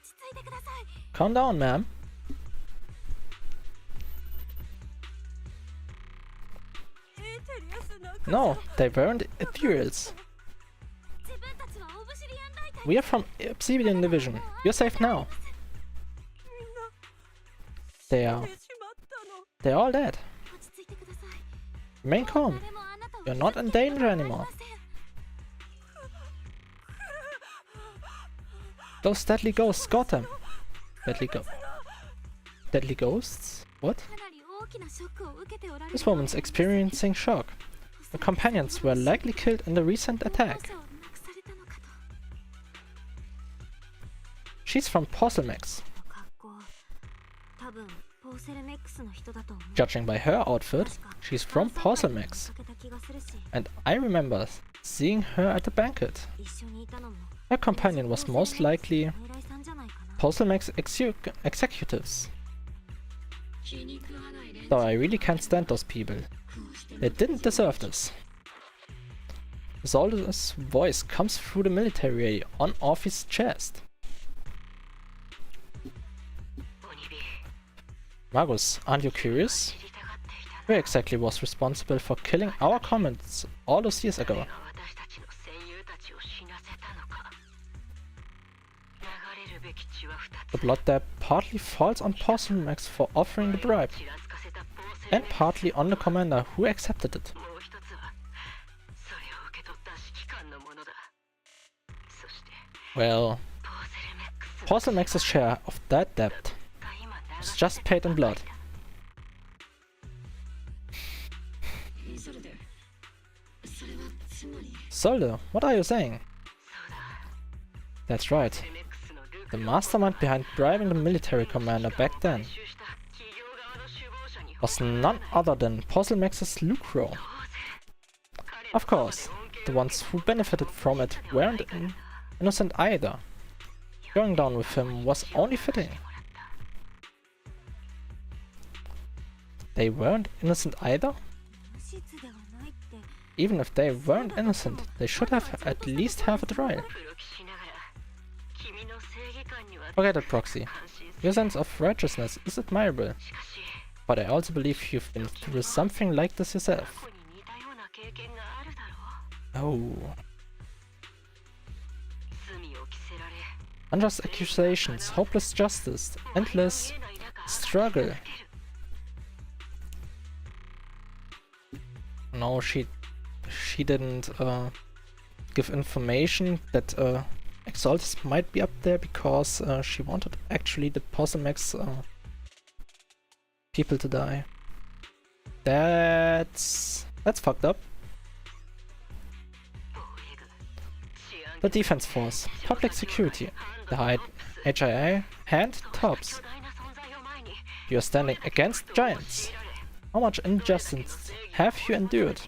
ち着いてください。 Calm down, ma'am. No, they weren't Ethereals. 自分たちはオブシリアン大隊 We are from Obsidian Division. You're safe now. They're all dead. 落ち着いてください。 Remain calm. 誰もあなたを You're not in danger anymore. Those deadly ghosts got them. Deadly ghosts? What? かなり大きなショックを受けておられる This woman's experiencing shock. The companions were likely killed in the recent attack. をなくされたのかと。 She's from Porcelmex. 格好多分ポーセルメックスの人だと思う。 Judging by her outfit, 確か she's from 関西 Porcelmex. 見かけた気がするし And I remember seeing her at the banquet. 一緒にいたのも Her companion was most likely お偉いさんじゃないかな。 Porcelmex executives. Though I really can't stand those people. They didn't deserve this. Isolde's voice comes through the military on Orpheus' chest. Magus, aren't you curious? Who exactly was responsible for killing our comrades all those years ago? The blood debt partly falls on Porcelmex for offering the bribe, and partly on the commander who accepted it. Well, Porcelmex's share of that debt was just paid in blood. Solde, what are you saying? That's right. The mastermind behind bribing the military commander back then was none other than Porcelmex's Lucro. Of course, the ones who benefited from it weren't innocent either. Going down with him was only fitting. They weren't innocent either? 無実ではないって Even if they weren't innocent, they should have at least have a trial. Forget it, Proxy. Your sense of righteousness is admirable. But I also believe you've been through something like this yourself. Oh. Unjust accusations, hopeless justice, endless struggle. No, she didn't give information that Exaltus might be up there because she wanted actually the Porcelmex people to die. That's fucked up. The Defense Force, Public Security, the HIA, and Tops. You are standing against giants. How much injustice have you endured?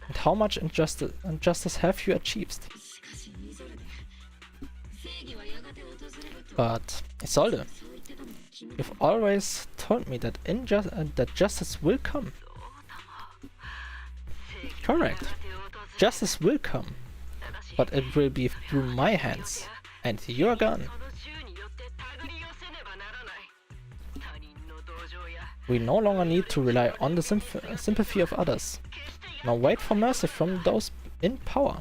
And how much injustice have you achieved? But, Isolde, you've always told me that that justice will come. Correct. Justice will come. But it will be through my hands. And you're gone. We no longer need to rely on the sympathy of others. Now wait for mercy from those in power.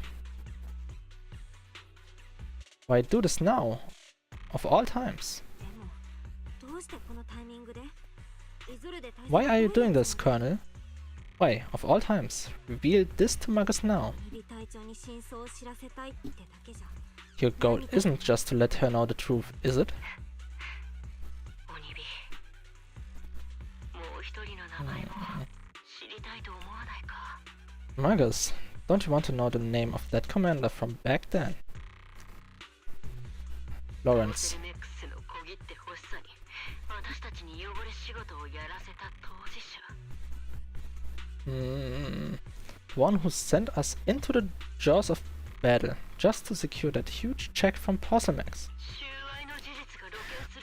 Why do this now? Of all times. でもどうしてこのタイミングでイゾルで対策 Why are you doing this, Colonel? Why, of all times, reveal this to Magus now? 鬼火隊長に真相を知らせたいってだけじゃ Your goal isn't just to let her know the truth, is it? Magus, don't you want to know the name of that commander from back then? Lawrence. The one who sent us into the jaws of battle just to secure that huge check from Porcelmex.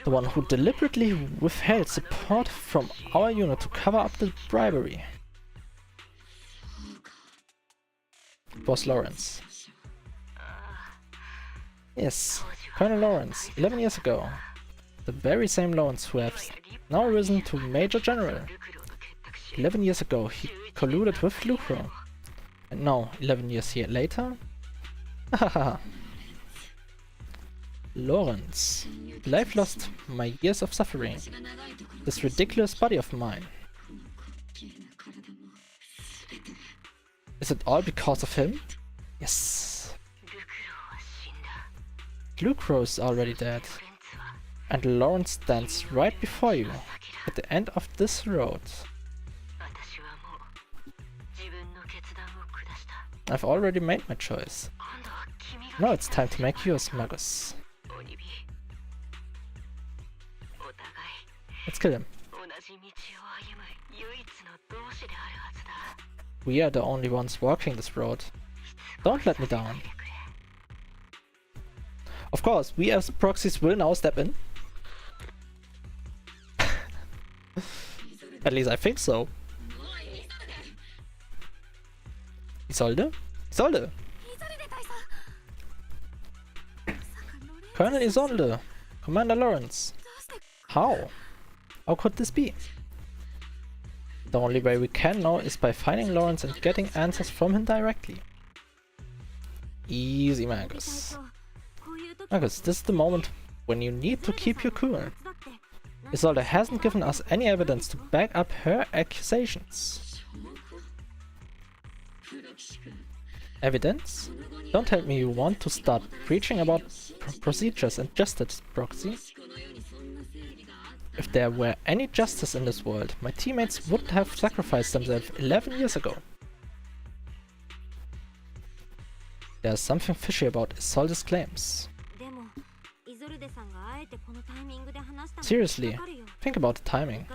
The one who deliberately withheld support from our unit to cover up the bribery. It was Lawrence. Yes, Colonel Lawrence, 11 years ago. The very same Lawrence who has now risen to Major General. 11 years ago he colluded with Lucro. And now, 11 years later? Hahaha. Lawrence. Life lost, my years of suffering. This ridiculous body of mine. Is it all because of him? Yes. Lucro is already dead. And Lawrence stands right before you, at the end of this road. I've already made my choice. Now it's time to make yours, Magus. Let's kill him. We are the only ones walking this road. Don't let me down. Of course, we as proxies will now step in. At least I think so. Isolde? Isolde! Colonel Isolde! Commander Lawrence! How? How could this be? The only way we can now is by finding Lawrence and getting answers from him directly. Easy, Magus. Magus, this is the moment when you need to keep your cool. Isolde hasn't given us any evidence to back up her accusations. Evidence? Don't tell me you want to start preaching about procedures and justice, Proxy. If there were any justice in this world, my teammates wouldn't have sacrificed themselves 11 years ago. There's something fishy about Isolde's claims. Seriously, think about the timing.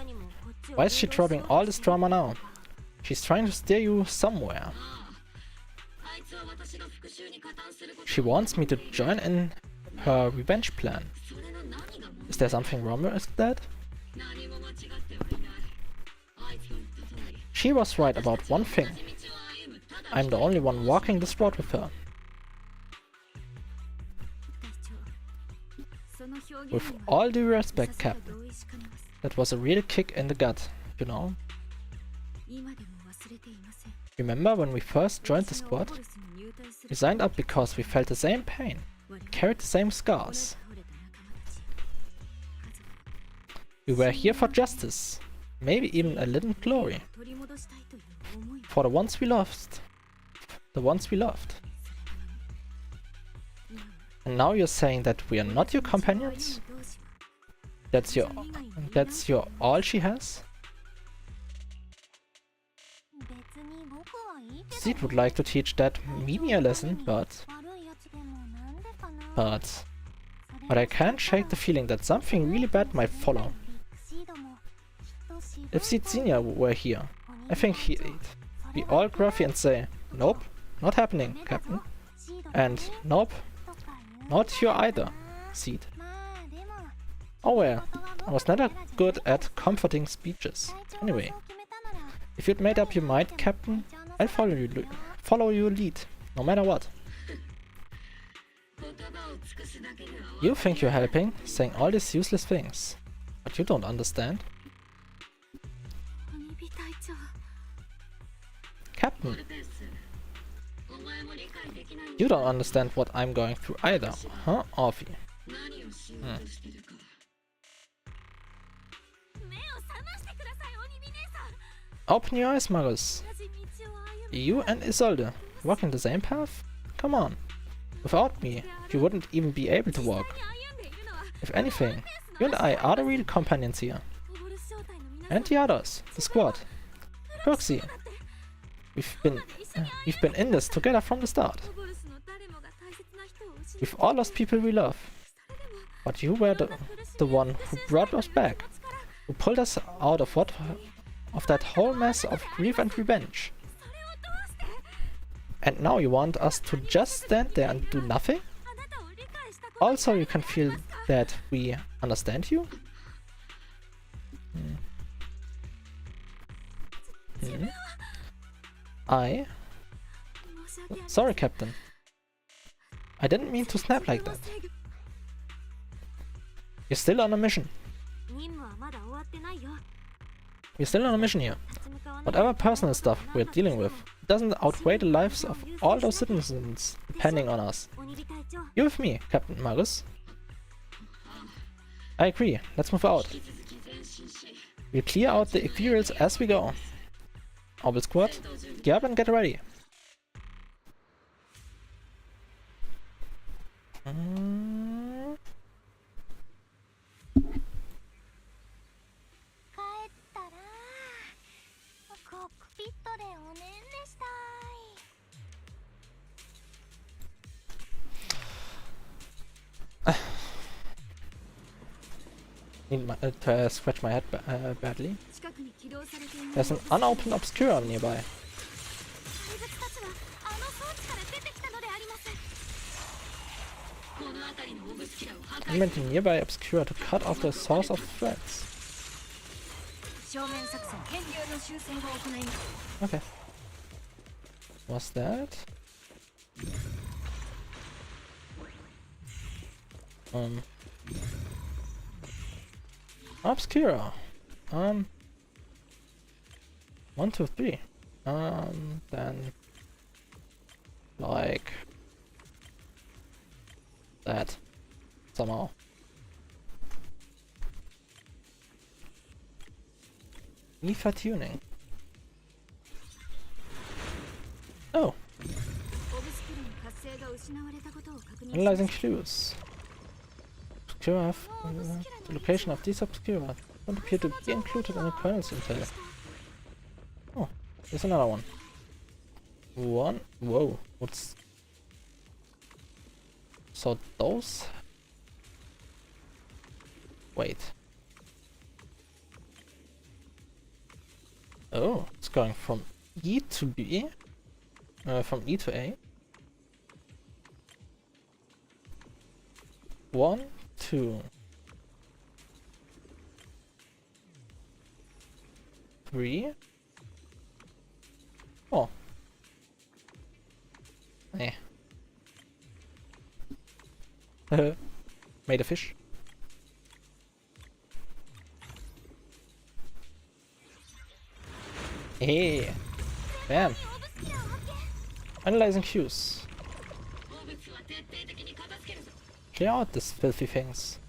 Why is she dropping all this drama now? She's trying to steer you somewhere. She wants me to join in her revenge plan. Is there something wrong with that? She was right about one thing. I'm the only one walking this road with her. With all due respect, Captain, that was a real kick in the gut, you know? Remember when we first joined the squad? We signed up because we felt the same pain, carried the same scars. We were here for justice, maybe even a little glory. For the ones we lost. The ones we loved. And now you're saying that we are not your companions? That's your all she has? Seed would like to teach that Mimi a lesson, but I can't shake the feeling that something really bad might follow. If Seed Senior were here, I think he'd be all gruffy and say, "Nope, not happening, Captain." And nope, not here either, Seed. Oh well, I was never good at comforting speeches. Anyway, if you'd made up your mind, Captain, I'll follow your lead, no matter what. You think you're helping, saying all these useless things, but you don't understand. Captain, you don't understand what I'm going through either, huh, Orphy? Open your eyes, Magus. You and Isolde walking the same path? Come on. Without me, you wouldn't even be able to walk. If anything, you and I are the real companions here. And the others, the squad. Proxy. We've been in this together from the start. We've all lost people we love. But you were the one who brought us back. Who pulled us out of that whole mess of grief and revenge. And now you want us to just stand there and do nothing? Also, you can feel that we understand you? I... Sorry, Captain. I didn't mean to snap like that. You're still on a mission. We're still on a mission here. Whatever personal stuff we're dealing with, it doesn't outweigh the lives of all those citizens depending on us. You're with me, Captain Magus. I agree, let's move out. We'll clear out the ethereals as we go. Orbit Squad, gear up and get ready. Need to scratch my head badly. There's an unopened Obscura nearby. Inventory nearby Obscura to cut off the source of threats. Okay. What's that? Obscura. 1, 2, 3. Then like that somehow. Ether tuning. Oh. Analyzing clues. Obscura have, the location of these Obscura don't appear to be included in the kernel's intel. Oh, there's another one. Whoa, what's... So those... Wait. Oh, it's going from E to B? From E to A? 1, 2, 3. Oh. Eh. Made a fish. Hey. Bam. Analyzing cues. Clear out these filthy things.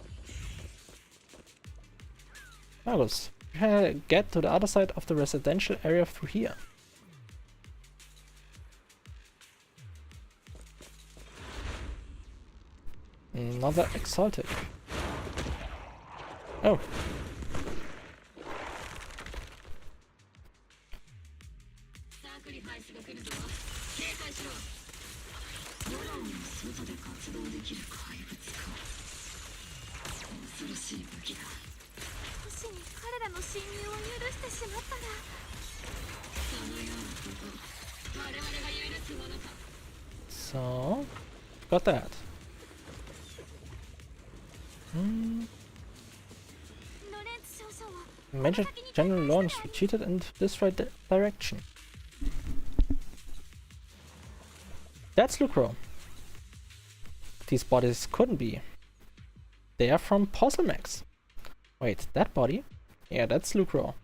Magus, we can get to the other side of the residential area through here. Another exotic. Oh. So, got that. Major General Lawrence retreated in this right direction. That's Lucro. These bodies couldn't be. They are from Posselmax. Wait, that body? Yeah, that's Lucro.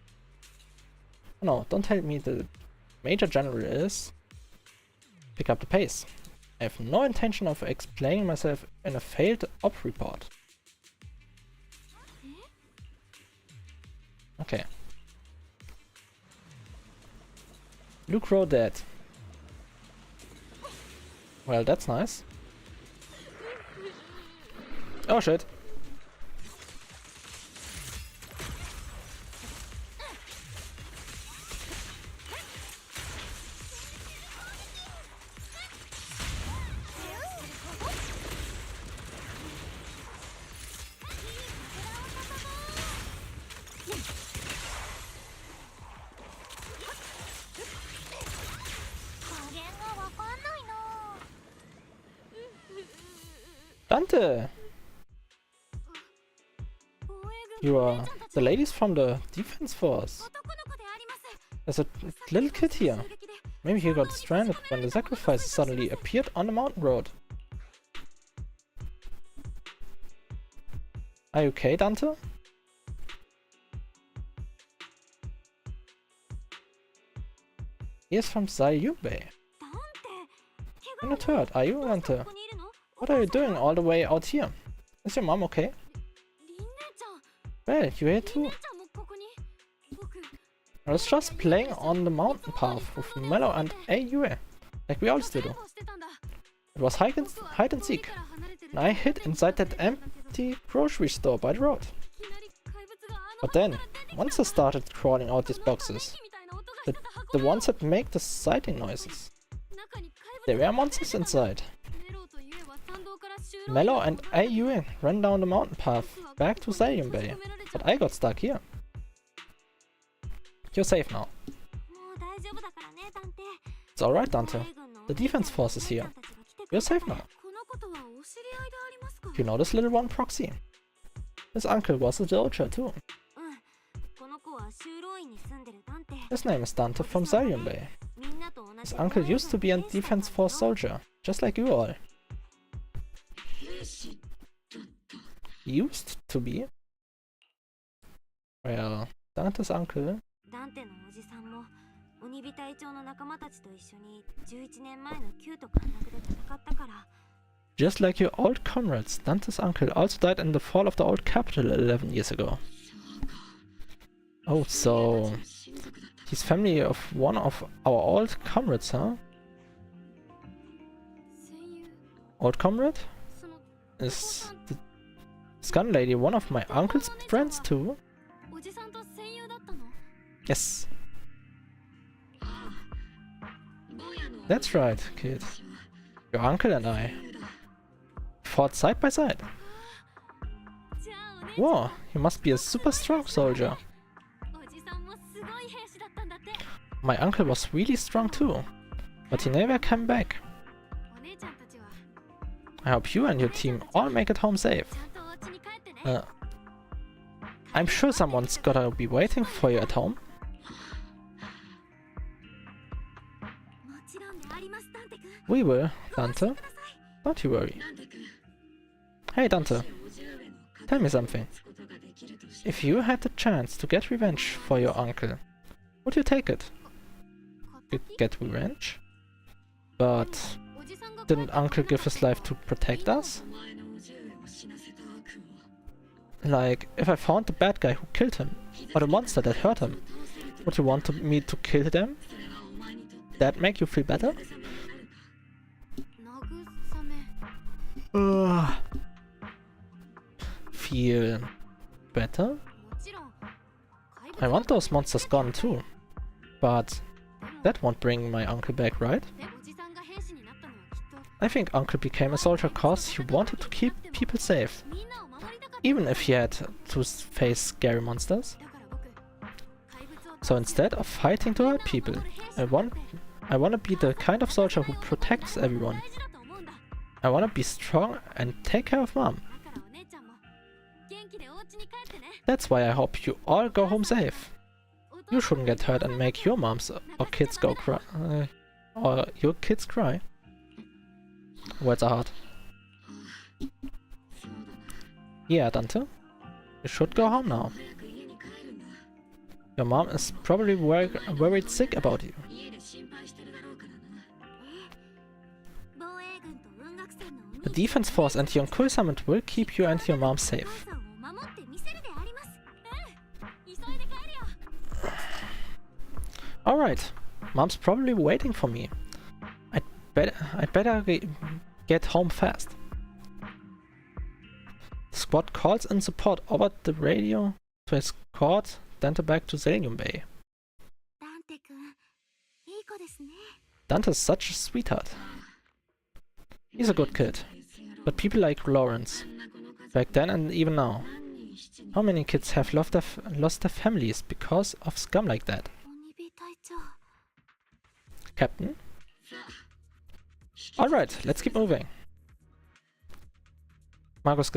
No, don't tell me the Major General is. Pick up the pace. I have no intention of explaining myself in a failed op report. Okay. Lucro dead. Well, that's nice. Oh shit. Dante! You are the ladies from the defense force. There's a little kid here. Maybe he got stranded when the sacrifices suddenly appeared on the mountain road. Are you okay, Dante? He is from Zayube. You're not hurt, are you, Dante? What are you doing all the way out here? Is your mom okay? Well, you're here too. I was just playing on the mountain path with Mello and AUA, like we always do. It was hide and seek, and I hid inside that empty grocery store by the road. But then, monsters started crawling out these boxes. The ones that make the sighting noises. There were monsters inside. Mello and AUA ran down the mountain path back to Zalium Bay, but I got stuck here. You're safe now. It's alright, Dante. The defense force is here. You're safe now. You know this little one, Proxy? His uncle was a soldier too. His name is Dante from Zalium Bay. His uncle used to be a defense force soldier, just like you all. Used to be? Well, Dante's uncle. Just like your old comrades, Dante's uncle also died in the fall of the old capital 11 years ago. Oh, so he's family of one of our old comrades, huh? Old comrade? Is the Scun Lady one of my uncle's friends too? Yes. That's right, kid. Your uncle and I fought side by side. Whoa, you must be a super strong soldier. My uncle was really strong too, but he never came back. I hope you and your team all make it home safe. I'm sure someone's gotta be waiting for you at home. We will, Dante. Don't you worry. Hey Dante, tell me something. If you had the chance to get revenge for your uncle, would you take it? Get revenge? But didn't Uncle give his life to protect us? Like, if I found the bad guy who killed him, or the monster that hurt him, would you want me to kill them? That make you feel better? Feel better? I want those monsters gone too, but that won't bring my uncle back, right? I think Uncle became a soldier cause he wanted to keep people safe, even if he had to face scary monsters. So instead of fighting to hurt people, I wanna be the kind of soldier who protects everyone. I wanna be strong and take care of Mom. That's why I hope you all go home safe. You shouldn't get hurt and make your moms or kids go cry. Or your kids cry. Words are hard. Yeah, Dante. You should go home now. Your mom is probably worried sick about you. The defense force and the Yonkou summit will keep you and your mom safe. Alright, Mom's probably waiting for me. I'd better get home fast. The squad calls in support over the radio to escort Dante back to Zalium Bay. Dante's such a sweetheart. He's a good kid, but people like Lawrence, back then and even now. How many kids have lost their families because of scum like that? Captain? Alright, let's keep moving. Marcus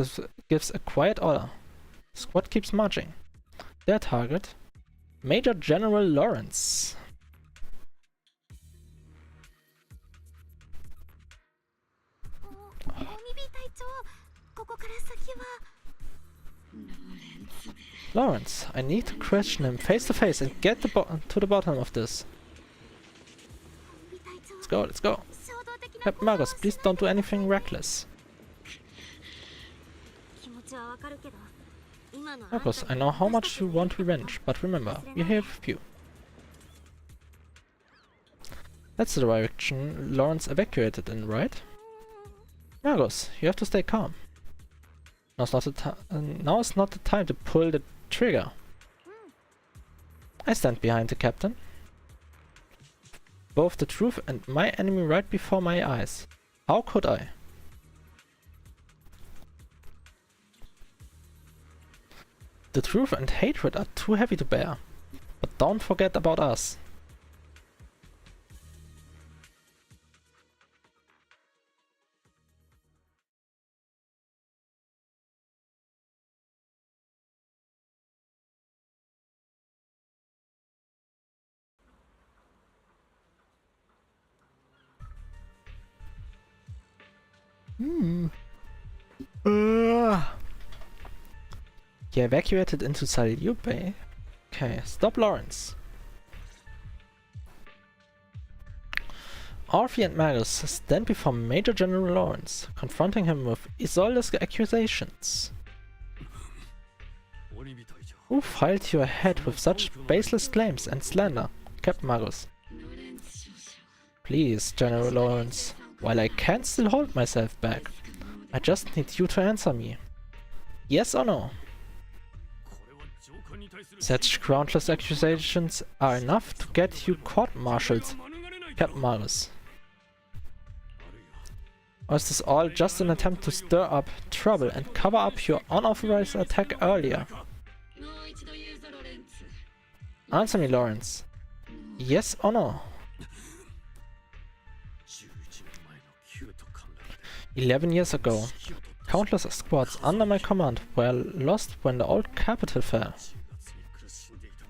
gives a quiet order. Squad keeps marching. Their target, Major General Lawrence. Lawrence, I need to question him face to face and get to the bottom of this. Let's go, let's go. Captain Marcus, please don't do anything reckless. Marcus, I know how much you want revenge, but remember, we're here with you. That's the direction Lawrence evacuated in, right? Marcus, you have to stay calm. Now is not the time to pull the trigger. I stand behind the captain. Both the truth and my enemy right before my eyes. How could I? The truth and hatred are too heavy to bear. But don't forget about us. He evacuated into Salute Bay. Okay, stop Lawrence. Orphy and Magus stand before Major General Lawrence, confronting him with Isolde's accusations. Who filed your head with such baseless claims and slander, Captain Magus? Please, General Lawrence, while I can't still hold myself back, I just need you to answer me. Yes or no? Such groundless accusations are enough to get you court-martialed, Captain Magus. Or is this all just an attempt to stir up trouble and cover up your unauthorized attack earlier? Answer me, Lawrence. Yes or no? 11 years ago, countless squads under my command were lost when the old capital fell.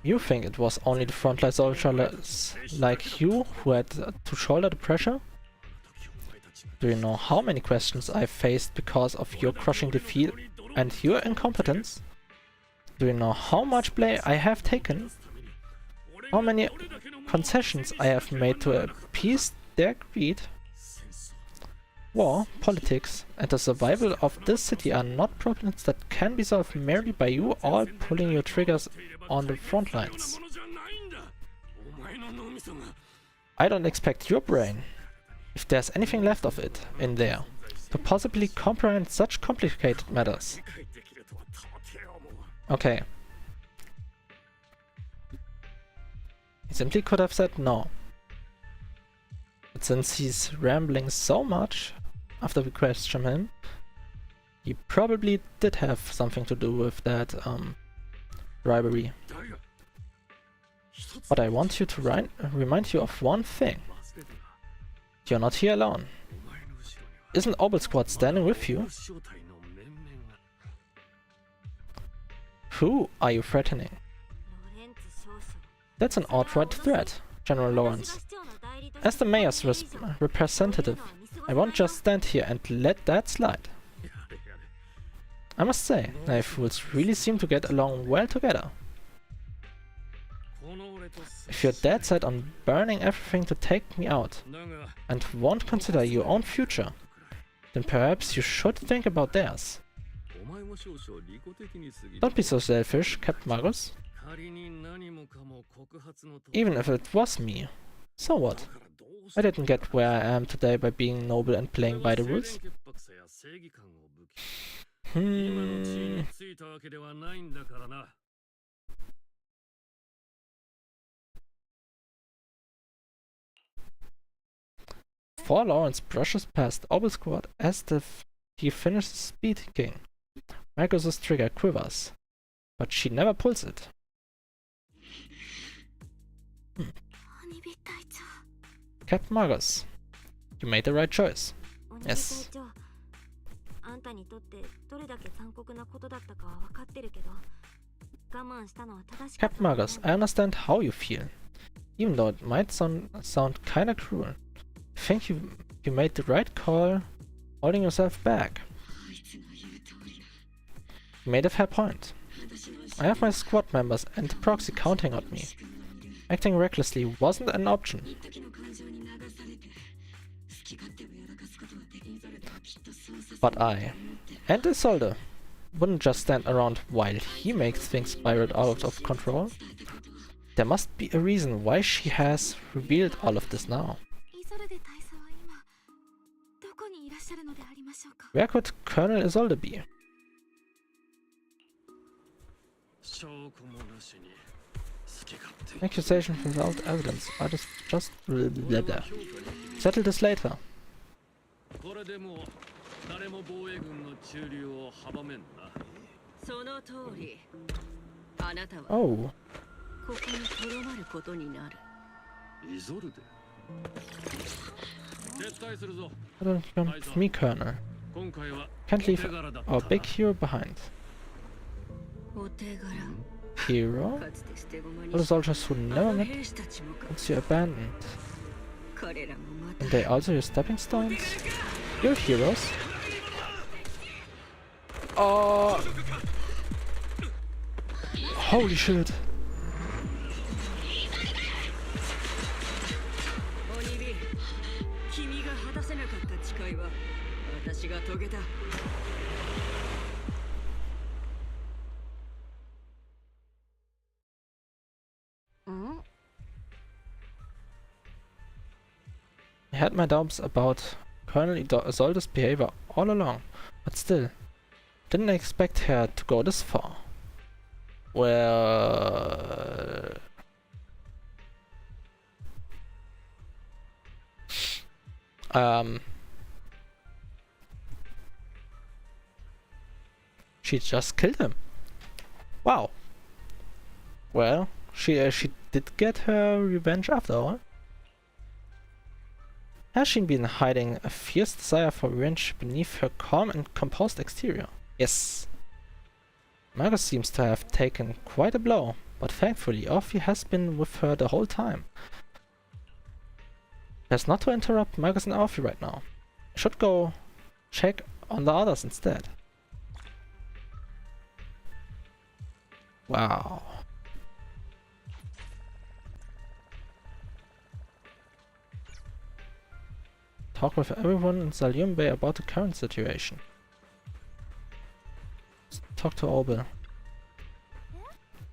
You think it was only the frontline soldiers like you who had to shoulder the pressure? Do you know how many questions I faced because of your crushing defeat and your incompetence? Do you know how much blame I have taken? How many concessions I have made to appease their greed? War, politics, and the survival of this city are not problems that can be solved merely by you all pulling your triggers on the front lines. I don't expect your brain, if there's anything left of it in there, to possibly comprehend such complicated matters. Okay. He simply could have said no. But since he's rambling so much after we question him, he probably did have something to do with that bribery. But I want you to remind you of one thing. You're not here alone. Isn't Obel Squad standing with you? Who are you threatening? That's an outright threat, General Lawrence. As the mayor's representative, I won't just stand here and let that slide. I must say, knife fools really seem to get along well together. If you're dead set on burning everything to take me out, and won't consider your own future, then perhaps you should think about theirs. Don't be so selfish, Captain Magus. Even if it was me, so what? I didn't get where I am today by being noble and playing by the rules. Before Lawrence brushes past Obel Squad as if he finishes speaking, Marcus's trigger quivers, but she never pulls it. Captain Marcus, you made the right choice. Yes. にとってどれだけ残酷なことだったかは分かってるけど、我慢したのは正しかったと Captain 思う。 Marcus, I understand how you feel, even though it might sound kinda cruel. I think you made the right call holding yourself back. You made a fair point. I have my squad members and the proxy counting on me. Acting recklessly wasn't an option. But I, and Isolde, wouldn't just stand around while he makes things spiral out of control. There must be a reason why she has revealed all of this now. イソルデ大佐は今どこにいらっしゃるのでありましょうか。 Where could Colonel Isolde be? Accusations without evidence. I just blah, blah, blah. Settle this later. これでもう誰も防衛軍の駐留を阻めんな。その通り。あなたは Oh, ここにとどまることになる。イゾルデ。撤退するぞ。 why don't you come with me, Colonel? 今回は Can't leave 手柄だった our big hero behind. お手柄。 Hero? かつて捨て駒に All the soldiers who あ never の met 兵士たちもか。 once you abandoned. 彼らもまた And they also your stepping stones? You're heroes? Oh! Holy shit! オニビ、君が果たせなかった誓いは私が遂げた。I had my doubts about Colonel Isolde's behavior all along, but still, didn't expect her to go this far. Well... She just killed him. Wow. Well, she did get her revenge after all. Has she been hiding a fierce desire for revenge beneath her calm and composed exterior? Yes. Marcus seems to have taken quite a blow, but thankfully Orphe has been with her the whole time. Best not to interrupt Marcus and Orphe right now. I should go check on the others instead. Wow. Talk with everyone in Salium Bay about the current situation. Let's talk to Obel.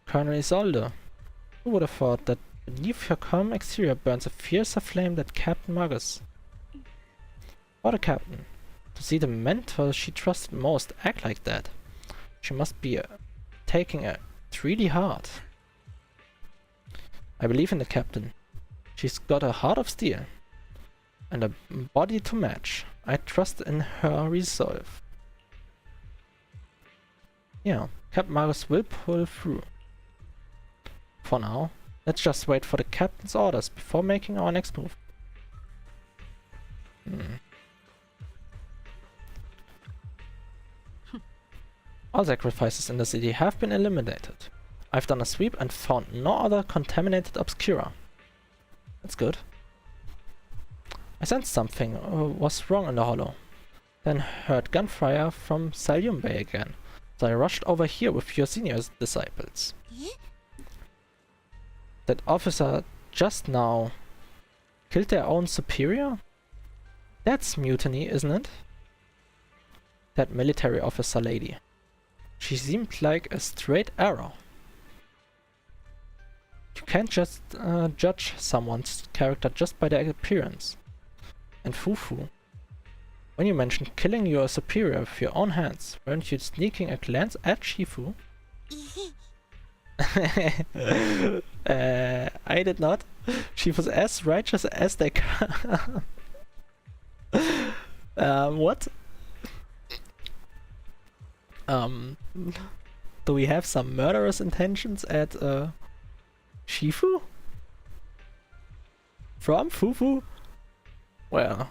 Colonel Isolde. Who would have thought that beneath her calm exterior burns a fiercer flame than Captain Marcus? What a captain. To see the mentor she trusted most act like that. She must be taking it really hard. I believe in the captain. She's got a heart of steel. And a body to match. I trust in her resolve. Yeah, Captain Marcus will pull through. For now, let's just wait for the captain's orders before making our next move. All sacrifices in the city have been eliminated. I've done a sweep and found no other contaminated obscura. That's good. I sensed something was wrong in the hollow. Then heard gunfire from Salium Bay again, so I rushed over here with your senior disciples. That officer just now killed their own superior? That's mutiny, isn't it? That military officer lady. She seemed like a straight arrow. You can't just judge someone's character just by their appearance. And Fufu. When you mentioned killing your superior with your own hands, weren't you sneaking a glance at Shifu? I did not. She was as righteous as they come. What? Do we have some murderous intentions at Shifu? From Fufu? Well,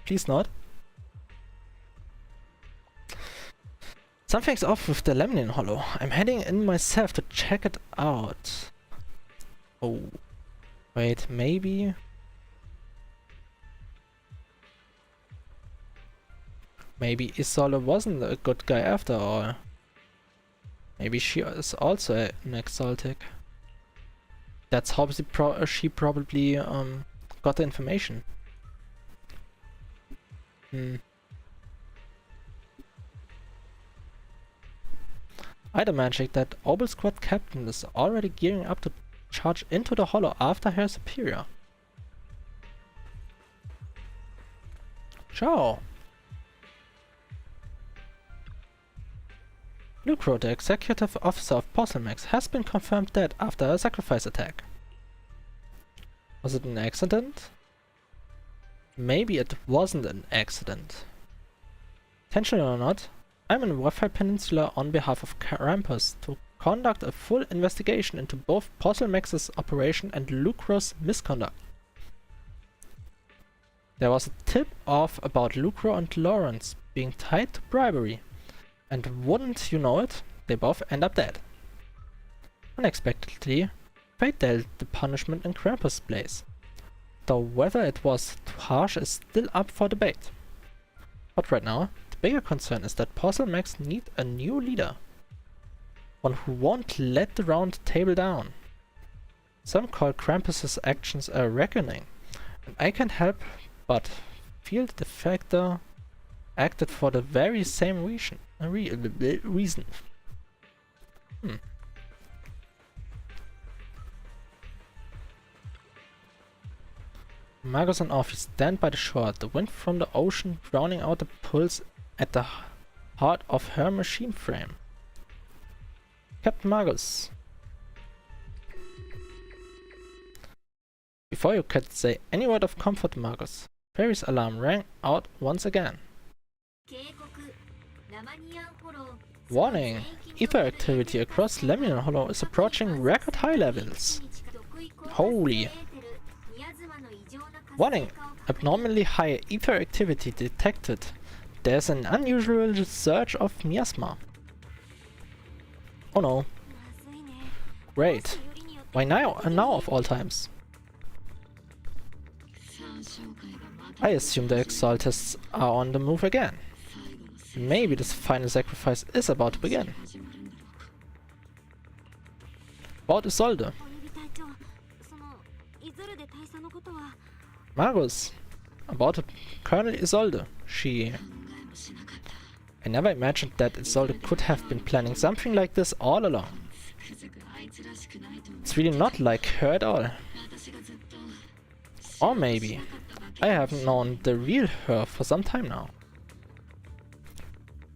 please not. Something's off with the Lemnian Hollow. I'm heading in myself to check it out. Oh. Wait, maybe... Maybe Isolde wasn't a good guy after all. Maybe she is also an exotic. That's how she probably got the information. I'd imagine that Obel Squad Captain is already gearing up to charge into the Hollow after her superior. Ciao! Lucro, the executive officer of Posselmax, has been confirmed dead after a sacrifice attack. Was it an accident? Maybe it wasn't an accident. Intentional or not, I'm in Waffle Peninsula on behalf of Krampus to conduct a full investigation into both Posselmax's operation and Lucro's misconduct. There was a tip-off about Lucro and Lawrence being tied to bribery. And wouldn't you know it, they both end up dead. Unexpectedly, fate dealt the punishment in Krampus' place, though whether it was too harsh is still up for debate. But right now, the bigger concern is that Posselmax need a new leader. One who won't let the round table down. Some call Krampus' actions a reckoning, and I can't help but feel the factor acted for the very same reason. Magus and Orphe stand by the shore, the wind from the ocean drowning out the pulse at the heart of her machine frame. Captain Magus. Before you could say any word of comfort, Magus, Perry's alarm rang out once again. Warning! Ether activity across Lemnian Hollow is approaching record high levels. Holy! Warning! Abnormally high ether activity detected. There's an unusual surge of miasma. Oh no. Great. Why now of all times? I assume the Exaltists are on the move again. Maybe this final sacrifice is about to begin. About Isolde. Magus. About Colonel Isolde. I never imagined that Isolde could have been planning something like this all along. It's really not like her at all. Or maybe I haven't known the real her for some time now.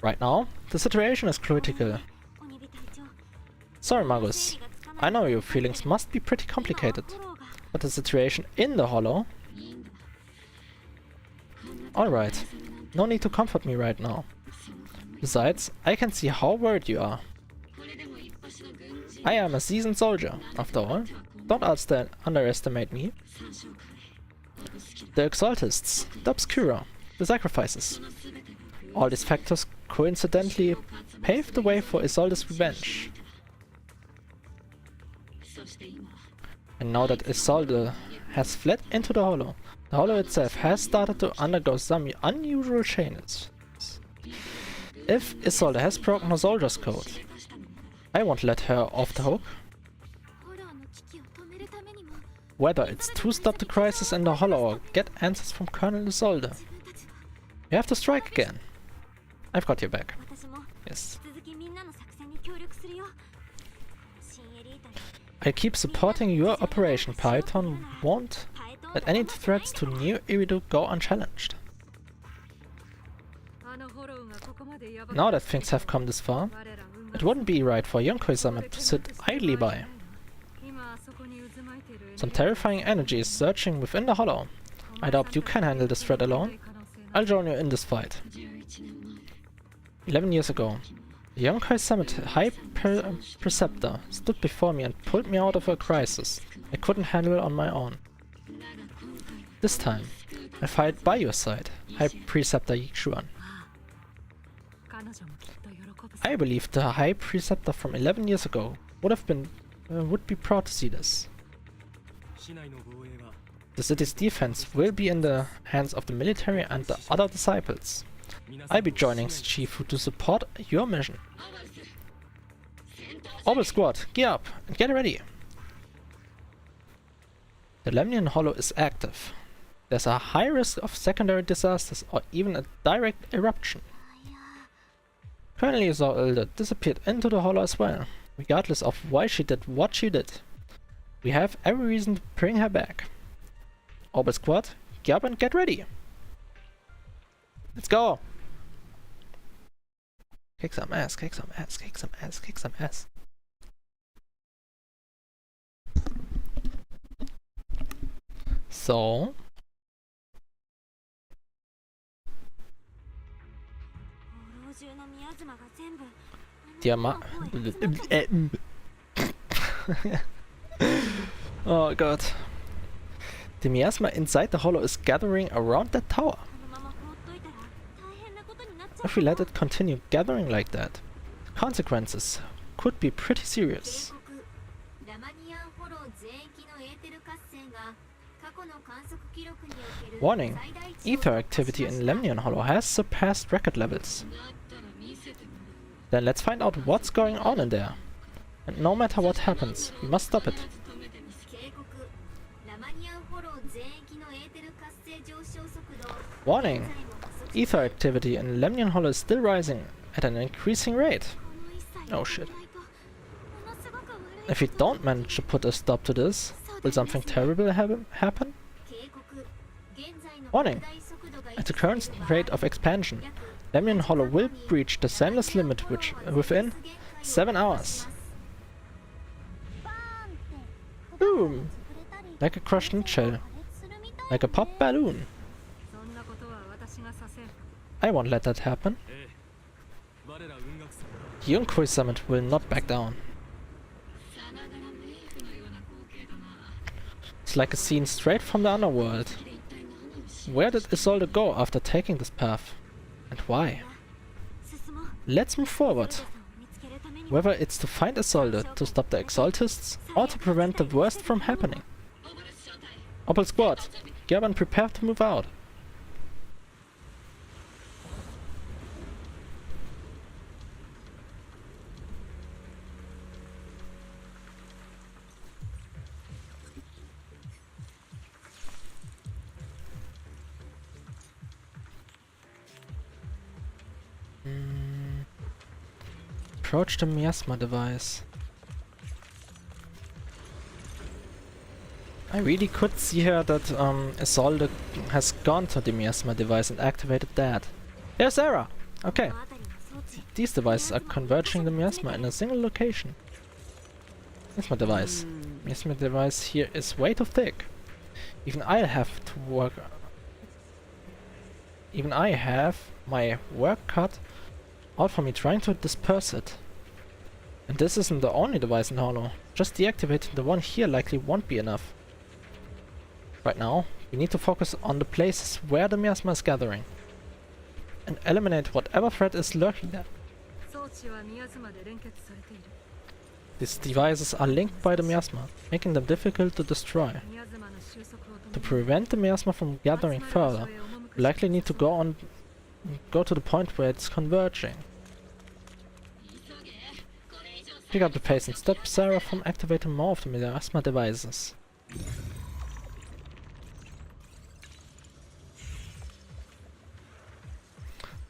Right now, the situation is critical. Sorry, Magus. I know your feelings must be pretty complicated, but the situation in the Hollow... Alright, no need to comfort me right now. Besides, I can see how worried you are. I am a seasoned soldier, after all. Don't underestimate me. The Exaltists, the Obscura, the Sacrifices. All these factors coincidentally paved the way for Isolde's revenge. And now that Isolde has fled into the Hollow itself has started to undergo some unusual changes. If Isolde has broken the soldier's code, I won't let her off the hook. Whether it's to stop the crisis in the Hollow or get answers from Colonel Isolde, we have to strike again. I've got your back. Yes. I'll keep supporting your operation. Python won't let any threats to New Iridu go unchallenged. Now that things have come this far, it wouldn't be right for Yonko-sama to sit idly by. Some terrifying energy is surging within the Hollow. I doubt you can handle this threat alone. I'll join you in this fight. 11 years ago, the Yonkai Summit High Preceptor stood before me and pulled me out of a crisis I couldn't handle on my own. This time, I fight by your side, High Preceptor Yixuan. I believe the High Preceptor from 11 years ago would be proud to see this. The city's defense will be in the hands of the military and the other disciples. I'll be joining Shifu to support your mission. Orbital Squad, gear up and get ready. The Lemnian Hollow is active. There's a high risk of secondary disasters or even a direct eruption. Currently Isolde disappeared into the hollow as well, regardless of why she did what she did. We have every reason to bring her back. Orbital Squad, gear up and get ready. Let's go! Kick some ass, kick some ass, kick some ass, kick some ass. So... Oh god. The miasma inside the hollow is gathering around that tower. If we let it continue gathering like that, the consequences could be pretty serious. Warning! Ether activity in Lemnian Hollow has surpassed record levels. Then let's find out what's going on in there. And no matter what happens, we must stop it. Warning! Ether activity in Lemnian Hollow is still rising at an increasing rate. Oh shit. If we don't manage to put a stop to this, will something terrible happen? Warning! At the current rate of expansion, Lemnian Hollow will breach the Zenless limit within 7 hours. Boom! Like a crushed nutshell. Like a popped balloon. I won't let that happen. The Yunkai Summit will not back down. It's like a scene straight from the underworld. Where did Isolde go after taking this path? And why? Let's move forward. Whether it's to find Isolde, to stop the Exaltists, or to prevent the worst from happening. Orbital Squad, gear up and prepare to move out. Approach the miasma device. I really could see here that Isolde has gone to the miasma device and activated that. There's error! Okay. These devices are converging the miasma in a single location. Miasma device. Miasma device here is way too thick. Even I have my work cut out for me trying to disperse it. And this isn't the only device in Hollow. Just deactivating the one here likely won't be enough. Right now, we need to focus on the places where the miasma is gathering. And eliminate whatever threat is lurking there. These devices are linked by the miasma, making them difficult to destroy. To prevent the miasma from gathering further, we likely need to go to the point where it's converging. Pick up the pace and stop Sarah from activating more of the miasma devices.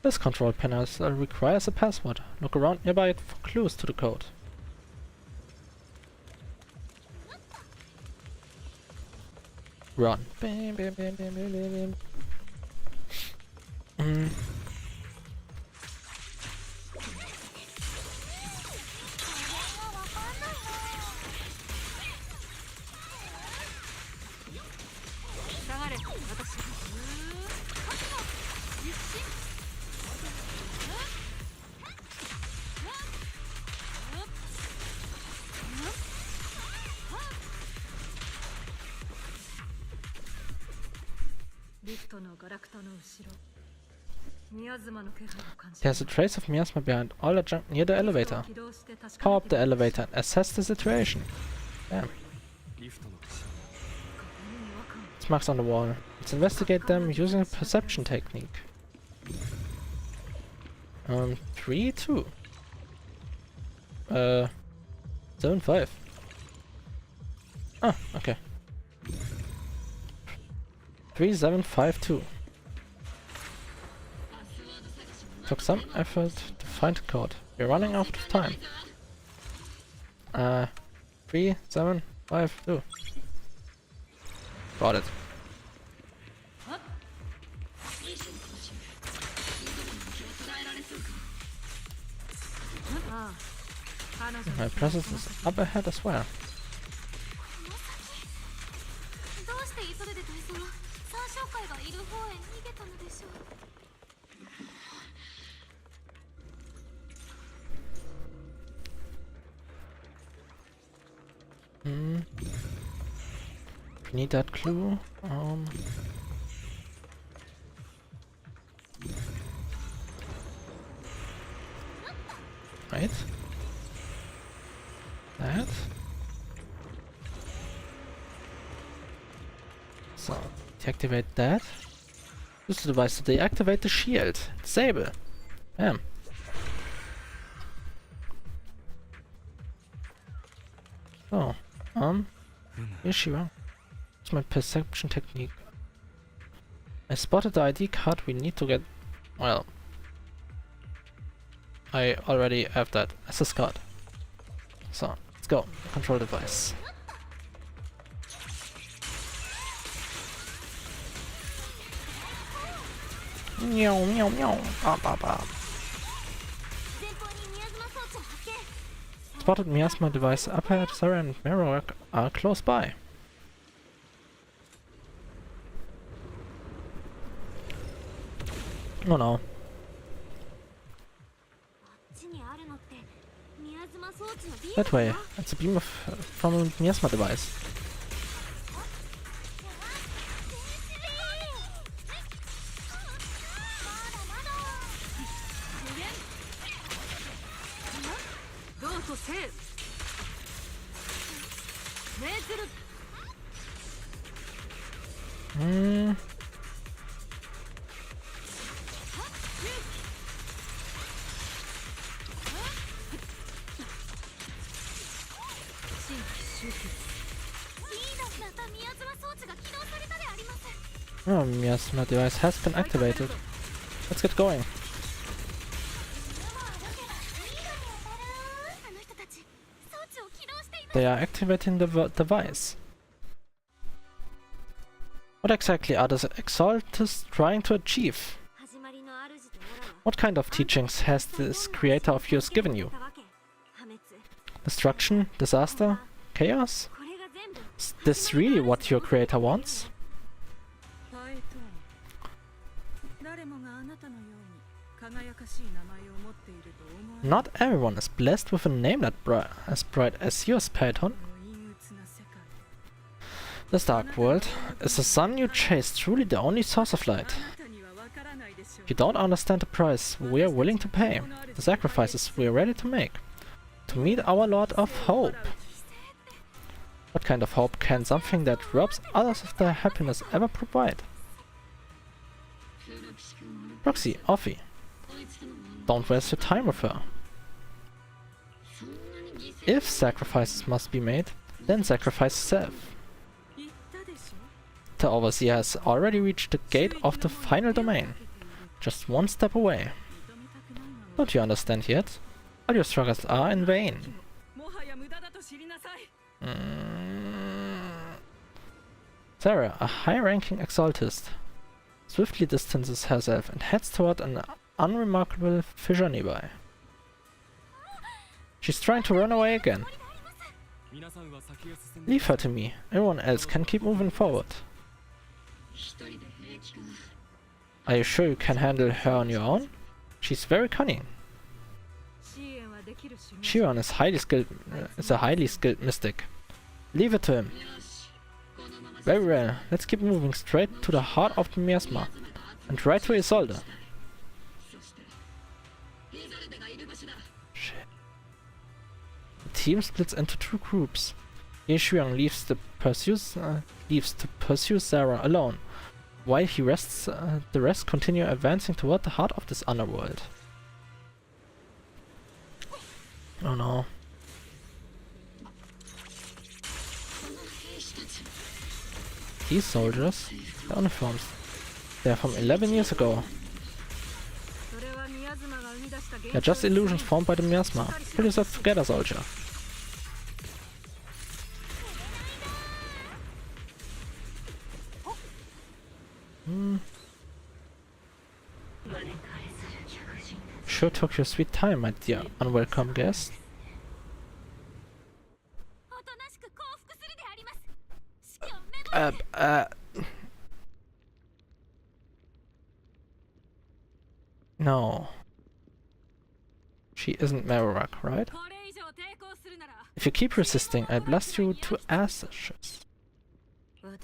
This control panel requires a password. Look around nearby for clues to the code. Run. Bam, bam, bam, bam, bam, bam, bam. There's a trace of miasma behind all the junk near the elevator. Power up the elevator and assess the situation. Damn. リフトの口 It's marks on the wall. Let's investigate them using a perception technique. 3, 2. Zone 5. Ah, okay. 3, 7, 5, 2. Took some effort to find the code. We're running out of time. 3, 7, 5, 2. Got it. My presence is up ahead as well. どうして急いで大佐は三将会がいる方へ逃げたのでしょう。 Need that clue. Right. That. So, deactivate that. Use the device to deactivate the shield. Disable. Bam. So, here's Shiva. It's my perception technique. I spotted the ID card we need to get. Well, I already have that as a scout. So, let's go. Control device. Meow meow meow. Ba ba ba. Spotted miasma device up ahead. Sarah and Mirror are close by. Oh no. That way. It's a beam of from a miasma device. Oh, miasma device has been activated. Let's get going. They are activating the device. What exactly are the Exaltists trying to achieve? What kind of teachings has this creator of yours given you? Destruction? Disaster? Chaos? Is this really what your creator wants? Not everyone is blessed with a name that as bright as yours, Phaeton. This dark world, is the sun you chase truly the only source of light? You don't understand the price we are willing to pay, the sacrifices we are ready to make, to meet our Lord of Hope. What kind of hope can something that robs others of their happiness ever provide? Roxy, Offie, don't waste your time with her. If sacrifices must be made, then sacrifice yourself. The Overseer has already reached the gate of the final domain, just one step away. Don't you understand yet? All your struggles are in vain. Sarah, a high-ranking Exaltist, swiftly distances herself and heads toward an unremarkable fissure nearby. She's trying to run away again. Leave her to me. Everyone else can keep moving forward. Are you sure you can handle her on your own? She's very cunning. Chiron is a highly skilled mystic. Leave it to him. Very well. Let's keep moving straight to the heart of the miasma and right to Isolde. team splits into two groups. Yeshuang leaves to pursue Sarah alone, while the rest continue advancing toward the heart of this underworld. Oh no. These soldiers, their uniforms, they're from 11 years ago. They're just illusions formed by the miasma. Pull yourself together, soldier. Sure took your sweet time, my dear unwelcome guest. おとなしく降伏するであります。指揮をメモ。 No. She isn't Marowak, right? これ以上抵抗するなら If you keep resisting, I blast you to ashes. 私を撃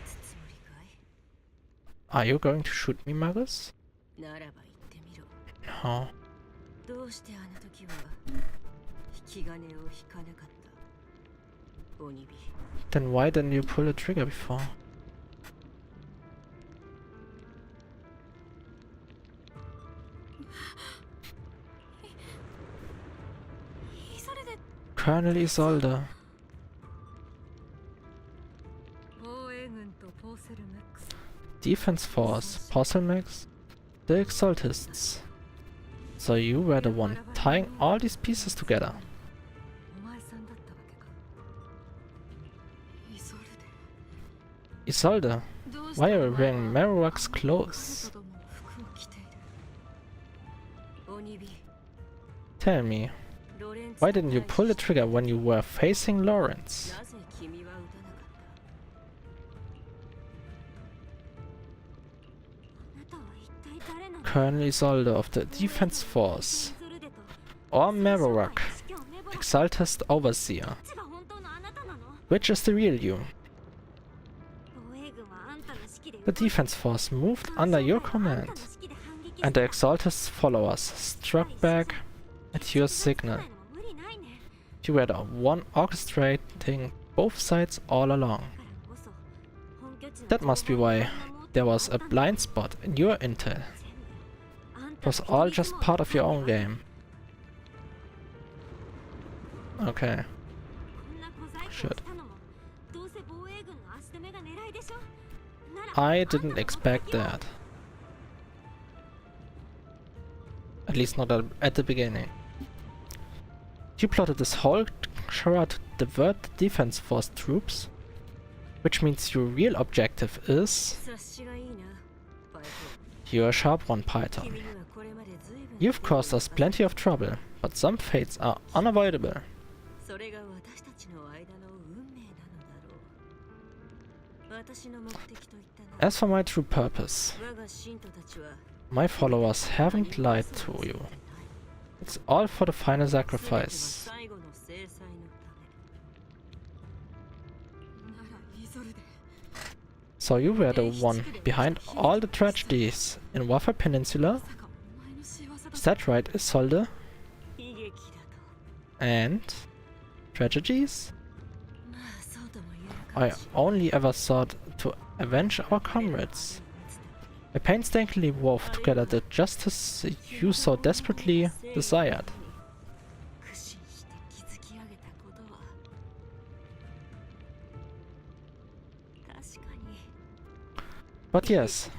つつもりかい Are you going to shoot me, Magus? ならば言ってみろ No. どうしてあの時は引き金を引かなかった鬼火 Then why didn't you pull the trigger before? それで Colonel Isolde. 防衛軍とポーセルメックス Defense Force, Posselmax, the Exaltists. So you were the one tying all these pieces together. お前さんだったわけかイソル Isolde, デどう why are you wearing Marowak's clothes? 彼と共の服を着ている鬼火 Tell me, ロレンツ why didn't you pull the trigger when you were facing Lawrence? なぜ君は撃たなかったあなたは一体誰なの？ Colonel Isolde of the Defense Force, イゾルデと or Marowak, 指揮をメモ。 Exaltist Overseer. どっちが本当のあなたなの？ Which is the real you? 防衛軍はあんたの指揮で The Defense Force moved under your command, and the Exaltists followers struck back at your signal. You were the one orchestrating both sides all along. That must be why there was a blind spot in your intel. It was all just part of your own game. Okay. Shit. I didn't expect that. At least not at the beginning. You plotted this whole charade to divert the Defense Force troops, which means your real objective is... 察しがいいなパイ You're a sharp one, プ Python. 君にはこれまで随分 You've caused us plenty of trouble, but some fates are unavoidable. それが私たちの間の運命なのだろう私の目的といったな As for my true purpose, 我が信徒たちは my followers haven't lied to you. It's all for the final 全ては sacrifice. 最後の制裁のためならイゾルデ So you were the one behind all the tragedies in Waffle Peninsula? まさかお前の仕業だ Is that right, Isolde? 悲劇だと And... tragedies? まあそうとも言えるか I もしれない only ever sought to avenge our comrades. I painstakingly wove together the justice you so desperately desired. 苦心して築き上げたことは確かに But yes,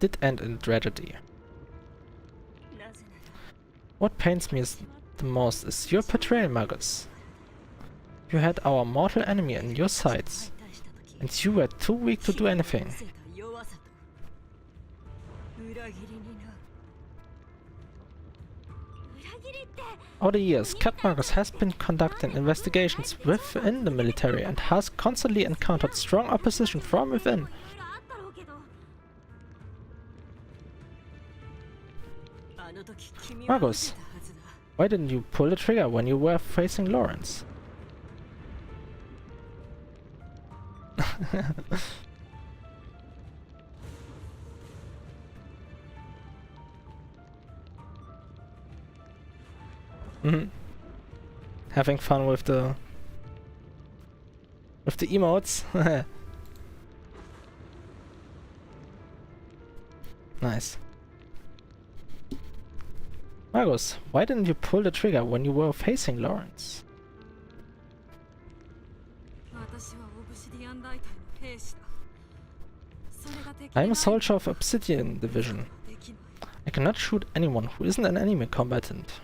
did end in tragedy. なぜなら What pains me the most is your betrayal, Magus. You had our mortal enemy in your sights, 敗退した時 and you were too weak to do anything. 見せた弱さと裏切りにな裏切りって Over the years, Cat Magus has been conducting investigations within the military and has constantly encountered strong opposition from within. いろいろあったろうけど あの時君は Magus, 見てたはずだ why didn't you pull the trigger when you were facing Lawrence? having fun with the emotes. Nice. Margus, why didn't you pull the trigger when you were facing Lawrence? 私はオブシディアン大隊の兵士だ。それが敵 I'm a soldier of Obsidian Division. I cannot shoot anyone who isn't an enemy combatant.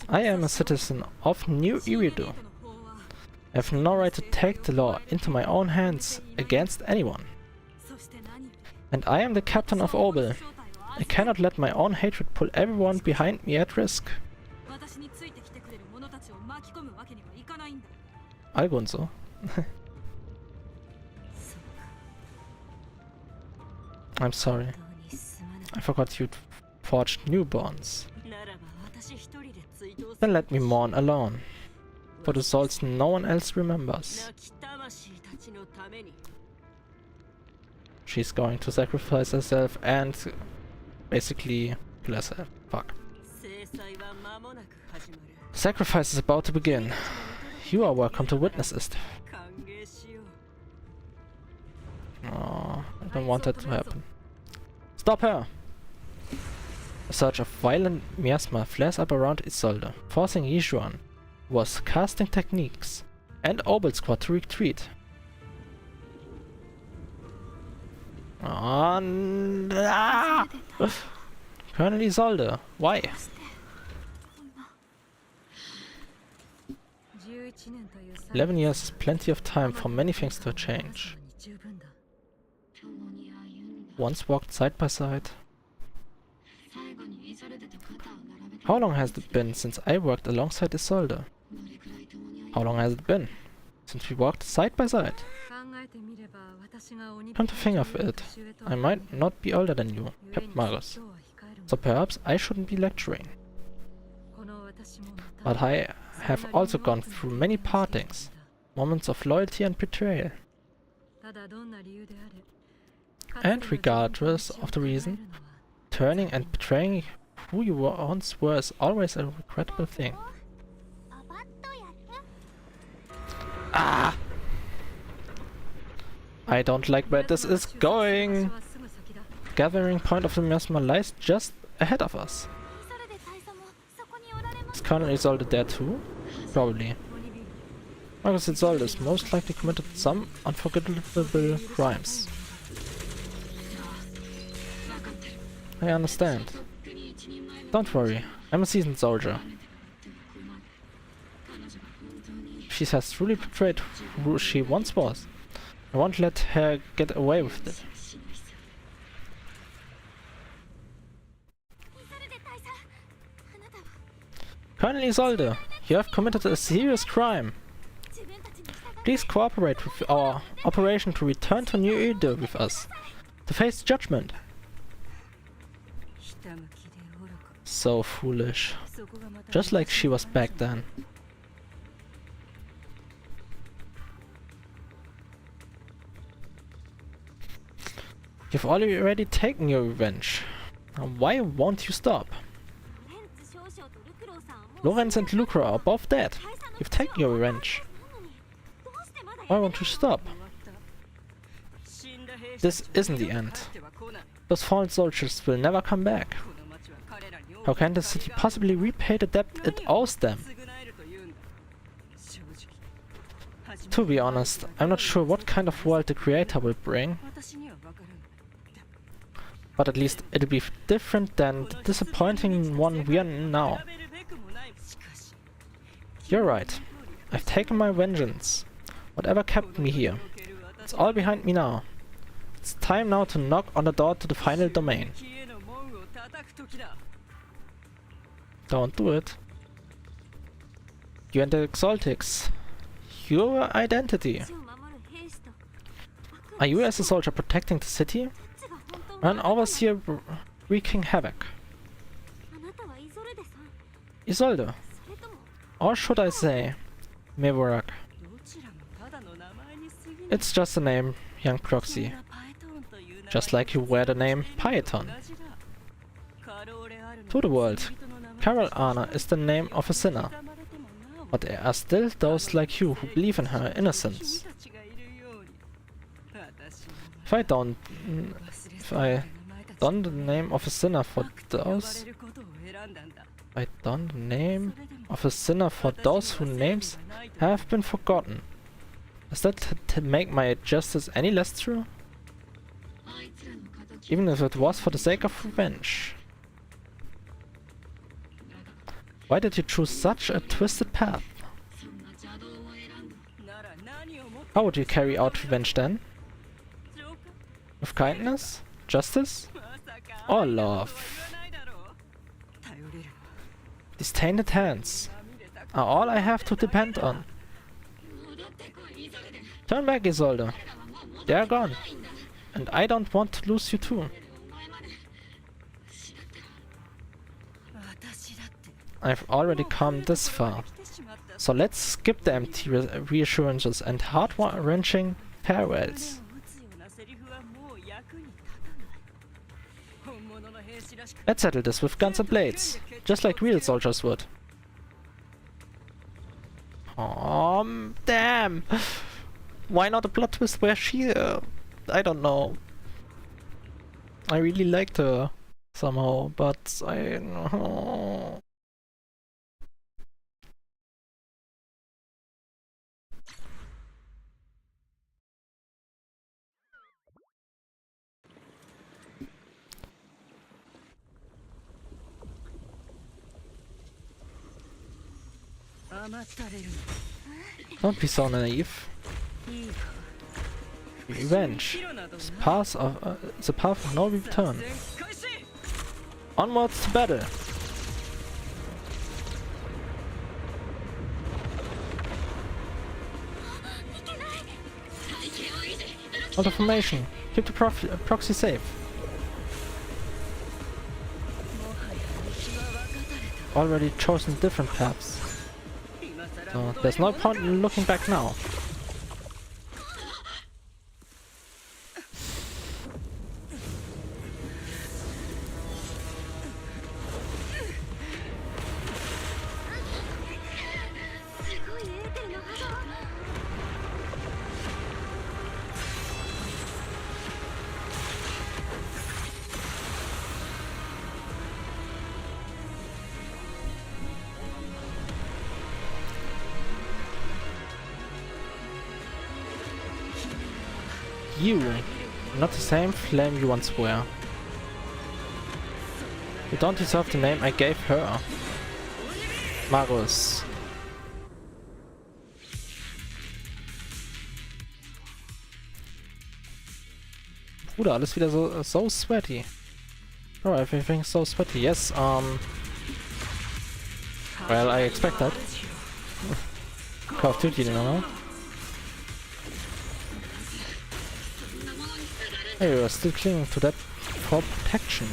I am a citizen of New Eridu. I have no right to take the law into my own hands against anyone. And I am the captain of Obel. I cannot let my own hatred pull everyone behind me at risk. Algunso. I'm sorry. I forgot you'd forged new bonds. Then let me mourn alone. For the souls no one else remembers. She's going to sacrifice herself and basically kill herself. Fuck. The sacrifice is about to begin. You are welcome to witness it. Oh, I don't want that to happen. Stop her! A surge of violent miasma flares up around Isolde, forcing Yijuan, who was casting techniques, and Obel squad to retreat. Colonel Isolde, why? 11 years is plenty of time for many things to change. Once walked side by side. How long has it been since I worked alongside Isolde? How long has it been since we walked side by side? Come to think of it, I might not be older than you, Captain Margus. So perhaps I shouldn't be lecturing. But I have also gone through many partings, moments of loyalty and betrayal. And regardless of the reason, turning and betraying who you once were is always a regrettable thing. Ah! I don't like where this is going! Gathering point of the miasma lies just ahead of us. Is Colonel Isolde there too? Probably. Margus Isolde is most likely committed some unforgettable crimes. I understand. Don't worry, I'm a seasoned soldier. She has truly betrayed who she once was. I won't let her get away with it. Colonel Isolde, you have committed a serious crime. Please cooperate with our operation to return to New Eridu with us, to face judgment. So foolish. Just like she was back then. You've already taken your revenge. Now why won't you stop? Lorenz and Lucro are both dead. You've taken your revenge. Why won't you stop? This isn't the end. Those fallen soldiers will never come back. How can the city possibly repay the debt it owes them? To be honest, I'm not sure what kind of world the creator will bring. But at least it'll be different than the disappointing one we are in now. You're right. I've taken my vengeance. Whatever kept me here. It's all behind me now. It's time now to knock on the door to the final domain. Don't do it. You and the Exaltics. Your identity. Are you as a soldier protecting the city? Or an overseer wreaking havoc? Isolde. Or should I say, Mevorak? It's just a name, young proxy. Just like you wear the name Phaeton. To the world, Carol Anna is the name of a sinner. But there are still those like you who believe in her innocence. If I don't the name of a sinner for those... I don the name of a sinner for those whose names have been forgotten. Does that make my justice any less true? Even if it was for the sake of revenge. Why did you choose such a twisted path? How would you carry out revenge then? With kindness? Justice? Or love? These tainted hands are all I have to depend on. Turn back, Isolde. They are gone. And I don't want to lose you too. I've already come this far. So let's skip the empty reassurances and heart-wrenching farewells. Let's settle this with guns and blades, just like real soldiers would. Oh, damn! Why not a plot twist where she... I don't know. I really liked her somehow, but I... Oh. Don't be so naive. Revenge is the path of no return. Onwards to battle. Out of formation. Keep the proxy safe. Already chosen different paths. So there's no point in looking back now. You, not the same flame you once were. You don't deserve the name I gave her. Marus. Bruder, alles wieder so sweaty. Oh, everything's so sweaty. Yes, well, I expect that. Call of Duty, you know? Hey, you're still clinging to that for protection.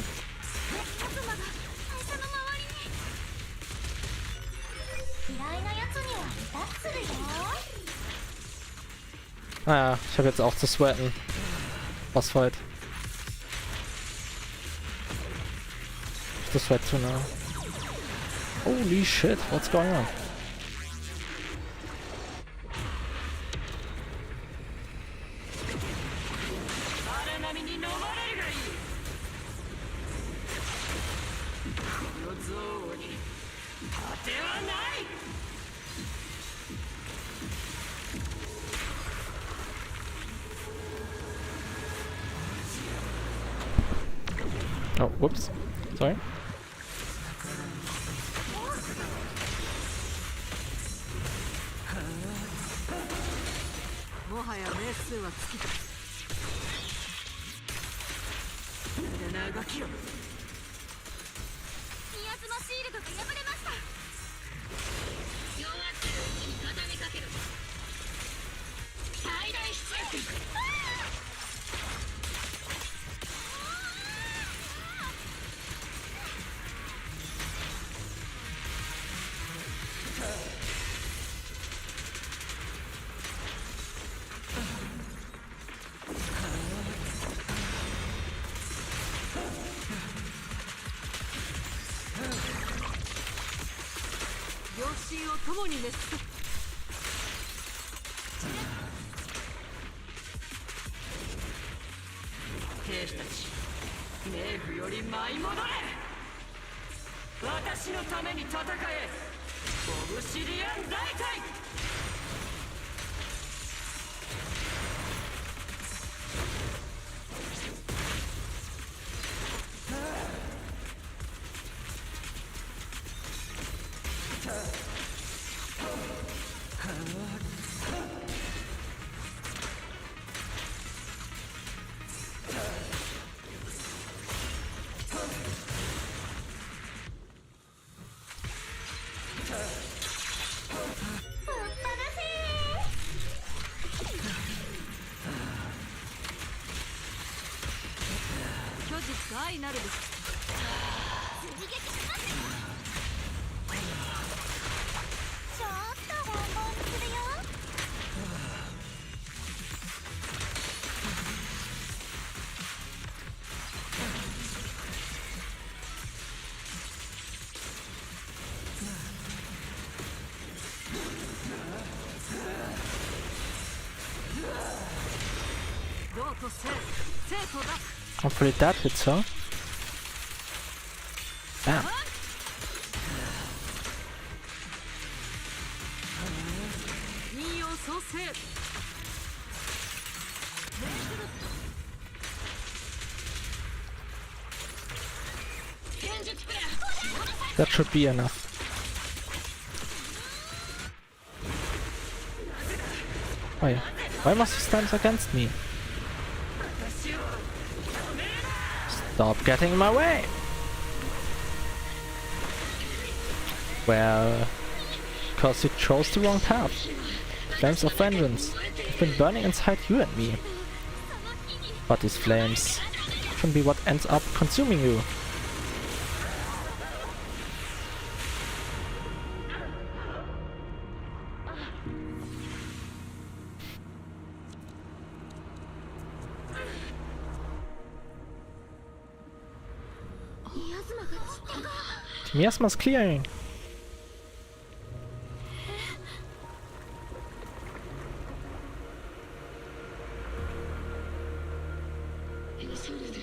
Naja, ich habe jetzt auch zu sweaten. Bossfight. This sweat too now. Holy shit, what's going on? Oh, whoops. Sorry. 心を共に熱す。兵士たち、冥府より舞い戻れ。私のために戦え、オブシディアン大隊。虚実愛なるべき。追撃します。ちょっと訪問するよ。どうとせ、生徒だ。Hopefully that hits her. Bam. 引用創生。 That should be enough. Oh yeah. Why must he stand against me? Stop getting in my way! Well, because you chose the wrong path. Flames of vengeance have been burning inside you and me. But these flames can be what ends up consuming you. Miasma's clearing.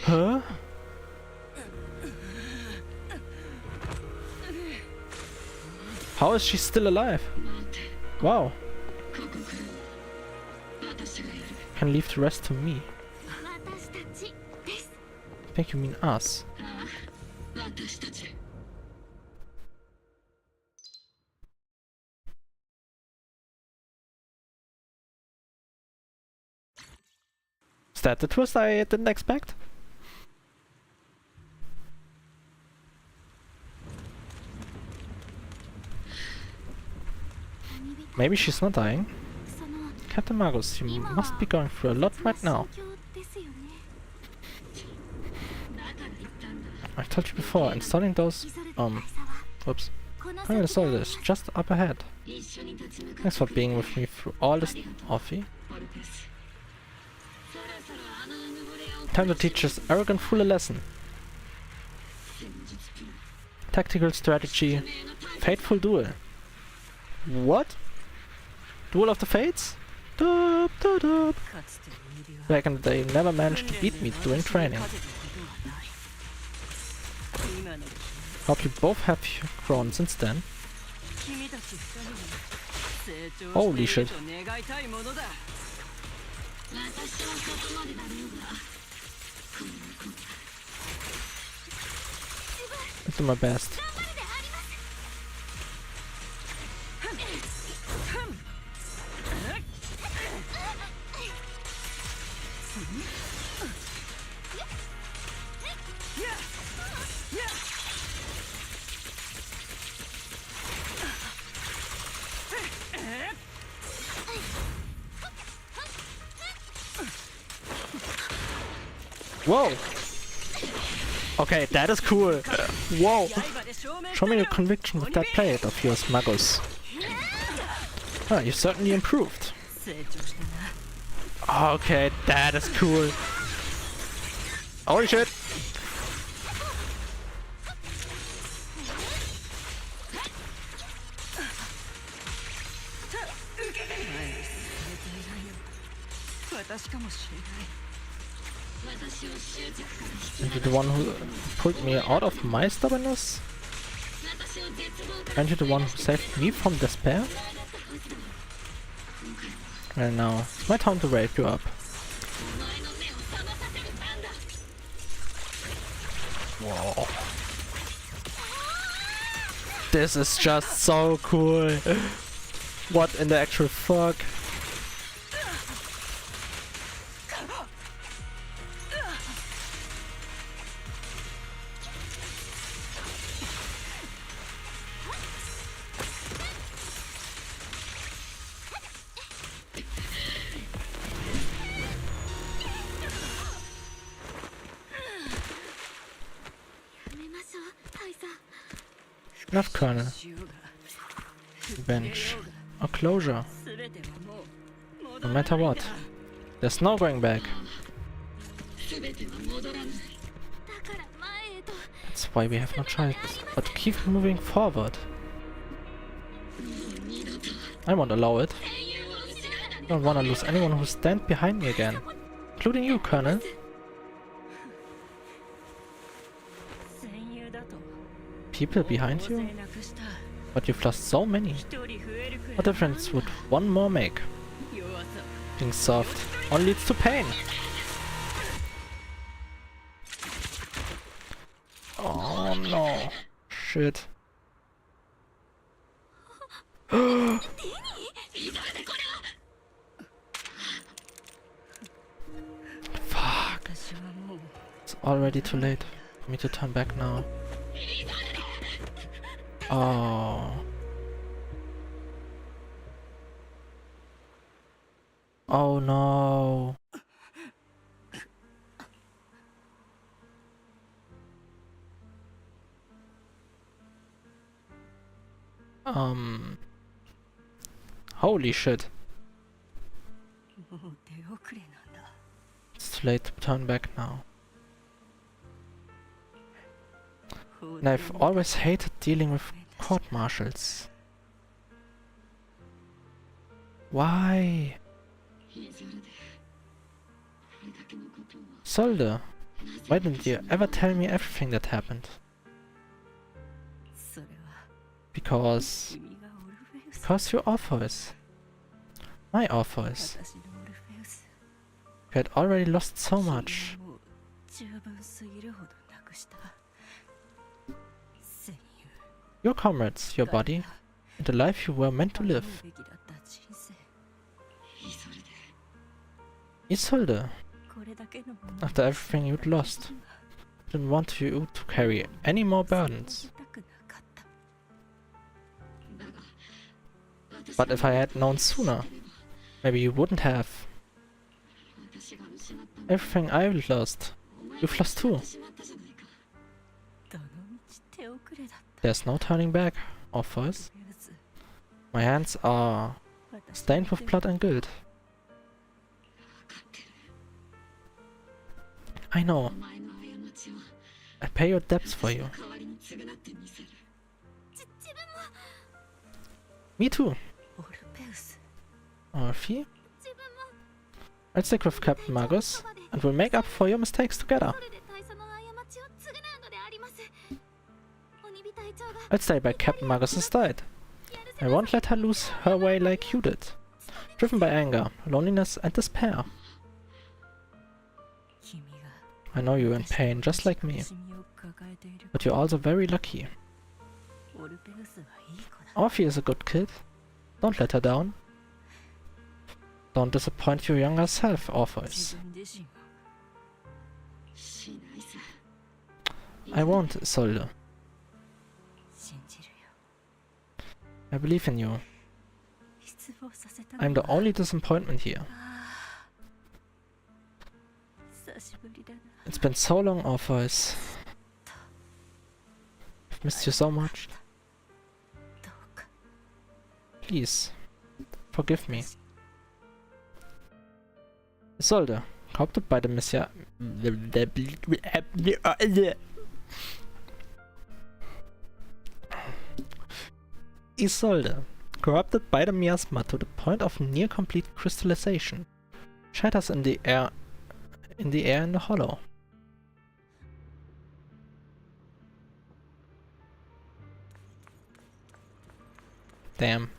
Huh? How is she still alive? Wow. Can leave the rest to me. I think you mean us. Is that the twist I didn't expect? Maybe she's not dying. Captain Magus, you must be going through a lot right now. I've told you before, installing those... Oops. I'm gonna install this, just up ahead. Thanks for being with me through all this, Offie. Time to teach this arrogant fool a lesson. Tactical strategy. Fateful duel. What? Duel of the Fates? Doop, doop, doop. Back in the day, never managed to beat me during training. Hope you both have grown since then. Holy shit. I'll do my best. Whoa! Okay, that is cool. Whoa! Show me your conviction with that plate of yours, Magus. Ah, you certainly improved. Okay, that is cool. Holy shit! Aren't you the one who pulled me out of my stubbornness? Aren't you the one who saved me from despair? Well now, it's my time to rape you up. Whoa. This is just so cool. What in the actual fuck? Enough, Colonel. Revenge. Or closure. No matter what. There's no going back. That's why we have no choice but to keep moving forward. I won't allow it. I don't want to lose anyone who stands behind me again. Including you, Colonel. People behind you? But you've lost so many. What difference would one more make? Being soft only leads to pain. Oh no. Shit. Fuck. It's already too late for me to turn back now. Oh. Oh no. Holy shit. It's too late to turn back now. And I've always hated dealing with court-martials. Why? Solde, why didn't you ever tell me everything that happened? Because you're Orpheus. My Orpheus. You had already lost so much. Your comrades, your body, and the life you were meant to live. Isolde, after everything you'd lost, I didn't want you to carry any more burdens. But if I had known sooner, maybe you wouldn't have. Everything I've lost, you've lost too. There's no turning back, Orpheus. My hands are stained with blood and guilt. I know. I pay your debts for you. Me too. Orphe? I'll stick with Captain Magus, and we'll make up for your mistakes together. I'll stay by Captain Magus' side. I won't let her lose her way like you did. Driven by anger, loneliness and despair. I know you're in pain, just like me. But you're also very lucky. Orphe is a good kid. Don't let her down. Don't disappoint your younger self, Orpheus. I won't, Isolde. I believe in you. I'm the only disappointment here. It's been so long, Orpheus. I've missed you so much. Please, forgive me. Isolde, corrupted by the Isolde, corrupted by the miasma to the point of near complete crystallization. shatters in the air in the hollow. Damn.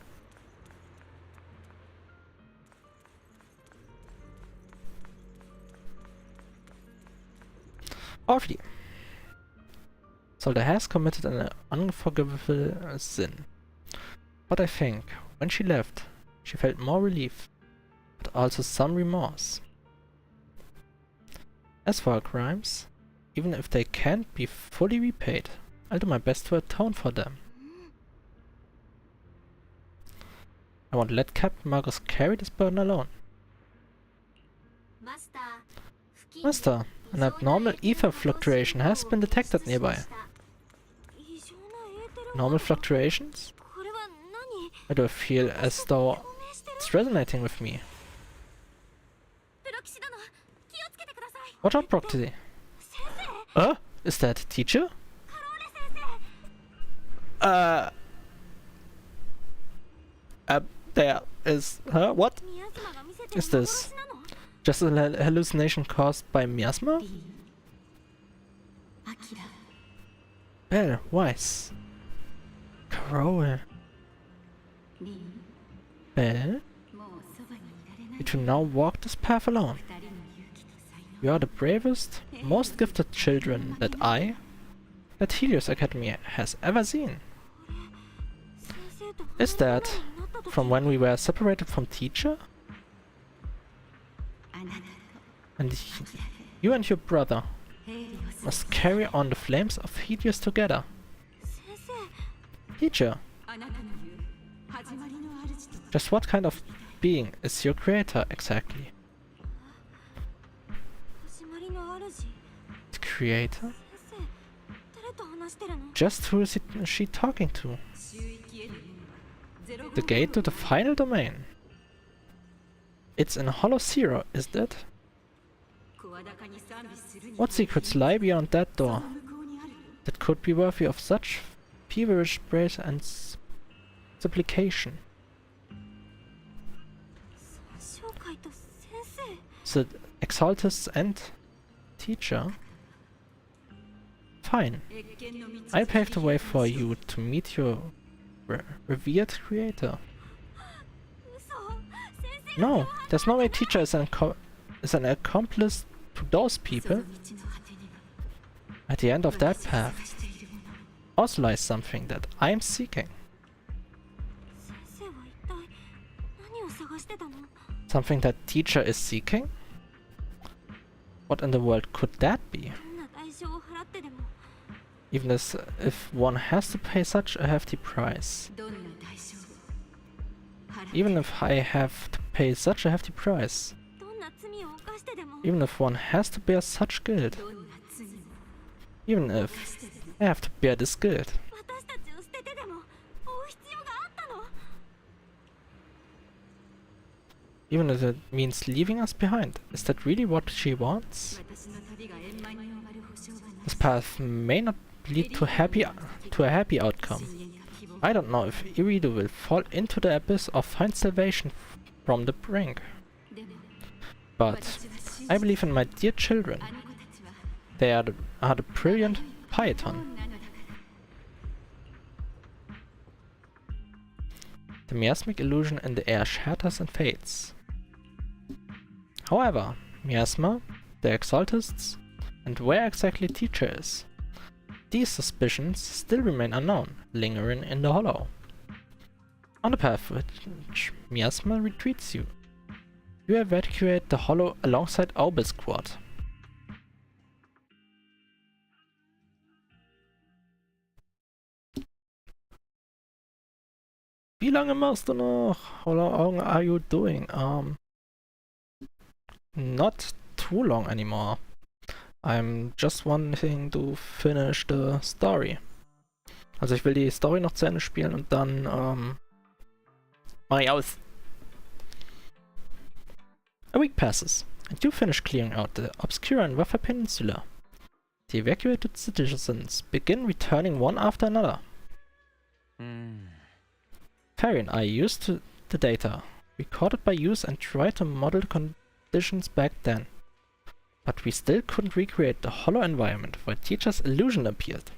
Already. Solda has committed an unforgivable sin. But I think, when she left, she felt more relief, but also some remorse. As for her crimes, even if they can't be fully repaid, I'll do my best to atone for them. I won't let Captain Marcus carry this burden alone. Master, an abnormal ether fluctuation has been detected nearby. Normal fluctuations? I do feel as though it's resonating with me. Watch out, Procty. Is that a teacher? There is... what? Is this just a hallucination caused by miasma? Well, wise. Carol. Well? You two now walk this path alone. You are the bravest, most gifted children that Helios Academy has ever seen. Is that from when we were separated from teacher? And you and your brother must carry on the flames of Helios together. Teacher, just what kind of being is your creator exactly? The creator? Just who is she talking to? The gate to the final domain. It's in Hollow Zero, isn't it? What secrets lie beyond that door that could be worthy of such feverish praise and supplication? The Exaltists and teacher? Fine. I paved the way for you to meet your revered creator. No, there's no way teacher is an accomplice to those people. At the end of that path also lies something that I'm seeking. Something that teacher is seeking? What in the world could that be? Even as if one has to pay such a hefty price. Even if I have to pay such a hefty price. Even if one has to bear such guilt. Even if I have to bear this guilt. Even if it means leaving us behind. Is that really what she wants? This path may not lead to a happy outcome. I don't know if Iridu will fall into the abyss or find salvation from the brink. But I believe in my dear children. They are the brilliant Python. The miasmic illusion in the air shatters and fades. However, miasma, the Exaltists, and where exactly teacher is, these suspicions still remain unknown, lingering in the hollow. On the path which miasma retreats you, you evacuate the hollow alongside Aubel's squad. Wie lange machst du noch? How long are you doing? Not too long anymore. I'm just wanting to finish the story. Also ich will die Story noch zu Ende spielen und dann mach ich aus. A week passes, and you finish clearing out the Obscura and Waffa Peninsula. The evacuated citizens begin returning one after another. Ferry and I used the data recorded by use and try to model the conditions back then. But we still couldn't recreate the hollow environment where teacher's illusion appeared.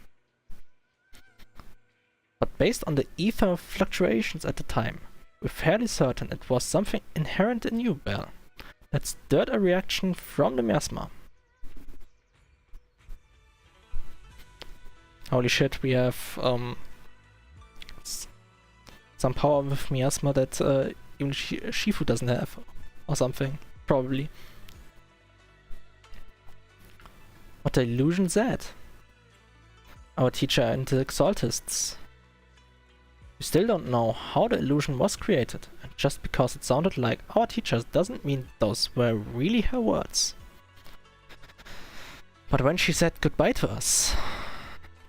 But based on the ether fluctuations at the time, we're fairly certain it was something inherent in you, Belle, that stirred a reaction from the miasma. Holy shit, we have some power with miasma that even Shifu doesn't have, or something, probably. What the illusion said. Our teacher and the Exaltists. We still don't know how the illusion was created, and just because it sounded like our teachers doesn't mean those were really her words. But when she said goodbye to us,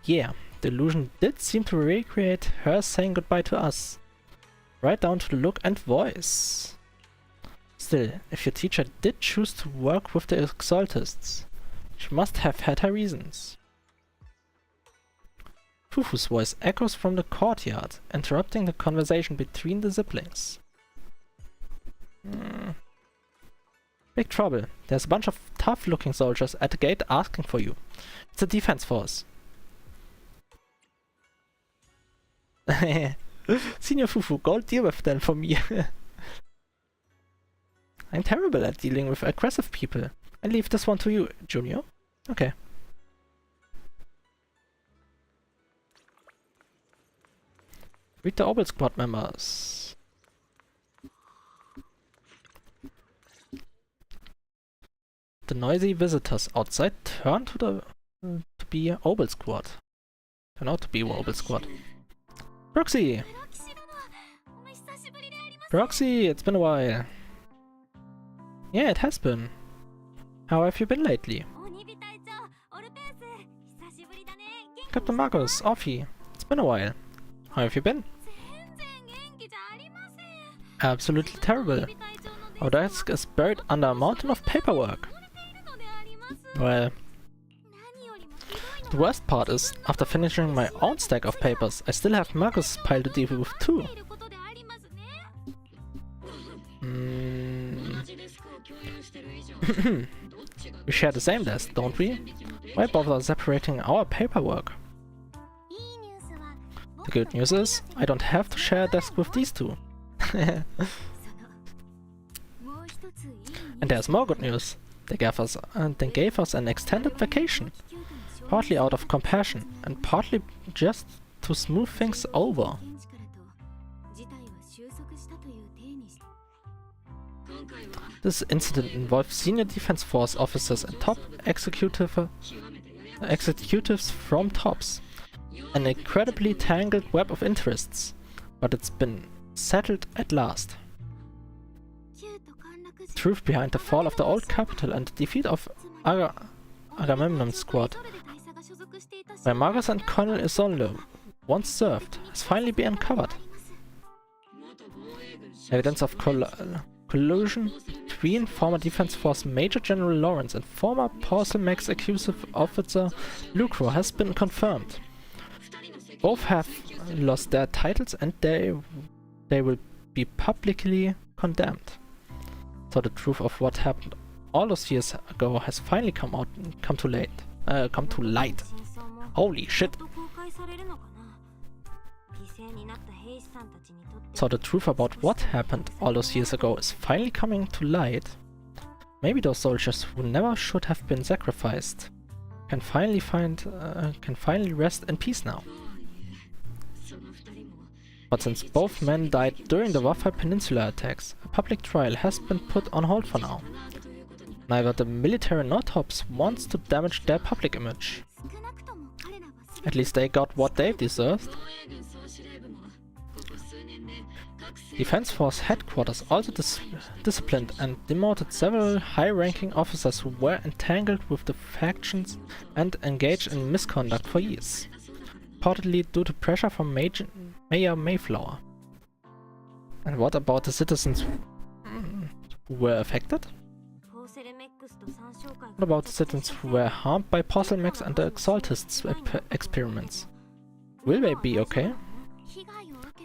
yeah, the illusion did seem to recreate her saying goodbye to us, right down to the look and voice. Still, if your teacher did choose to work with the Exaltists, she must have had her reasons. Fufu's voice echoes from the courtyard, interrupting the conversation between the siblings. Big trouble. There's a bunch of tough-looking soldiers at the gate asking for you. It's a defense force. Senior Fufu, go deal with them for me. I'm terrible at dealing with aggressive people. I leave this one to you, Junior. Okay. Read the Obel Squad members. The noisy visitors outside turn to be Obel Squad. Turn out to be Obel Squad. Roxy! Roxy, it's been a while. Yeah, it has been. How have you been lately? Captain Marcus, Offie, it's been a while. How have you been? Absolutely terrible. Our desk is buried under a mountain of paperwork. Well, the worst part is, after finishing my own stack of papers, I still have Marcus' pile to deal with too. We share the same desk, don't we? Why bother separating our paperwork? The good news is, I don't have to share a desk with these two. And there's more good news. They gave us an extended vacation. Partly out of compassion, and partly just to smooth things over. This incident involved senior defense force officers and top executives from TOPS. An incredibly tangled web of interests, but it's been settled at last. The truth behind the fall of the old capital and the defeat of Agamemnon's squad, where Marcus and Colonel Isolde once served, has finally been uncovered. Evidence of collusion between former Defense Force Major General Lawrence and former Parcel Max Executive Officer Lucro has been confirmed. Both have lost their titles and they will be publicly condemned. So the truth of what happened all those years ago has finally come to light. Holy shit! So the truth about what happened all those years ago is finally coming to light. Maybe those soldiers who never should have been sacrificed can finally rest in peace now. But since both men died during the Wafai Peninsula attacks, a public trial has been put on hold for now. Neither the military nor TOPS wants to damage their public image. At least they got what they deserved. Defense Force headquarters also disciplined and demoted several high-ranking officers who were entangled with the factions and engaged in misconduct for years, reportedly due to pressure from Mayor Mayflower. And what about the citizens who were affected? What about the citizens who were harmed by Porcelmex and the Exaltists' experiments? Will they be okay?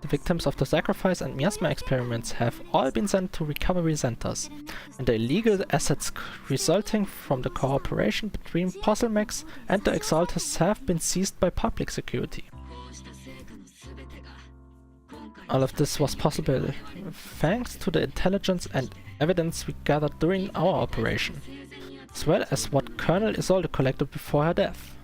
The victims of the sacrifice and miasma experiments have all been sent to recovery centers, and the illegal assets resulting from the cooperation between Posselmex and the Exaltists have been seized by public security. All of this was possible thanks to the intelligence and evidence we gathered during our operation, as well as what Colonel Isolde collected before her death.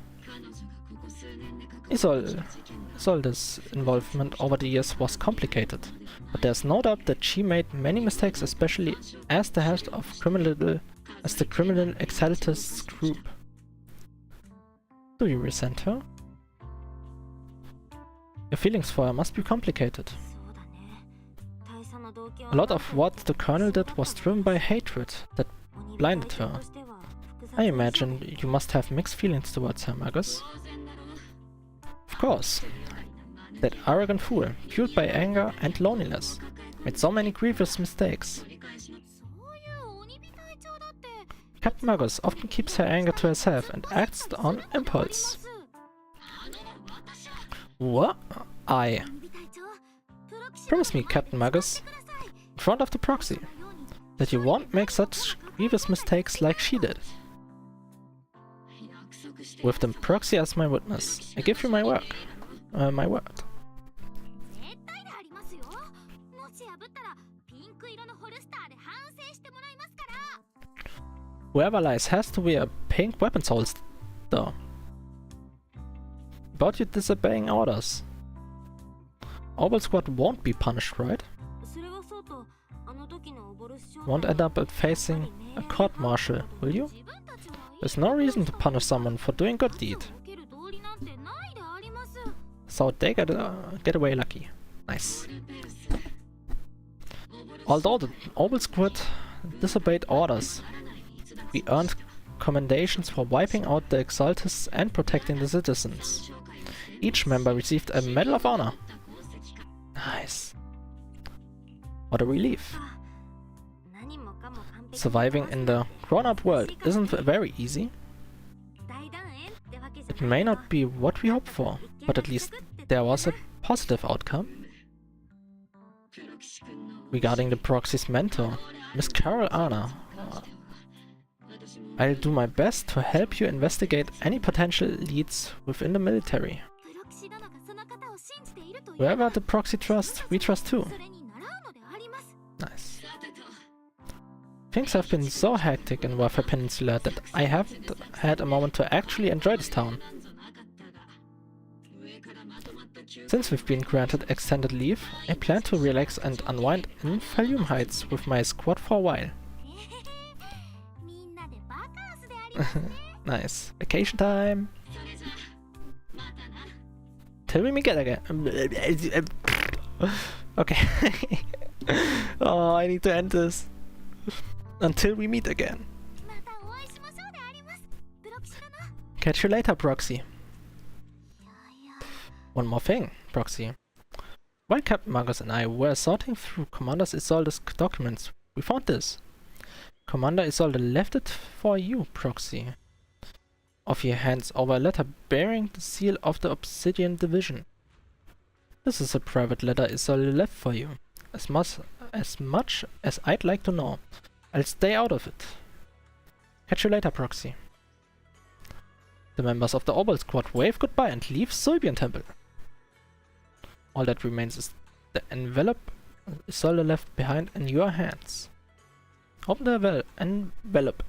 Isolde's involvement over the years was complicated, but there's no doubt that she made many mistakes, especially as the head of the criminal Exaltists group. Do you resent her? Your feelings for her must be complicated. A lot of what the Colonel did was driven by hatred that blinded her. I imagine you must have mixed feelings towards her, Magus. Of course. That arrogant fool, fueled by anger and loneliness, made so many grievous mistakes. Captain Magus often keeps her anger to herself and acts on impulse. What? Promise me, Captain Magus, in front of the proxy, that you won't make such grievous mistakes like she did. With the proxy as my witness, I give you my word. Whoever lies has to wear a pink weapons holster. About you disobeying orders. Obel Squad won't be punished, right? Won't end up facing a court-martial, will you? There's no reason to punish someone for doing good deed. So they get away lucky. Nice. Although the Obel Squad disobeyed orders, we earned commendations for wiping out the Exaltists and protecting the citizens. Each member received a Medal of Honor. Nice. What a relief. Surviving in the grown-up world isn't very easy. It may not be what we hoped for, but at least there was a positive outcome. Regarding the proxy's mentor, Miss Carol Arna, I'll do my best to help you investigate any potential leads within the military. Whoever the proxy trusts, we trust too. Nice. Things have been so hectic in Warfare Peninsula that I haven't had a moment to actually enjoy this town. Since we've been granted extended leave, I plan to relax and unwind in Falyum Heights with my squad for a while. Nice. Vacation time! Till we meet again. Okay. Oh, I need to end this. Until we meet again. Catch you later, Proxy. One more thing, Proxy. While Captain Magus and I were sorting through Commander Isolde's documents, we found this. Commander Isolde left it for you, Proxy. Ophir hands over a letter bearing the seal of the Obsidian Division. This is a private letter Isolde left for you. As much as I'd like to know, I'll stay out of it. Catch you later, Proxy. The members of the Obel Squad wave goodbye and leave Sulbian Temple. All that remains is the envelope Isolde left behind in your hands. Open the envelope.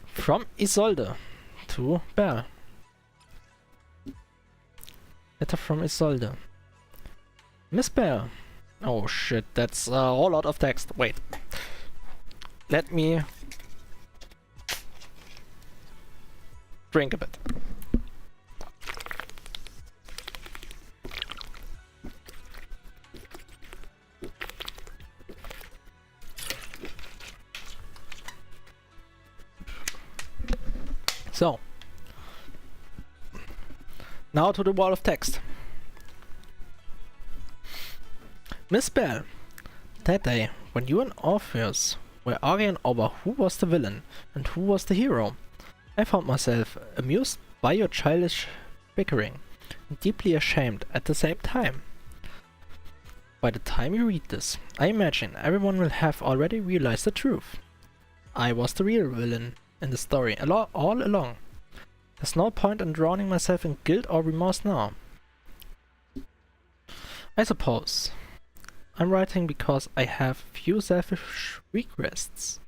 From Isolde to Bell. Letter from Isolde. Miss Bell. Oh shit, that's a whole lot of text. Wait. Let me drink a bit. So, now to the wall of text. Miss Bell, that day, when you and Orpheus were arguing over who was the villain and who was the hero, I found myself amused by your childish bickering. and deeply ashamed at the same time. By the time you read this, I imagine everyone will have already realized the truth. I was the real villain in the story all along. There's no point in drowning myself in guilt or remorse now. I suppose I'm writing because I have few selfish requests.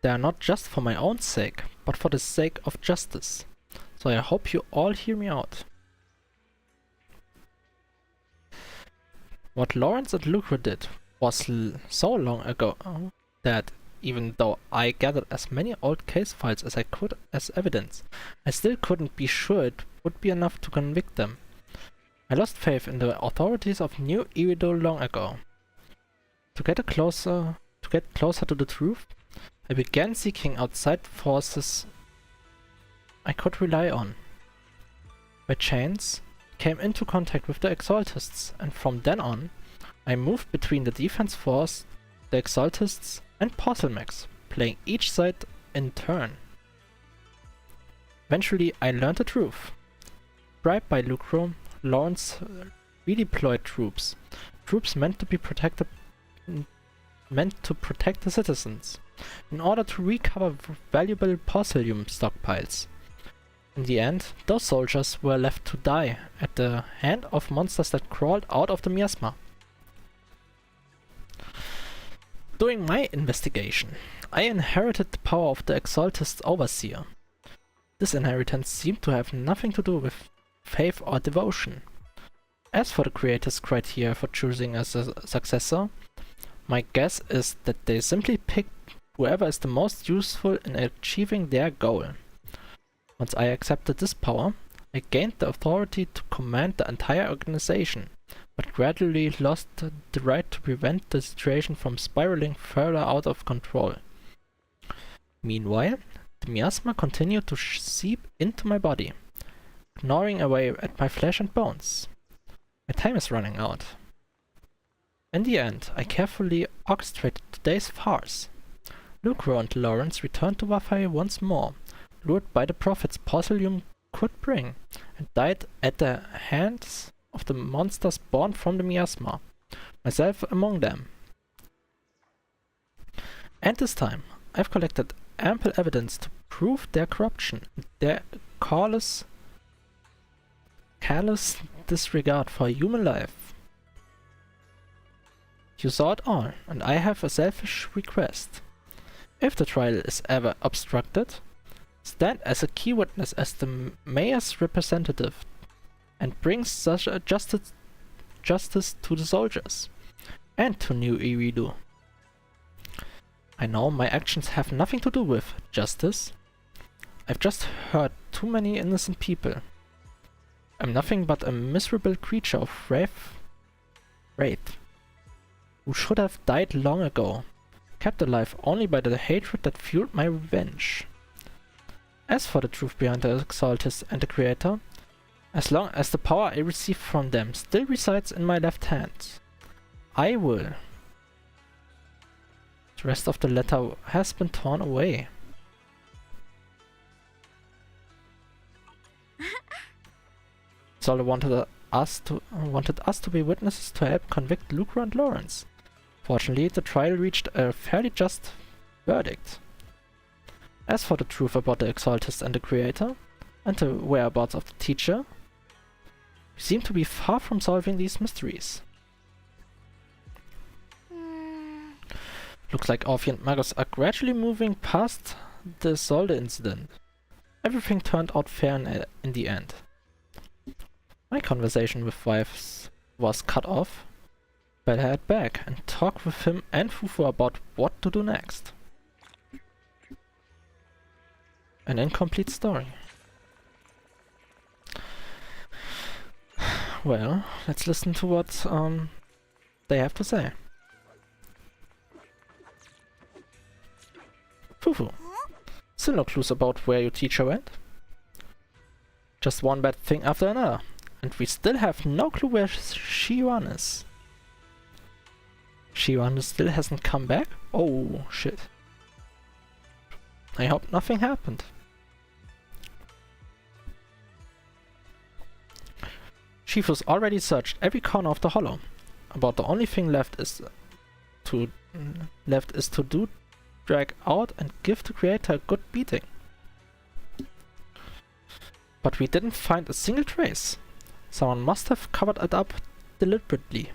They are not just for my own sake, but for the sake of justice. So I hope you all hear me out. What Lawrence and Lucre did was so long ago that even though I gathered as many old case files as I could as evidence, I still couldn't be sure it would be enough to convict them. I lost faith in the authorities of New Erido long ago. To get closer to the truth, I began seeking outside forces I could rely on. By chance, I came into contact with the Exaltists, and from then on, I moved between the Defense Force, the Exaltists, and Portalmex, playing each side in turn. Eventually, I learned the truth. Bribed by Lucro, Lawrence redeployed troops meant to protect the citizens, in order to recover valuable Porcelium stockpiles. In the end, those soldiers were left to die at the hand of monsters that crawled out of the miasma. During my investigation, I inherited the power of the Exaltist Overseer. This inheritance seemed to have nothing to do with faith or devotion. As for the creators' criteria for choosing a successor, my guess is that they simply picked whoever is the most useful in achieving their goal. Once I accepted this power, I gained the authority to command the entire organization, but gradually lost the right to prevent the situation from spiraling further out of control. Meanwhile, the miasma continued to seep into my body, gnawing away at my flesh and bones. My time is running out. In the end, I carefully orchestrated today's farce. Lucro and Lawrence returned to Wafai once more, lured by the profits Porcelium could bring, and died at the hands of the monsters born from the miasma, myself among them. And this time, I've collected ample evidence to prove their corruption, their callous disregard for human life. You saw it all, and I have a selfish request. If the trial is ever obstructed, stand as a key witness as the mayor's representative and bring such a justice to the soldiers and to New Eridu. I know my actions have nothing to do with justice. I've just hurt too many innocent people. I'm nothing but a miserable creature of wraith, who should have died long ago, kept alive only by the hatred that fueled my revenge. As for the truth behind the Exaltists and the Creator, as long as the power I received from them still resides in my left hand, I will. The rest of the letter has been torn away. Zola wanted us to be witnesses to help convict Lucro and Lawrence. Fortunately, the trial reached a fairly just verdict. As for the truth about the Exaltist and the Creator, and the whereabouts of the teacher, we seem to be far from solving these mysteries. Looks like Orphe and Magus are gradually moving past the Solde incident. Everything turned out fair in the end. My conversation with Wives was cut off, but I head back and talk with him and Fufu about what to do next. An incomplete story. Well, let's listen to what they have to say. Fufu, still no clues about where your teacher went? Just one bad thing after another, and we still have no clue where Shiran is. Shiran still hasn't come back? Oh shit. I hope nothing happened. Shifu's already searched every corner of the hollow. About the only thing left is to drag out and give the creator a good beating. But we didn't find a single trace. Someone must have covered it up deliberately.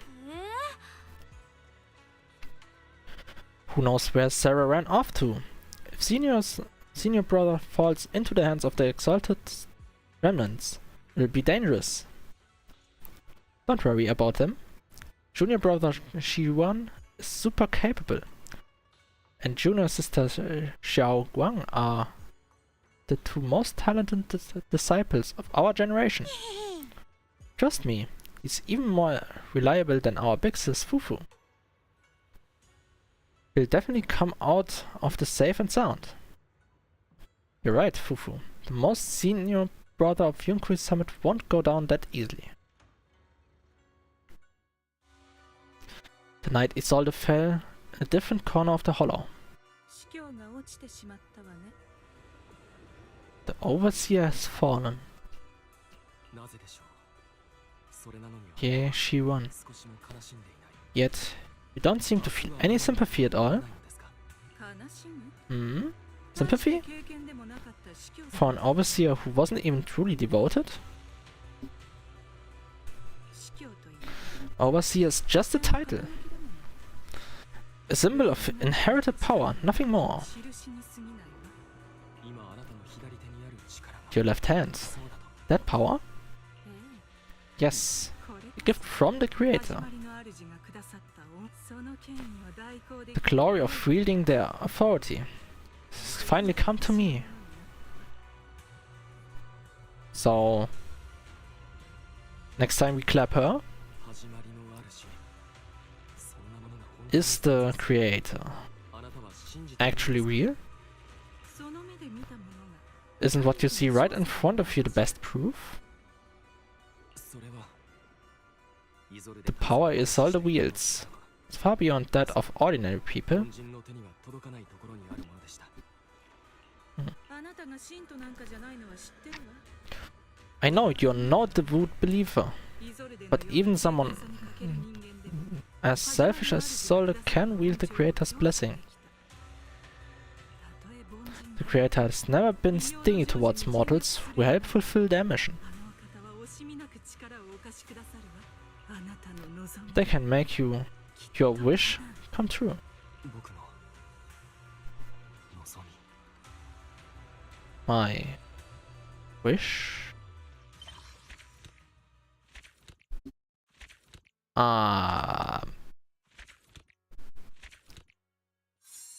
Who knows where Sarah ran off to? If senior brother falls into the hands of the exalted remnants, it'll be dangerous. Don't worry about him. Junior brother Shiwan is super capable. And junior sister Xiao Guang are the two most talented disciples of our generation. Trust me, he's even more reliable than our big sis Fufu. He'll definitely come out of this safe and sound. You're right, Fufu. The most senior brother of Yunkui Summit won't go down that easily. The night Isolde fell in a different corner of the hollow. The overseer has fallen. Yeah, she won. Yet, you don't seem to feel any sympathy at all. Hmm? Sympathy? For an overseer who wasn't even truly devoted? Overseer is just a title. A symbol of inherited power, nothing more. Your left hand. That power? Yes. A gift from the creator. The glory of wielding their authority has finally come to me. So, next time we clap her, is the creator actually real? Isn't what you see right in front of you the best proof? The power Isolde wields is far beyond that of ordinary people. I know you're not the devout believer, but even someone as selfish as Isolde can wield the creator's blessing. The creator has never been stingy towards mortals who help fulfill their mission. They can make your wish come true. My wish?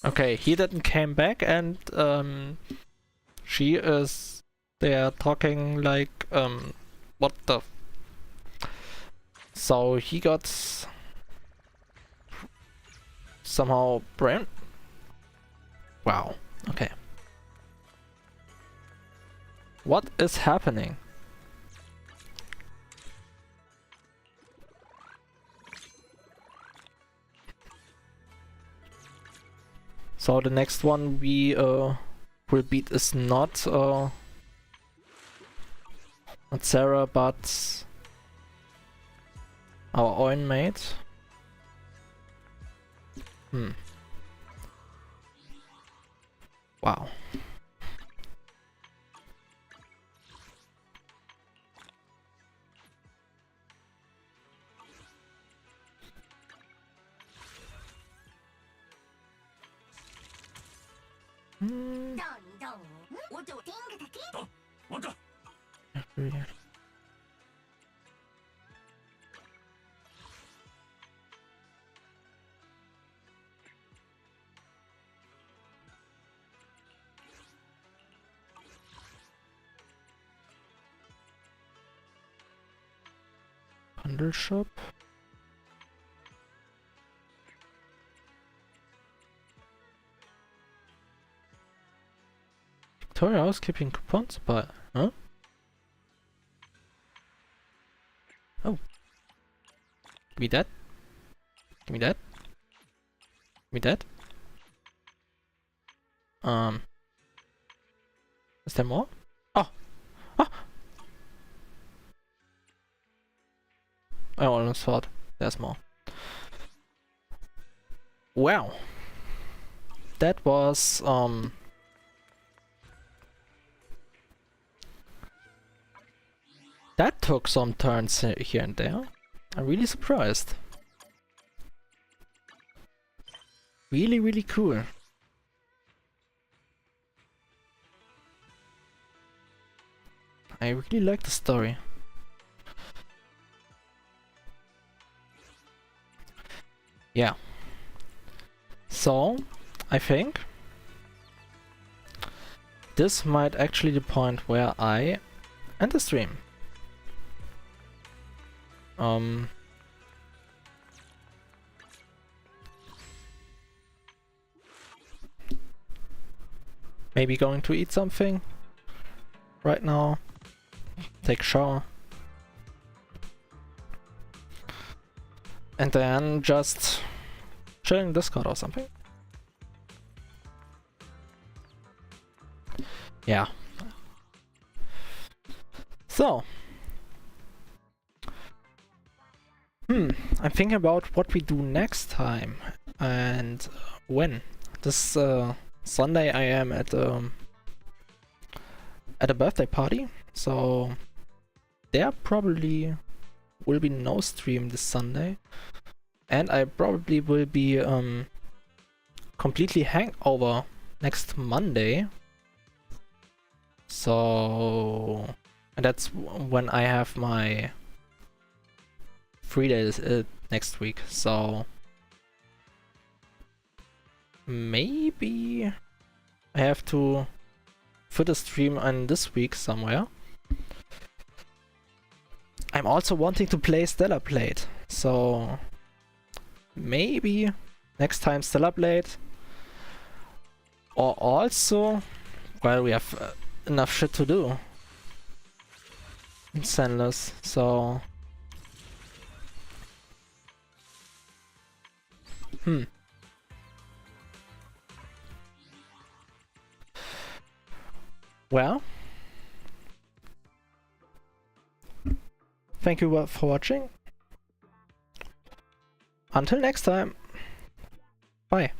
Okay, he didn't came back, and she is there talking like what the so he got somehow brain. Wow, okay. What is happening? So the next one we will beat is not Sarah, but our own mate. Wow. Bundle shop. Victoria housekeeping coupons, but huh? Oh, give me that. Give me that. Give me that. Is there more? Oh, oh. I almost thought there's more. Wow. That was that took some turns here and there. I'm really surprised. Really, really cool. I really like the story. Yeah. So, I think this might actually be the point where I end the stream. Maybe going to eat something right now, take a shower, and then just chilling Discord or something. Yeah. So, I'm thinking about what we do next time and when. This Sunday I am at a birthday party, so there probably will be no stream this Sunday, and I probably will be completely hangover next Monday. So, and that's when I have my 3 days next week. So maybe I have to fit a stream on this week somewhere. I'm also wanting to play Stellar Blade, so maybe next time Stellar Blade. Or also, well, we have enough shit to do in Zenless, so well, thank you for watching. Until next time, bye.